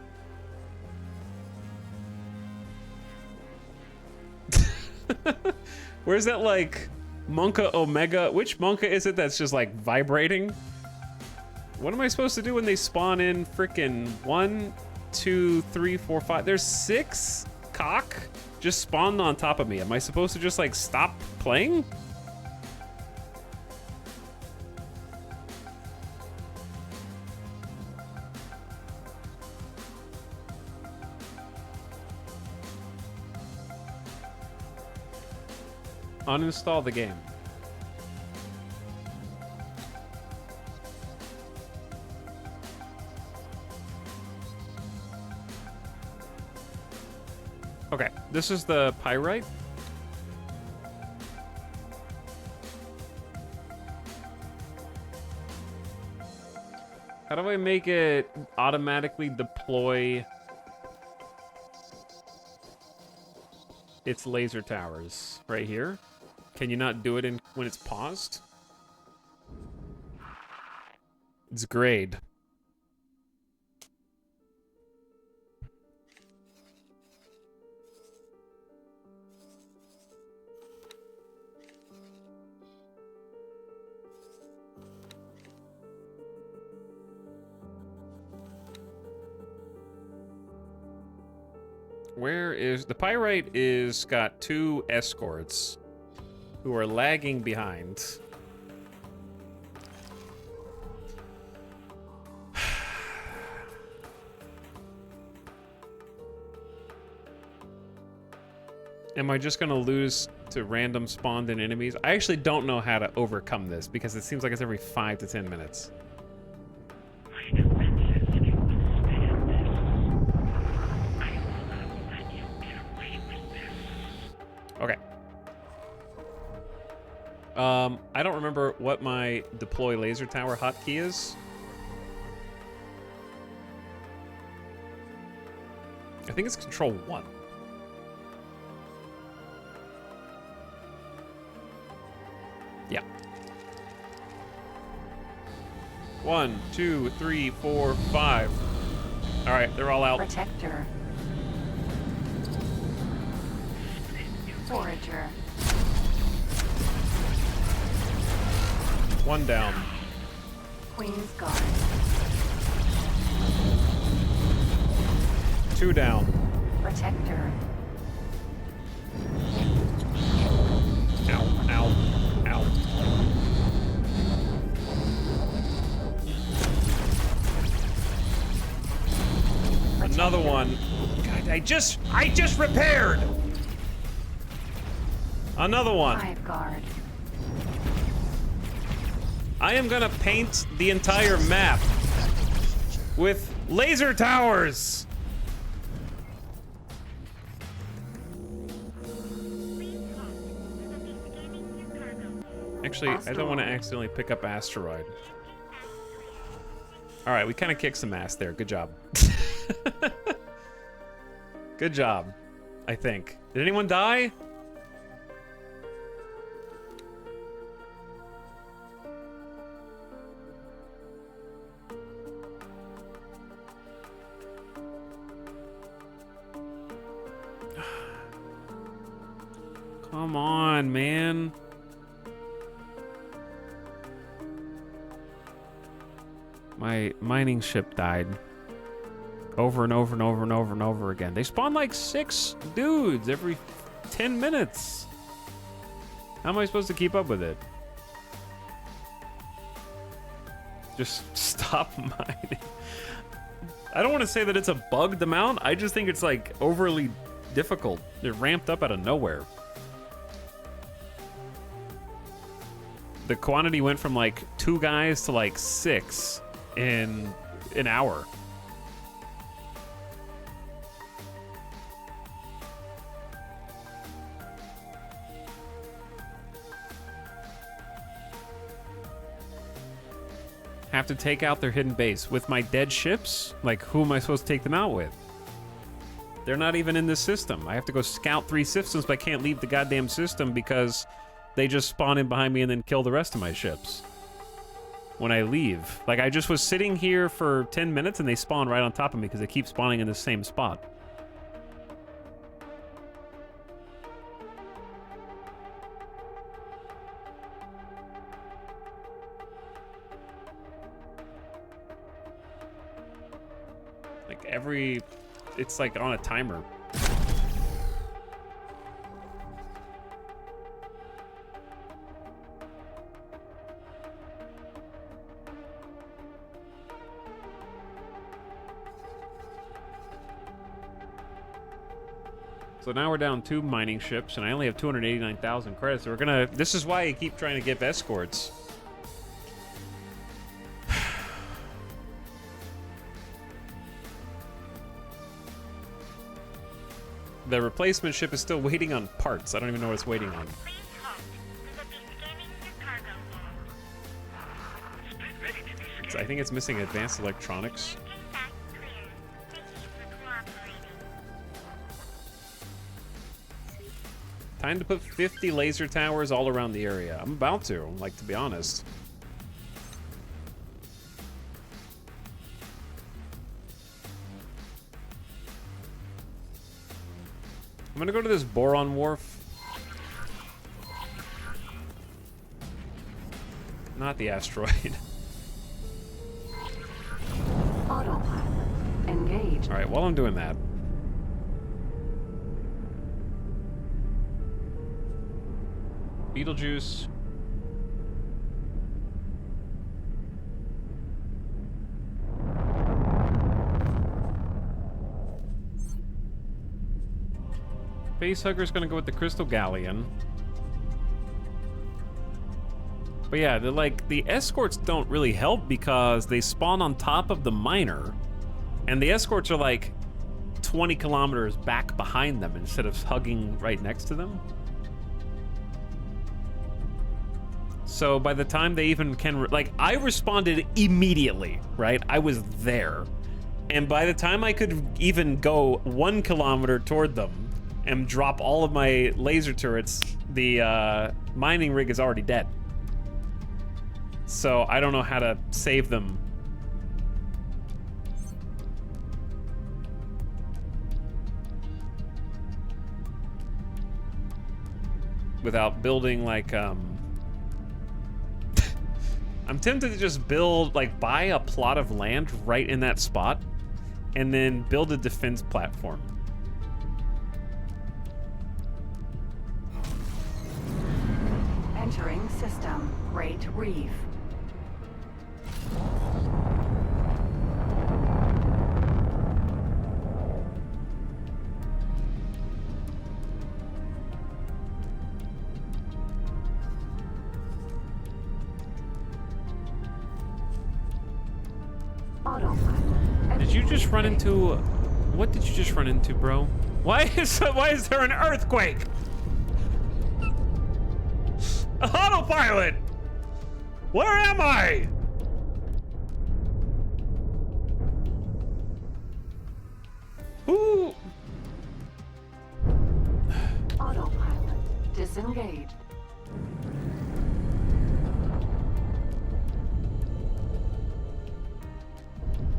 Where's that, like, Monka Omega? Which Monka is it that's just, like, vibrating? What am I supposed to do when they spawn in frickin' 1, 2, 3, 4, 5? There's 6 cock just spawned on top of me. Am I supposed to just, like, stop playing? Uninstall the game. Okay, this is the pyrite. How do I make it automatically deploy its laser towers? Right here? Can you not do it when it's paused? It's grade. Where is the pyrite? Is got 2 escorts who are lagging behind. Am I just gonna lose to random spawned in enemies? I actually don't know how to overcome this because it seems like it's every 5 to 10 minutes. My defenses can withstand this. I will not let you get away with this. Okay. I don't remember what my deploy laser tower hotkey is. I think it's control 1. Yeah. 1, 2, 3, 4, 5. All right, they're all out. Protector. Forager. 1 down. Queen's Guard. 2 down. Protector. Ow, ow, ow. Another one. God, I just repaired. Another one. 5 Guard. I am gonna paint the entire map with laser towers. Actually, I don't want to accidentally pick up asteroid. All right, we kind of kicked some ass there. Good job. Good job, I think. Did anyone die? Come on, man. My mining ship died. Over and over and over and over and over again. They spawn like 6 dudes every 10 minutes. How am I supposed to keep up with it? Just stop mining. I don't want to say that it's a bugged amount. I just think it's like overly difficult. It ramped up out of nowhere. The quantity went from like 2 guys to like 6 in an hour. Have to take out their hidden base with my dead ships? Like, who am I supposed to take them out with? They're not even in this system. I have to go scout 3 systems, but I can't leave the goddamn system because they just spawn in behind me and then kill the rest of my ships when I leave. Like, I just was sitting here for 10 minutes and they spawn right on top of me because they keep spawning in the same spot. Like it's like on a timer. So now we're down 2 mining ships, and I only have 289,000 credits. So this is why I keep trying to get escorts. The replacement ship is still waiting on parts. I don't even know what it's waiting on. Please halt. We will be scanning your cargo log. Spread ready to be scanned. I think it's missing advanced electronics. Contact clear. Thank you for cooperating. Time to put 50 laser towers all around the area. I'm about to, like, to be honest. I'm gonna go to this boron wharf. Not the asteroid. Autopilot. Engage. All right, while I'm doing that, Beetlejuice. Facehugger's gonna go with the Crystal Galleon. But yeah, the escorts don't really help because they spawn on top of the miner, and the escorts are like 20 kilometers back behind them instead of hugging right next to them. So by the time they even can, I responded immediately, right? I was there. And by the time I could even go 1 kilometer toward them and drop all of my laser turrets, the mining rig is already dead. So I don't know how to save them. Without building I'm tempted to just build, buy a plot of land right in that spot and then build a defense platform. Entering system. Great Reef. Did you just run into... What did you just run into, bro? Why is there an earthquake? Autopilot! Where am I? Who? Autopilot. Disengaged.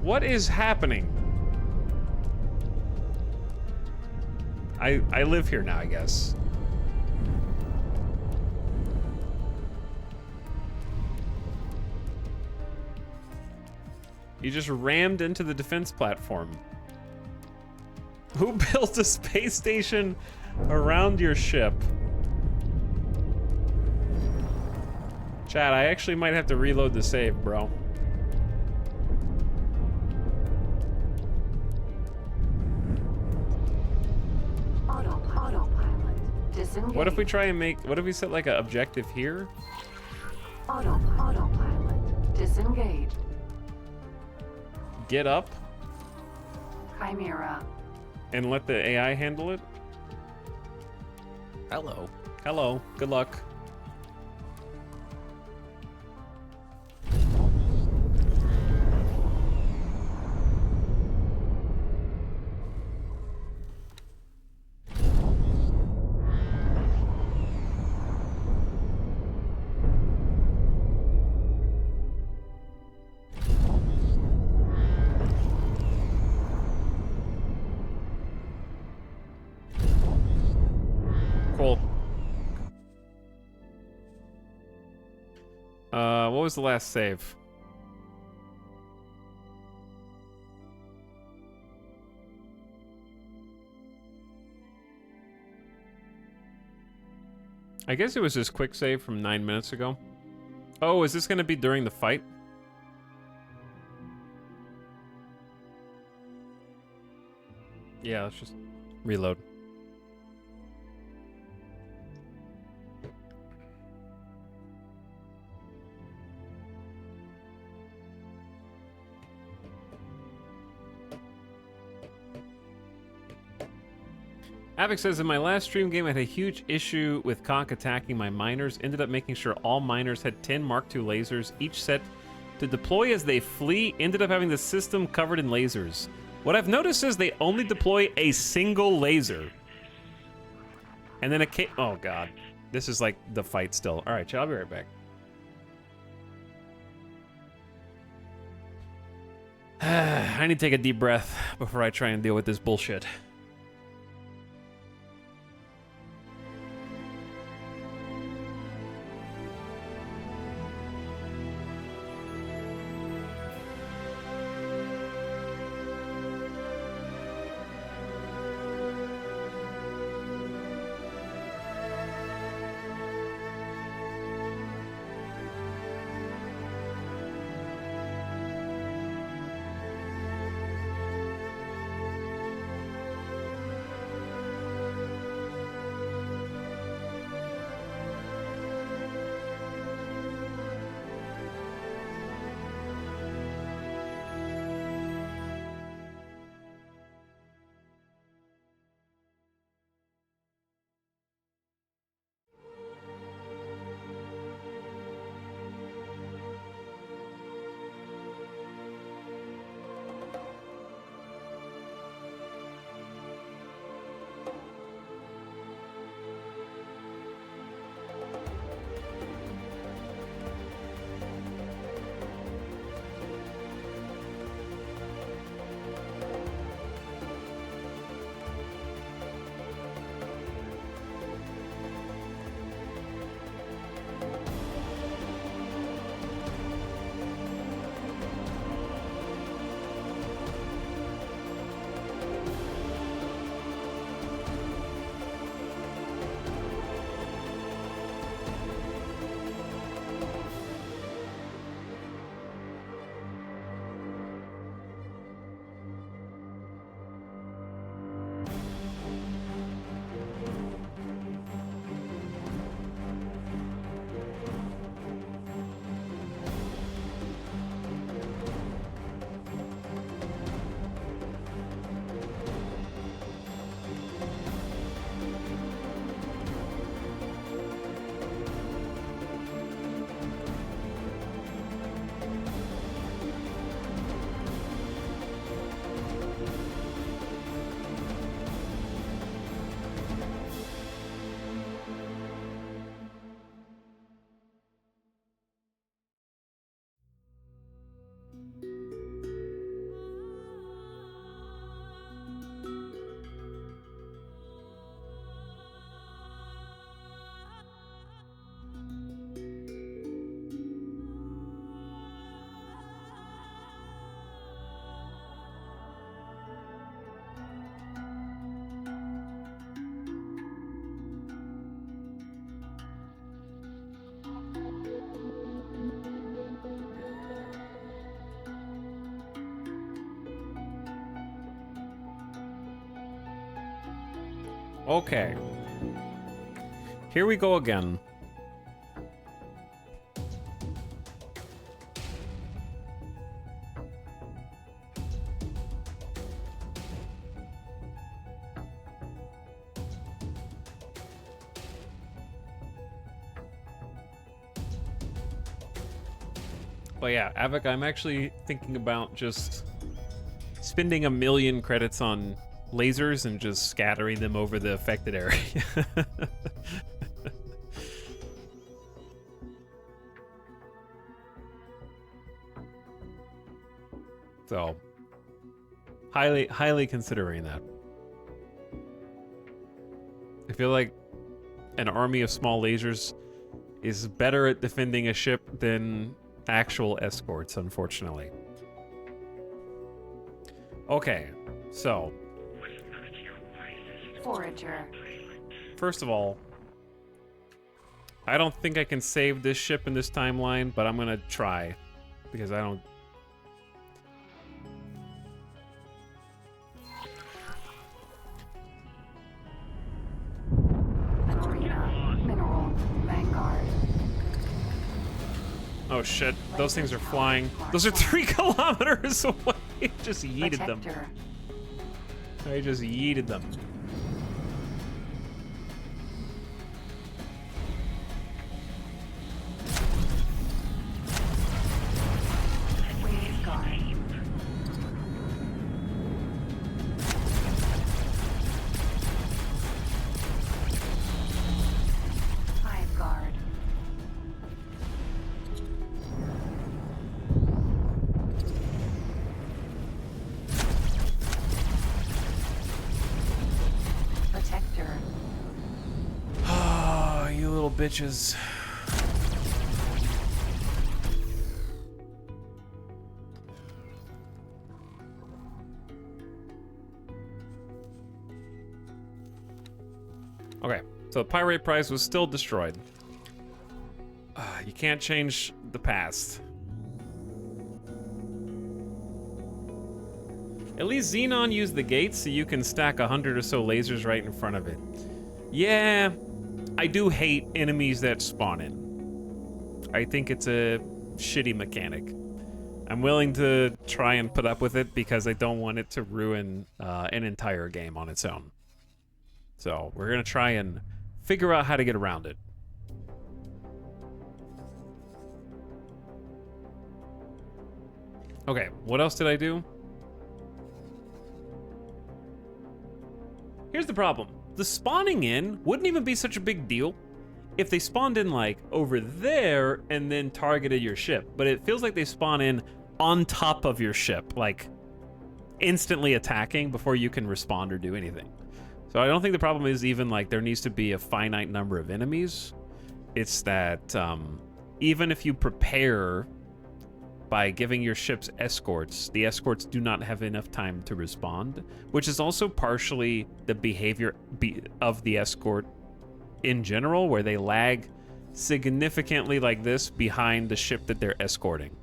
What is happening? I live here now, I guess. You just rammed into the defense platform. Who built a space station around your ship? Chad, I actually might have to reload the save, bro. Autopilot. Disengaged. What if we try and what if we set an objective here? Autopilot. Disengaged. Get up Chimera. and let the AI handle it? Hello. Hello, good luck. Cool. What was the last save? I guess it was this quick save from 9 minutes ago. Oh, is this gonna be during the fight? Yeah, let's just reload. Avic says, in my last stream game, I had a huge issue with Conk attacking my miners. Ended up making sure all miners had 10 Mark II lasers, each set to deploy as they flee. Ended up having the system covered in lasers. What I've noticed is they only deploy a single laser. And then oh god. This is like the fight still. Alright, chat, I'll be right back. I need to take a deep breath before I try and deal with this bullshit. Okay. Here we go again. But yeah, Avik, I'm actually thinking about just spending 1,000,000 credits on lasers and just scattering them over the affected area. So, highly considering that. I feel like an army of small lasers is better at defending a ship than actual escorts, unfortunately. Okay, so Forager. first of all, I don't think I can save this ship in this timeline, but I'm gonna try because I don't. Arena. Mineral. Vanguard. Oh shit, those things are flying. Those are 3 kilometers away. Just yeeted them. Protector. I just yeeted them. Waveguard. Hive guard. Protector. Ah, you little bitches. Okay, so the Pirate Prize was still destroyed. You can't change the past. At least Xenon used the gates so you can stack 100 or so lasers right in front of it. Yeah, I do hate enemies that spawn in. I think it's a shitty mechanic. I'm willing to try and put up with it because I don't want it to ruin an entire game on its own. So we're gonna try and figure out how to get around it. Okay, what else did I do? Here's the problem. The spawning in wouldn't even be such a big deal if they spawned in like over there and then targeted your ship. But it feels like they spawn in on top of your ship, like instantly attacking before you can respond or do anything. So I don't think the problem is even like there needs to be a finite number of enemies. It's that even if you prepare by giving your ships escorts, the escorts do not have enough time to respond, which is also partially the behavior of the escort in general, where they lag significantly like this behind the ship that they're escorting.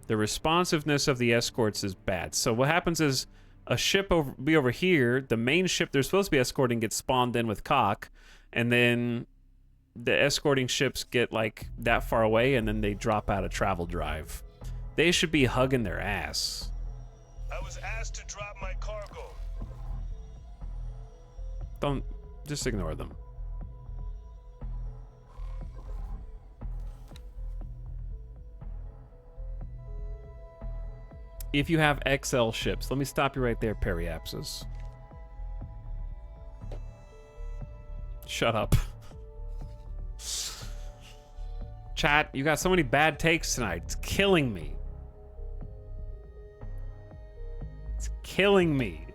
The responsiveness of the escorts is bad. So what happens is a ship be over here, the main ship they're supposed to be escorting gets spawned in with cock, and then the escorting ships get like that far away and then they drop out of travel drive. They should be hugging their ass. I was asked to drop my cargo. Don't, just ignore them. If you have XL ships, let me stop you right there, Periapsis. Shut up. Chat, you got so many bad takes tonight. It's killing me. It's killing me.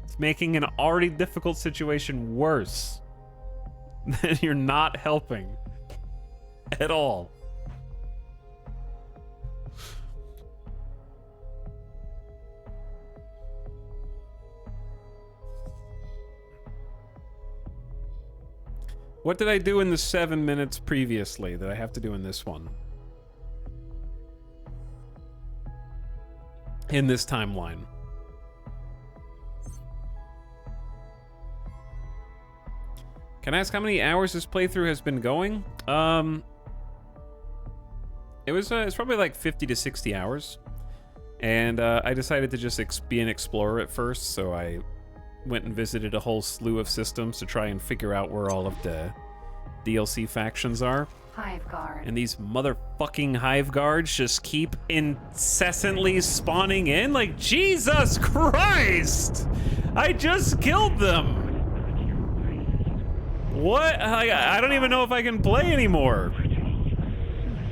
It's making an already difficult situation worse. Then you're not helping at all. What did I do in the 7 minutes previously that I have to do in this one? In this timeline. Can I ask how many hours this playthrough has been going? It's probably like 50 to 60 hours. And I decided to just be an explorer at first, so I went and visited a whole slew of systems to try and figure out where all of the DLC factions are. Hive guard. And these motherfucking hive guards just keep incessantly spawning in? Like, Jesus Christ! I just killed them! What? I don't even know if I can play anymore.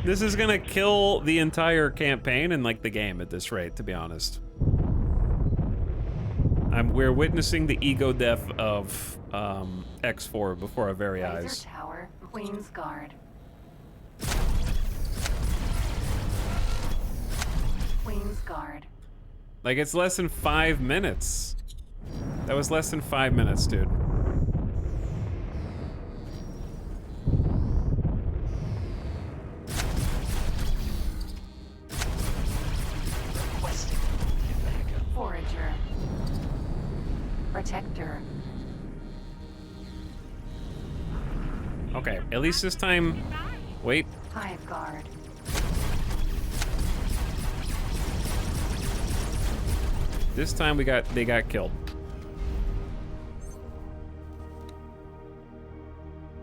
This is gonna kill the entire campaign and like the game at this rate, to be honest. We're witnessing the ego death of X4 before our very Laser eyes. tower. Queen's guard. Queen's guard. Like, it's less than 5 minutes. That was less than 5 minutes, dude. Forager. Protector. Okay, at least this time... Wait. Hive guard. This time they got killed.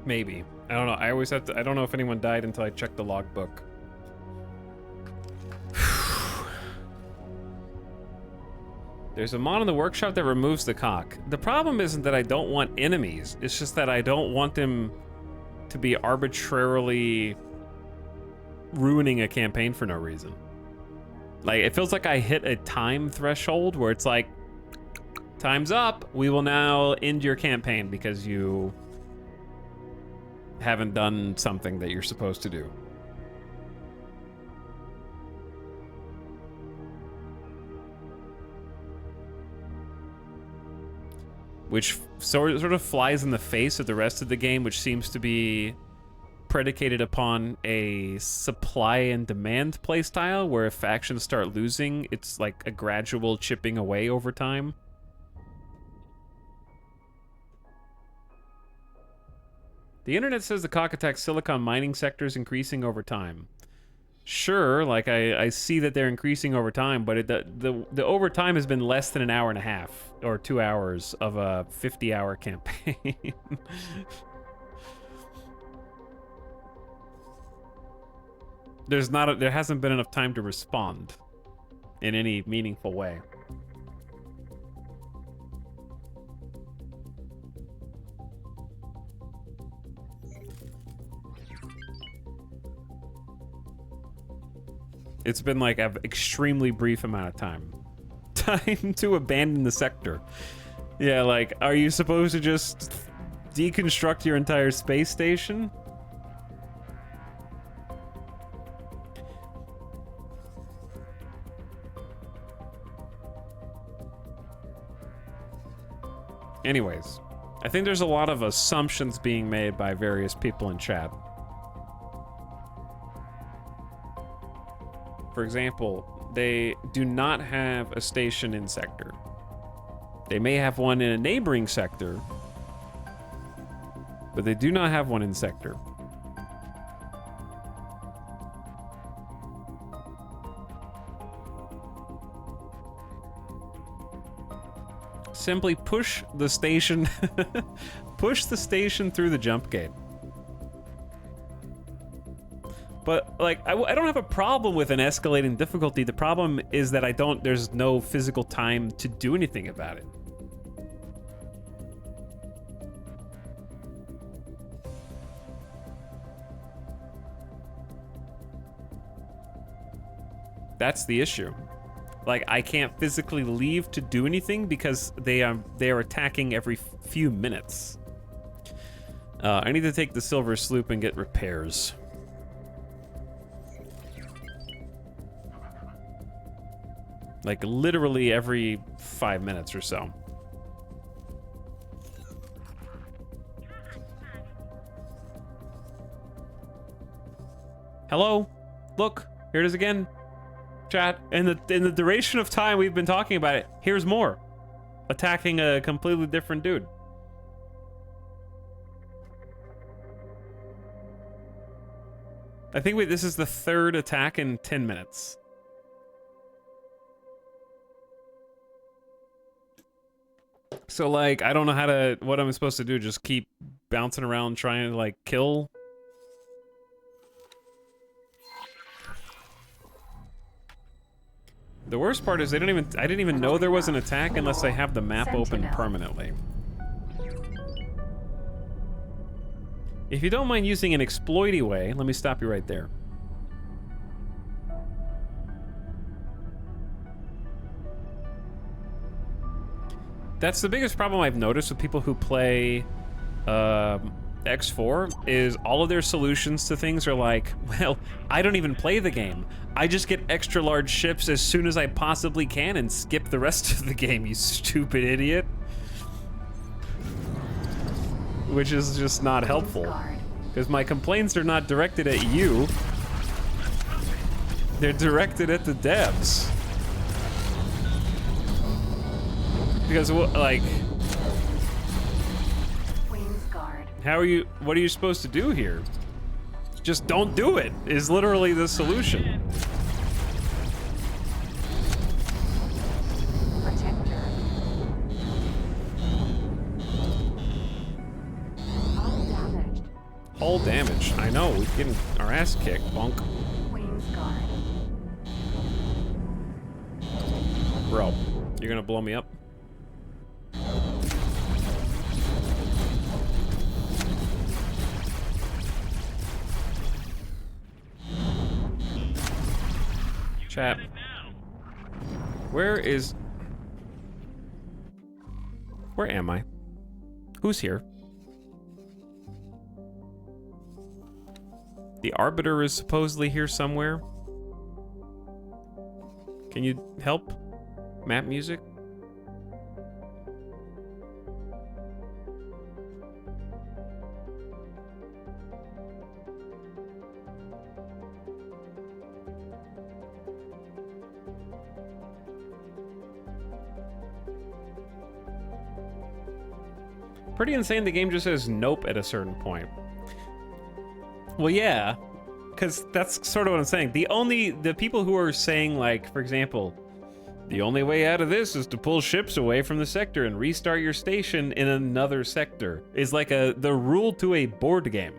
Maybe. I don't know. I always have to... I don't know if anyone died until I check the logbook. There's a mod in the workshop that removes the cock. The problem isn't that I don't want enemies. It's just that I don't want them to be arbitrarily ruining a campaign for no reason. Like, it feels like I hit a time threshold where it's like, time's up. We will now end your campaign because you haven't done something that you're supposed to do. Which sort of flies in the face of the rest of the game, which seems to be predicated upon a supply and demand playstyle, where if factions start losing, it's like a gradual chipping away over time. The internet says the Cockatack Silicon mining sector is increasing over time. Sure, like I see that they're increasing over time, but the overtime has been less than an hour and a half or 2 hours of a 50-hour campaign. There hasn't been enough time to respond in any meaningful way. It's been like an extremely brief amount of time. Time to abandon the sector. Yeah, like, are you supposed to just deconstruct your entire space station? Anyways, I think there's a lot of assumptions being made by various people in chat. For example, they do not have a station in sector. They may have one in a neighboring sector, but they do not have one in sector. Simply push the station, push the station through the jump gate. But, like, I don't have a problem with an escalating difficulty. The problem is that there's no physical time to do anything about it. That's the issue. Like, I can't physically leave to do anything because they are attacking every few minutes. I need to take the Silver Sloop and get repairs. Like, literally every 5 minutes or so. Hello? Look, here it is again. Chat, in the duration of time we've been talking about it, here's more. Attacking a completely different dude. I think this is the third attack in 10 minutes. So, like, I don't know what I'm supposed to do. Just keep bouncing around trying to, like, kill. The worst part is I didn't even know there was an attack unless I have the map open permanently. If you don't mind using an exploity way, let me stop you right there. That's the biggest problem I've noticed with people who play X4 is all of their solutions to things are like, well, I don't even play the game. I just get extra large ships as soon as I possibly can and skip the rest of the game, you stupid idiot. Which is just not helpful. Because my complaints are not directed at you. They're directed at the devs. Because, like... what are you supposed to do here? Just don't do it, is literally the solution. Protector. All damaged. Hull damage. I know, we're getting our ass kicked, bonk. Queen's Guard. Bro, you're gonna blow me up? Chat. Where am I? Who's here? The Arbiter is supposedly here somewhere. Can you help? Map music? Pretty insane the game just says nope at a certain point. Well, yeah, because that's sort of what I'm saying. The people who are saying, like, for example, the only way out of this is to pull ships away from the sector and restart your station in another sector is like the rule to a board game.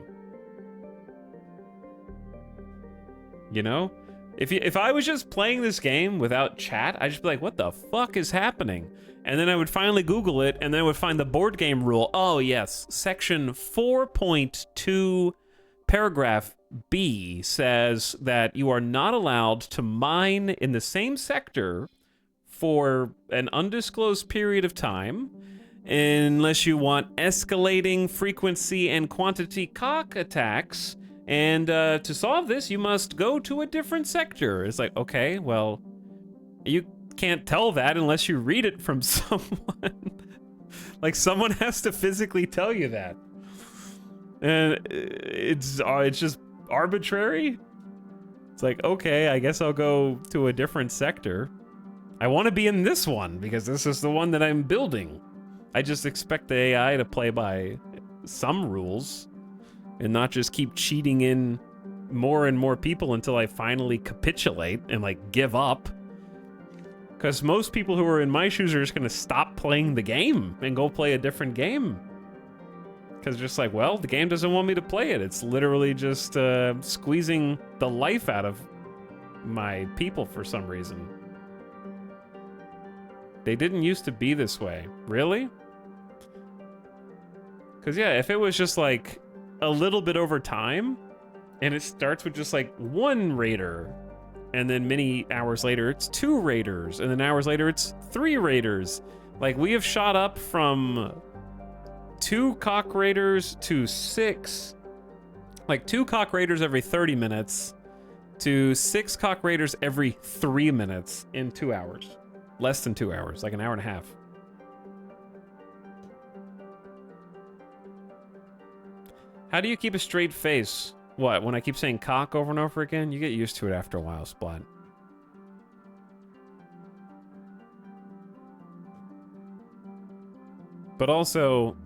You know? If I was just playing this game without chat, I'd just be like, what the fuck is happening? And then I would finally Google it, and then I would find the board game rule. Oh, yes. Section 4.2, paragraph B says that you are not allowed to mine in the same sector for an undisclosed period of time unless you want escalating frequency and quantity cock attacks. And to solve this, you must go to a different sector. It's like, okay, well, you can't tell that unless you read it from someone. Like, someone has to physically tell you that. And it's just arbitrary. It's like, okay, I guess I'll go to a different sector. I want to be in this one because this is the one that I'm building. I just expect the AI to play by some rules and not just keep cheating in more and more people until I finally capitulate and, like, give up. Because most people who are in my shoes are just going to stop playing the game and go play a different game. Because just like, well, the game doesn't want me to play it. It's literally just squeezing the life out of my people for some reason. They didn't used to be this way. Really? Because, yeah, if it was just, like, a little bit over time, and it starts with just, like, one raider, and then many hours later, it's 2 raiders, and then hours later, it's 3 raiders. Like, we have shot up from 2 cock raiders to 6, like 2 cock raiders every 30 minutes to 6 cock raiders every 3 minutes in 2 hours. Less than 2 hours, like an hour and a half. How do you keep a straight face? What, when I keep saying cock over and over again? You get used to it after a while, Splat. But also,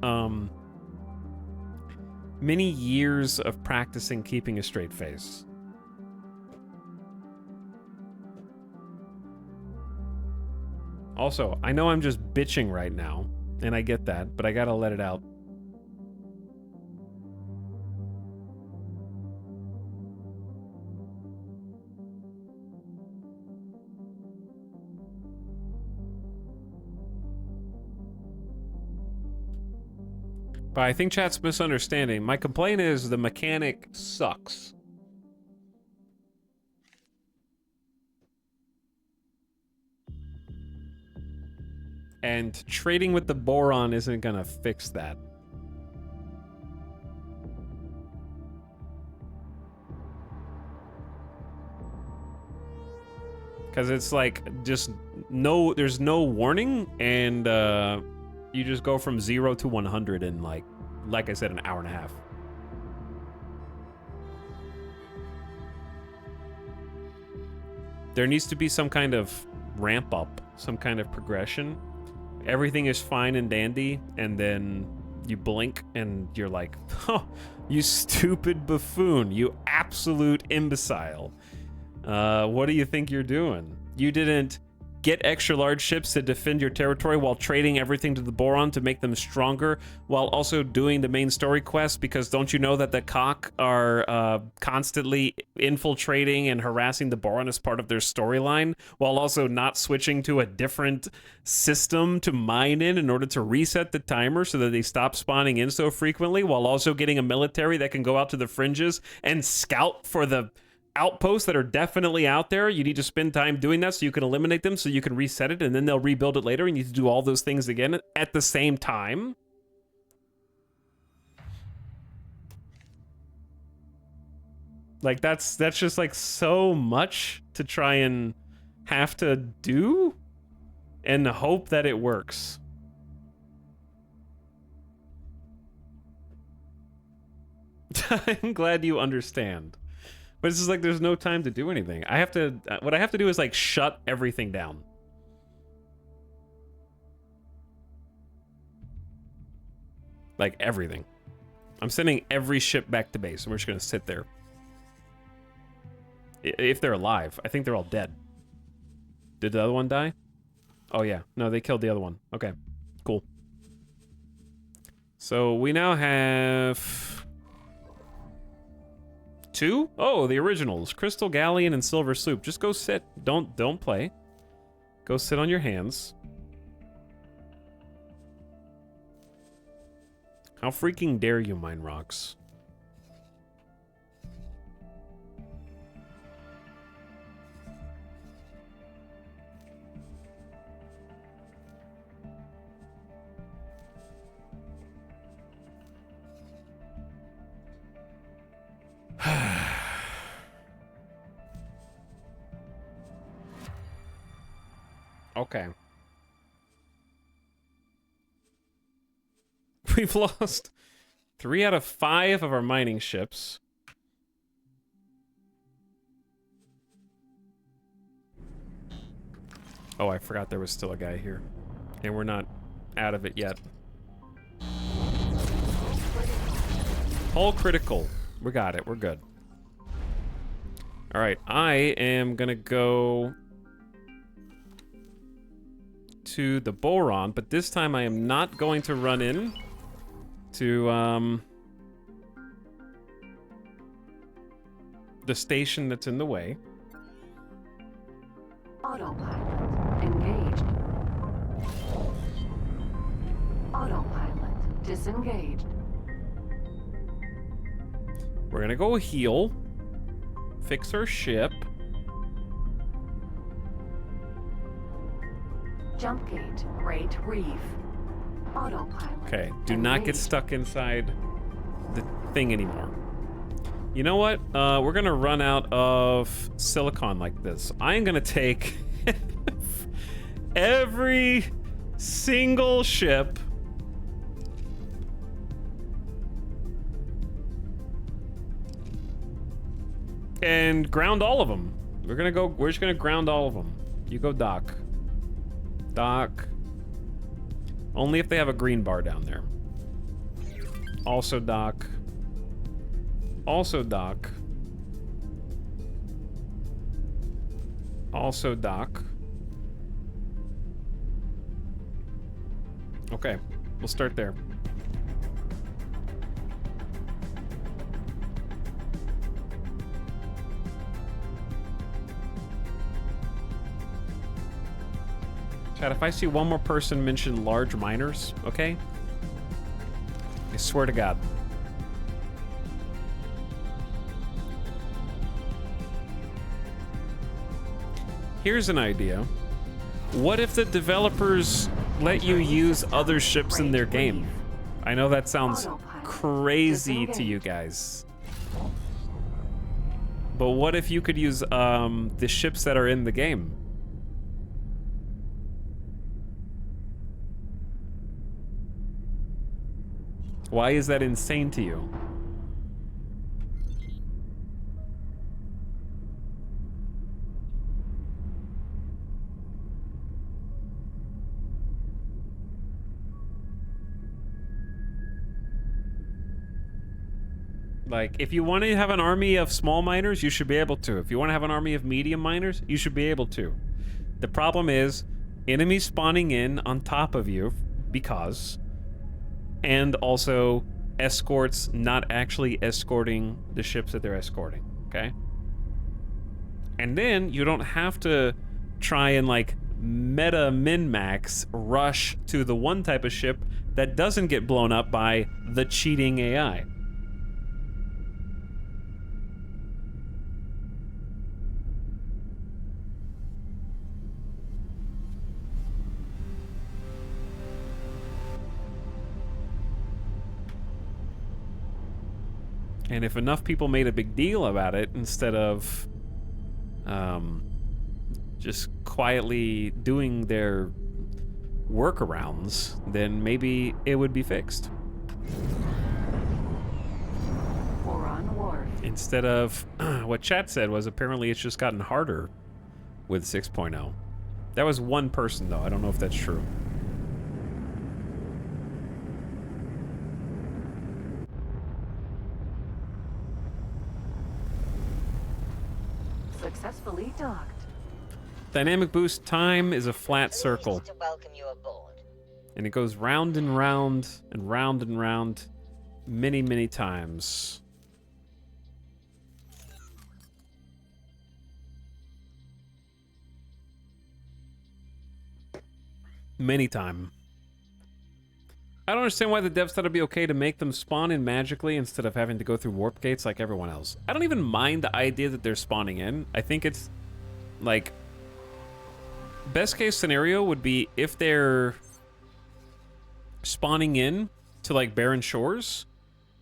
many years of practicing keeping a straight face. Also, I know I'm just bitching right now, and I get that, but I gotta let it out. But I think chat's misunderstanding. My complaint is the mechanic sucks. And trading with the boron isn't gonna fix that. Because it's like, just no, there's no warning, and you just go from 0 to 100 in like I said, an hour and a half. There needs to be some kind of ramp up, some kind of progression. Everything is fine and dandy, and then you blink and you're like, oh, you stupid buffoon, you absolute imbecile. What do you think you're doing? You didn't get extra large ships to defend your territory while trading everything to the boron to make them stronger, while also doing the main story quest, because don't you know that the cock are constantly infiltrating and harassing the boron as part of their storyline, while also not switching to a different system to mine in order to reset the timer so that they stop spawning in so frequently, while also getting a military that can go out to the fringes and scout for the outposts that are definitely out there. You need to spend time doing that so you can eliminate them, so you can reset it, and then they'll rebuild it later. You need to do all those things again at the same time. Like, that's just like so much to try and have to do and hope that it works. I'm glad you understand. But it's just like, there's no time to do anything. I have to, what I have to do is like shut everything down. Like everything. I'm sending every ship back to base, and we're just gonna sit there. If they're alive. I think they're all dead. Did the other one die? Oh yeah, no, they killed the other one. Okay, cool. So we now have 2? Oh, the originals. Crystal Galleon and Silver Sloop. Just go sit. Don't play. Go sit on your hands. How freaking dare you mine rocks? Okay. We've lost 3 out of 5 of our mining ships. Oh, I forgot there was still a guy here. And we're not out of it yet. Hull critical. We got it. We're good. Alright, I am gonna go to the boron, but this time I am not going to run in to the station that's in the way. Autopilot engaged. Autopilot disengaged. We're gonna go heal, fix our ship. Jump gate, Great Reef. Autopilot. Okay, do not get stuck inside the thing anymore. You know what? We're gonna run out of silicon like this. I am gonna take every single ship and ground all of them. We're just gonna ground all of them. You go dock. Dock. Only if they have a green bar down there. Also dock. Also dock. Also dock. Okay, we'll start there. Chat, if I see one more person mention large miners, okay? I swear to God. Here's an idea. What if the developers let you use other ships in their game? I know that sounds crazy to you guys. But what if you could use the ships that are in the game? Why is that insane to you? Like, if you want to have an army of small miners, you should be able to. If you want to have an army of medium miners, you should be able to. The problem is enemies spawning in on top of you because, and also escorts not actually escorting the ships that they're escorting, okay? And then you don't have to try and like meta min-max rush to the one type of ship that doesn't get blown up by the cheating AI. And if enough people made a big deal about it instead of just quietly doing their workarounds, then maybe it would be fixed. Instead of what chat said was apparently it's just gotten harder with 6.0. That was one person though. I don't know if that's true. Successfully docked. Dynamic boost time is a flat circle. To welcome you aboard. And it goes round and round and round and round many, many times. Many time. I don't understand why the devs thought it'd be okay to make them spawn in magically instead of having to go through warp gates like everyone else. I don't even mind the idea that they're spawning in. I think it's like best case scenario would be if they're spawning in to like barren shores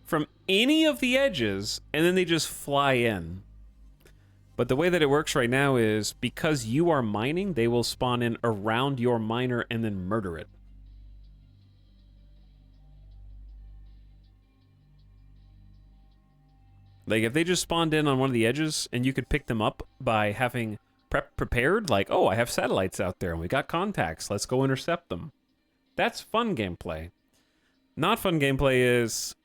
from any of the edges and then they just fly in. But the way that it works right now is because you are mining, they will spawn in around your miner and then murder it. Like if they just spawned in on one of the edges and you could pick them up by having prep prepared, like, oh, I have satellites out there and we got contacts, let's go intercept them. That's fun gameplay. Not fun gameplay is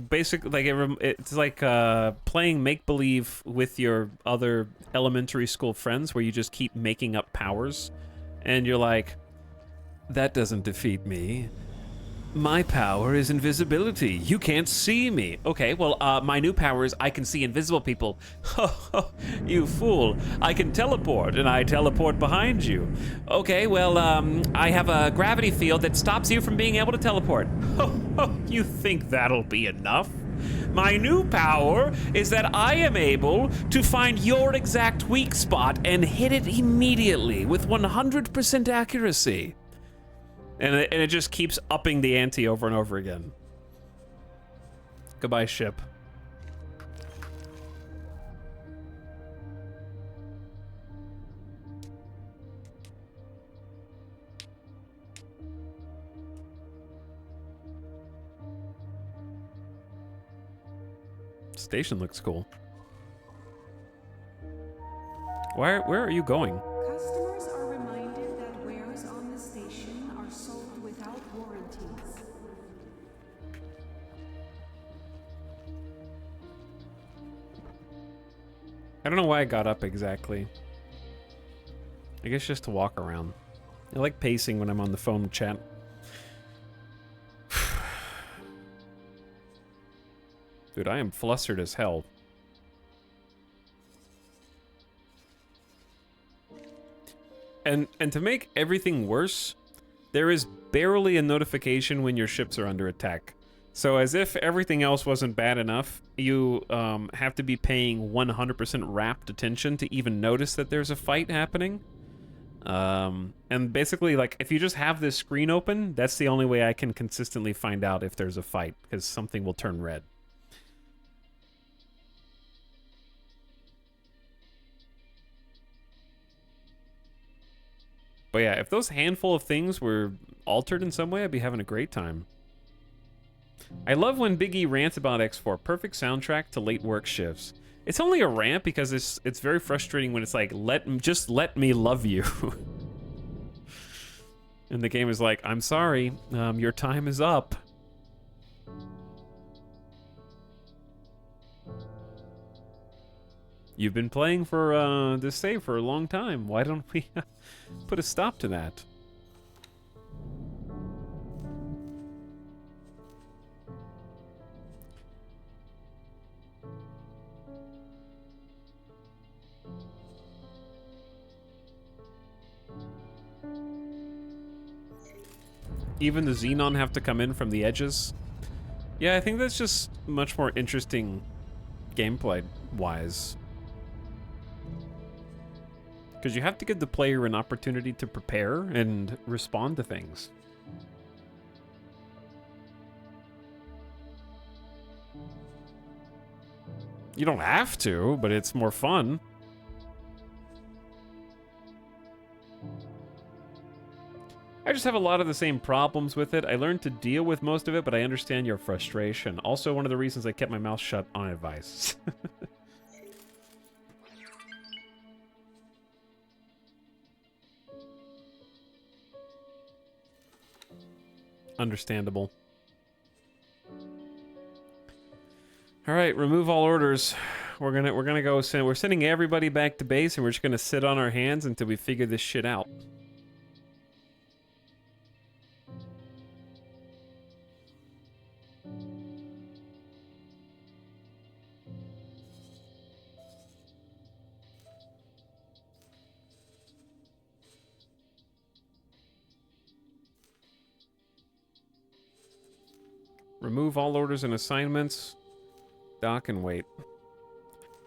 basically like it's like playing make-believe with your other elementary school friends where you just keep making up powers and you're like, that doesn't defeat me. My power is invisibility. You can't see me. Okay, well, my new power is I can see invisible people. You fool. I can teleport, and I teleport behind you. Okay, well, I have a gravity field that stops you from being able to teleport. You think that'll be enough? My new power is that I am able to find your exact weak spot and hit it immediately with 100% accuracy. And it just keeps upping the ante over and over again. Goodbye, ship. Station looks cool. Where are you going? Customers are reminded that wares on the station are sold without warranties. I don't know why I got up exactly. I guess just to walk around. I like pacing when I'm on the phone chat. Dude, I am flustered as hell. And to make everything worse, there is barely a notification when your ships are under attack. So as if everything else wasn't bad enough, you have to be paying 100% rapt attention to even notice that there's a fight happening. And basically, like, if you just have this screen open, that's the only way I can consistently find out if there's a fight, because something will turn red. But yeah, if those handful of things were altered in some way, I'd be having a great time. I love when Big E rants about X4. Perfect soundtrack to late work shifts. It's only a rant because it's very frustrating when it's like, just let me love you. And the game is like, I'm sorry, your time is up. You've been playing for this save for a long time. Why don't we put a stop to that? Even the Xenon have to come in from the edges. Yeah, I think that's just much more interesting gameplay-wise. Because you have to give the player an opportunity to prepare and respond to things. You don't have to, but it's more fun. I just have a lot of the same problems with it. I learned to deal with most of it, but I understand your frustration. Also, one of the reasons I kept my mouth shut on advice. Understandable. All right, remove all orders. We're gonna go send. We're sending everybody back to base, and we're just gonna sit on our hands until we figure this shit out. Remove all orders and assignments. Dock and wait.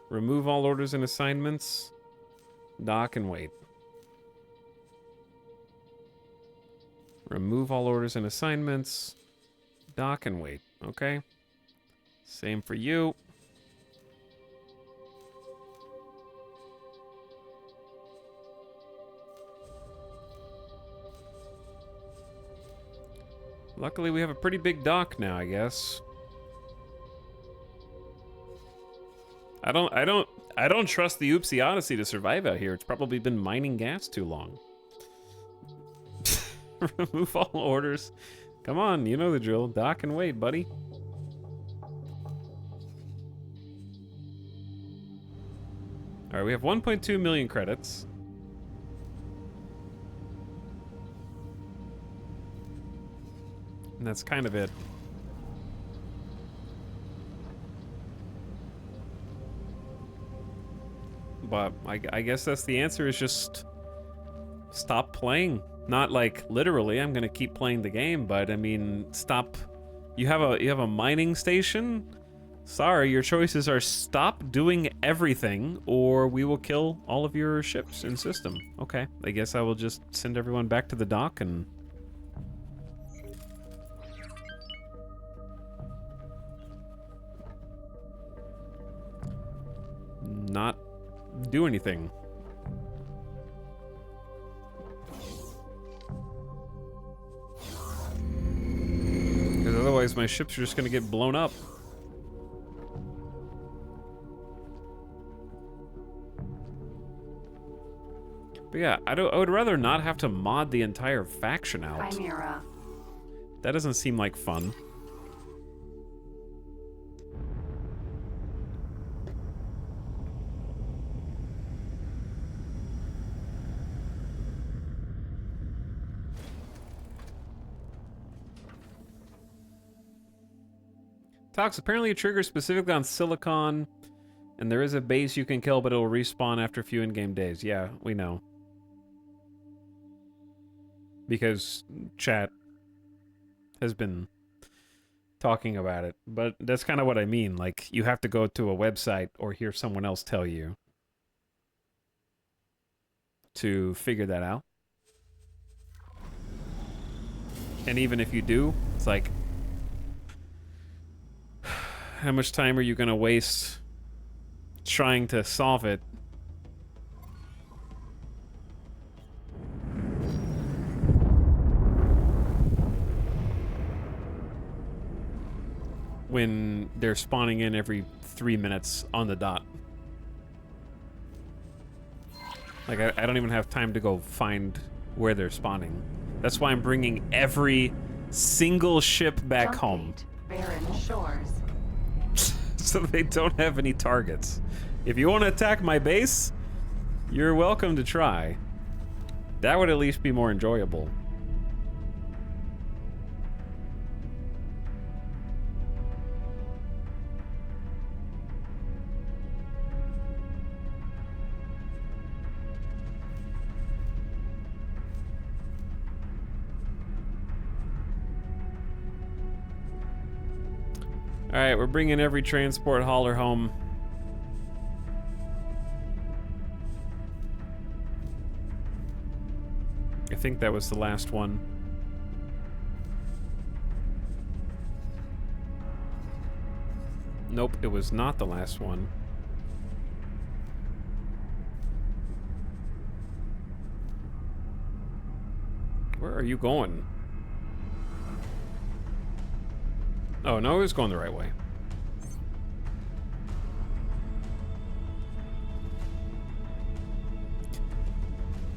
Remove all orders and assignments. Dock and wait. Remove all orders and assignments. Dock and wait. Okay. Same for you. Luckily, we have a pretty big dock now, I guess. I don't trust the Oopsie Odyssey to survive out here. It's probably been mining gas too long. Remove all orders. Come on, you know the drill. Dock and wait, buddy. All right, we have 1.2 million credits. And that's kind of it. But I guess that's the answer, is just stop playing. Not like literally, I'm gonna keep playing the game, but I mean, stop. You have a mining station? Sorry, your choices are stop doing everything, or we will kill all of your ships in system. Okay, I guess I will just send everyone back to the dock and... not do anything. Because otherwise my ships are just gonna get blown up. But yeah, I would rather not have to mod the entire faction out. Chimera. That doesn't seem like fun. Tox, apparently a trigger specifically on Silicon, and there is a base you can kill, but it will respawn after a few in-game days. Yeah, we know. Because chat has been talking about it. But that's kind of what I mean. Like, you have to go to a website or hear someone else tell you to figure that out. And even if you do, it's like, how much time are you going to waste trying to solve it? When they're spawning in every 3 minutes on the dot. Like, I don't even have time to go find where they're spawning. That's why I'm bringing every single ship back home. Barren shores. So they don't have any targets. If you want to attack my base, you're welcome to try. That would at least be more enjoyable. Alright, we're bringing every transport hauler home. I think that was the last one. Nope, it was not the last one. Where are you going? Oh, no, it was going the right way.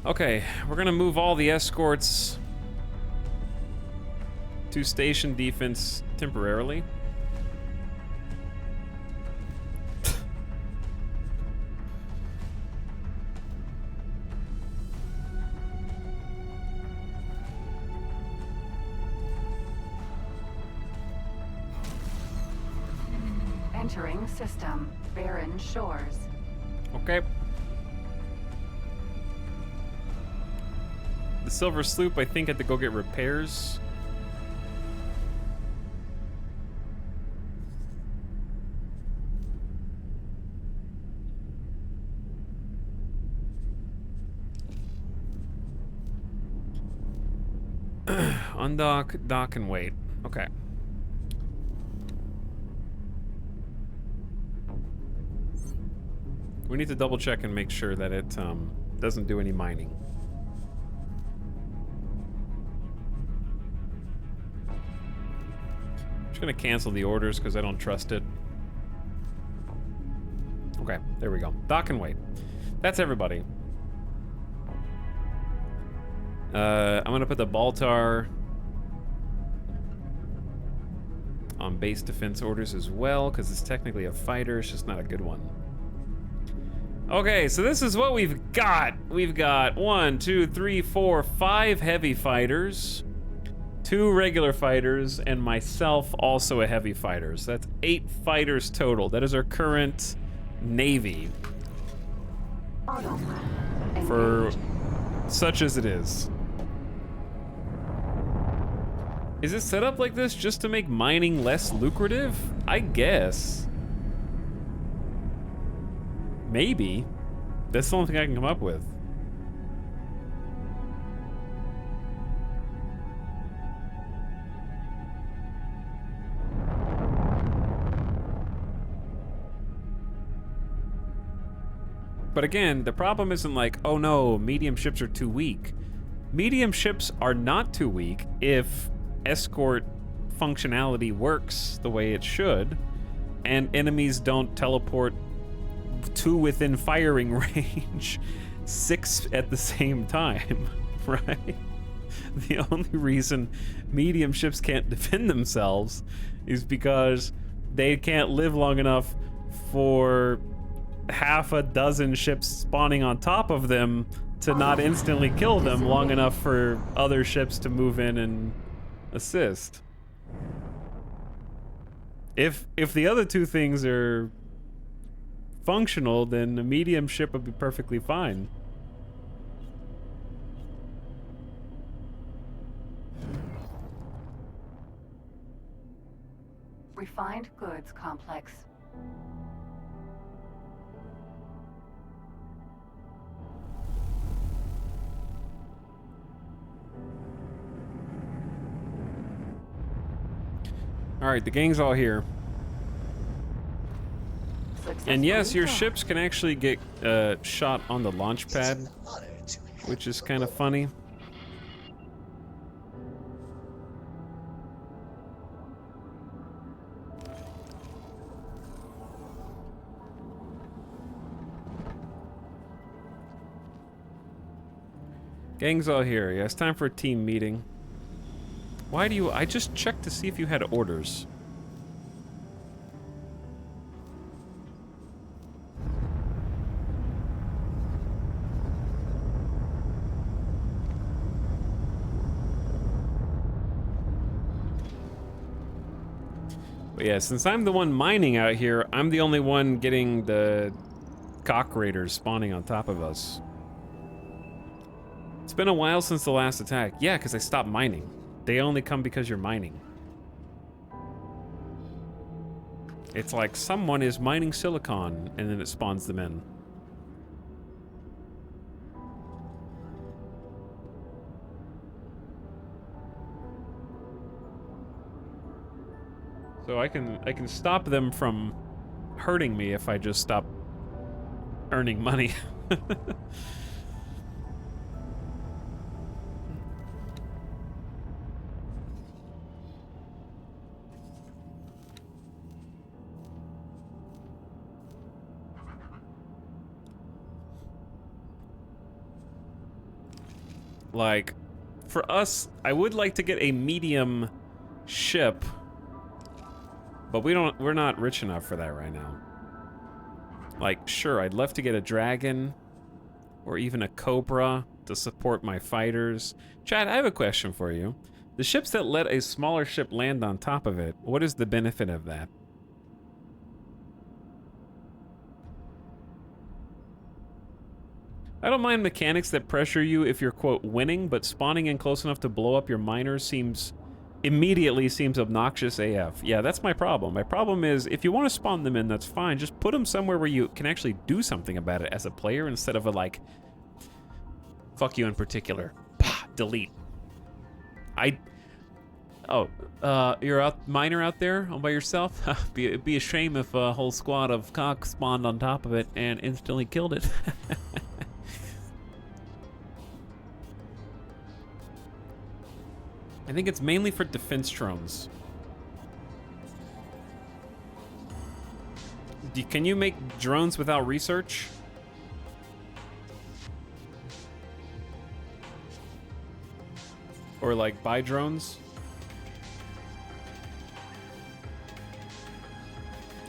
Okay, we're gonna move all the escorts to station defense temporarily. Entering system. Barren shores. Okay. The Silver Sloop, I think, had to go get repairs. Undock, dock, and wait. Okay. We need to double check and make sure that it doesn't do any mining. Just gonna cancel the orders because I don't trust it. Okay, there we go. Dock and wait. That's everybody. I'm gonna put the Baltar on base defense orders as well because it's technically a fighter. It's just not a good one. Okay, so this is what we've got. We've got 1, 2, 3, 4, 5 heavy fighters, 2 regular fighters, and myself also a heavy fighter. So that's 8 fighters total. That is our current Navy. For such as it is. Is it set up like this just to make mining less lucrative? I guess. Maybe. That's the only thing I can come up with. But again, the problem isn't like, oh no, medium ships are too weak. Medium ships are not too weak if escort functionality works the way it should, and enemies don't teleport 2 within firing range, 6 at the same time, right? The only reason medium ships can't defend themselves is because they can't live long enough for half a dozen ships spawning on top of them to not instantly kill them long enough for other ships to move in and assist. If the other two things are functional, then a medium ship would be perfectly fine. Refined goods complex. All right, the gang's all here. And yes, your Successfully ships can actually get shot on the launch pad, It's an honor to have which is you kind of aboard. funny. Gang's all here. Yeah, it's time for a team meeting. Why do you... I just checked to see if you had orders. But yeah, since I'm the one mining out here, I'm the only one getting the cock raiders spawning on top of us. It's been a while since the last attack. Yeah, because I stopped mining. They only come because you're mining. It's like someone is mining silicon, and then it spawns them in. So I can stop them from hurting me if I just stop earning money. Like, for us, I would like to get a medium ship, but we're not rich enough for that right now. Like, sure, I'd love to get a dragon or even a cobra to support my fighters. Chad, I have a question for you. The ships that let a smaller ship land on top of it, what is the benefit of that? I don't mind mechanics that pressure you if you're, quote, winning, but spawning in close enough to blow up your miners immediately seems obnoxious AF. Yeah, that's my problem. My problem is, if you want to spawn them in, that's fine. Just put them somewhere where you can actually do something about it as a player instead of a, like, fuck you in particular. Pah, delete. You're a miner out there all by yourself? It'd be a shame if a whole squad of cocks spawned on top of it and instantly killed it. I think it's mainly for defense drones. Can you make drones without research? Or like buy drones?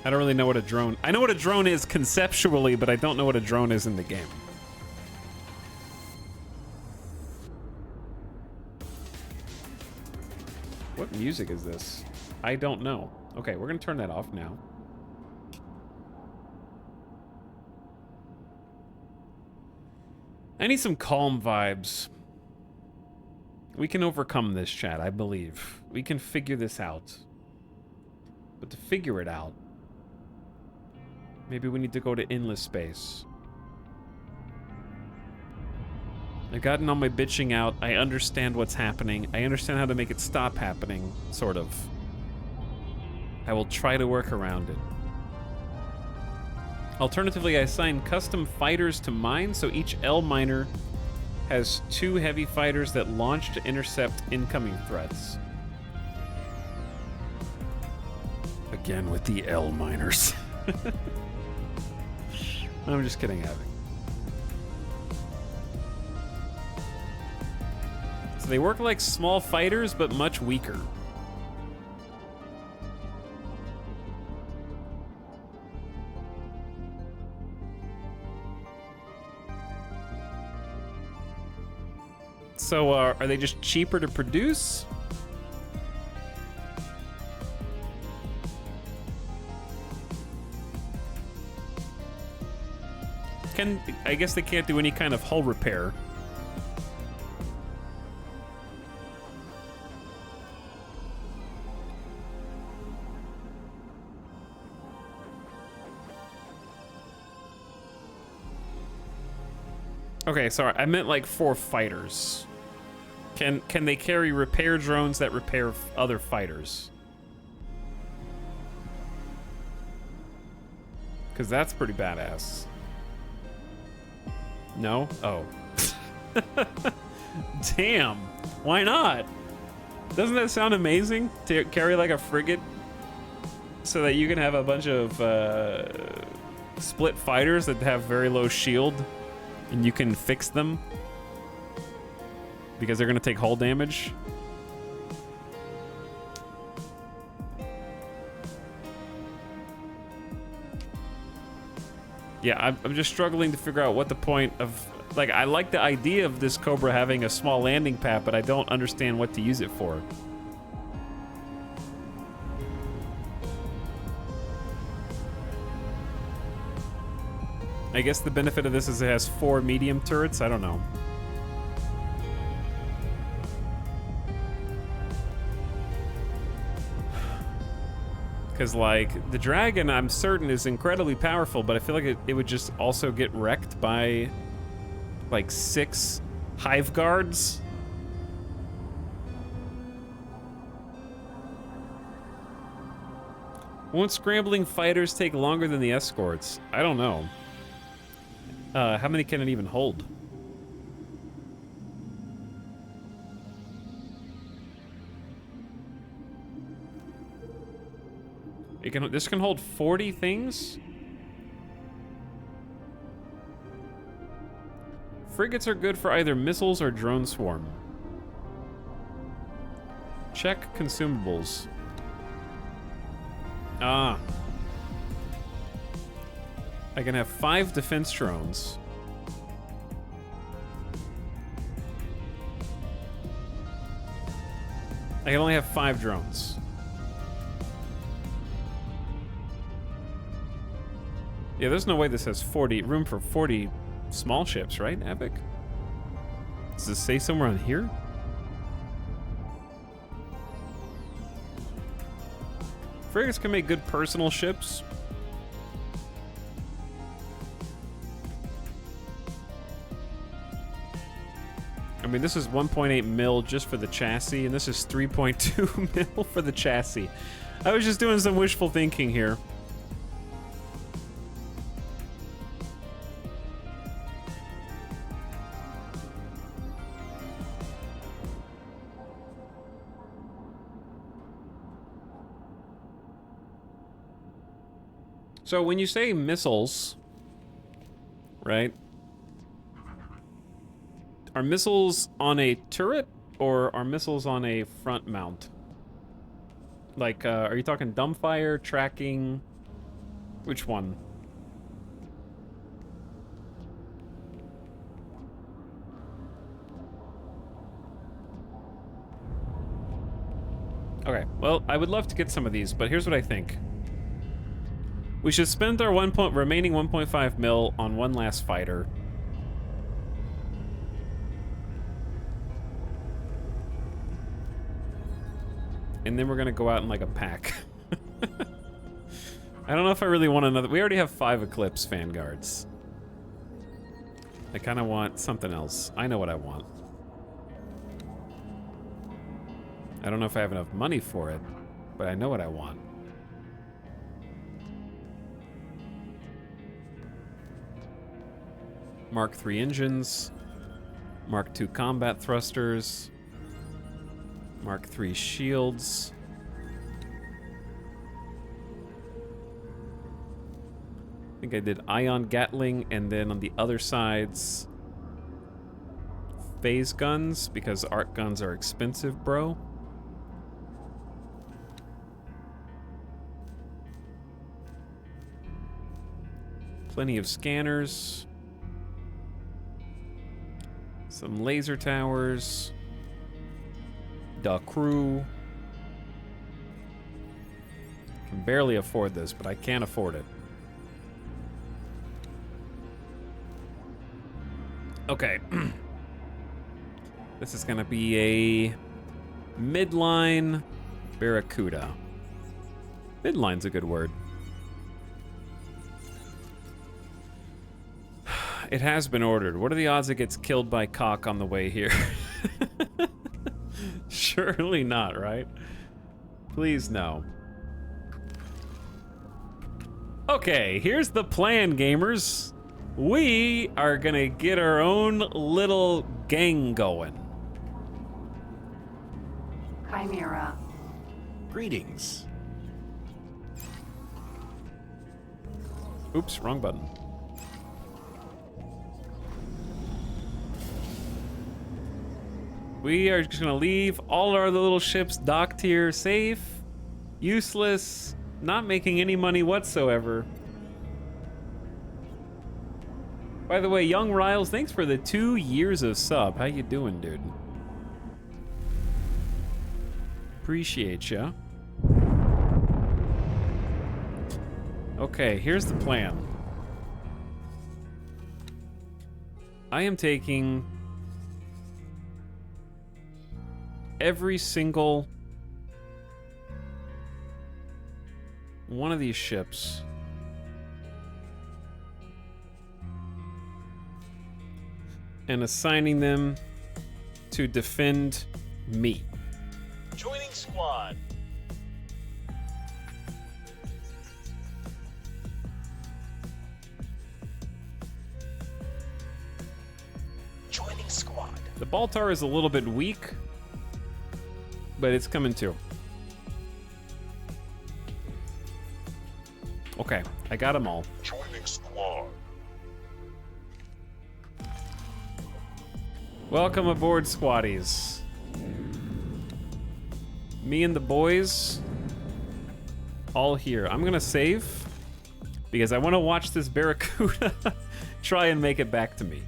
I don't really know what a drone... I know what a drone is conceptually, but I don't know what a drone is in the game. What music is this? I don't know. Okay, we're gonna turn that off now. I need some calm vibes. We can overcome this, chat, I believe. We can figure this out. But to figure it out, maybe we need to go to endless space. I've gotten all my bitching out. I understand what's happening. I understand how to make it stop happening, sort of. I will try to work around it. Alternatively, I assign custom fighters to mine, so each L miner has 2 heavy fighters that launch to intercept incoming threats. Again with the L miners. I'm just kidding, Abby. So they work like small fighters, but much weaker. So, are they just cheaper to produce? I guess they can't do any kind of hull repair. Okay, sorry, I meant like for fighters. Can they carry repair drones that repair other fighters? Because that's pretty badass. No? Oh. Damn. Why not? Doesn't that sound amazing? To carry like a frigate so that you can have a bunch of split fighters that have very low shield and you can fix them because they're going to take hull damage. Yeah, I'm just struggling to figure out what the point of... Like, I like the idea of this Cobra having a small landing pad, but I don't understand what to use it for. I guess the benefit of this is it has 4 medium turrets. I don't know. Because, like, the Dragon, I'm certain, is incredibly powerful, but I feel like it would just also get wrecked by, like, 6 Hive Guards. Won't scrambling fighters take longer than the escorts? I don't know. How many can it even hold? This can hold 40 things? Frigates are good for either missiles or drone swarm. Check consumables. Ah. I can have 5 defense drones. I can only have 5 drones. Yeah, there's no way this has room for 40 small ships, right, Epic? Does this say somewhere on here? Frigates can make good personal ships. I mean, this is 1.8 mil just for the chassis, and this is 3.2 mil for the chassis. I was just doing some wishful thinking here. So when you say missiles, right? Are missiles on a turret or are missiles on a front mount? Like, are you talking dumbfire, tracking? Which one? Okay, well, I would love to get some of these, but here's what I think. We should spend our remaining 1.5 mil on one last fighter. And then we're gonna go out in like a pack. I don't know if I really want another. We already have 5 Eclipse Vanguards. I kind of want something else. I know what I want. I don't know if I have enough money for it, but I know what I want. Mark III engines, Mark II combat thrusters, Mark III shields. I think I did ion Gatling, and then on the other sides, phase guns, because arc guns are expensive, bro. Plenty of scanners. Some laser towers. The crew. Can barely afford this, but I can't afford it. Okay. This is gonna be a midline Barracuda. Midline's a good word. It has been ordered. What are the odds it gets killed by cock on the way here? Surely not, right? Please no. Okay, here's the plan, gamers. We are gonna get our own little gang going. Chimera. Greetings. Oops, wrong button. We are just gonna leave all our little ships docked here, safe, useless, not making any money whatsoever. By the way, Young Riles, thanks for the 2 years of sub. How you doing, dude? Appreciate ya. Okay, here's the plan. I am taking every single one of these ships and assigning them to defend me. Joining squad. Joining squad. The Baltar is a little bit weak, but it's coming too. Okay, I got them all. Joining squad. Welcome aboard, squaddies. Me and the boys, all here. I'm gonna save, because I wanna watch this Barracuda try and make it back to me.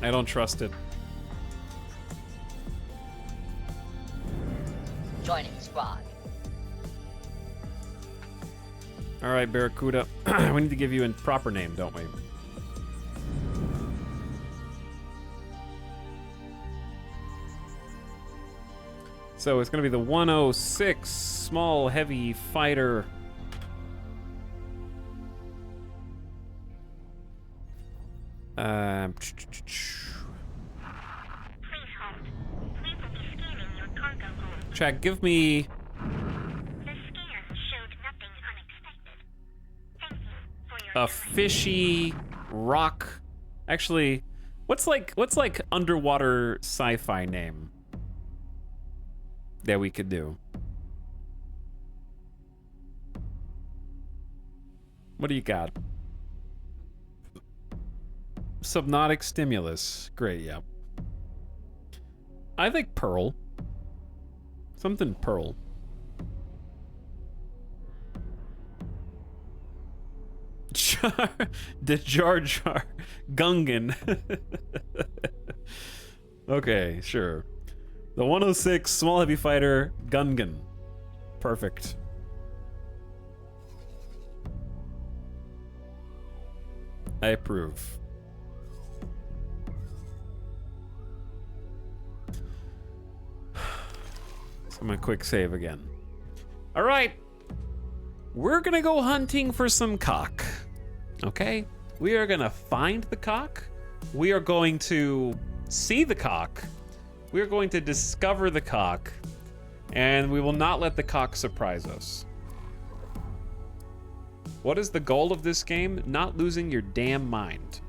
I don't trust it. Joining squad. All right, Barracuda. We need to give you a proper name, don't we? So it's gonna be the 106 small heavy fighter. Chat, give me. The scan showed nothing unexpected. Thank you for your A fishy rock. Actually, what's like underwater sci-fi name that we could do? What do you got? Subnautic stimulus. Great, yeah. I think Pearl. Something Pearl. The Jar Jar Gungan. Okay, sure. The 106 small heavy fighter Gungan. Perfect. I approve. So I'm gonna quick save again. All right. We're gonna go hunting for some cock. Okay? We are gonna find the cock. We are going to see the cock. We are going to discover the cock. And we will not let the cock surprise us. What is the goal of this game? Not losing your damn mind.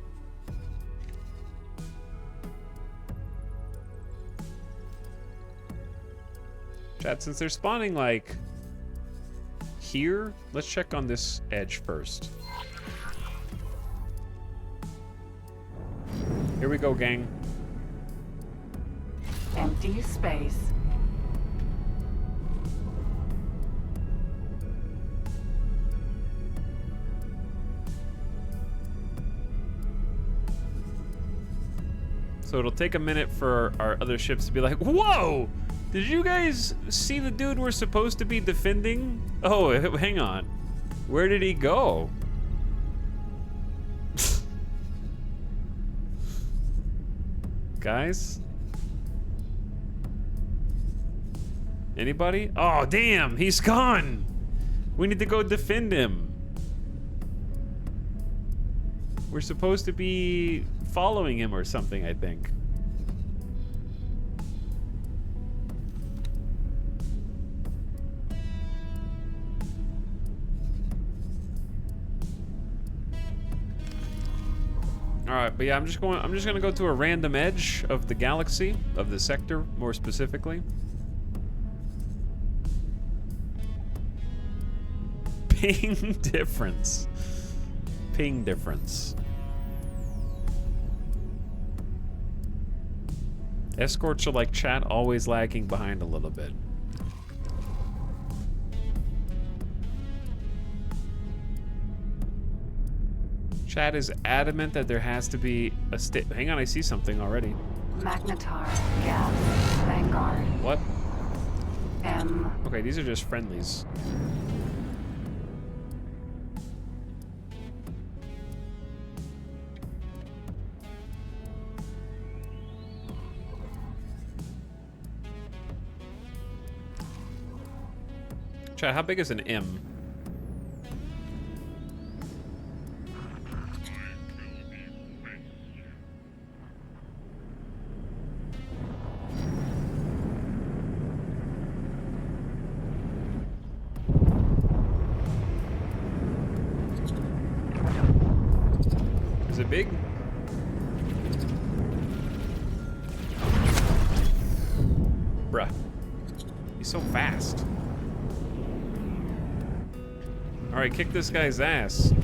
Chat, since they're spawning like here, let's check on this edge first. Here we go, gang. Empty space. So it'll take a minute for our other ships to be like, whoa! Did you guys see the dude we're supposed to be defending? Oh, hang on. Where did he go? Guys? Anybody? Oh, damn, he's gone. We need to go defend him. We're supposed to be following him or something, I think. All right, but yeah, I'm just gonna go to a random edge of the galaxy, of the sector, more specifically. Ping difference. Ping difference. Escorts are like chat, always lagging behind a little bit. Chat is adamant that there has to be a hang on, I see something already. Magnetar, Gas, Vanguard, What? M. Okay, these are just friendlies. Chat, how big is an M? Is it big? Bruh. He's so fast. Alright, kick this guy's ass.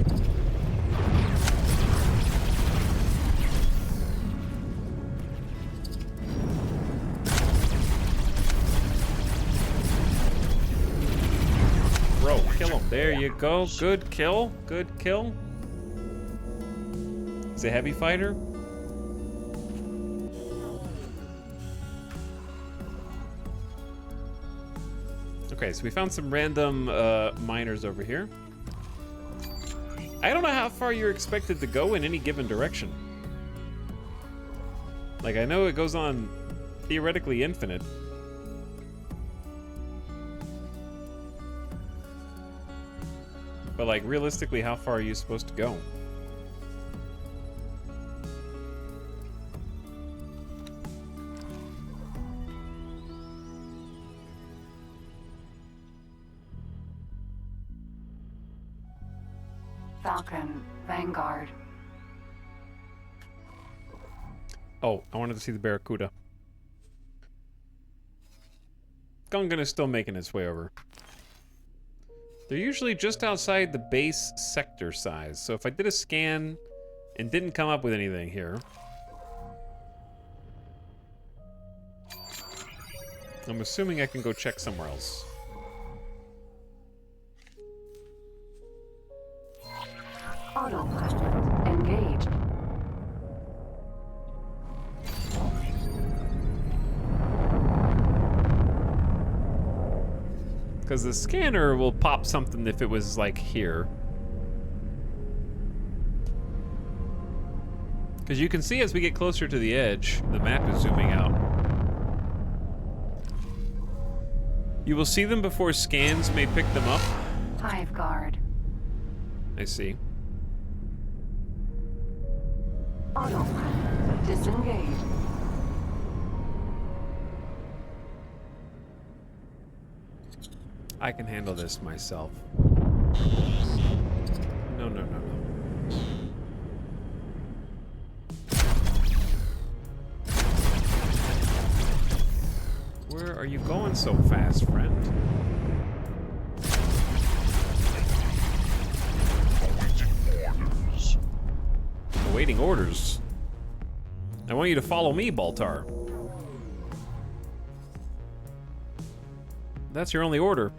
Bro, kill him. There you go. Good kill. Good kill. He's a heavy fighter. Okay, so we found some random miners over here. I don't know how far you're expected to go in any given direction. Like, I know it goes on theoretically infinite. But, like, realistically, how far are you supposed to go? Falcon, Vanguard. Oh, I wanted to see the Barracuda. Gungan is still making its way over. They're usually just outside the base sector size, so if I did a scan and didn't come up with anything here, I'm assuming I can go check somewhere else. Autopilot engaged. Because the scanner will pop something if it was, like, here. Because you can see as we get closer to the edge, the map is zooming out. You will see them before scans may pick them up. Hive Guard. I see. Autopilot disengaged. I can handle this myself. No, no, no, no. Where are you going so fast, friend? Awaiting orders. I want you to follow me, Baltar. That's your only order.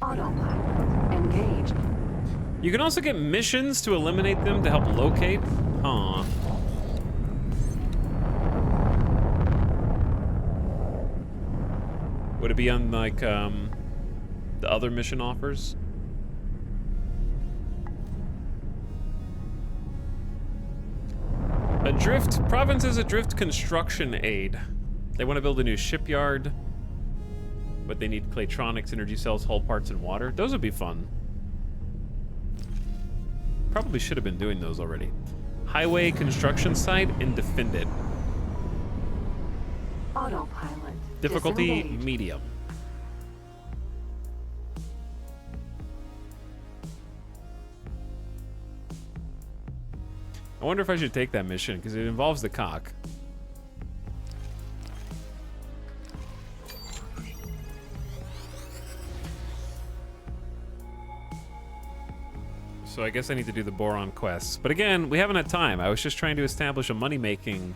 Autopilot engaged. You can also get missions to eliminate them to help locate. Huh. Would it be on like the other mission offers? Adrift province is adrift construction aid. They want to build a new shipyard, but they need claytronics, energy cells, hull parts, and water. Those would be fun. Probably should have been doing those already. Highway construction site and defend it. Autopilot. Difficulty Disengage. medium. I wonder if I should take that mission because it involves the cock. So I guess I need to do the boron quests. But again, we haven't had time. I was just trying to establish a money-making,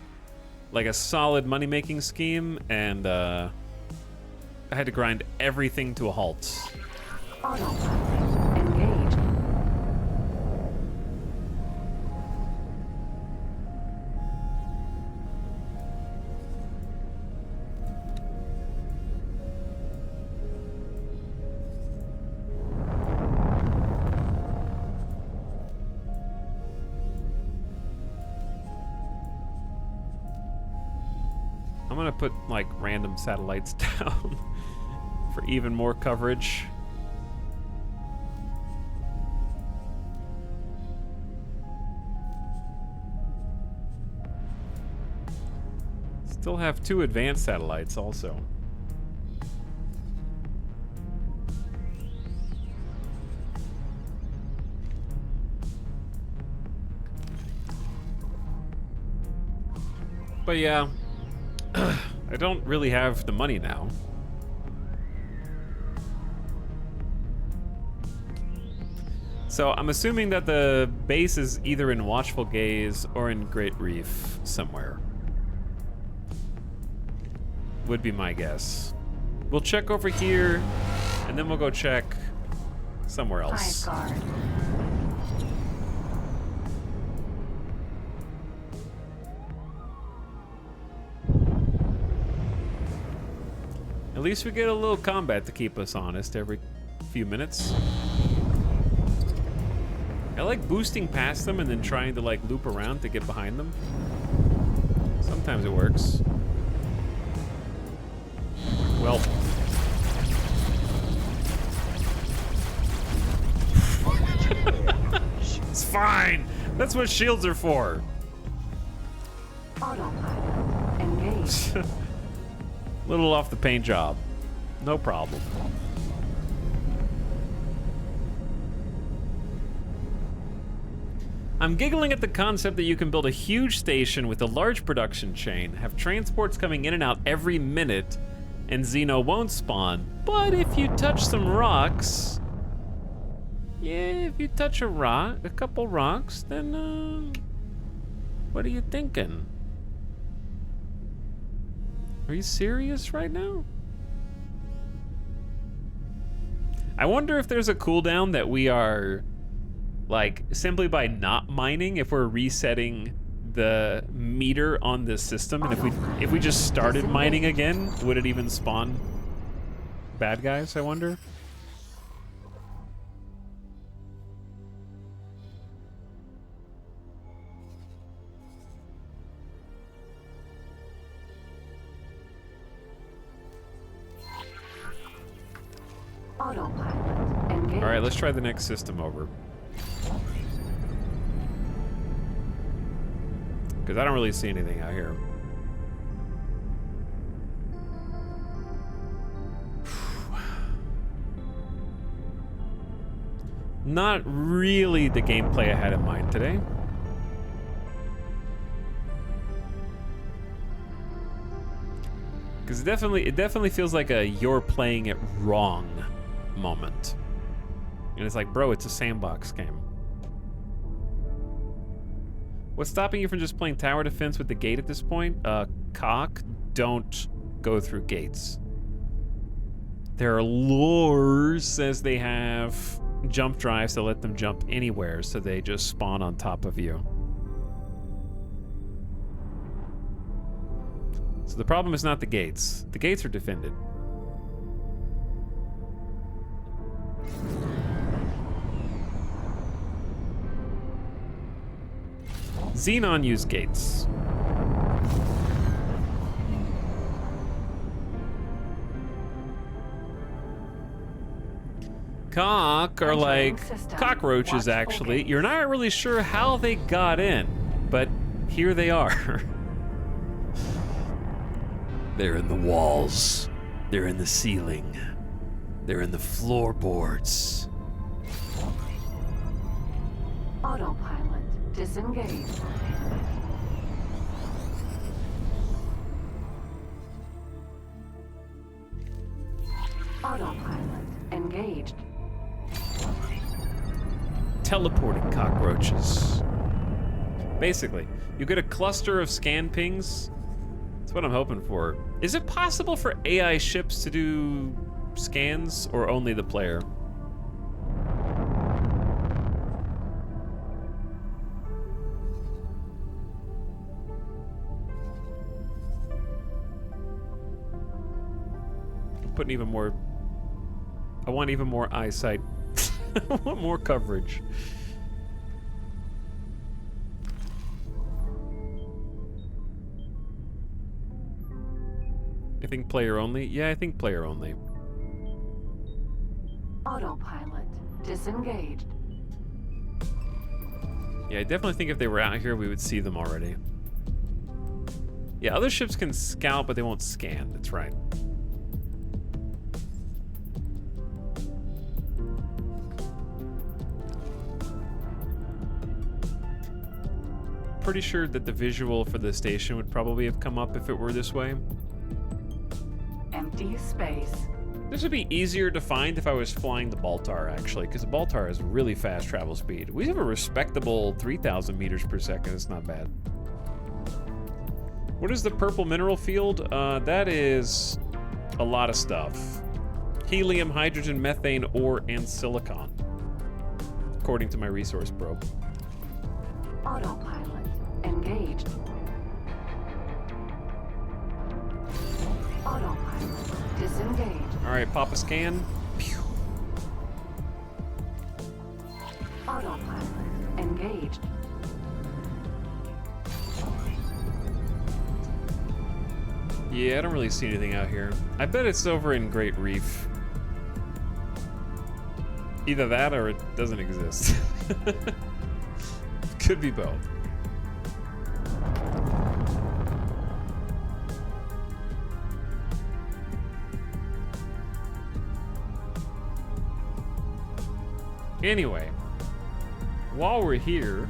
like a solid money-making scheme, and I had to grind everything to a halt. Autopilot. Engage. I'm gonna put like random satellites down for even more coverage. Still have 2 advanced satellites also. But yeah, I don't really have the money now. So I'm assuming that the base is either in Watchful Gaze or in Great Reef somewhere. Would be my guess. We'll check over here, and then we'll go check somewhere else. Hive guard. At least we get a little combat to keep us honest every few minutes. I like boosting past them and then trying to like loop around to get behind them. Sometimes it works. Well. It's fine. That's what shields are for. Autopilot. Engage. Little off the paint job. No problem. I'm giggling at the concept that you can build a huge station with a large production chain, have transports coming in and out every minute, and Xeno won't spawn. But if you touch some rocks, yeah, if you touch a rock, a couple rocks, then what are you thinking? Are you serious right now? I wonder if there's a cooldown that we are, like, simply by not mining, if we're resetting the meter on this system, and if we just started mining again, would it even spawn bad guys, I wonder? Autopilot. Engage. All right, let's try the next system over. Because I don't really see anything out here. Not really the gameplay I had in mind today. Because it definitely feels like a you're playing it wrong moment. And it's like, bro, it's a sandbox game. What's stopping you from just playing tower defense with the gate at this point? Cock, don't go through gates. Their lore says they have jump drives to let them jump anywhere, so they just spawn on top of you. So the problem is not the gates. The gates are defended. Xenon use gates. Cock are like cockroaches, actually. You're not really sure how they got in, but here they are. They're in the walls. They're in the ceiling. They're in the floorboards. Autopilot disengaged. Autopilot engaged. Teleporting cockroaches. Basically, you get a cluster of scan pings. That's what I'm hoping for. Is it possible for AI ships to do scans, or only the player? I'm putting even more... I want even more eyesight. I want more coverage. I think player only? Yeah, I think player only. Autopilot disengaged. Yeah, I definitely think if they were out here, we would see them already. Yeah, other ships can scout, but they won't scan. That's right. Pretty sure that the visual for the station would probably have come up if it were this way. Empty space. This would be easier to find if I was flying the Baltar, actually, because the Baltar has really fast travel speed. We have a respectable 3,000 meters per second. It's not bad. What is the purple mineral field? That is a lot of stuff. Helium, hydrogen, methane, ore, and silicon, according to my resource probe. Autopilot engaged. Autopilot disengaged. All right, pop a scan. Pew. Autopilot engaged. Yeah, I don't really see anything out here. I bet it's over in Great Reef. Either that or it doesn't exist. Could be both. Anyway, while we're here,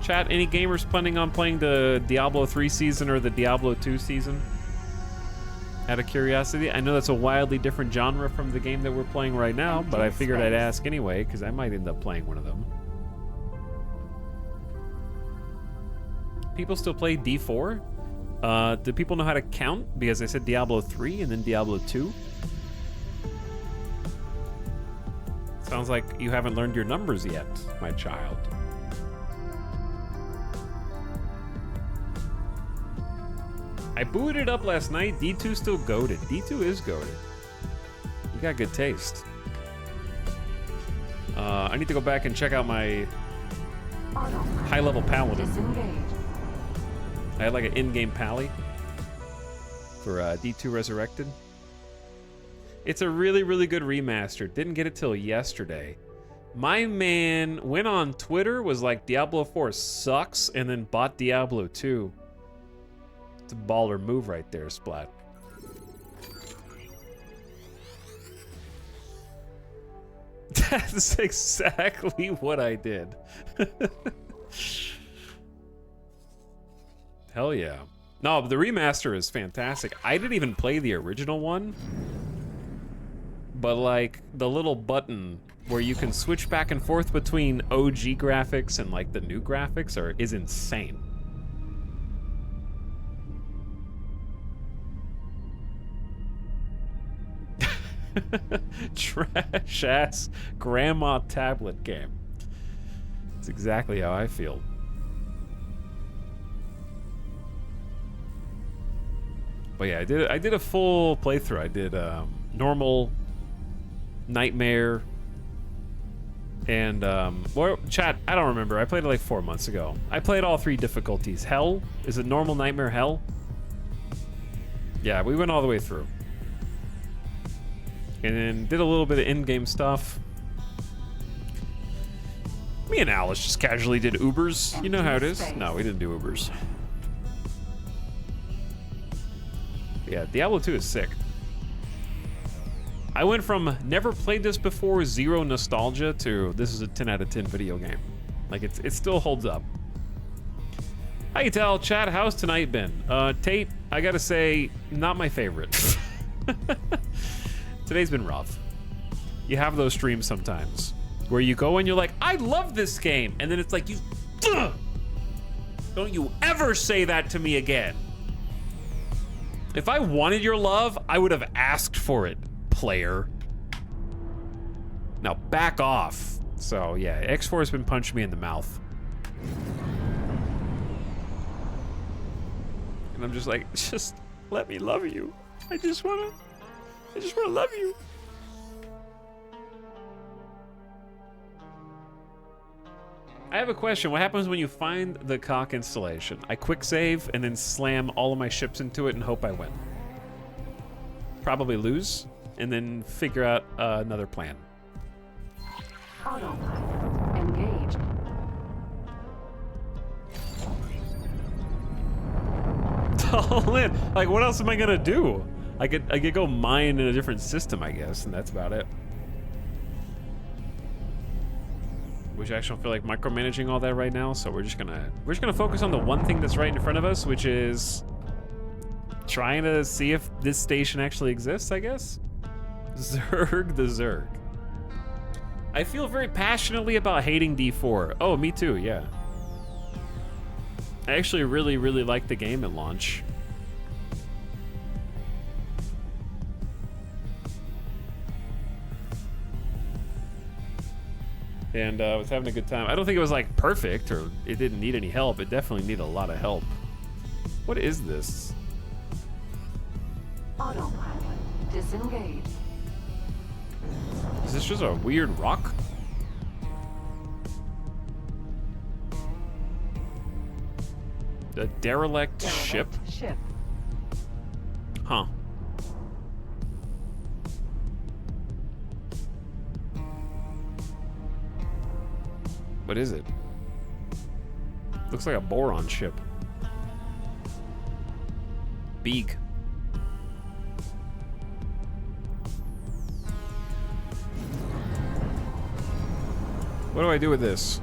chat, any gamers planning on playing the Diablo 3 season or the Diablo 2 season? Out of curiosity, I know that's a wildly different genre from the game that we're playing right now, but I figured I'd ask anyway, because I might end up playing one of them. People still play D4? Do people know how to count? Because I said Diablo 3 and then Diablo 2. Sounds like you haven't learned your numbers yet, my child. I booted it up last night. D2 still goated. D2 is goated. You got good taste. I need to go back and check out my high-level paladin. I had like an in-game pally for D2 Resurrected. It's a really, really good remaster. Didn't get it till yesterday. My man went on Twitter, was like, Diablo 4 sucks, and then bought Diablo 2. It's a baller move right there, Splat. That's exactly what I did. Hell yeah. No, the remaster is fantastic. I didn't even play the original one. But like the little button where you can switch back and forth between OG graphics and like the new graphics is insane. Trash ass grandma tablet game. That's exactly how I feel. But yeah, I did a full playthrough. I did normal, nightmare, And, well, chat, I don't remember. I played it like 4 months ago. I played all 3 difficulties. Hell? Is it normal, nightmare, hell? Yeah, we went all the way through. And then did a little bit of in-game stuff. Me and Alice just casually did Ubers. You know how it is. No, we didn't do Ubers. Yeah, Diablo 2 is sick. I went from never played this before, 0 nostalgia, to this is a 10 out of 10 video game. Like, it still holds up. How you tell, chat, how's tonight been? Tate, I gotta say, not my favorite. Today's been rough. You have those streams sometimes where you go and you're like, I love this game. And then it's like, don't you ever say that to me again. If I wanted your love, I would have asked for it, player. Now back off. So yeah, X4 has been punching me in the mouth. And I'm just like, just let me love you. I just wanna love you. I have a question. What happens when you find the cock installation? I quick save and then slam all of my ships into it and hope I win. Probably lose and then figure out another plan. Autopilot engaged. All in. Like, what else am I gonna do? I could go mine in a different system, I guess, and that's about it. Which I actually don't feel like micromanaging all that right now, so we're just gonna focus on the one thing that's right in front of us, which is trying to see if this station actually exists, I guess. Zerg the Zerg. I feel very passionately about hating D4. Oh, me too, yeah. I actually really, really liked the game at launch. And I was having a good time. I don't think it was like perfect or it didn't need any help. It definitely needed a lot of help. What is this? Autopilot disengaged. Is this just a weird rock? A derelict ship? Huh. What is it? Looks like a boron ship. Beak. What do I do with this?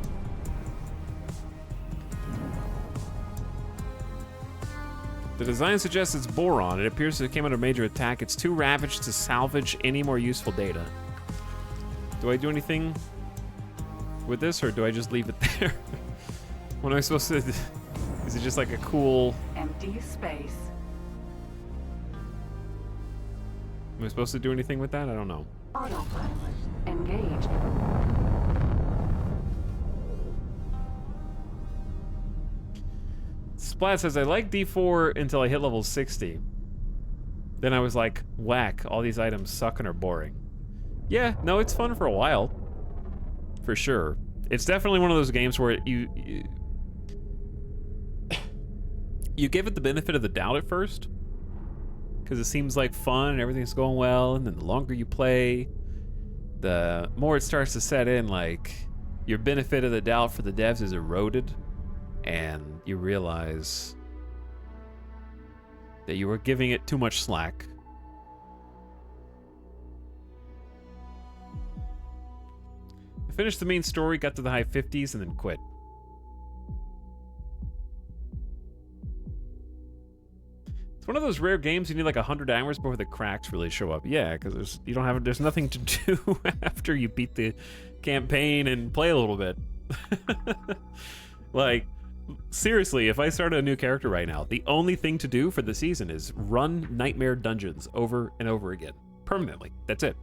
The design suggests it's boron. It appears it came under major attack. It's too ravaged to salvage any more useful data. Do I do anything with this, or do I just leave it there? What am I supposed to... Is it just like a cool... Empty space. Am I supposed to do anything with that? I don't know. Autopilot engaged. Splat says, I like D4 until I hit level 60. Then I was like, whack, all these items suck and are boring. Yeah, no, it's fun for a while. For sure. It's definitely one of those games where you give it the benefit of the doubt at first. Because it seems like fun and everything's going well, and then the longer you play, the more it starts to set in, like, your benefit of the doubt for the devs is eroded, and you realize that you were giving it too much slack. I finished the main story, got to the high 50s, and then quit. It's one of those rare games you need like 100 hours before the cracks really show up. Yeah, because there's nothing to do after you beat the campaign and play a little bit. Like, seriously, if I started a new character right now, the only thing to do for the season is run nightmare dungeons over and over again. Permanently. That's it.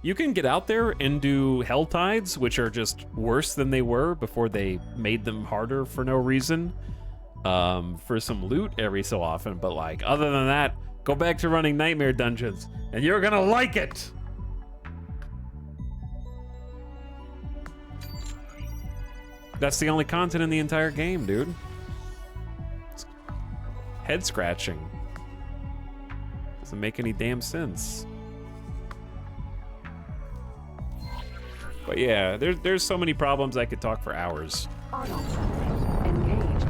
You can get out there and do Hell Tides, which are just worse than they were before they made them harder for no reason. For some loot every so often, but like, other than that, go back to running nightmare dungeons, and you're gonna like it! That's the only content in the entire game, dude. It's head scratching. Doesn't make any damn sense. But yeah, there's so many problems I could talk for hours. Engaged.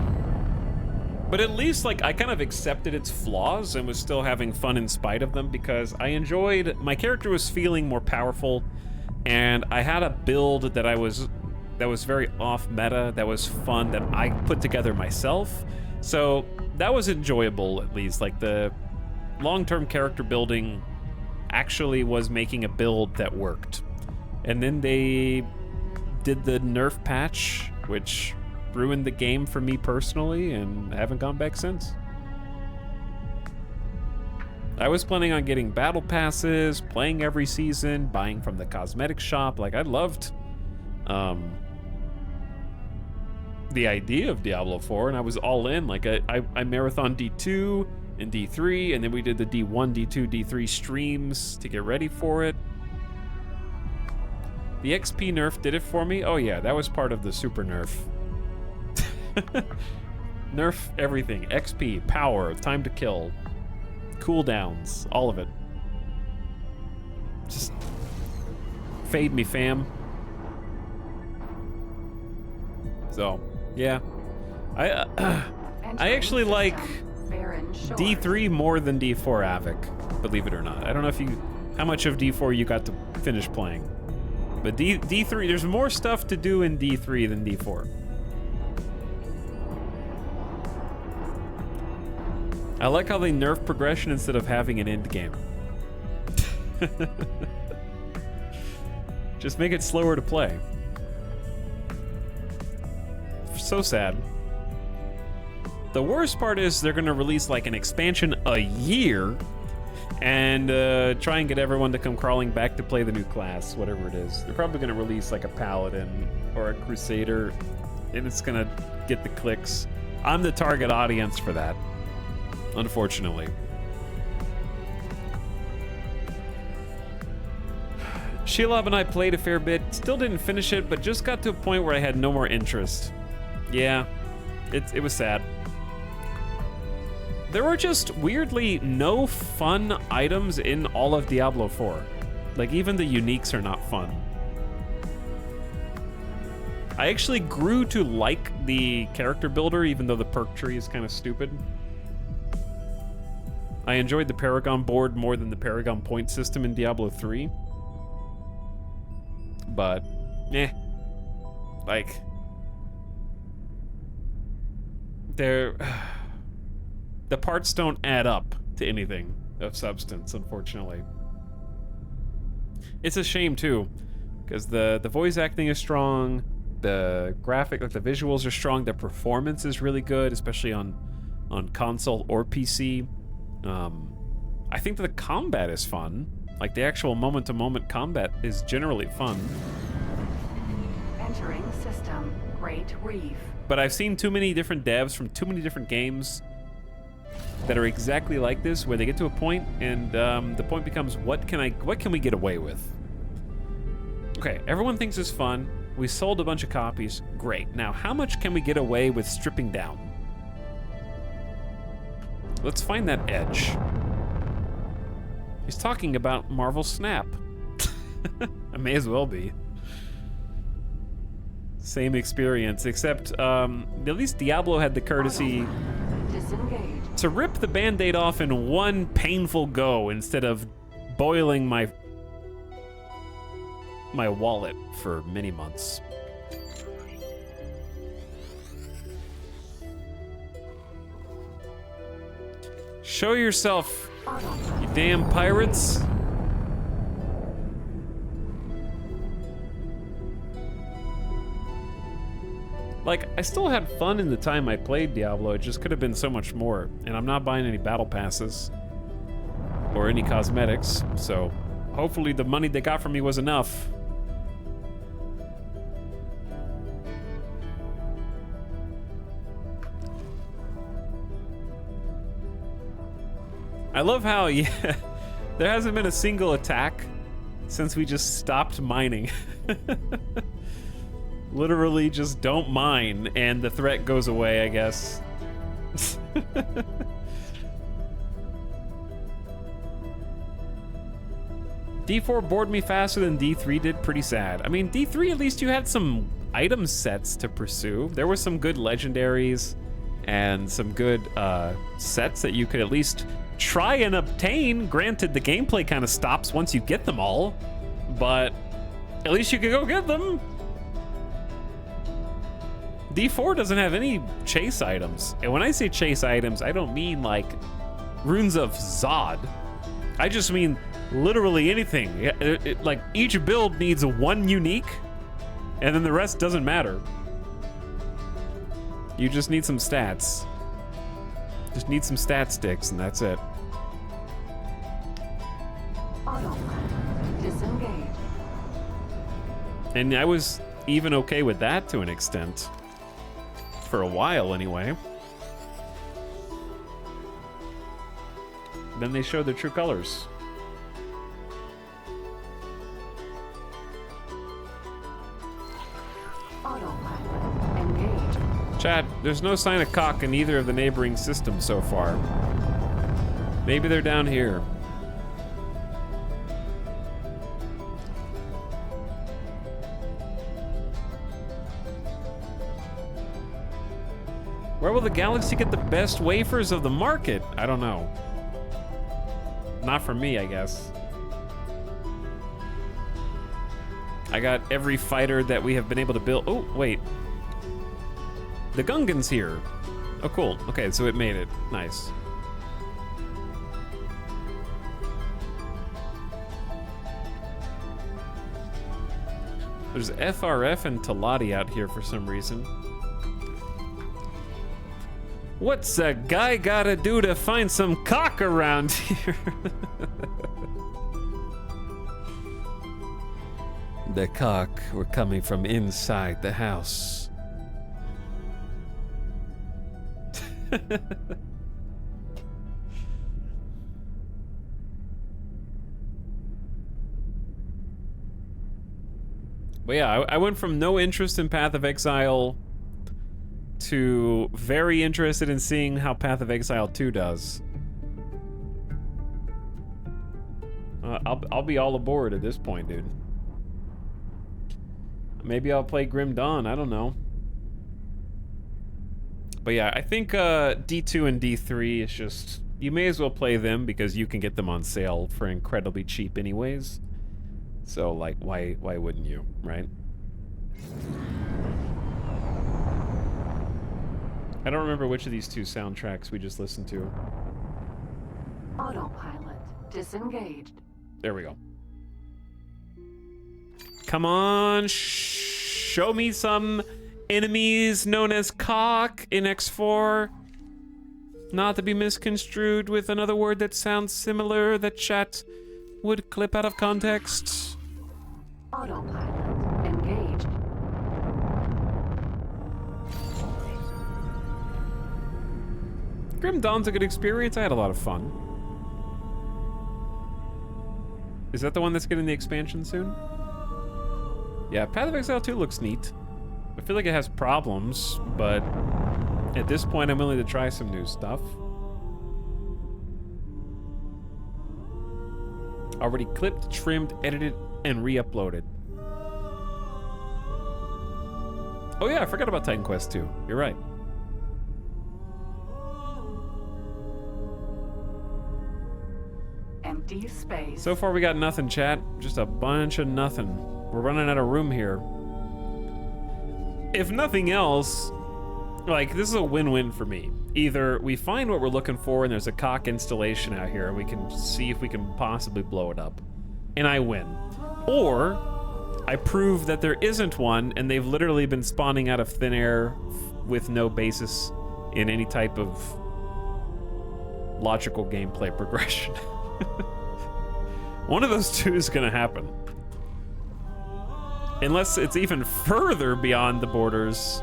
But at least, like, I kind of accepted its flaws and was still having fun in spite of them because I enjoyed, my character was feeling more powerful, and I had a build that was very off meta, that was fun, that I put together myself. So that was enjoyable, at least. Like, the long-term character building actually was making a build that worked. And then they did the nerf patch, which ruined the game for me personally, and I haven't gone back since. I was planning on getting battle passes, playing every season, buying from the cosmetic shop. Like, I loved the idea of Diablo 4, and I was all in. Like, I marathon D2 and D3, and then we did the D1, D2, D3 streams to get ready for it. The XP nerf did it for me. Oh yeah, that was part of the super nerf. Nerf everything. XP, power, time to kill, cooldowns, all of it. Just fade me, fam. So, yeah. I actually like D3 more than D4 Avic, believe it or not. I don't know how much of D4 you got to finish playing. But D3, there's more stuff to do in D3 than D4. I like how they nerf progression instead of having an end game. Just make it slower to play. So sad. The worst part is they're gonna release like an expansion a year and try and get everyone to come crawling back to play the new class, whatever it is. They're probably gonna release like a paladin or a crusader, and it's gonna get the clicks. I'm the target audience for that, unfortunately. Shelob and I played a fair bit, still didn't finish it, but just got to a point where I had no more interest. Yeah, it was sad. There were just weirdly no fun items in all of Diablo 4. Like, even the uniques are not fun. I actually grew to like the character builder, even though the perk tree is kind of stupid. I enjoyed the Paragon board more than the Paragon point system in Diablo 3. But, like, the parts don't add up to anything of substance, unfortunately. It's a shame too, because the voice acting is strong, the graphic, like the visuals are strong, the performance is really good, especially on console or PC. I think that the combat is fun. Like, the actual moment-to-moment combat is generally fun. Entering system, Great Reef. But I've seen too many different devs from too many different games that are exactly like this, where they get to a point and the point becomes, what can we get away with? Okay, everyone thinks it's fun. We sold a bunch of copies. Great. Now, how much can we get away with stripping down? Let's find that edge. He's talking about Marvel Snap. I may as well be. Same experience, except at least Diablo had the courtesy to rip the Band-Aid off in one painful go instead of boiling my wallet for many months. Show yourself, you damn pirates. Like, I still had fun in the time I played Diablo, it just could have been so much more. And I'm not buying any battle passes or any cosmetics, so hopefully the money they got from me was enough. I love how, yeah, there hasn't been a single attack since we just stopped mining. Literally just don't mine, and the threat goes away, I guess. D4 bored me faster than D3 did, pretty sad. I mean, D3, at least you had some item sets to pursue. There were some good legendaries and some good sets that you could at least try and obtain. Granted, the gameplay kind of stops once you get them all, but at least you could go get them. D4 doesn't have any chase items. And when I say chase items, I don't mean like runes of Zod. I just mean literally anything. Like each build needs one unique, and then the rest doesn't matter. You just need some stats. Just need some stat sticks, and that's it. Autopilot disengaged. And I was even okay with that to an extent. For a while, anyway. Then they showed their true colors. Autopilot engaged. Chad, there's no sign of cock in either of the neighboring systems so far. Maybe they're down here. Where will the galaxy get the best wafers of the market? I don't know. Not from me, I guess. I got every fighter that we have been able to build. Oh, wait. The Gungan's here. Oh, cool. Okay, so it made it. Nice. There's FRF and Talati out here for some reason. What's a guy gotta do to find some cock around here? The cock were coming from inside the house. But yeah, I went from no interest in Path of Exile to very interested in seeing how Path of Exile 2 does. I'll be all aboard at this point, dude. Maybe I'll play Grim Dawn, I don't know. But yeah, I think D2 and D3 is just... You may as well play them because you can get them on sale for incredibly cheap anyways. So, like, why wouldn't you, right? I don't remember which of these two soundtracks we just listened to. Autopilot disengaged. There we go. Come on, show me some enemies known as cock in X4. Not to be misconstrued with another word that sounds similar that chat would clip out of context. Autopilot engaged. Grim Dawn's a good experience. I had a lot of fun. Is that the one that's getting the expansion soon? Yeah, Path of Exile 2 looks neat. I feel like it has problems, but at this point I'm willing to try some new stuff. Already clipped, trimmed, edited, and re-uploaded. Oh yeah, I forgot about Titan Quest 2. You're right. Empty space. So far we got nothing, chat. Just a bunch of nothing. We're running out of room here. If nothing else, like, this is a win-win for me. Either we find what we're looking for and there's a cock installation out here and we can see if we can possibly blow it up, and I win. Or I prove that there isn't one and they've literally been spawning out of thin air with no basis in any type of logical gameplay progression. One of those two is gonna happen. Unless it's even further beyond the borders.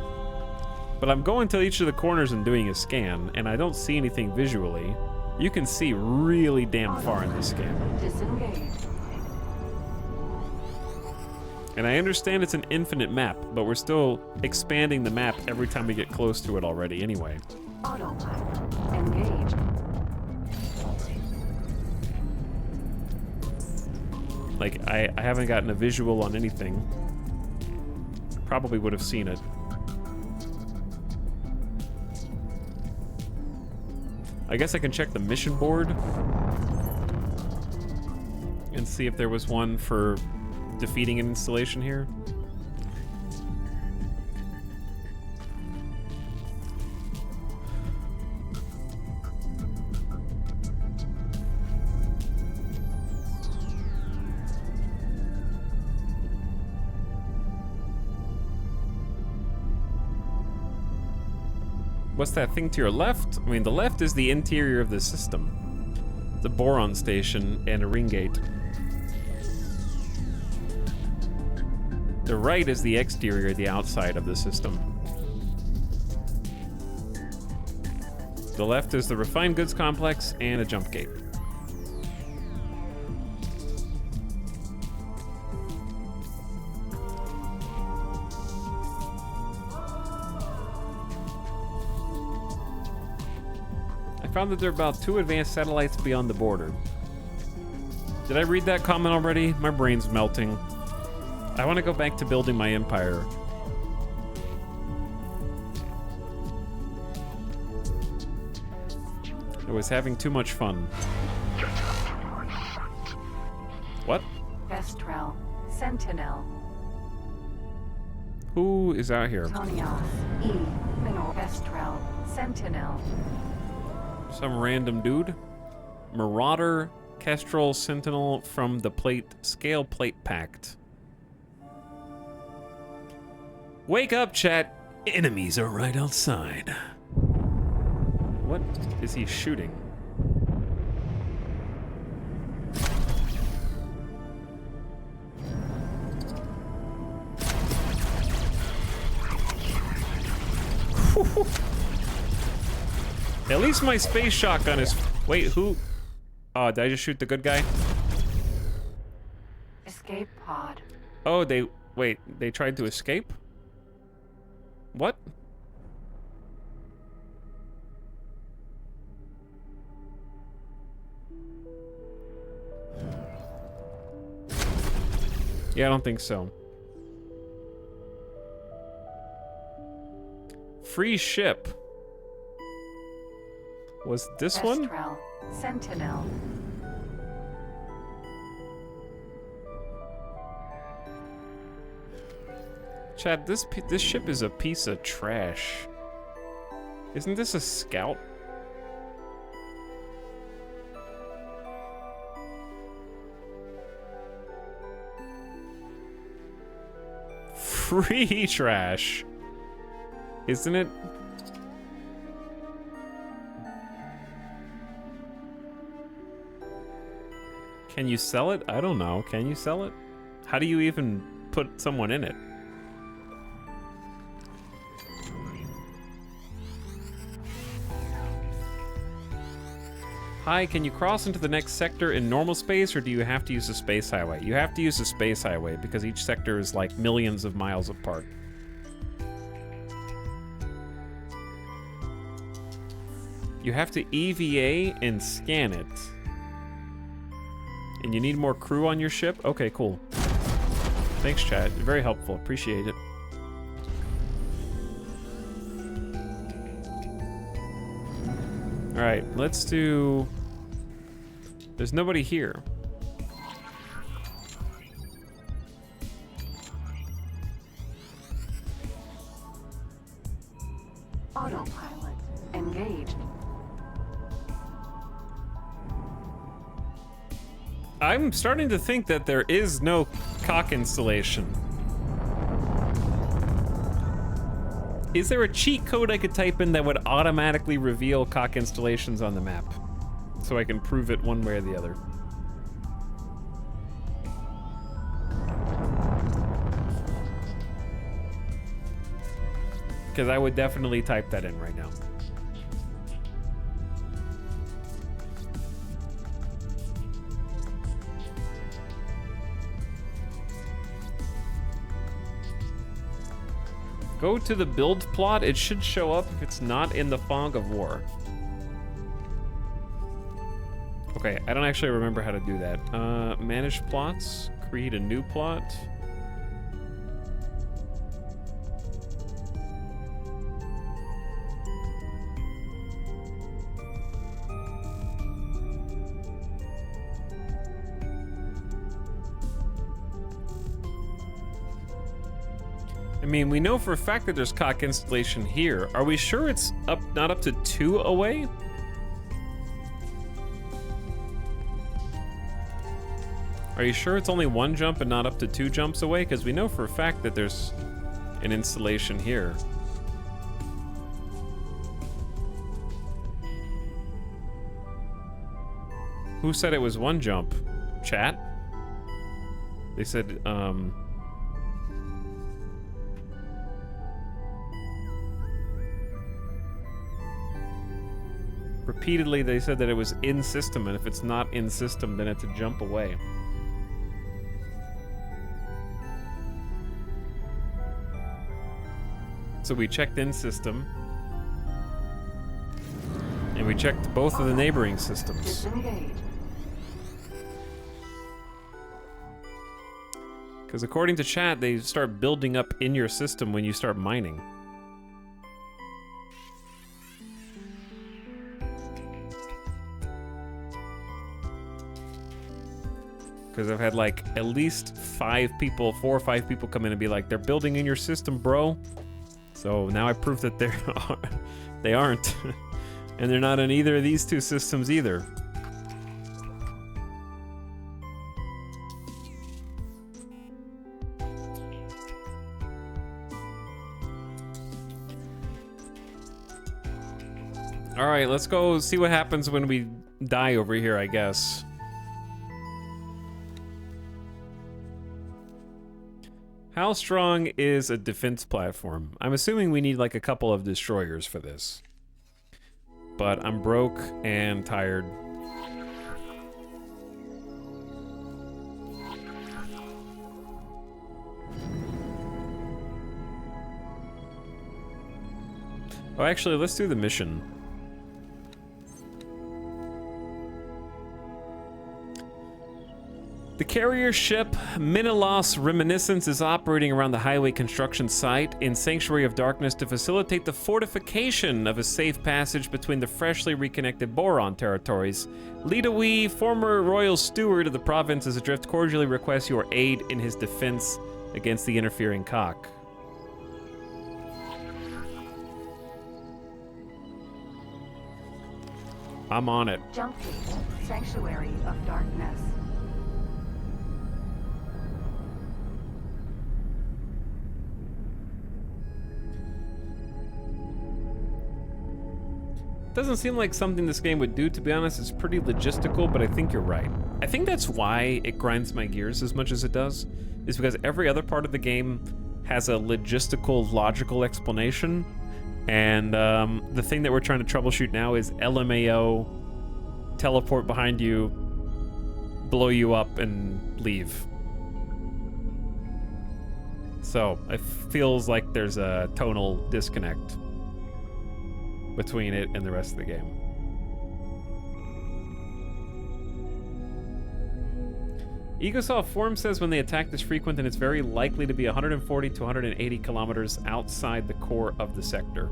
But I'm going to each of the corners and doing a scan, and I don't see anything visually. You can see really damn far in this scan. Disengaged. And I understand it's an infinite map, but we're still expanding the map every time we get close to it already anyway. Autopilot engaged. Like, I haven't gotten a visual on anything. Probably would have seen it. I guess I can check the mission board and see if there was one for defeating an installation here. What's that thing to your left? I mean, the left is the interior of the system. The boron station and a ring gate. The right is the exterior, the outside of the system. The left is the refined goods complex and a jump gate. I found that there are about 2 advanced satellites beyond the border. Did I read that comment already? My brain's melting. I want to go back to building my empire. I was having too much fun. What? Kestrel. Sentinel. Who is out here? Tonias. E. Minor. Kestrel. Sentinel. Some random dude. Marauder, Kestrel, Sentinel from the Scale Plate Pact. Wake up, chat. Enemies are right outside. What is he shooting? At least my space shotgun is... Wait, who? Oh, did I just shoot the good guy? Escape pod. Oh, Wait, they tried to escape? What? Yeah, I don't think so. Free ship. Was this one? Kestrel. Sentinel. Chad, this ship is a piece of trash. Isn't this a scout? Free trash. Isn't it? Can you sell it? I don't know. Can you sell it? How do you even put someone in it? Hi, can you cross into the next sector in normal space, or do you have to use a space highway? You have to use a space highway because each sector is like millions of miles apart. You have to EVA and scan it. And you need more crew on your ship? Okay, cool. Thanks, chat. Very helpful. Appreciate it. Alright, let's do... There's nobody here. Autopilot engaged. I'm starting to think that there is no cock installation. Is there a cheat code I could type in that would automatically reveal cock installations on the map? So I can prove it one way or the other. Because I would definitely type that in right now. Go to the build plot. It should show up if it's not in the fog of war. Okay, I don't actually remember how to do that. Manage plots. Create a new plot. I mean, we know for a fact that there's cock installation here. Are we sure it's not up to 2 away? Are you sure it's only 1 jump and not up to 2 jumps away? Because we know for a fact that there's an installation here. Who said it was 1 jump? Chat? They said, repeatedly they said that it was in system, and if it's not in system, then it's a jump away. So we checked in system, and we checked both of the neighboring systems. Disengage. Because according to chat, they start building up in your system when you start mining. Because I've had like at least 4 or 5 people come in and be like, they're building in your system, bro. So now I prove that they aren't. And they're not in either of these 2 systems either. Alright, let's go see what happens when we die over here, I guess. How strong is a defense platform? I'm assuming we need like a couple of destroyers for this. But I'm broke and tired. Oh, actually, let's do the mission. The carrier ship Minilos Reminiscence is operating around the highway construction site in Sanctuary of Darkness to facilitate the fortification of a safe passage between the freshly reconnected Boron territories. Lida Wee, former royal steward of the province, is adrift, cordially requests your aid in his defense against the interfering cock. I'm on it. Jump gate. Sanctuary of Darkness. Doesn't seem like something this game would do, to be honest. It's pretty logistical, but I think you're right. I think that's why it grinds my gears as much as it does, is because every other part of the game has a logistical, logical explanation, and the thing that we're trying to troubleshoot now is LMAO, teleport behind you, blow you up, and leave. So, it feels like there's a tonal disconnect between it and the rest of the game. Egosoft Form says when they attack is frequent and it's very likely to be 140 to 180 kilometers outside the core of the sector.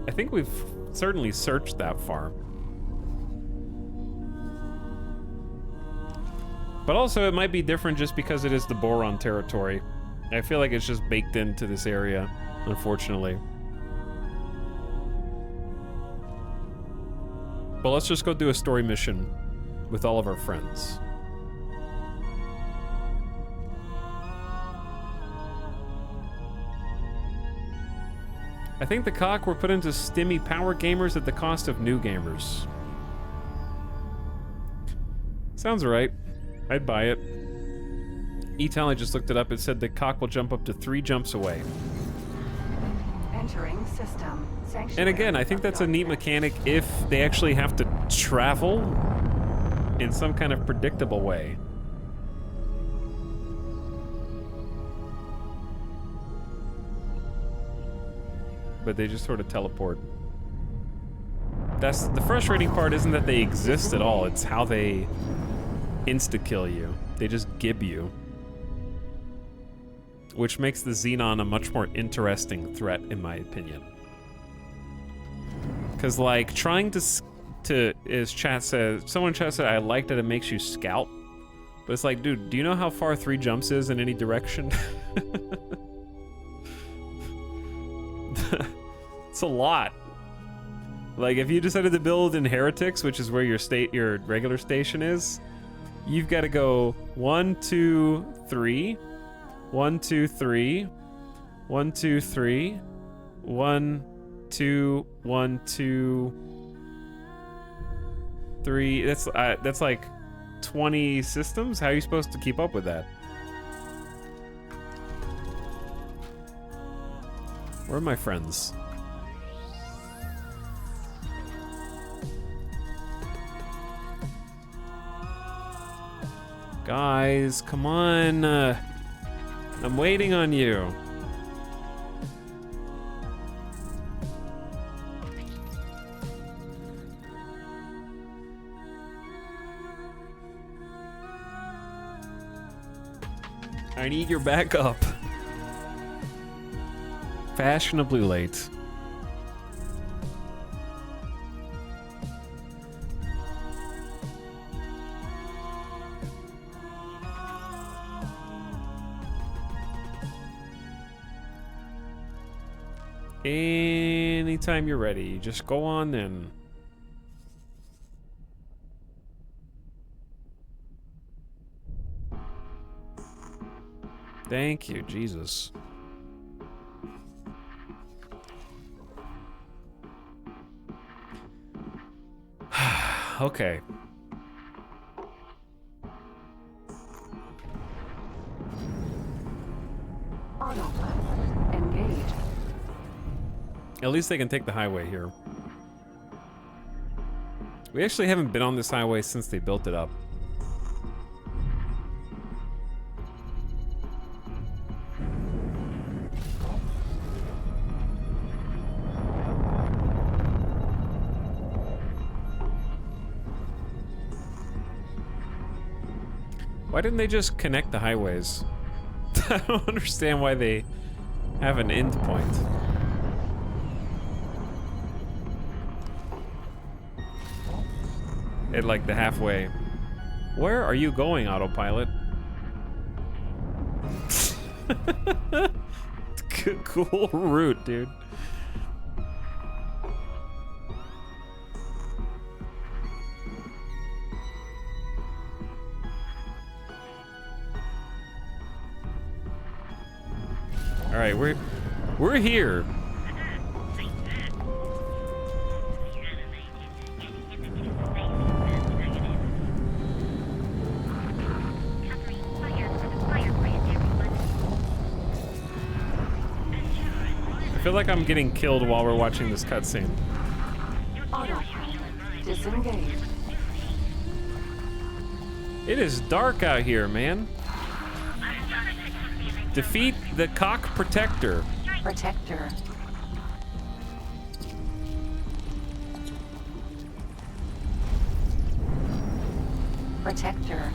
I think we've certainly searched that far. But also it might be different just because it is the Boron territory. I feel like it's just baked into this area, unfortunately. But let's just go do a story mission with all of our friends. I think the cock were put into stimmy power gamers at the cost of new gamers. Sounds right. I'd buy it. E-Town, I just looked it up. It said the cock will jump up to 3 jumps away. Entering system. Sanctuary And again, I think that's a neat mechanic if they actually have to travel in some kind of predictable way. but they just sort of teleport. That's the frustrating part, isn't that they exist at all, it's how they insta-kill you. They just gib you. Which makes the Xenon a much more interesting threat, in my opinion. Because, like, trying to, as chat says, someone in chat said, I like that it makes you scout. But it's like, dude, do you know how far 3 jumps is in any direction? It's a lot. Like, if you decided to build in Heretics, which is where your regular station is, you've got to go 1, 2, 3, 1, 2, 1, 2, 3, 1, 2, 1, 2, 3. That's like 20 systems. How are you supposed to keep up with that? Where are my friends? Guys, come on. I'm waiting on you. I need your backup. Fashionably late. Anytime you're ready, just go on then. Thank you, Jesus. Okay. Autopilot engaged. At least they can take the highway here. We actually haven't been on this highway since they built it up. Why didn't they just connect the highways? I don't understand why they have an end point. At like the halfway. Where are you going, autopilot? Cool route, dude. All right, we're here. I feel like I'm getting killed while we're watching this cutscene. Autopilot disengaged. It is dark out here, man. Defeat the cock protector. Protector. Protector.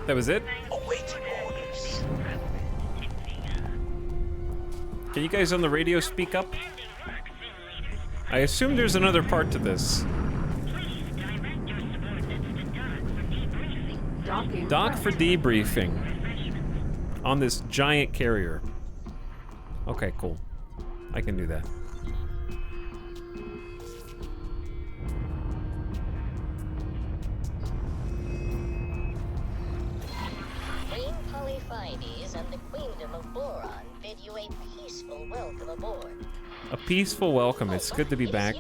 That was it? Awaiting orders. Can you guys on the radio speak up? I assume there's another part to this. Dock for debriefing. On this giant carrier. Okay, cool. I can do that. Queen Polyphides and the Queendom of Boron bid you a peaceful welcome aboard. A peaceful welcome. It's good to be back.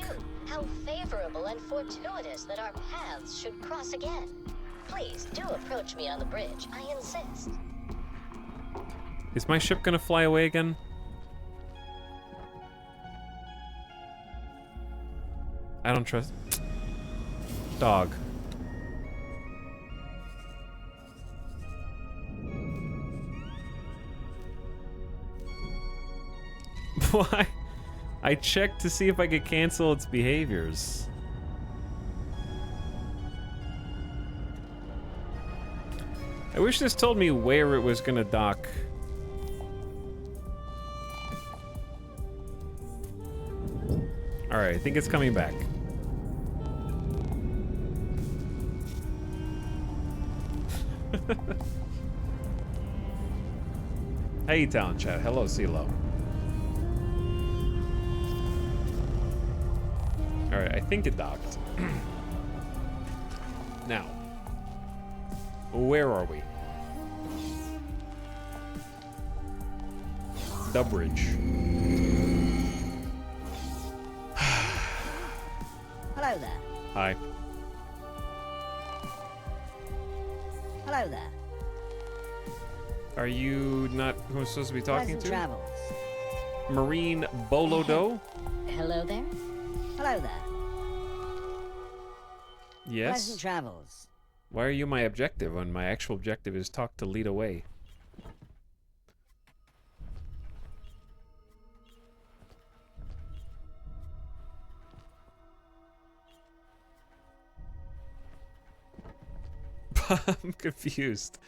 How favorable and fortuitous that our paths should cross again. Please do approach me on the bridge. I insist. Is my ship gonna fly away again? I don't trust. Dog. Why? I checked to see if I could cancel its behaviors. I wish this told me where it was gonna dock. Alright, I think it's coming back. Hey, Talent Chat. Hello, CeeLo. Alright, I think it docked. Now, where are we? The bridge. Hello there. Hi. Hello there. Are you not who I'm supposed to be talking Pleasant to? travels. Marine Bolodo? Hello there. Hello there. Yes. Pleasant travels. Why are you my objective when my actual objective is talk to lead away? I'm confused.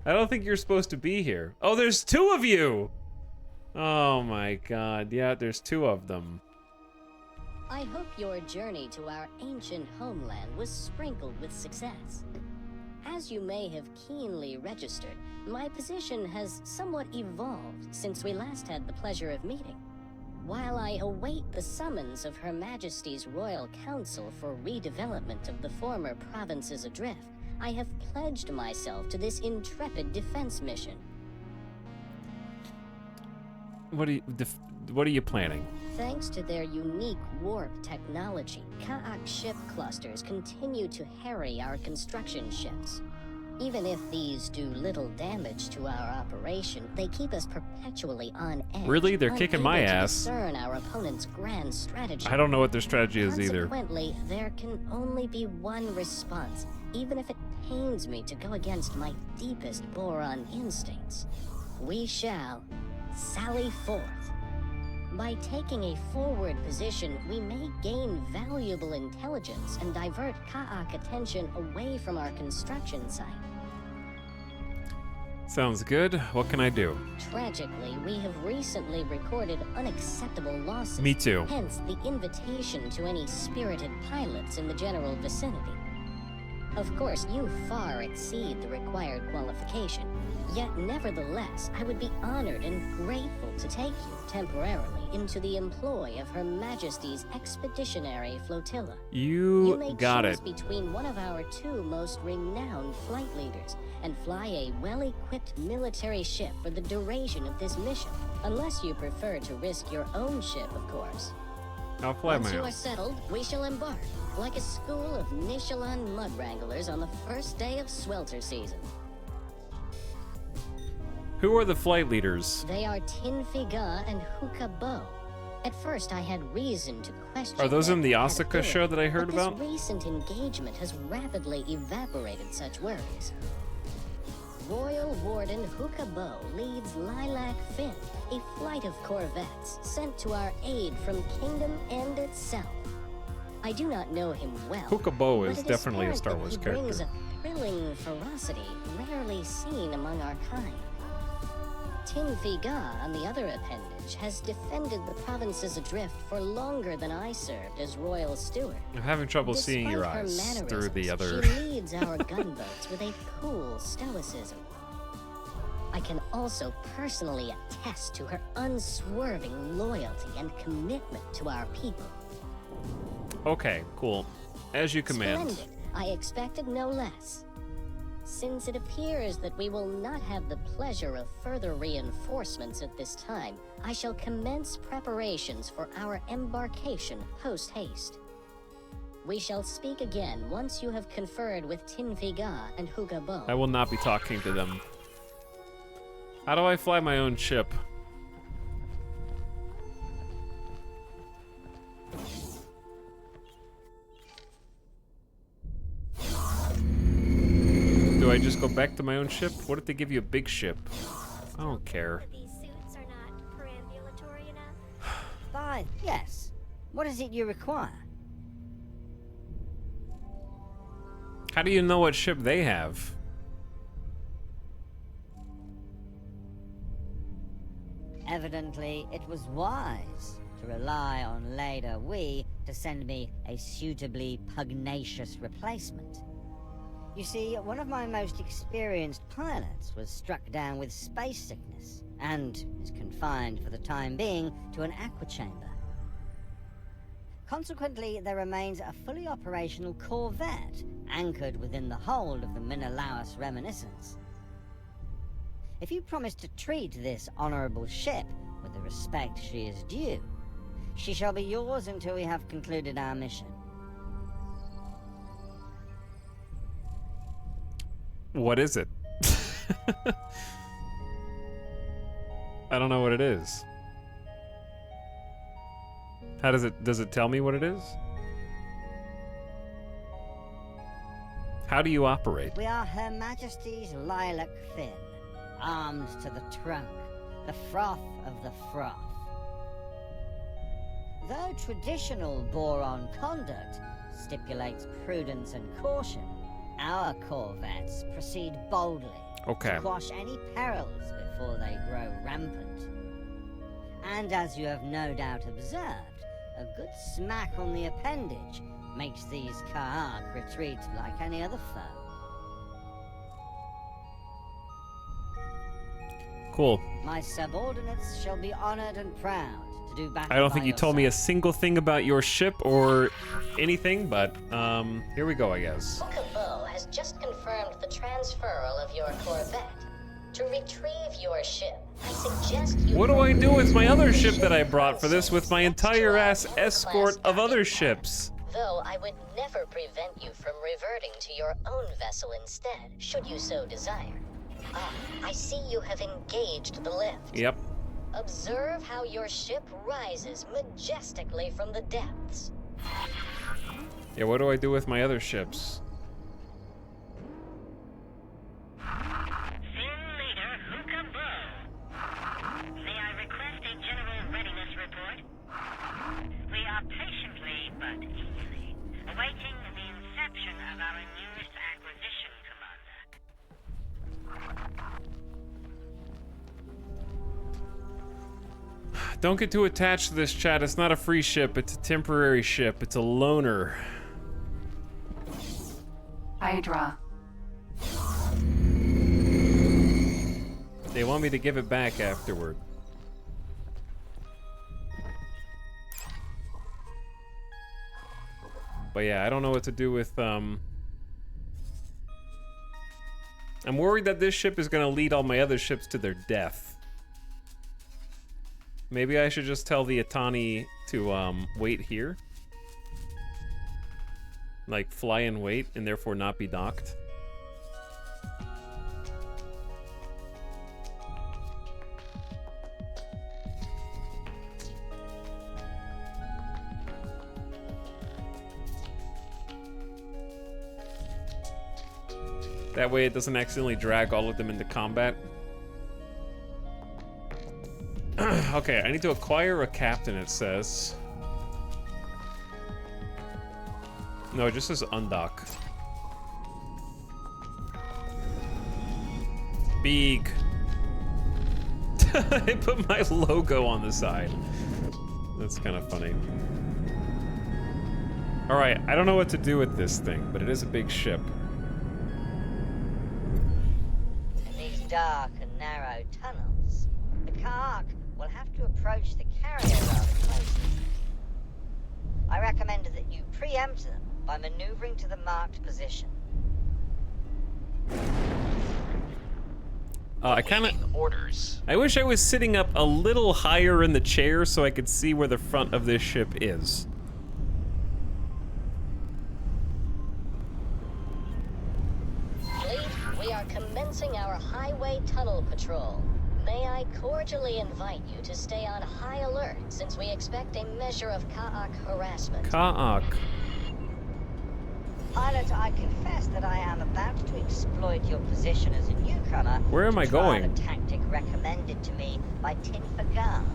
I don't think you're supposed to be here. Oh, there's two of you! Oh my god. Yeah, there's two of them. I hope your journey to our ancient homeland was sprinkled with success. As you may have keenly registered, my position has somewhat evolved since we last had the pleasure of meeting. While I await the summons of Her Majesty's Royal Council for redevelopment of the former provinces adrift, I have pledged myself to this intrepid defense mission. What are you planning? Thanks to their unique warp technology, Ka'ak ship clusters continue to harry our construction ships. Even if these do little damage to our operation, they keep us perpetually on edge. Really? They're kicking my unable to ass. discern our opponent's grand strategy. I don't know what their strategy is either. Consequently, there can only be one response, even if it pains me to go against my deepest boron instincts. We shall sally forth. By taking a forward position, we may gain valuable intelligence and divert Ka'ak attention away from our construction site. Sounds good. What can I do? Tragically, we have recently recorded unacceptable losses. Me too. Hence, the invitation to any spirited pilots in the general vicinity. Of course, you far exceed the required qualification. Yet, nevertheless, I would be honored and grateful to take you temporarily into the employ of Her Majesty's Expeditionary Flotilla. You may got choose it. between one of our two most renowned flight leaders and fly a well-equipped military ship for the duration of this mission, unless you prefer to risk your own ship, of course. I'll fly Once my you own. are settled, we shall embark, like a school of Nishalan mud wranglers on the first day of swelter season. Who are the flight leaders? They are Tinfiga and Hukabo. At first, I had reason to question. Are those their in the Asuka compatibility, show that I heard but about? This recent engagement has rapidly evaporated such worries. Royal Warden Hukabo leads Lilac Finn, a flight of corvettes sent to our aid from Kingdom End itself. I do not know him well. Hukabo but is it definitely a apparent Star that Wars he character. brings a thrilling ferocity rarely seen among our kind. Tinfiga, on the other appendage, has defended the provinces adrift for longer than I served as royal steward. I'm having trouble seeing your Despite her eyes through the mannerisms, other. She leads our gunboats with a cool stoicism. I can also personally attest to her unswerving loyalty and commitment to our people. Okay, cool. As you command. Splendid. I expected no less. Since it appears that we will not have the pleasure of further reinforcements at this time, I shall commence preparations for our embarkation post-haste. We shall speak again once you have conferred with Tinfiga and Hugabo. I will not be talking to them. How do I fly my own ship? I just go back to my own ship? What if they give you a big ship? I don't care. These suits are not perambulatory enough. Fine, yes. What is it you require? How do you know what ship they have? Evidently, it was wise to rely on Leda We to send me a suitably pugnacious replacement. You see, one of my most experienced pilots was struck down with space sickness and is confined for the time being to an aqua chamber. Consequently, there remains a fully operational corvette anchored within the hold of the Menelaus Reminiscence. If you promise to treat this honorable ship with the respect she is due, she shall be yours until we have concluded our mission. What is it? I don't know what it is. How does it tell me what it is? How do you operate? We are Her Majesty's Lilac Finn, armed to the trunk, the froth of the froth. Though traditional boron conduct stipulates prudence and caution, our corvettes proceed boldly to quash any perils before they grow rampant. And as you have no doubt observed, a good smack on the appendage makes these Ka'ak retreat like any other foe. Cool. My subordinates shall be honored and proud to do battle. I don't think you told me a single thing about your ship or anything, but here we go, I guess. Bookabo has just confirmed the transferal of your corvette. To retrieve your ship, I suggest you... What do I do with my other ship that I brought for this with my entire ass escort of other ships? Though I would never prevent you from reverting to your own vessel instead, should you so desire. Ah, I see you have engaged the lift. Yep. Observe how your ship rises majestically from the depths. Yeah, what do I do with my other ships? May I request a general readiness report? We are patiently but eagerly awaiting the inception of our newest acquisition, Commander. Don't get too attached to this, chat. It's not a free ship. It's a temporary ship. It's a loaner. Hydra. They want me to give it back afterward. But yeah, I don't know what to do with, I'm worried that this ship is gonna lead all my other ships to their death. Maybe I should just tell the Atani to, wait here? Like, fly and wait, and therefore not be docked? That way it doesn't accidentally drag all of them into combat. Okay, I need to acquire a captain, it says. No, it just says undock. Big. I put my logo on the side. That's kind of funny. Alright, I don't know what to do with this thing, but it is a big ship. In these dark and narrow tunnels, the Ka'ak will have to approach the carrier rather closely. I recommend that you preempt them by maneuvering to the marked position. I wish I was sitting up a little higher in the chair so I could see where the front of this ship is. Fleet, we are commencing our highway tunnel patrol. May I cordially invite you to stay on high alert since we expect a measure of Ka'ak harassment. Ka'ak. Pilot Pilot, I confess that I am about to exploit your position as a newcomer. Where am I going? The tactic recommended to me by Tin for Gun.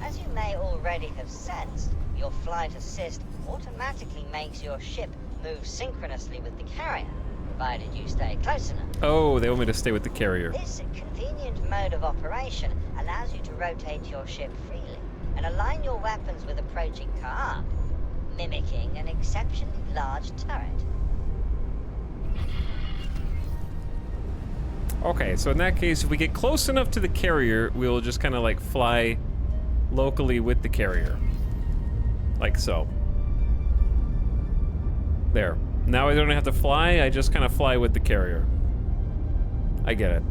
As you may already have sensed, your flight assist automatically makes your ship move synchronously with the carrier, provided you stay close enough. Oh, they want me to stay with the carrier. This convenient mode of operation allows you to rotate your ship freely and align your weapons with approaching Kahak, mimicking an exceptionally large turret. Okay, so in that case, if we get close enough to the carrier, we'll just kind of like fly locally with the carrier. Like so. There. Now I don't have to fly, I just kind of fly with the carrier. I get it.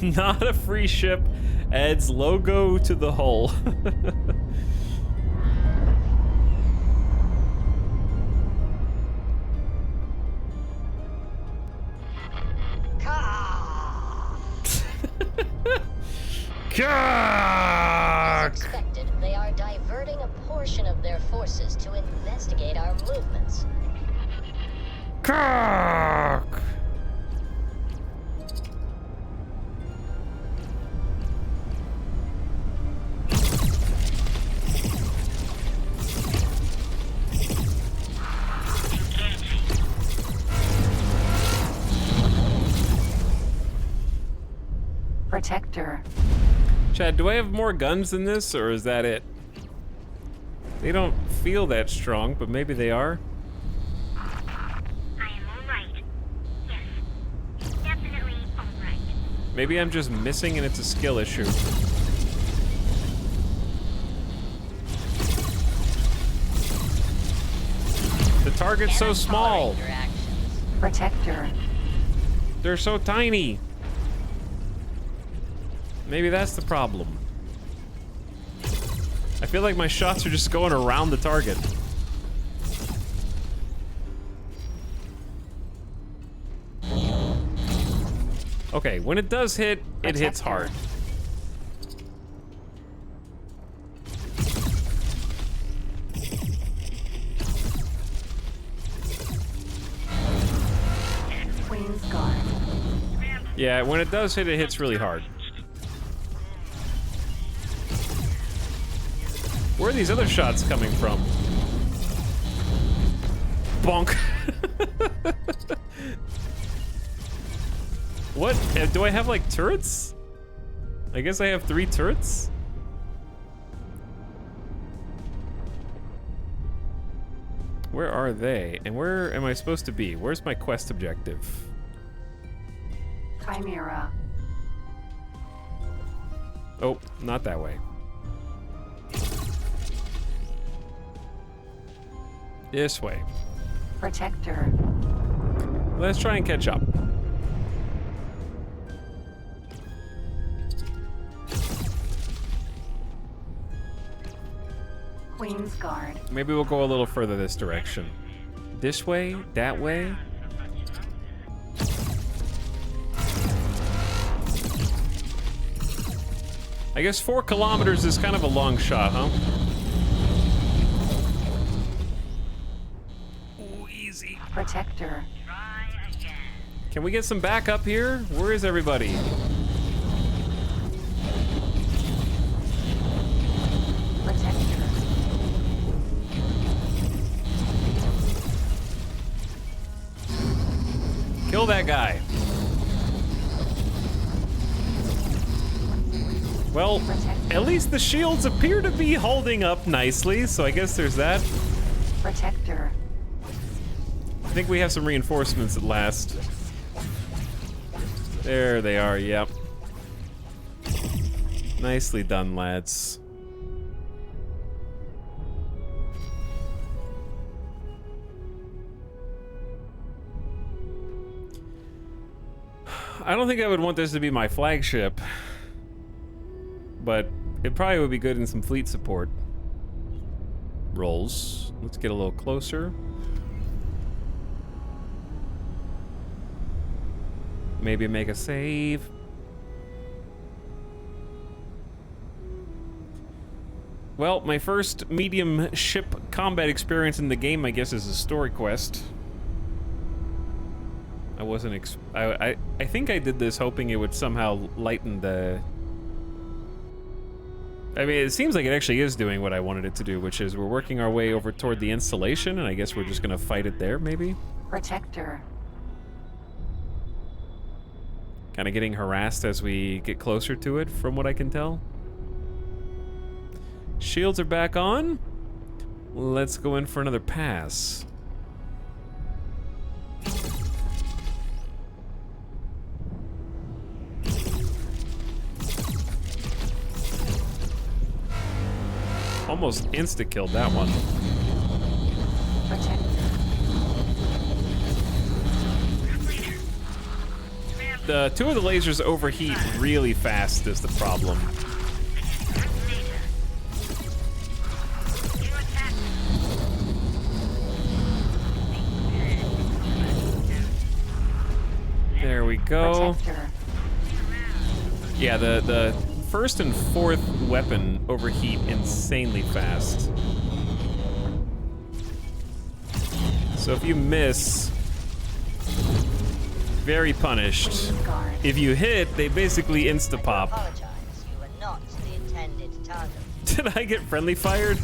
Not a free ship, adds logo to the hull. As expected, they are diverting a portion of their forces to investigate our movements. Cock! Protector. Chad, do I have more guns than this, or is that it? They don't feel that strong, but maybe they are. I am alright. Yes, definitely alright. Maybe I'm just missing and it's a skill issue. The target's so small. Protector. They're so tiny. Maybe that's the problem. I feel like my shots are just going around the target. Okay, when it does hit, it hits hard. Queen's Guard. Yeah, when it does hit, it hits really hard. Where are these other shots coming from? Bonk. What? Do I have like turrets? I guess I have 3 turrets? Where are they? And where am I supposed to be? Where's my quest objective? Chimera. Oh, not that way. This way. Protector. Let's try and catch up. Queen's Guard. Maybe we'll go a little further this direction. This way? That way? I guess 4 kilometers is kind of a long shot, huh? Ooh, easy. Protector. Can we get some backup here? Where is everybody? Protector. Kill that guy. Well, at least the shields appear to be holding up nicely, so I guess there's that. Protector. I think we have some reinforcements at last. There they are, yep. Nicely done, lads. I don't think I would want this to be my flagship, but it probably would be good in some fleet support roles. Let's get a little closer. Maybe make a save. Well, my first medium ship combat experience in the game, I guess, is a story quest. I wasn't I think I did this hoping it would somehow lighten the... I mean, it seems like it actually is doing what I wanted it to do, which is we're working our way over toward the installation, and I guess we're just gonna fight it there, maybe? Protector. Kind of getting harassed as we get closer to it, from what I can tell. Shields are back on. Let's go in for another pass. Almost insta-killed that one. The two of the lasers overheat really fast is the problem. There we go. Yeah, the first and fourth weapon overheat insanely fast. So if you miss, very punished. If you hit, they basically insta-pop. You were not the intended target. Did I get friendly fired?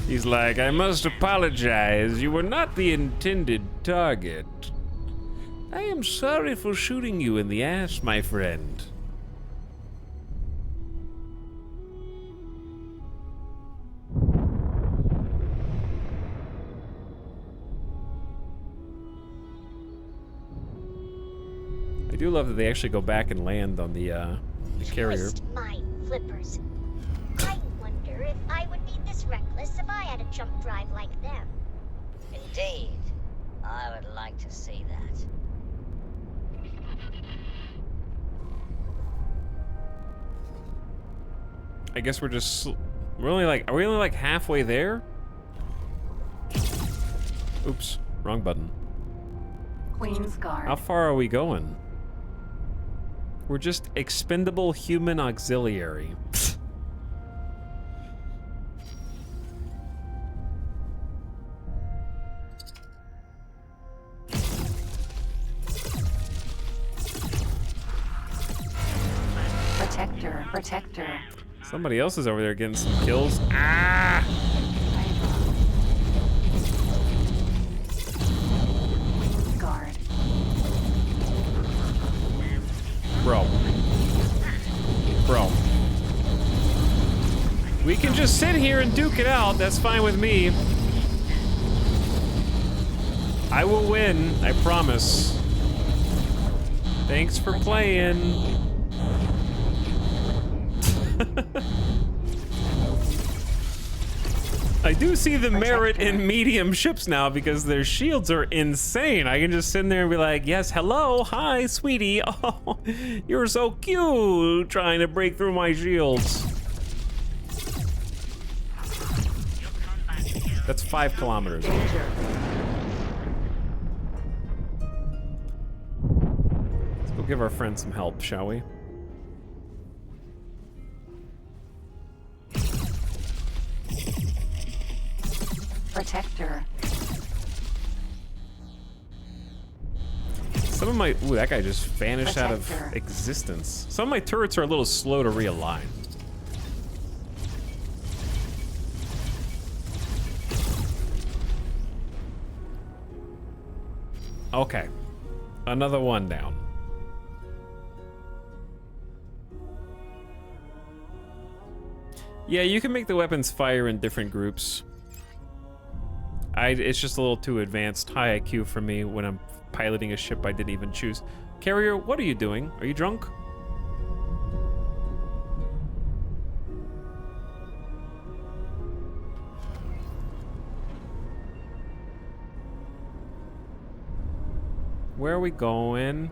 He's like, I must apologize. You were not the intended target. I am sorry for shooting you in the ass, my friend. I do love that they actually go back and land on the carrier. Twist my flippers. I wonder if I would be this reckless if I had a jump drive like them. Indeed. I would like to see that. I guess we're just... We're only like... Are we only like halfway there? Oops. Wrong button. Queen's Guard. How far are we going? We're just expendable human auxiliary. Protector. Protector. Somebody else is over there getting some kills. Ah! Guard. Bro. We can just sit here and duke it out. That's fine with me. I will win. I promise. Thanks for playing. I do see the merit in medium ships now because their shields are insane. I can just sit in there and be like, yes, hello, hi, sweetie. Oh, you're so cute trying to break through my shields. That's 5 kilometers. Let's go give our friend some help, shall we? Protector. Some of my... Ooh, that guy just vanished out of existence. Some of my turrets are a little slow to realign. Okay. Another one down. Yeah, you can make the weapons fire in different groups. It's just a little too advanced, high IQ for me when I'm piloting a ship I didn't even choose. Carrier, what are you doing? Are you drunk? Where are we going?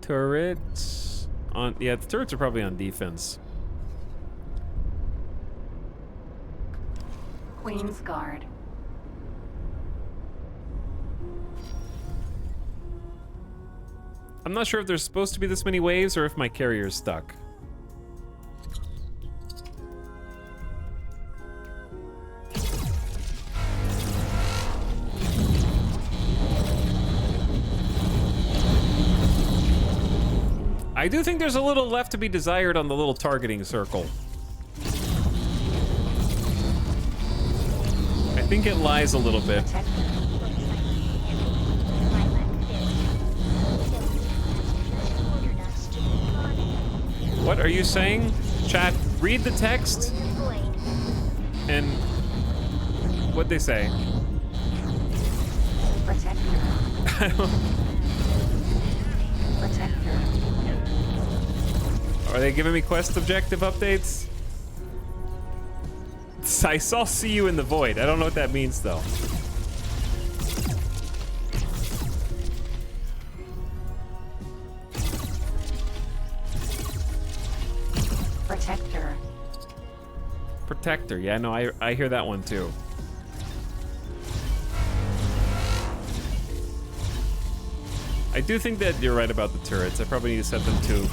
Turrets on, yeah, the turrets are probably on defense. Queen's Guard. I'm not sure if there's supposed to be this many waves or if my carrier's stuck. I do think there's a little left to be desired on the little targeting circle. I think it lies a little bit. What are you saying? Chat, read the text. And what'd they say? I don't... Are they giving me quest objective updates? I saw see you in the void. I don't know what that means though. Protector. Protector. Yeah, no, I hear that one too. I do think that you're right about the turrets. I probably need to set them to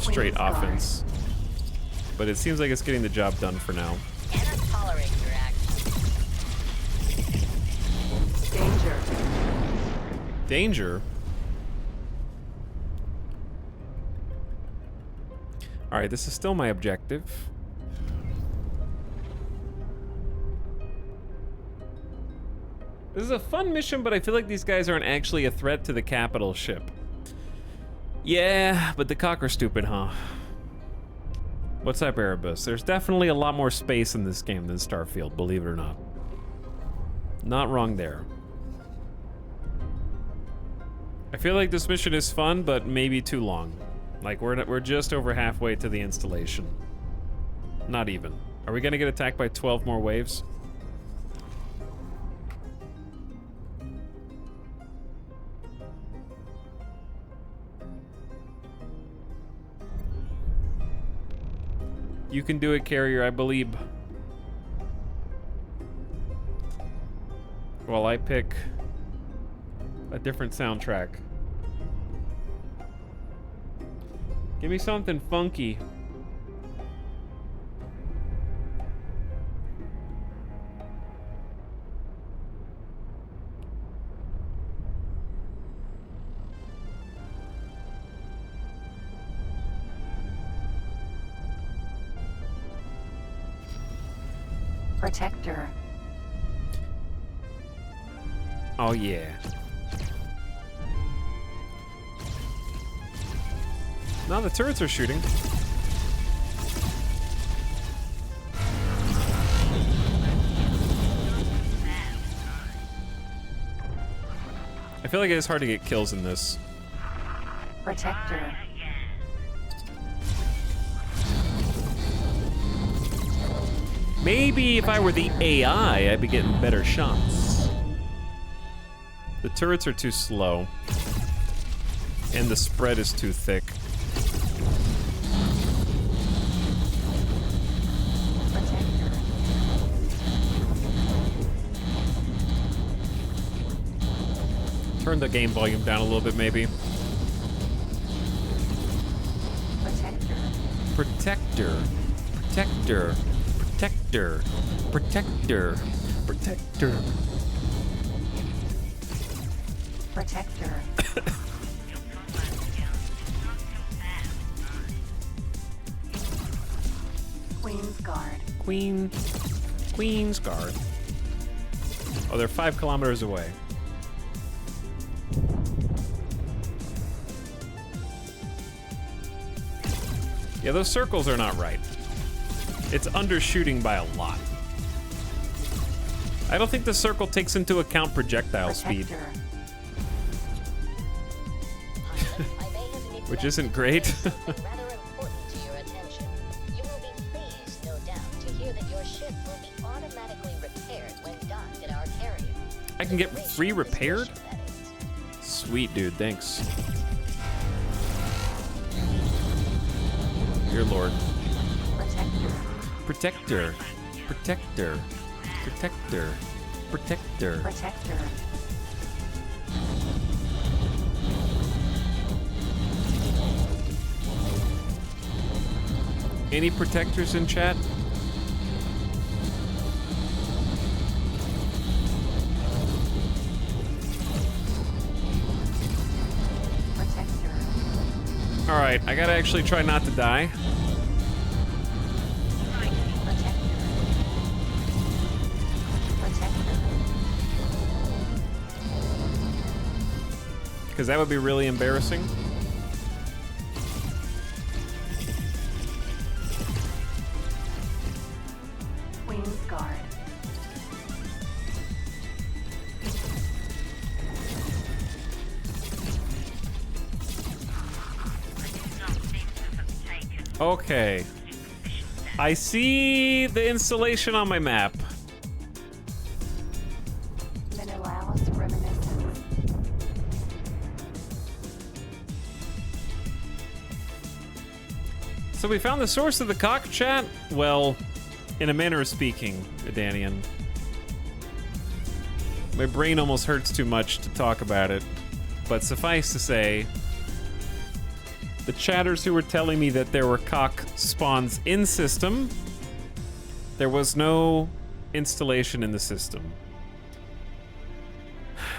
straight offense. But it seems like it's getting the job done for now. Cannot tolerate your actions. Danger. Danger? Alright, this is still my objective. This is a fun mission, but I feel like these guys aren't actually a threat to the capital ship. Yeah, but the cock are stupid, huh? What's up, Erebus? There's definitely a lot more space in this game than Starfield, believe it or not. Not wrong there. I feel like this mission is fun, but maybe too long. Like, we're just over halfway to the installation. Not even. Are we gonna get attacked by 12 more waves? You can do it, carrier, I believe. While I pick a different soundtrack. Give me something funky. Protector. Oh yeah. Now the turrets are shooting. I feel like it's hard to get kills in this. Protector. Maybe if I were the AI, I'd be getting better shots. The turrets are too slow. And the spread is too thick. Turn the game volume down a little bit, maybe. Protector. Protector. Protector. Protector. Protector. Protector. Queen's Guard. Queen's Guard. Oh, they're 5 kilometers away. Yeah, those circles are not right. It's undershooting by a lot. I don't think the circle takes into account projectile speed. Which isn't great. I can get free repaired? Sweet, dude, thanks. Dear Lord. Protector. Protector. Protector. Protector. Protector. Any protectors in chat? Protector. Alright, I gotta actually try not to die. Because that would be really embarrassing. Queen's Guard. Okay. I see the installation on my map. Minilalis Reminiscence. So we found the source of the cock, chat? Well, in a manner of speaking, Danian. My brain almost hurts too much to talk about it. But suffice to say, the chatters who were telling me that there were cock spawns in system, there was no installation in the system.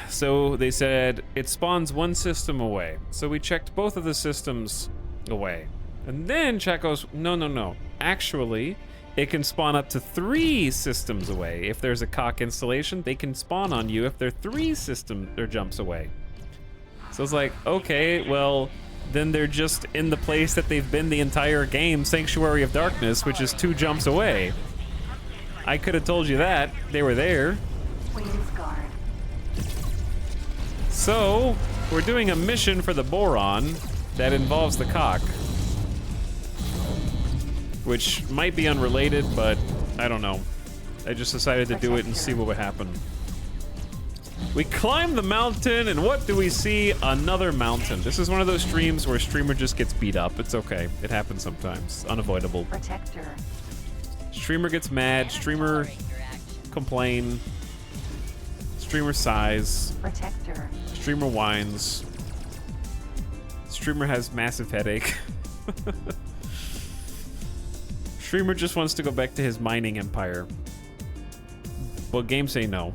So they said it spawns one system away. So we checked both of the systems away. And then chat goes, no. Actually, it can spawn up to 3 systems away. If there's a cock installation, they can spawn on you if they're 3 systems or jumps away. So it's like, okay, well, then they're just in the place that they've been the entire game, Sanctuary of Darkness, which is 2 jumps away. I could have told you that. They were there. Queen's Guard. So, we're doing a mission for the Boron that involves the cock. Which might be unrelated, but I don't know. I just decided to do it and see what would happen. We climb the mountain, and what do we see? Another mountain. This is one of those streams where a streamer just gets beat up. It's okay. It happens sometimes. Unavoidable. Protector. Streamer gets mad. Streamer complain. Streamer sighs. Protector. Streamer whines. Streamer has massive headache. Streamer just wants to go back to his mining empire. Well, games say no.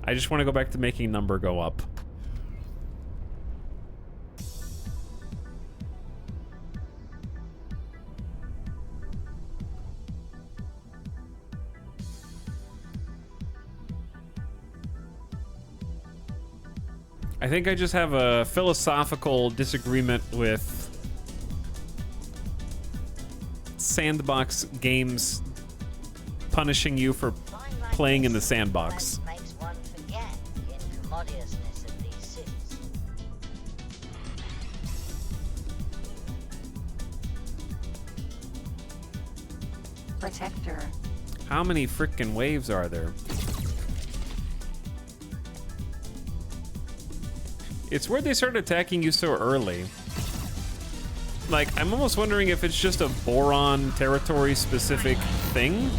I just want to go back to making number go up. I think I just have a philosophical disagreement with sandbox games punishing you for playing in the sandbox. Makes one forget the incommodiousness of these suits. Protector. How many frickin' waves are there? It's weird they started attacking you so early. Like, I'm almost wondering if it's just a Boron territory specific thing.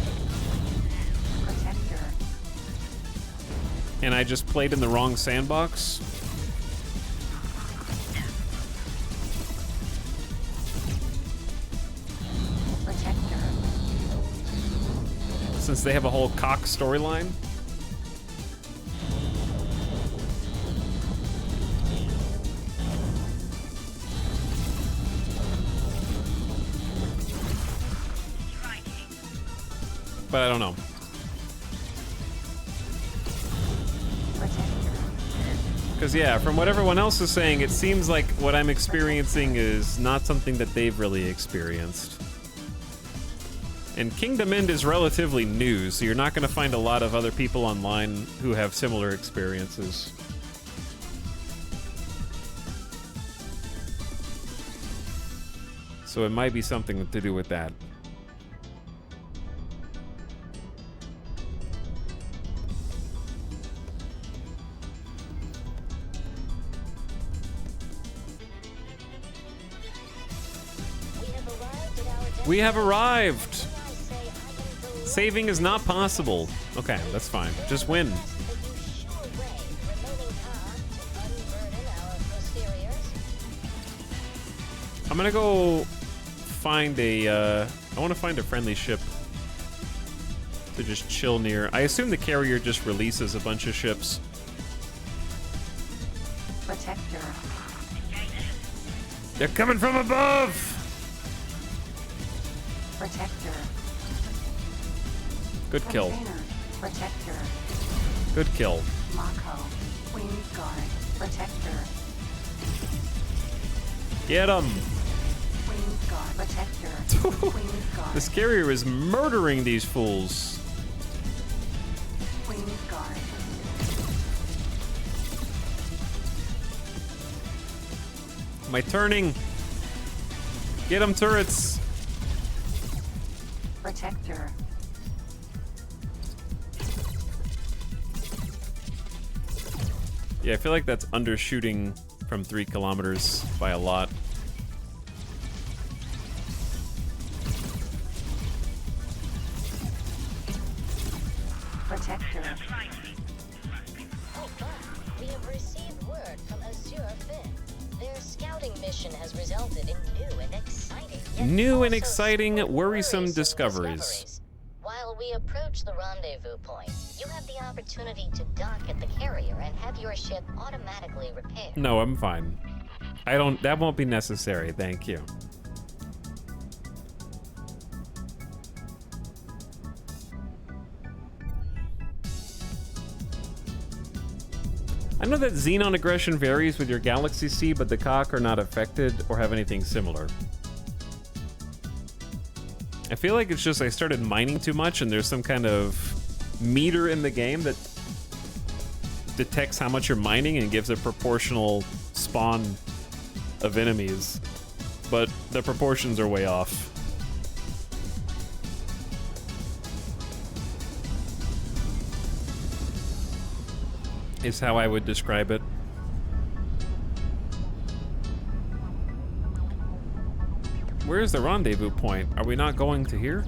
Protector. And I just played in the wrong sandbox. Protector. Since they have a whole cock storyline. But I don't know. Because, yeah, from what everyone else is saying, it seems like what I'm experiencing is not something that they've really experienced. And Kingdom End is relatively new, so you're not going to find a lot of other people online who have similar experiences. So it might be something to do with that. We have arrived! Saving is not possible. Okay, that's fine. Just win. I'm gonna go find a, I want to find a friendly ship to just chill near. I assume the carrier just releases a bunch of ships. Protector. They're coming from above! Protector. Good kill. Container. Protector. Good kill. Mako. Queen's Guard. Protector. Get him! Queen's Guard. Protector. Queen's Guard. This carrier is murdering these fools. Queen's Guard. Am I turning? Get them, turrets! Protector. Yeah, I feel like that's undershooting from 3 kilometers by a lot. Protector. We have received word from Azure Fifth. Their scouting mission has resulted in new and exciting, worrisome discoveries. While we approach the rendezvous point, you have the opportunity to dock at the carrier and have your ship automatically repaired. No, I'm fine. That won't be necessary, thank you. I know that Xenon aggression varies with your Galaxy C, but the Cock are not affected or have anything similar. I feel like it's just I started mining too much and there's some kind of meter in the game that detects how much you're mining and gives a proportional spawn of enemies. But the proportions are way off. Is how I would describe it. Where's the rendezvous point? Are we not going to here?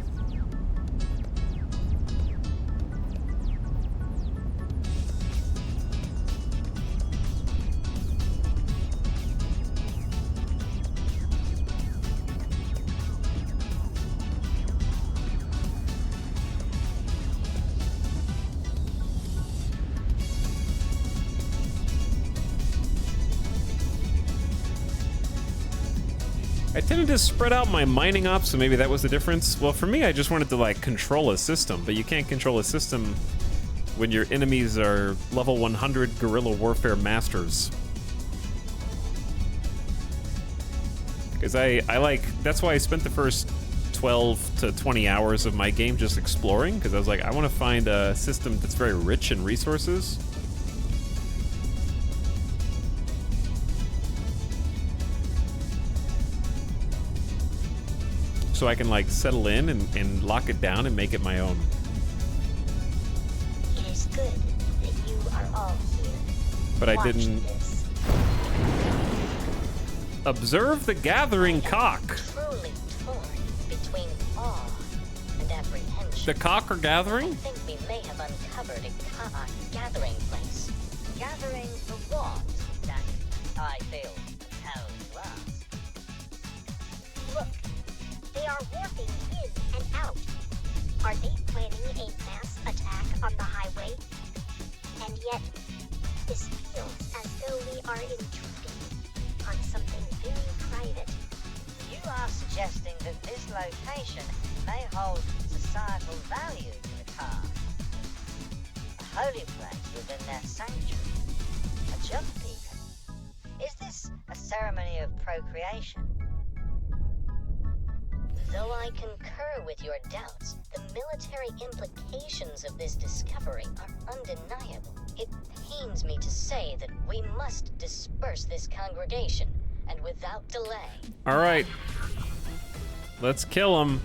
I tended to spread out my mining up, so maybe that was the difference. Well, for me, I just wanted to, like, control a system, but you can't control a system when your enemies are level 100 guerrilla warfare masters. Because that's why I spent the first 12 to 20 hours of my game just exploring, because I was like, I want to find a system that's very rich in resources. So I can, like, settle in and lock it down and make it my own. It is good that you are all here. But Watch I didn't this. observe the gathering cock. Truly torn between awe and apprehension. The cock are gathering? I think we may have uncovered a gathering place. Gathering for what? That I feel hell glass. Look, they are warping in and out. Are they planning a mass attack on the highway? And yet, this feels as though we are intruding on something very private. You are suggesting that this location may hold societal value to the car. A holy place within their sanctuary. A jump beacon. Is this a ceremony of procreation? Though I concur with your doubts, the military implications of this discovery are undeniable. It pains me to say that we must disperse this congregation, and without delay. All right. Let's kill him.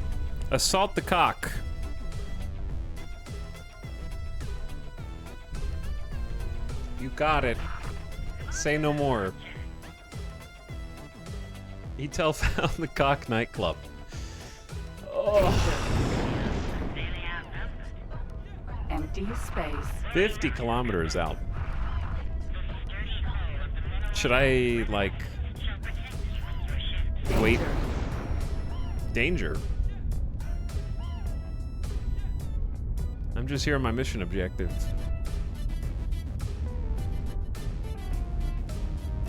Assault the cock. You got it. Say no more. Etel found the cock nightclub. Empty space. 50 kilometers out. Should I, like... Wait. Danger. I'm just here on my mission objective.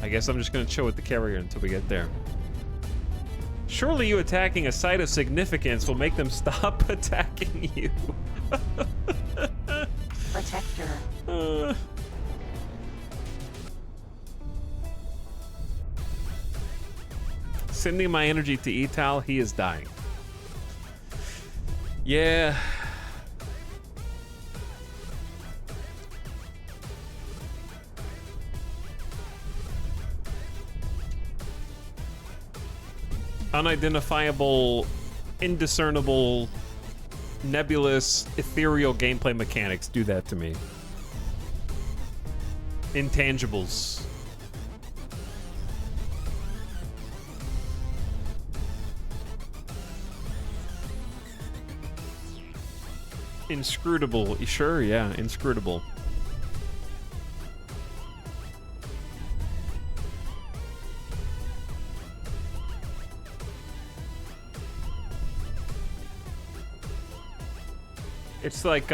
I guess I'm just gonna chill with the carrier until we get there. Surely you attacking a site of significance will make them stop attacking you. Protector. Sending my energy to Etal, he is dying. Yeah. Unidentifiable, indiscernible, nebulous, ethereal gameplay mechanics do that to me. Intangibles. Inscrutable. Sure, yeah, inscrutable. It's like,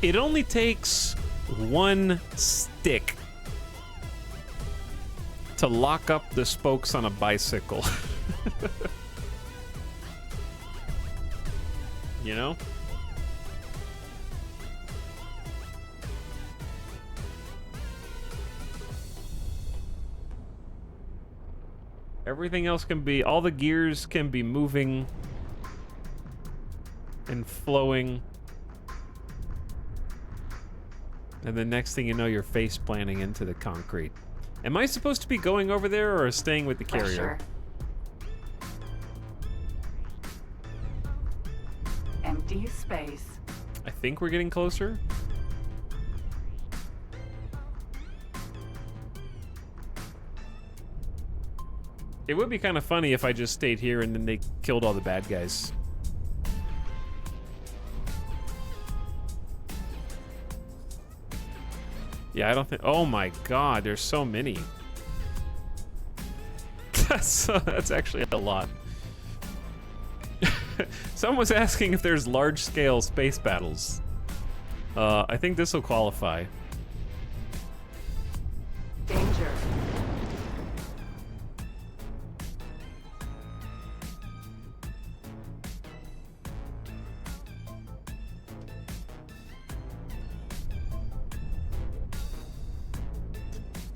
it only takes one stick to lock up the spokes on a bicycle. You know? Everything else can be, all the gears can be moving and flowing. And the next thing you know, you're face planting into the concrete. Am I supposed to be going over there or staying with the carrier? Empty space. I think we're getting closer. It would be kind of funny if I just stayed here and then they killed all the bad guys. Yeah, I don't think... Oh my god, there's so many. That's actually a lot. Someone was asking if there's large-scale space battles. I think this will qualify. Danger.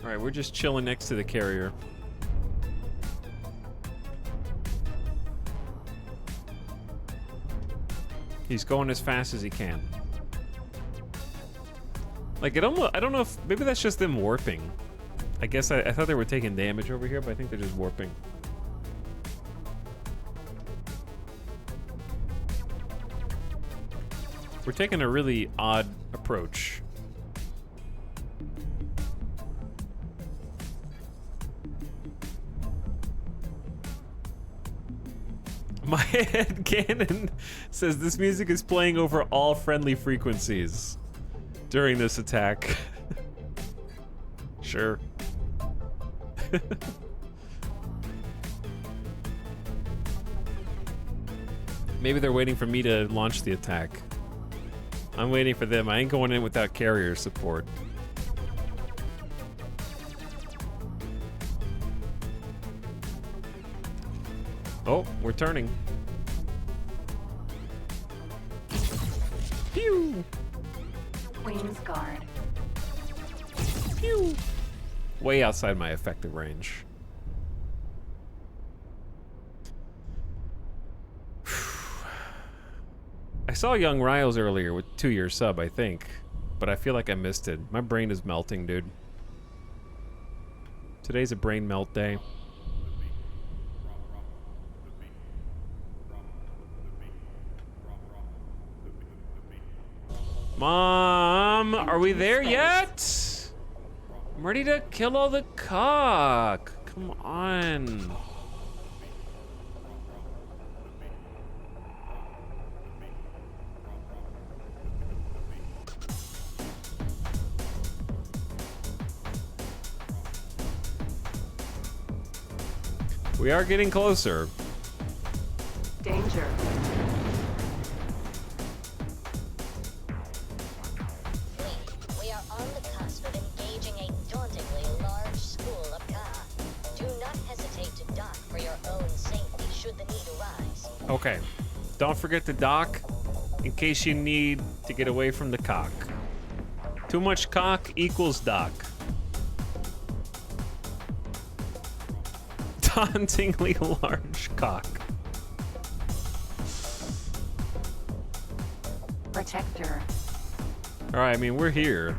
Alright, we're just chilling next to the carrier. He's going as fast as he can. Like, it almost, I don't know if, maybe that's just them warping. I guess I thought they were taking damage over here, but I think they're just warping. We're taking a really odd approach. My head cannon says this music is playing over all friendly frequencies during this attack. Sure. Maybe they're waiting for me to launch the attack. I'm waiting for them. I ain't going in without carrier support. Oh, we're turning. Pew! Queen's Guard. Pew! Way outside my effective range. I saw Young Riles earlier with 2-year sub, I think. But I feel like I missed it. My brain is melting, dude. Today's a brain melt day. Mom, are we there yet? I'm ready to kill all the cock. Come on. We are getting closer. Danger. We are on the cusp of engaging a dauntingly large school of Ka. Do not hesitate to dock for your own safety should the need arise. Okay. Don't forget to dock in case you need to get away from the cock. Too much cock equals dock. Dauntingly large cock. Protector. Alright, I mean, we're here.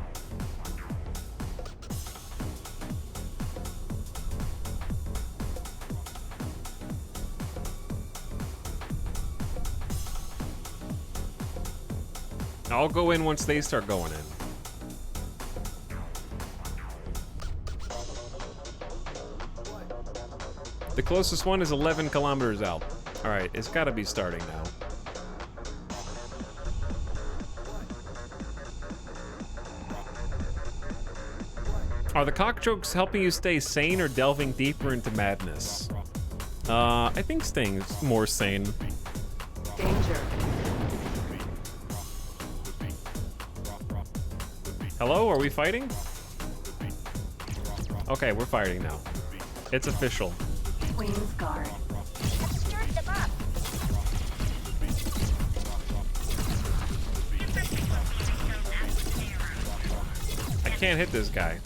I'll go in once they start going in. The closest one is 11 kilometers out. Alright, it's gotta be starting now. Are the cock jokes helping you stay sane or delving deeper into madness? I think staying more sane. Danger. Hello, are we fighting? Okay, we're fighting now. It's official. Queen's Guard. Stir them up. I can't hit this guy.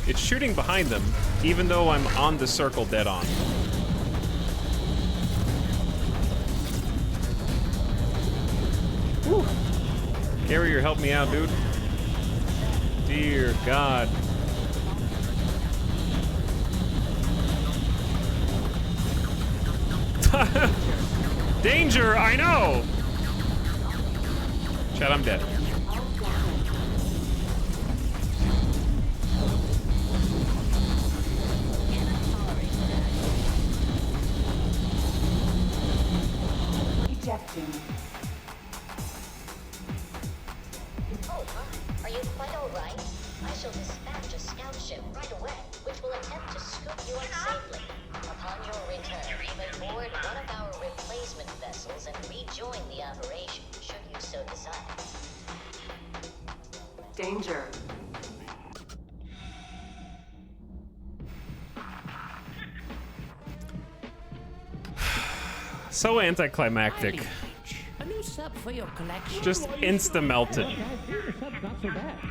It's shooting behind them, even though I'm on the circle dead on. Whew. Carrier, help me out, dude. Dear God. Danger, I know! Chad, I'm dead. Ejecting. Oh my, are you quite all right? I shall dispatch a scout ship right away, which will attempt to scoop you up safely. Upon your return, you may board one of our replacement vessels and rejoin the operation, should you so decide. Danger. So anticlimactic. A new sub for your collection. Just insta-melted.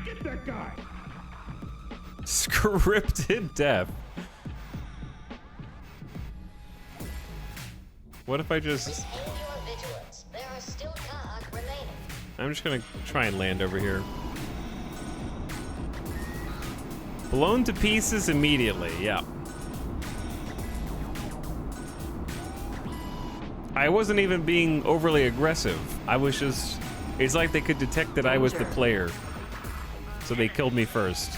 Get that guy. Scripted death. What if I just... Retain your vigilance. There are still Ka remaining. I'm just gonna try and land over here. Blown to pieces immediately, yeah. I wasn't even being overly aggressive. I was just... It's like they could detect that I was the player. So they killed me first.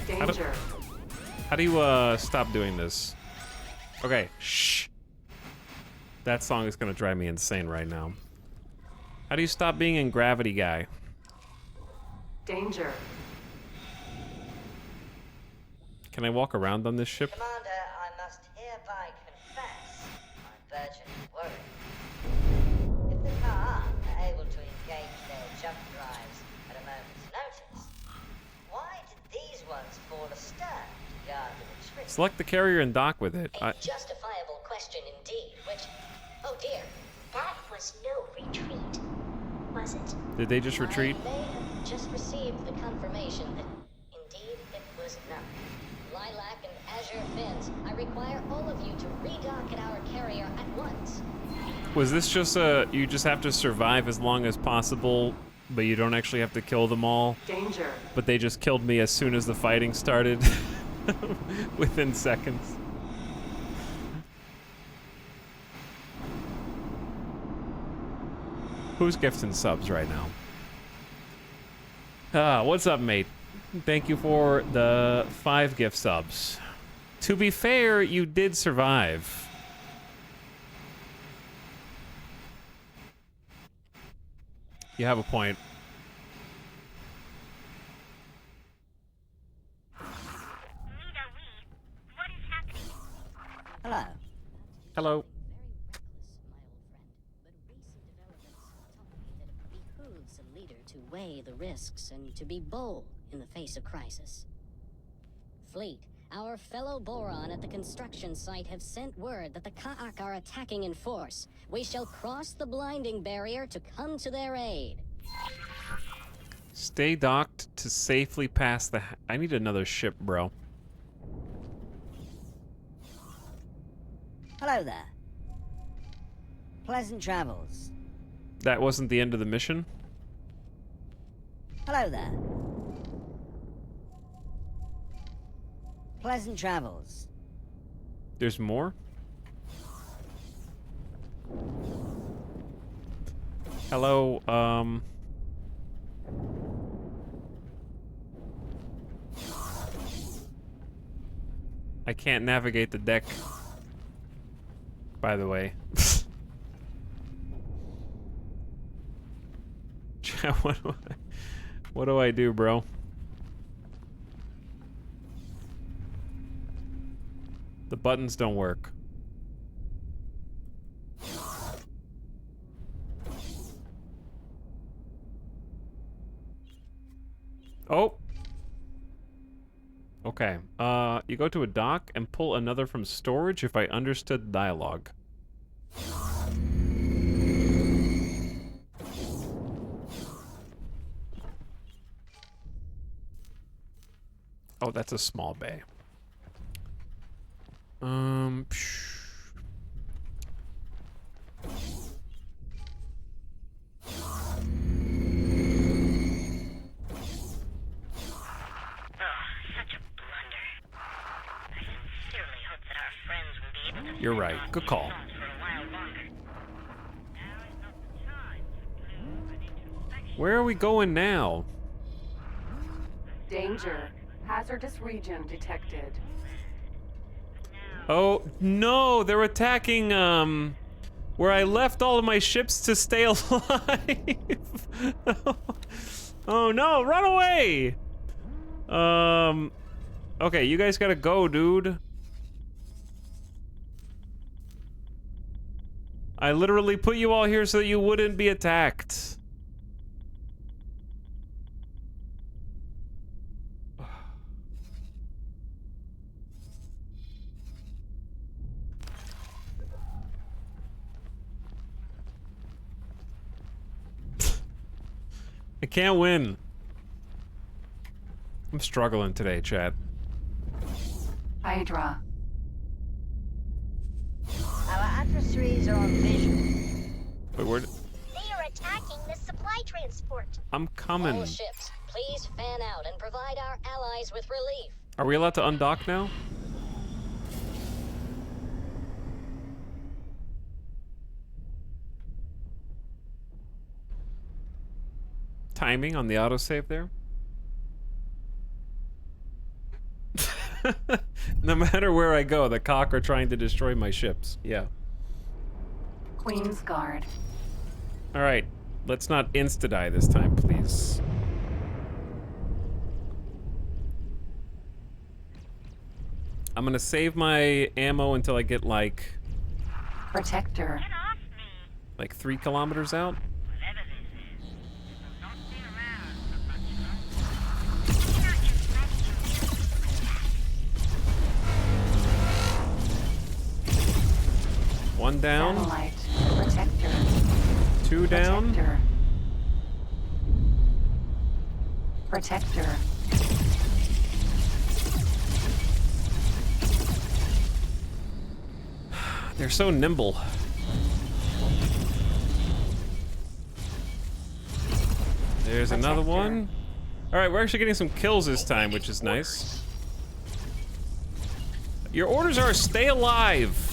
Danger. How do you, stop doing this? Okay, shh. That song is gonna drive me insane right now. How do you stop being in gravity, guy? Danger. Can I walk around on this ship? Commander, I must hereby confess my burgeoning worry. If the Ka are able to engage their jump drives at a moment's notice, why did these ones fall astern to guard the retreat? Select the carrier and dock with it. A justifiable question indeed, which... Oh dear. That was no retreat, was it? Did they just retreat? I may have just received the confirmation that indeed it was not. Lilac and Azure Fins, I require all of you to redock at our carrier at once. Was this just a... You just have to survive as long as possible, but you don't actually have to kill them all? Danger. But they just killed me as soon as the fighting started. Within seconds. Who's gifting subs right now? What's up, mate? Thank you for the 5 gift subs. To be fair, you did survive. You have a point. Hello. Hello. Behooves a leader to weigh the risks and to be bold in the face of crisis. Fleet, our fellow Boron at the construction site have sent word that the Ka'ak are attacking in force. We shall cross the blinding barrier to come to their aid. Stay docked to safely pass the... I need another ship, bro. Hello there. Pleasant travels. That wasn't the end of the mission? Hello there. Pleasant travels. There's more? Hello, I can't navigate the deck, by the way. What do I do, bro? The buttons don't work. Oh. Okay. You go to a dock and pull another from storage if I understood the dialogue. Oh, that's a small bay. You're right. Good call. Where are we going now? Danger. Hazardous region detected. Oh, no! They're attacking, where I left all of my ships to stay alive! Oh no, run away! Okay, you guys gotta go, dude. I literally put you all here so that you wouldn't be attacked. I can't win. I'm struggling today, chat. Hydra. Our adversaries are on vision. Wait, where? They are attacking the supply transport. I'm coming. All ships, please fan out and provide our allies with relief. Are we allowed to undock now? Timing on the autosave there. No matter where I go, the cock are trying to destroy my ships. Yeah. Queen's Guard. Alright, let's not insta-die this time, please. I'm gonna save my ammo until I get like... Protector. Like 3 kilometers out? One down. Satellite. Protector. 2 down. Protector. They're so nimble. There's another one. Alright, we're actually getting some kills this time, which is nice. Your orders are stay alive.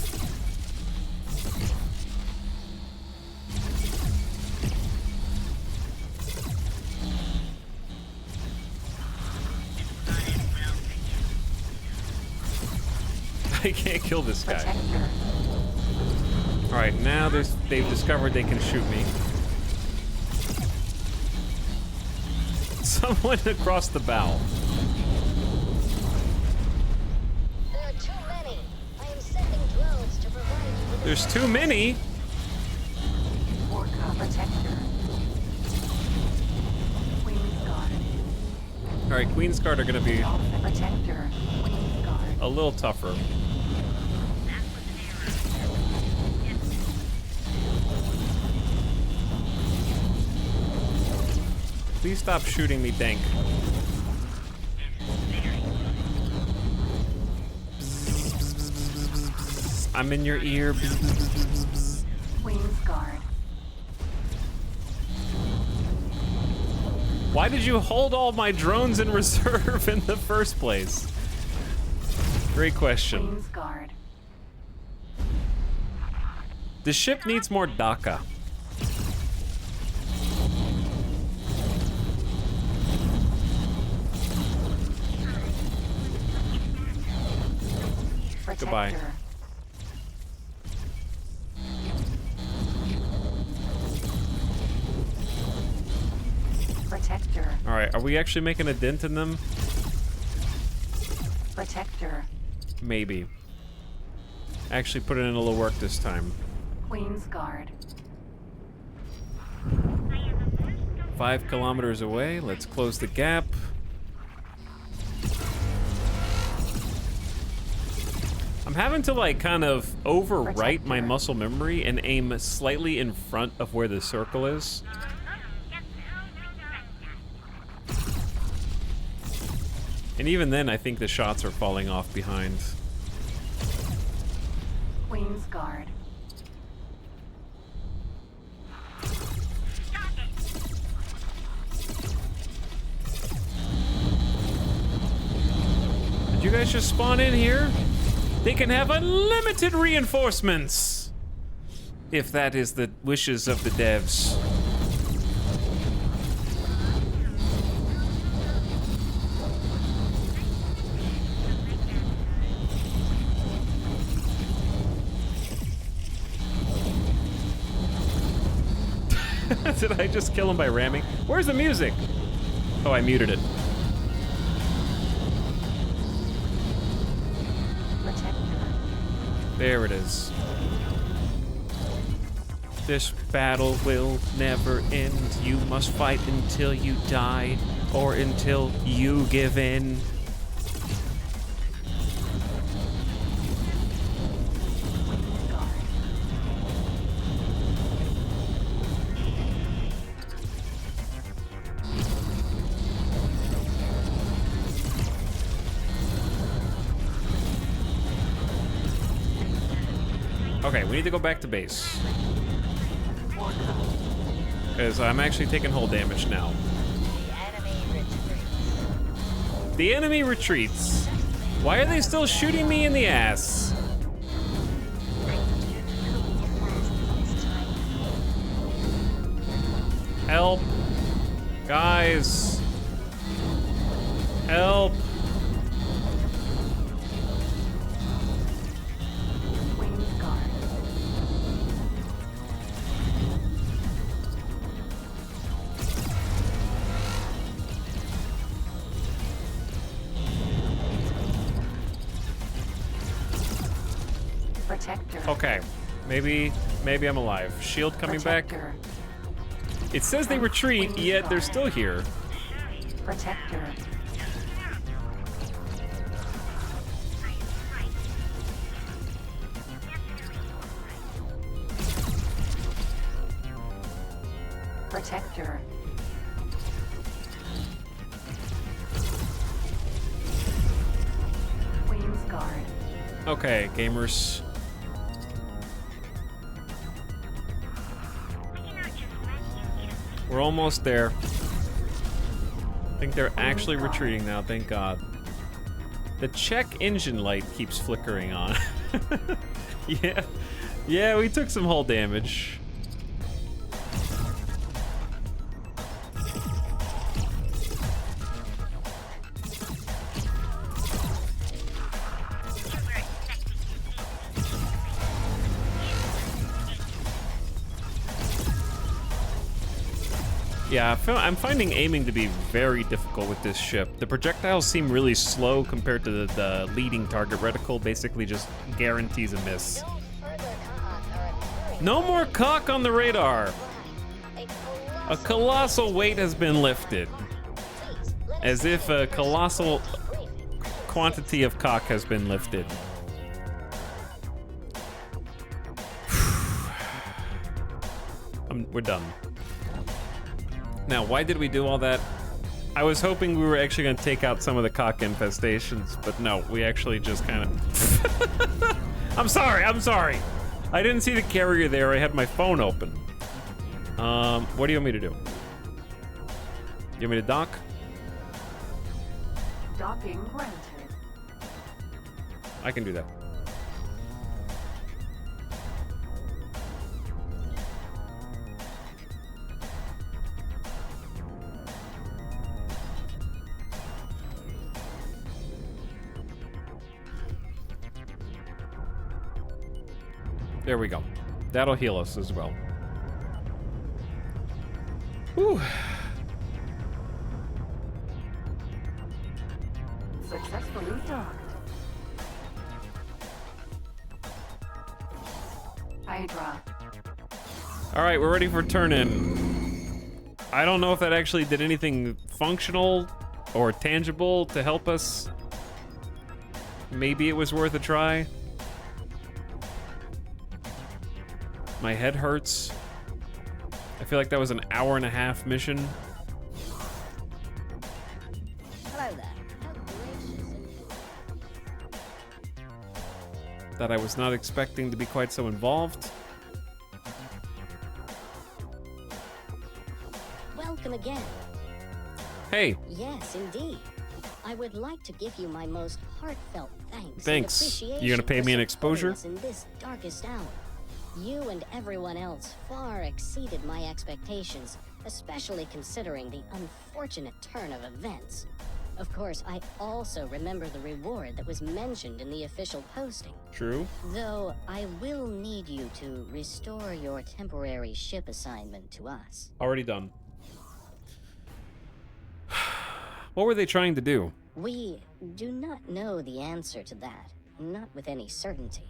I can't kill this guy. Protector. All right, now they've discovered they can shoot me. Someone across the bow. There are too many. I am sending drones to provide you with There's too many. Orca Protector. Queen's Guard. All right, Queen's Guard are gonna be Alpha Protector. Queen's Guard. a little tougher. Please stop shooting me, Dank. I'm in your ear. Queen's Guard. Why did you hold all my drones in reserve in the first place? Great question. Queen's Guard. The ship needs more DACA. Protector. Goodbye. Protector. All right, are we actually making a dent in them? Protector. Maybe. Actually put in a little work this time. Queen's Guard. 5 kilometers away. Let's close the gap. I'm having to like kind of overwrite my muscle memory and aim slightly in front of where the circle is. And even then, I think the shots are falling off behind. Queen's Guard. Did you guys just spawn in here? They can have unlimited reinforcements! If that is the wishes of the devs. Did I just kill him by ramming? Where's the music? Oh, I muted it. There it is. This battle will never end. You must fight until you die, or until you give in. Okay, we need to go back to base. Because I'm actually taking hull damage now. The enemy retreats. Why are they still shooting me in the ass? Help. Guys. Help. Protector. Okay, maybe I'm alive. Shield coming Protector. back. It says they retreat, yet they're still here. Protector. Protector. Queen's Guard. Okay, gamers. We're almost there. I think they're actually retreating now, thank God. The check engine light keeps flickering on. Yeah, we took some hull damage. Yeah, I'm finding aiming to be very difficult with this ship. The projectiles seem really slow compared to the leading target reticle. Basically just guarantees a miss. No more cock on the radar. A colossal weight has been lifted. As if a colossal quantity of cock has been lifted. We're done. Now, why did we do all that? I was hoping we were actually going to take out some of the cock infestations, but no, we actually just kind of... I'm sorry. I didn't see the carrier there. I had my phone open. What do you want me to do? You want me to dock? Docking granted. I can do that. There we go. That'll heal us as well. Whew. Successfully docked. Hydra. All right, we're ready for turn-in. I don't know if that actually did anything functional or tangible to help us. Maybe it was worth a try. My head hurts. I feel like that was an hour-and-a-half mission. Hello there. How gracious of you. That I was not expecting to be quite so involved. Welcome again. Hey. Yes, indeed. I would like to give you my most heartfelt thanks. Thanks. And appreciation You gonna pay for me an supporting exposure? us in this darkest hour. You and everyone else far exceeded my expectations, especially considering the unfortunate turn of events. Of course, I also remember the reward that was mentioned in the official posting. True. Though I will need you to restore your temporary ship assignment to us. Already done. What were they trying to do? We do not know the answer to that, not with any certainty.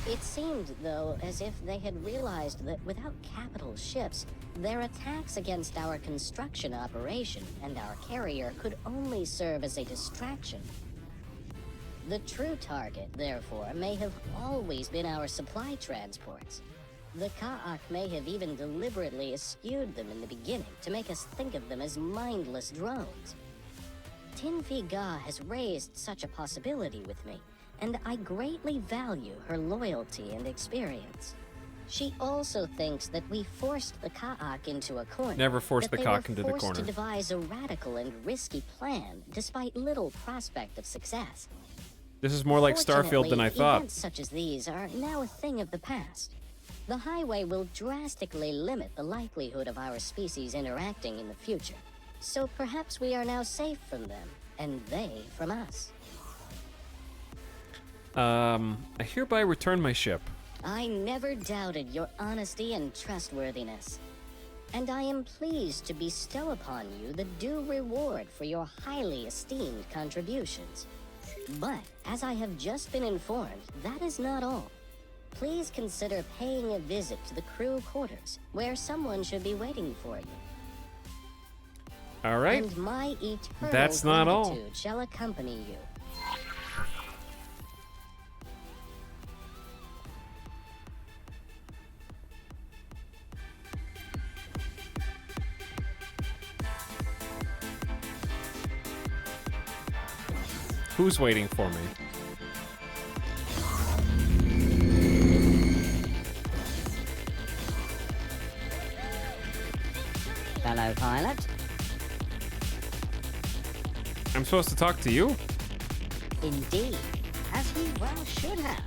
It seemed, though, as if they had realized that without capital ships, their attacks against our construction operation and our carrier could only serve as a distraction. The true target, therefore, may have always been our supply transports. The Ka'ak may have even deliberately eschewed them in the beginning to make us think of them as mindless drones. Tinfi Ga has raised such a possibility with me, and I greatly value her loyalty and experience. She also thinks that we forced the Ka'ak into a corner. Never forced the Ka'ak into the forced corner. to devise a radical and risky plan, despite little prospect of success. This is more like Starfield than I thought. Events such as these are now a thing of the past. The highway will drastically limit the likelihood of our species interacting in the future. So perhaps we are now safe from them, and they from us. I hereby return my ship. I never doubted your honesty and trustworthiness. And I am pleased to bestow upon you the due reward for your highly esteemed contributions. But, as I have just been informed, that is not all. Please consider paying a visit to the crew quarters, where someone should be waiting for you. All right. And my eternal That's not all. gratitude shall accompany you. Who's waiting for me? Fellow pilot. I'm supposed to talk to you? Indeed, as he well should have.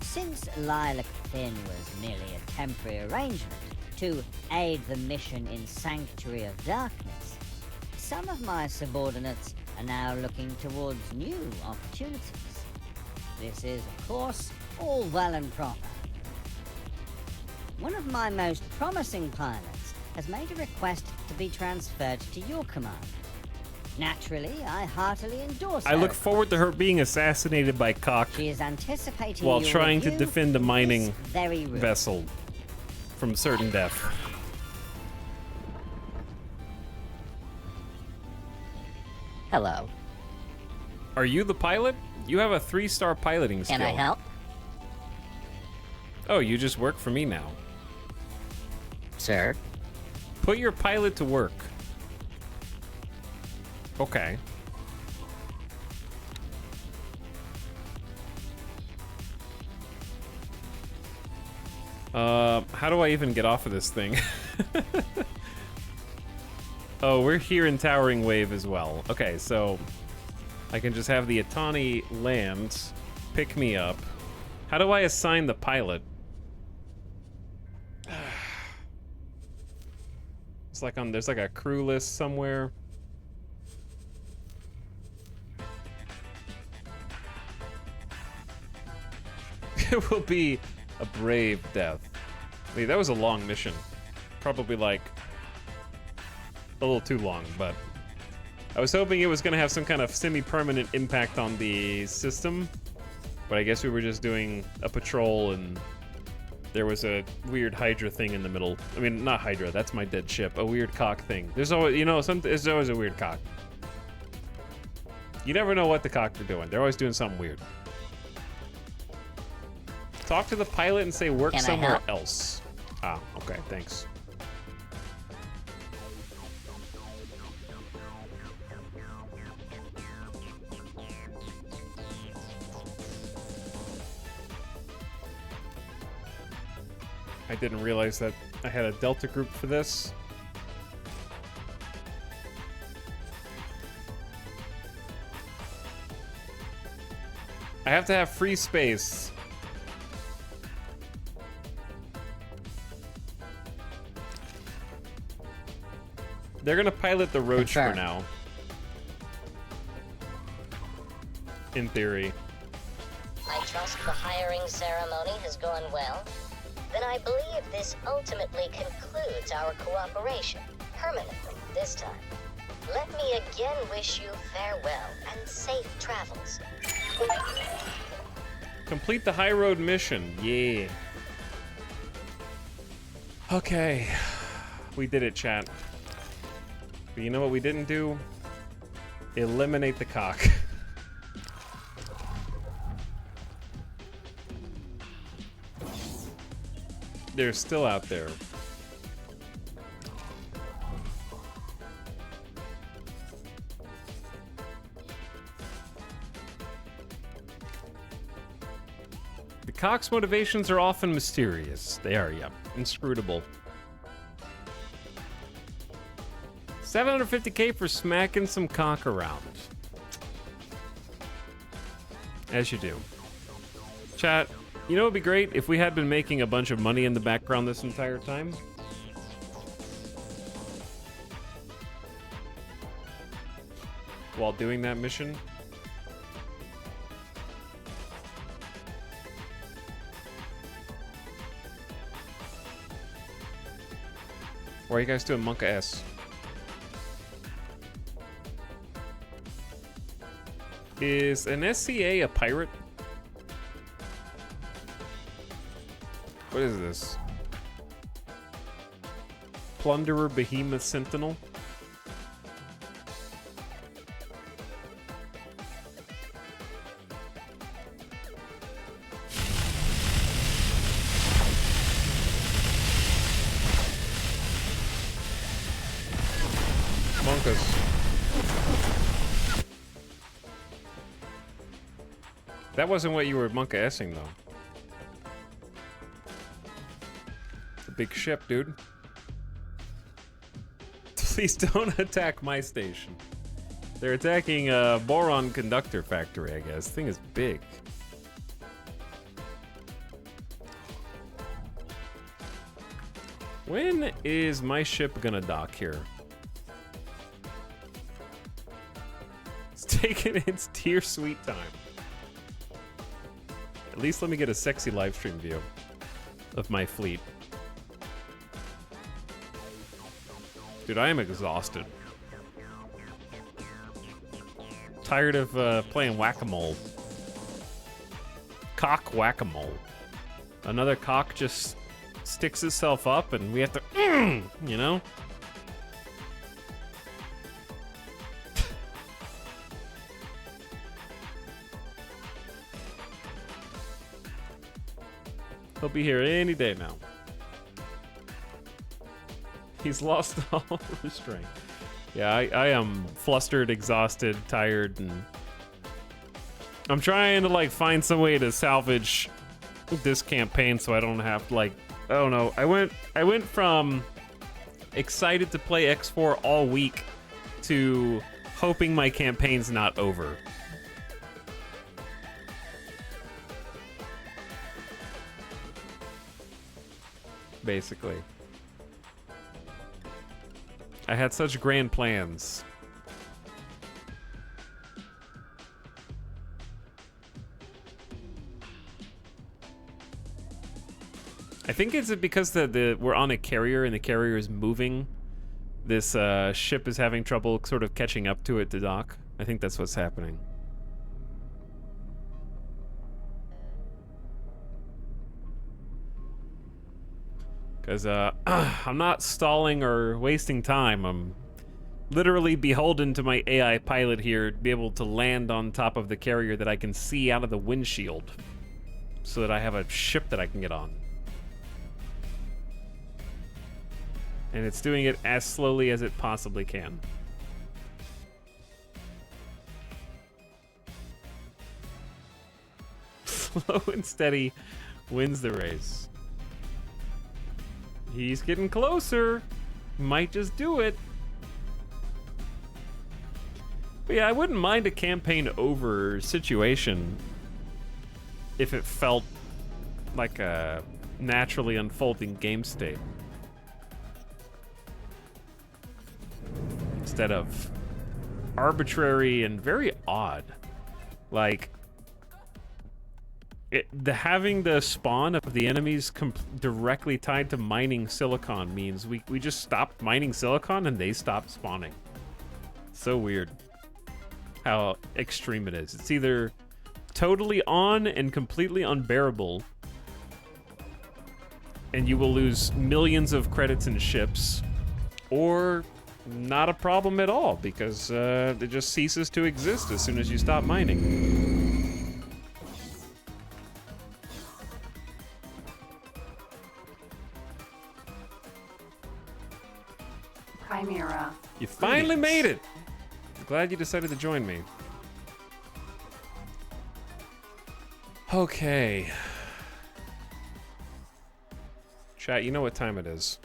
Since Lilac Finn was merely a temporary arrangement to aid the mission in Sanctuary of Darkness, some of my subordinates are now looking towards new opportunities. This is, of course, all well and proper. One of my most promising pilots has made a request to be transferred to your command. Naturally, I heartily endorse her I look request. forward to her being assassinated by Cock She is anticipating while your trying to review defend a in mining this very room. vessel from certain death. Hello. Are you the pilot? You have a 3-star piloting skill. Can I help? Oh, you just work for me now. Sir? Put your pilot to work. Okay. How do I even get off of this thing? Oh, we're here in Towering Wave as well. Okay, so I can just have the Atani land, pick me up. How do I assign the pilot? It's like there's like a crew list somewhere. It will be a brave death. Wait, that was a long mission. Probably like a little too long, but I was hoping it was going to have some kind of semi-permanent impact on the system, but I guess we were just doing a patrol and there was a weird Hydra thing in the middle. I mean, not Hydra, that's my dead ship. A weird cock thing. There's always, you know, there's always a weird cock. You never know what the cock are doing. They're always doing something weird. Talk to the pilot and say work somewhere else. Ah, okay, thanks. I didn't realize that I had a Delta group for this. I have to have free space. They're gonna pilot the Roach for now. In theory. I trust the hiring ceremony has gone well. Then I believe this ultimately concludes our cooperation, permanently this time. Let me again wish you farewell and safe travels. Complete the high road mission. Yeah. Okay. We did it, chat. But you know what we didn't do? Eliminate the cock. They're still out there. The cock's motivations are often mysterious. They are, yeah. Inscrutable. 750k for smacking some cock around. As you do. Chat, you know what would be great if we had been making a bunch of money in the background this entire time? While doing that mission? Or are you guys doing Monka S? Is an SCA a pirate? What is this? Plunderer Behemoth Sentinel? Monkus. That wasn't what you were Monka-essing, though. It's a big ship, dude. Please don't attack my station. They're attacking a boron conductor factory, I guess. This thing is big. When is my ship gonna dock here? It's taking its dear sweet time. At least let me get a sexy live stream view of my fleet. Dude, I am exhausted. Tired of playing whack-a-mole. Cock whack-a-mole. Another cock just sticks itself up and we have to, you know? He'll be here any day now. He's lost all restraint. Yeah, I am flustered, exhausted, tired, and I'm trying to like find some way to salvage this campaign so I don't have to like, I don't know. I went from excited to play X4 all week to hoping my campaign's not over. Basically. I had such grand plans. I think it's because we're on a carrier and the carrier is moving. This ship is having trouble sort of catching up to it to dock. I think that's what's happening. Because I'm not stalling or wasting time. I'm literally beholden to my AI pilot here to be able to land on top of the carrier that I can see out of the windshield so that I have a ship that I can get on. And it's doing it as slowly as it possibly can. Slow and steady wins the race. He's getting closer. Might just do it. But yeah, I wouldn't mind a campaign over situation if it felt like a naturally unfolding game state. Instead of arbitrary and very odd. Like, having the spawn of the enemies directly tied to mining silicon means we just stopped mining silicon and they stopped spawning. So weird how extreme it is. It's either totally on and completely unbearable and you will lose millions of credits and ships, or not a problem at all because it just ceases to exist as soon as you stop mining. Chimera. You finally made it! I'm glad you decided to join me. Okay. Chat, you know what time it is.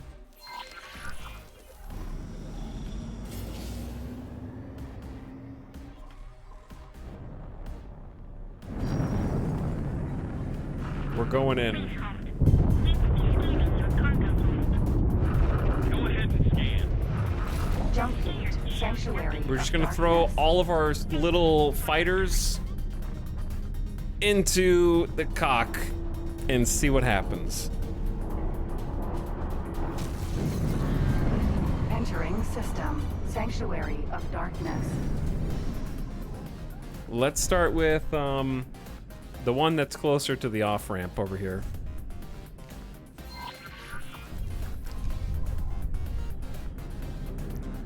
We're going in. Jump gate. Sanctuary. We're just gonna throw all of our little fighters into the cock and see what happens. Entering system. Sanctuary of Darkness. Let's start with the one that's closer to the off-ramp over here.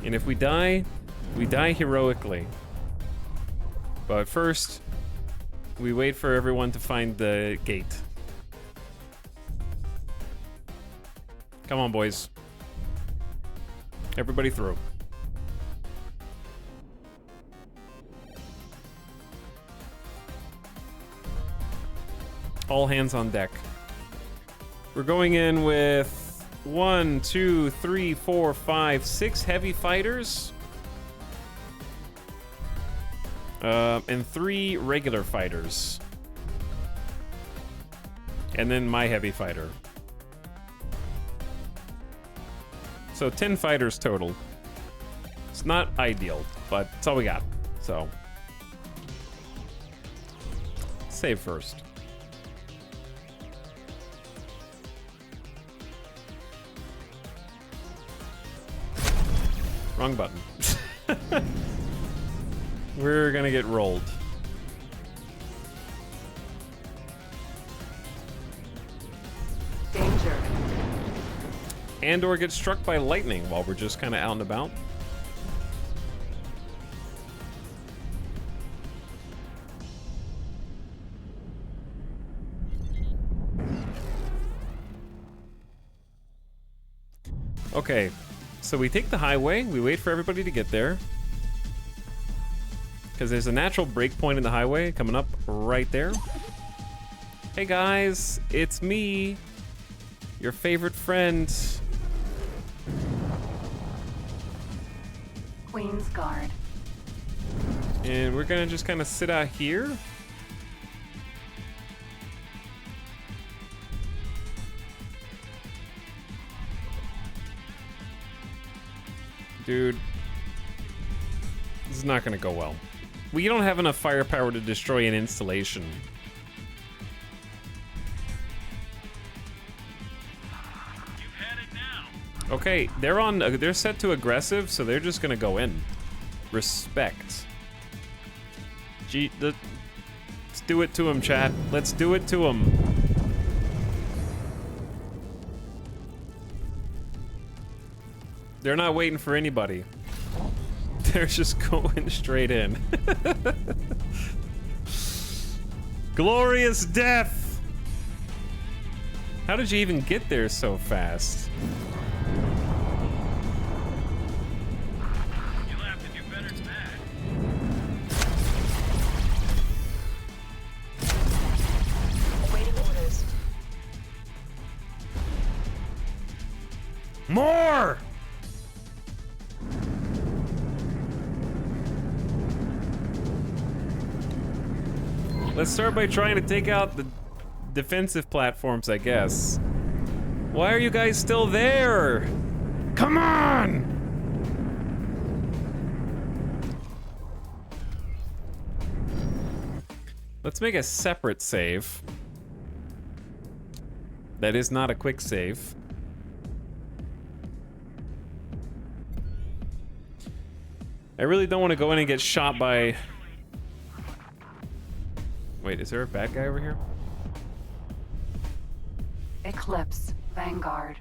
And if we die heroically. But first, we wait for everyone to find the gate. Come on, boys. Everybody through. All hands on deck. We're going in with 1, 2, 3, 4, 5, 6 heavy fighters. And 3 regular fighters. And then my heavy fighter. So 10 fighters total. It's not ideal, but it's all we got. So save first. Wrong button. We're gonna get rolled. Danger. And or get struck by lightning while we're just kind of out and about. Okay, so we take the highway, we wait for everybody to get there. Because there's a natural breakpoint in the highway coming up right there. Hey guys, it's me, your favorite friend. Queen's Guard. And we're gonna just kind of sit out here. Dude, this is not gonna go well. We don't have enough firepower to destroy an installation. Okay, they're set to aggressive, so they're just gonna go in. Respect. Gee, let's do it to him, chat. Let's do it to him. They're not waiting for anybody. They're just going straight in. Glorious death! How did you even get there so fast? You'll have to do better than that. Awaiting orders. More! Let's start by trying to take out the defensive platforms, I guess. Why are you guys still there? Come on! Let's make a separate save. That is not a quick save. I really don't want to go in and get shot by... Wait, is there a bad guy over here? Eclipse. Vanguard.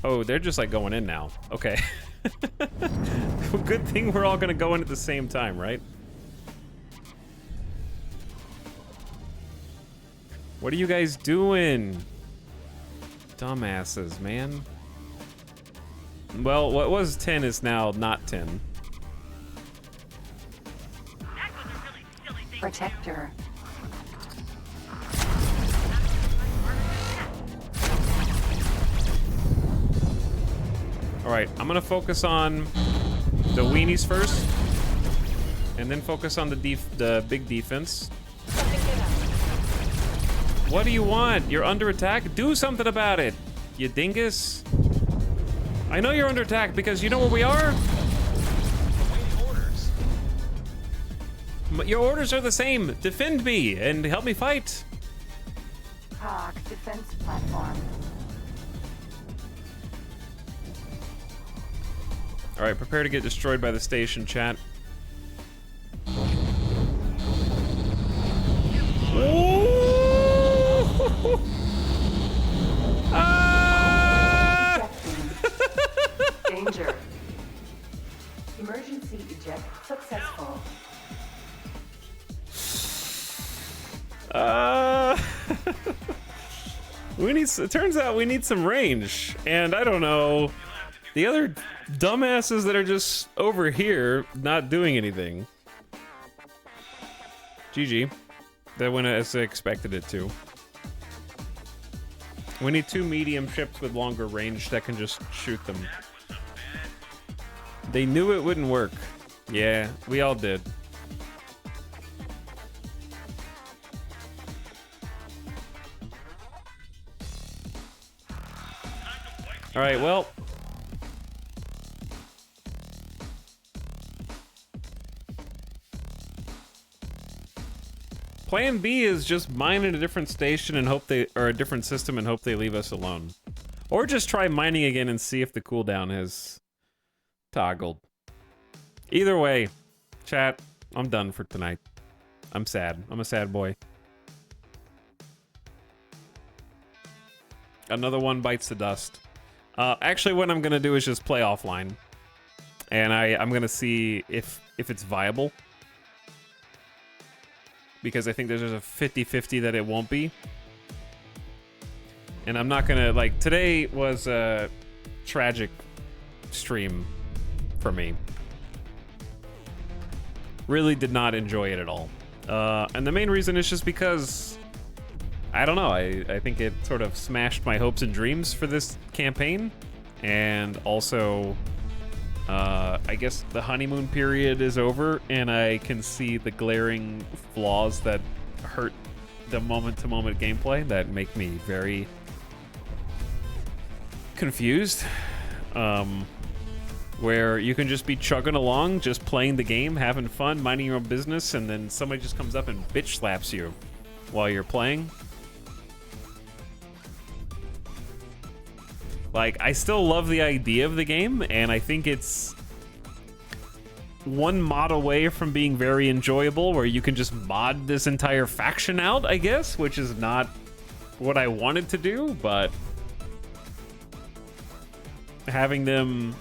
Oh, they're just like going in now. Okay. Good thing we're all gonna go in at the same time, right? What are you guys doing? Dumbasses, man. Well, what was 10 is now not 10. Protector. All right, I'm gonna focus on the weenies first, and then focus on the big defense. What do you want? You're under attack? Do something about it, you dingus. I know you're under attack because you know where we are? Your orders are the same. Defend me and help me fight. Cog defense platform. All right, prepare to get destroyed by the station, chat. Ah! Danger. Emergency eject successful. It turns out we need some range, and I don't know, the other dumbasses that are just over here not doing anything. GG. That went as I expected it to. We need 2 medium ships with longer range that can just shoot them. They knew it wouldn't work. Yeah, we all did. All right, well. Plan B is just mine in a different station and hope they, or a different system and hope they leave us alone. Or just try mining again and see if the cooldown has toggled. Either way, chat, I'm done for tonight. I'm sad. I'm a sad boy. Another one bites the dust. Actually, what I'm gonna do is just play offline. And I'm gonna see if it's viable. Because I think there's a 50-50 that it won't be. And I'm not gonna, like, today was a tragic stream for me. Really did not enjoy it at all. And the main reason is just because, I don't know, I think it sort of smashed my hopes and dreams for this campaign. And also, I guess the honeymoon period is over, and I can see the glaring flaws that hurt the moment-to-moment gameplay that make me very confused. Where you can just be chugging along, just playing the game, having fun, minding your own business, and then somebody just comes up and bitch slaps you while you're playing. Like, I still love the idea of the game, and I think it's one mod away from being very enjoyable, where you can just mod this entire faction out, I guess, which is not what I wanted to do, but having them...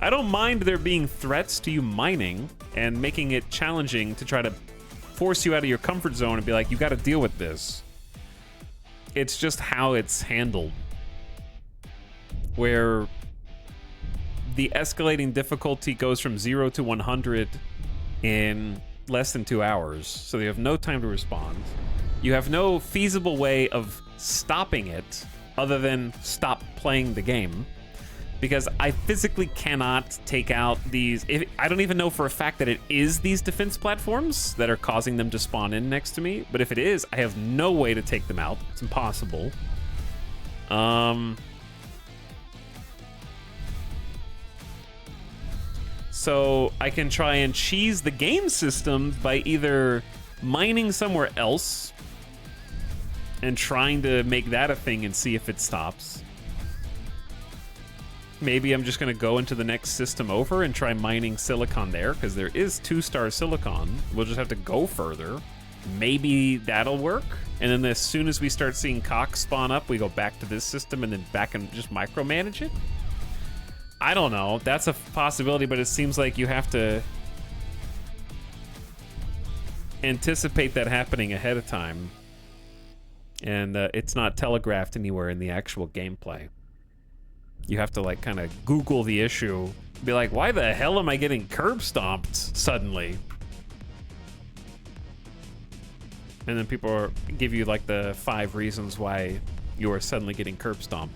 I don't mind there being threats to you mining and making it challenging to try to force you out of your comfort zone and be like, you gotta deal with this. It's just how it's handled. Where the escalating difficulty goes from 0 to 100 in less than 2 hours, so you have no time to respond. You have no feasible way of stopping it other than stop playing the game. Because I physically cannot take out these... I don't even know for a fact that it is these defense platforms that are causing them to spawn in next to me. But if it is, I have no way to take them out. It's impossible. So I can try and cheese the game system by either mining somewhere else and trying to make that a thing and see if it stops. Maybe I'm just going to go into the next system over and try mining silicon there, because there is 2-star silicon. We'll just have to go further. Maybe that'll work. And then as soon as we start seeing cock spawn up, we go back to this system and then back and just micromanage it. I don't know. That's a possibility, but it seems like you have to anticipate that happening ahead of time. And it's not telegraphed anywhere in the actual gameplay. You have to, like, kind of Google the issue. Be like, why the hell am I getting curb stomped suddenly? And then people give you, like, the 5 reasons why you are suddenly getting curb stomped.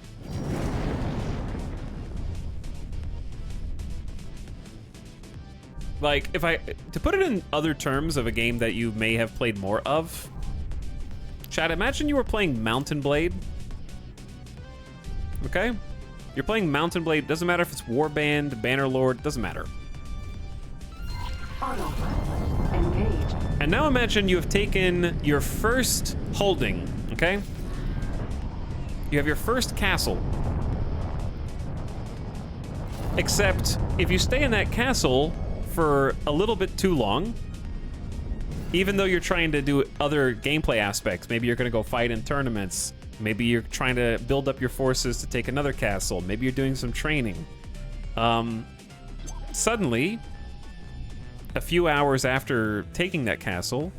Like, to put it in other terms of a game that you may have played more of, Chad, imagine you were playing Mountain Blade. Okay? You're playing Mountain Blade, doesn't matter if it's Warband, Bannerlord, doesn't matter. Engage. And now imagine you have taken your first holding, okay? You have your first castle. Except, if you stay in that castle for a little bit too long, even though you're trying to do other gameplay aspects, maybe you're gonna go fight in tournaments, maybe you're trying to build up your forces to take another castle, maybe you're doing some training. Suddenly, a few hours after taking that castle,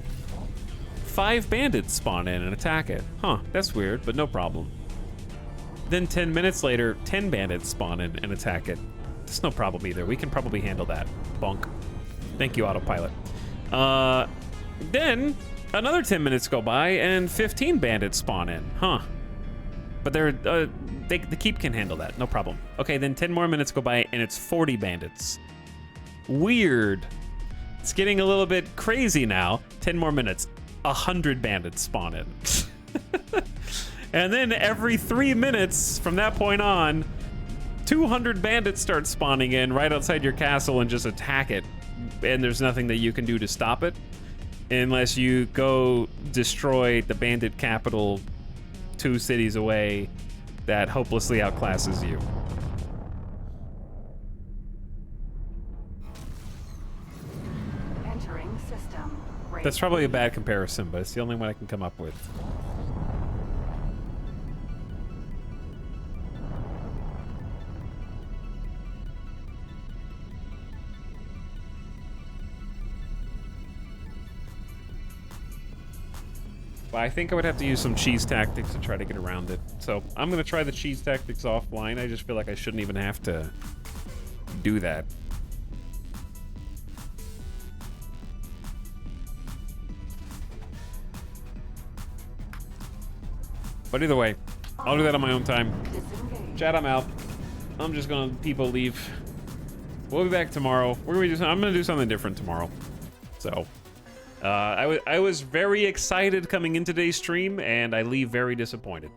5 bandits spawn in and attack it. Huh, that's weird, but no problem. Then 10 minutes later, 10 bandits spawn in and attack it. That's no problem either. We can probably handle that. Bonk. Thank you, autopilot. Then another 10 minutes go by and 15 bandits spawn in. Huh. But the Keep can handle that. No problem. Okay, then 10 more minutes go by and it's 40 bandits. Weird. It's getting a little bit crazy now. 10 more minutes. 100 bandits spawn in. And then every 3 minutes from that point on, 200 bandits start spawning in right outside your castle and just attack it. And there's nothing that you can do to stop it. unless you go destroy the bandit capital 2 cities away that hopelessly outclasses you. Entering system. That's probably a bad comparison, but it's the only one I can come up with. But I think I would have to use some cheese tactics to try to get around it. So I'm going to try the cheese tactics offline. I just feel like I shouldn't even have to do that. But either way, I'll do that on my own time. Chat, I'm out. I'm just gonna people leave. We'll be back tomorrow. I'm gonna do something different tomorrow. So, I was very excited coming into today's stream, and I leave very disappointed.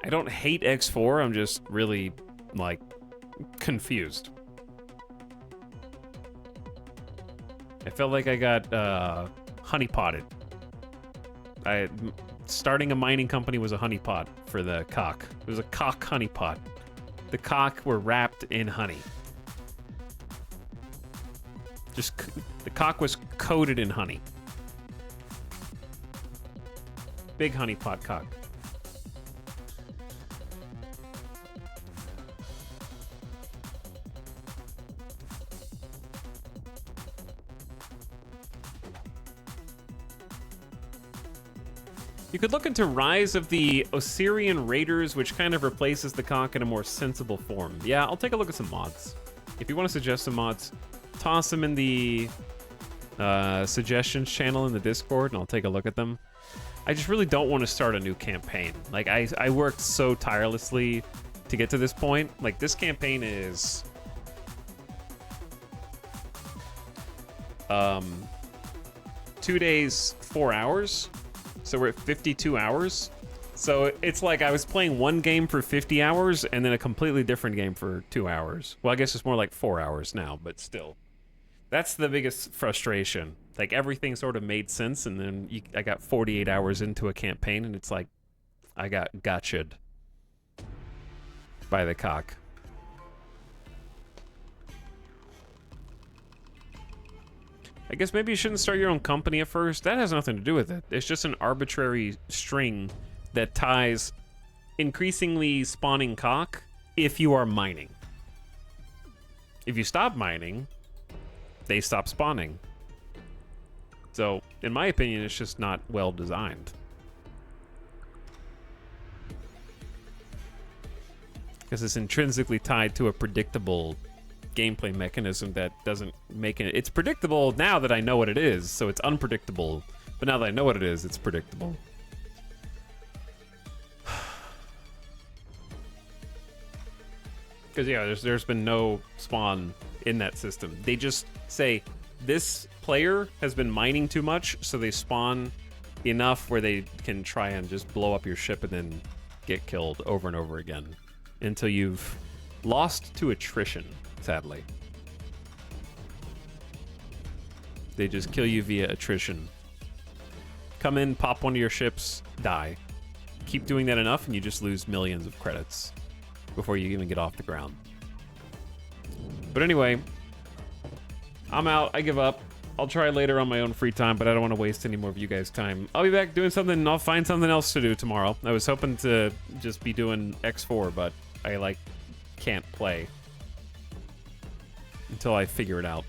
I don't hate X4. I'm just really like confused. I felt like I got honeypotted. Starting a mining company was a honeypot for the cock. It was a cock honeypot. The cock were wrapped in honey. The cock was coated in honey. Big honeypot cock. You could look into Rise of the Osirian Raiders, which kind of replaces the cock in a more sensible form. Yeah, I'll take a look at some mods. If you want to suggest some mods, toss them in the suggestions channel in the Discord, and I'll take a look at them. I just really don't want to start a new campaign. Like, I worked so tirelessly to get to this point. Like, this campaign is... 2 days, 4 hours. So we're at 52 hours. So it's like I was playing one game for 50 hours and then a completely different game for 2 hours. Well, I guess it's more like 4 hours now, but still. That's the biggest frustration. Like, everything sort of made sense, and then I got 48 hours into a campaign, and it's like, I got gotcha'd by the cock. I guess maybe you shouldn't start your own company at first. That has nothing to do with it. It's just an arbitrary string that ties increasingly spawning cock if you are mining. If you stop mining, they stop spawning. So, in my opinion, it's just not well designed. Because it's intrinsically tied to a predictable gameplay mechanism that doesn't make it... It's predictable now that I know what it is, so it's unpredictable. But now that I know what it is, it's predictable. Because, yeah, there's been no spawn in that system. They just say, this player has been mining too much, so they spawn enough where they can try and just blow up your ship and then get killed over and over again. Until you've lost to attrition. Sadly. They just kill you via attrition. Come in, pop one of your ships, die. Keep doing that enough and you just lose millions of credits before you even get off the ground. But anyway, I'm out. I give up. I'll try later on my own free time, but I don't want to waste any more of you guys' time. I'll be back doing something, and I'll find something else to do tomorrow. I was hoping to just be doing X4, but I, can't play until I figure it out.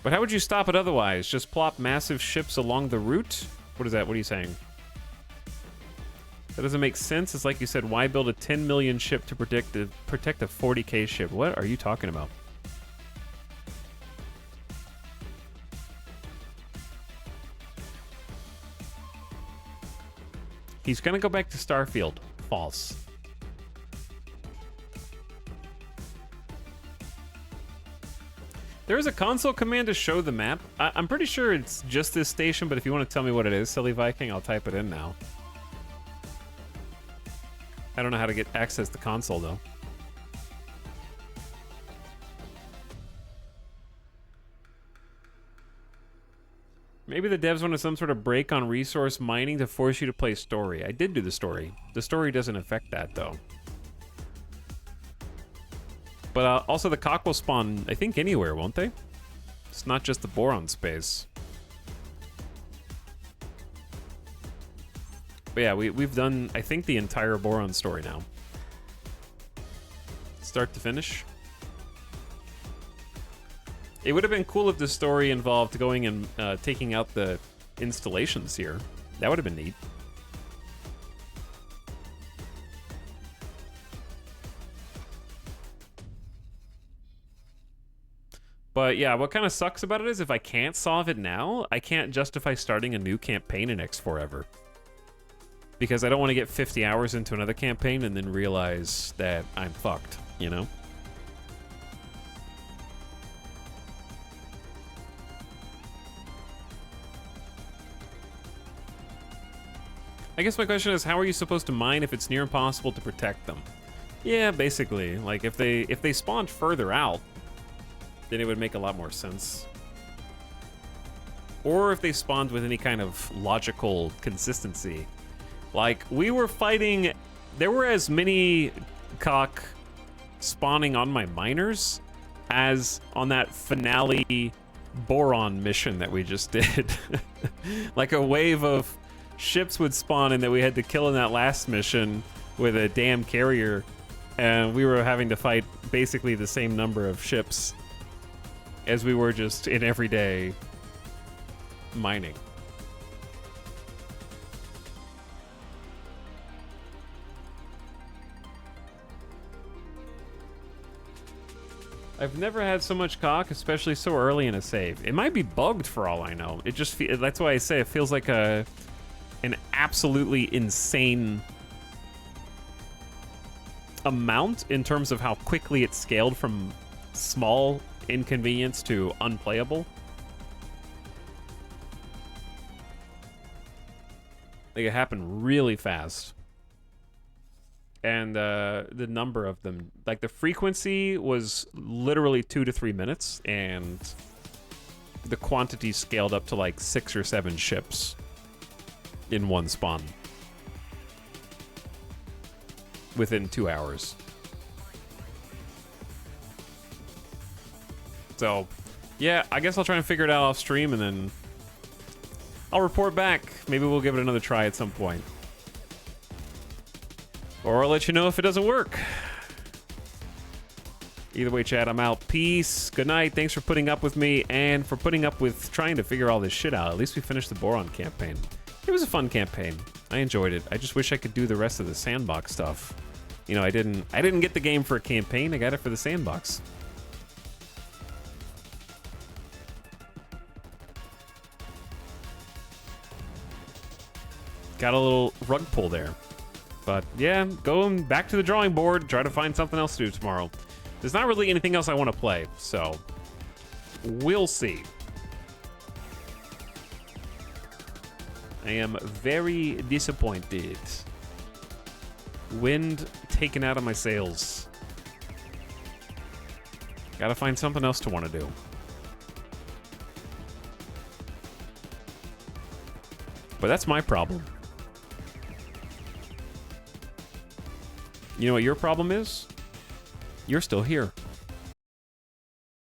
But how would you stop it otherwise? Just plop massive ships along the route? What is that? What are you saying? That doesn't make sense. It's like you said, why build a 10 million ship to protect a 40k ship? What are you talking about? He's gonna go back to Starfield. False. There is a console command to show the map. I'm pretty sure it's just this station, but if you want to tell me what it is, Silly Viking, I'll type it in now. I don't know how to get access to console, though. Maybe the devs wanted some sort of break on resource mining to force you to play story. I did do the story. The story doesn't affect that, though. But also the cock will spawn, I think, anywhere, won't they? It's not just the boron space. But yeah, we've done, I think, the entire boron story now. Start to finish. It would have been cool if the story involved going and taking out the installations here. That would have been neat. But yeah, what kind of sucks about it is if I can't solve it now, I can't justify starting a new campaign in X forever. Because I don't want to get 50 hours into another campaign and then realize that I'm fucked, you know? I guess my question is, how are you supposed to mine if it's near impossible to protect them? Yeah, basically. Like, if they spawned further out, then it would make a lot more sense. Or if they spawned with any kind of logical consistency. Like, we were fighting... There were as many cock spawning on my miners as on that finale boron mission that we just did. Like a wave of ships would spawn in that we had to kill in that last mission with a damn carrier, and we were having to fight basically the same number of ships as we were just in everyday mining. I've never had so much cock, especially so early in a save. It might be bugged for all I know. It just that's why I say it feels like an absolutely insane amount in terms of how quickly it scaled from small inconvenience to unplayable. Like, it happened really fast. And the number of them, like the frequency was literally 2 to 3 minutes, and the quantity scaled up to like 6 or 7 ships in one spawn within 2 hours. So, yeah, I guess I'll try and figure it out off stream, and then I'll report back. Maybe we'll give it another try at some point. Or I'll let you know if it doesn't work. Either way, chat, I'm out. Peace. Good night. Thanks for putting up with me and for putting up with trying to figure all this shit out. At least we finished the Boron campaign. It was a fun campaign. I enjoyed it. I just wish I could do the rest of the sandbox stuff. You know, I didn't get the game for a campaign. I got it for the sandbox. Got a little rug pull there. But yeah, going back to the drawing board, try to find something else to do tomorrow. There's not really anything else I want to play, so we'll see. I am very disappointed. Wind taken out of my sails. Gotta find something else to want to do. But that's my problem. You know what your problem is? You're still here.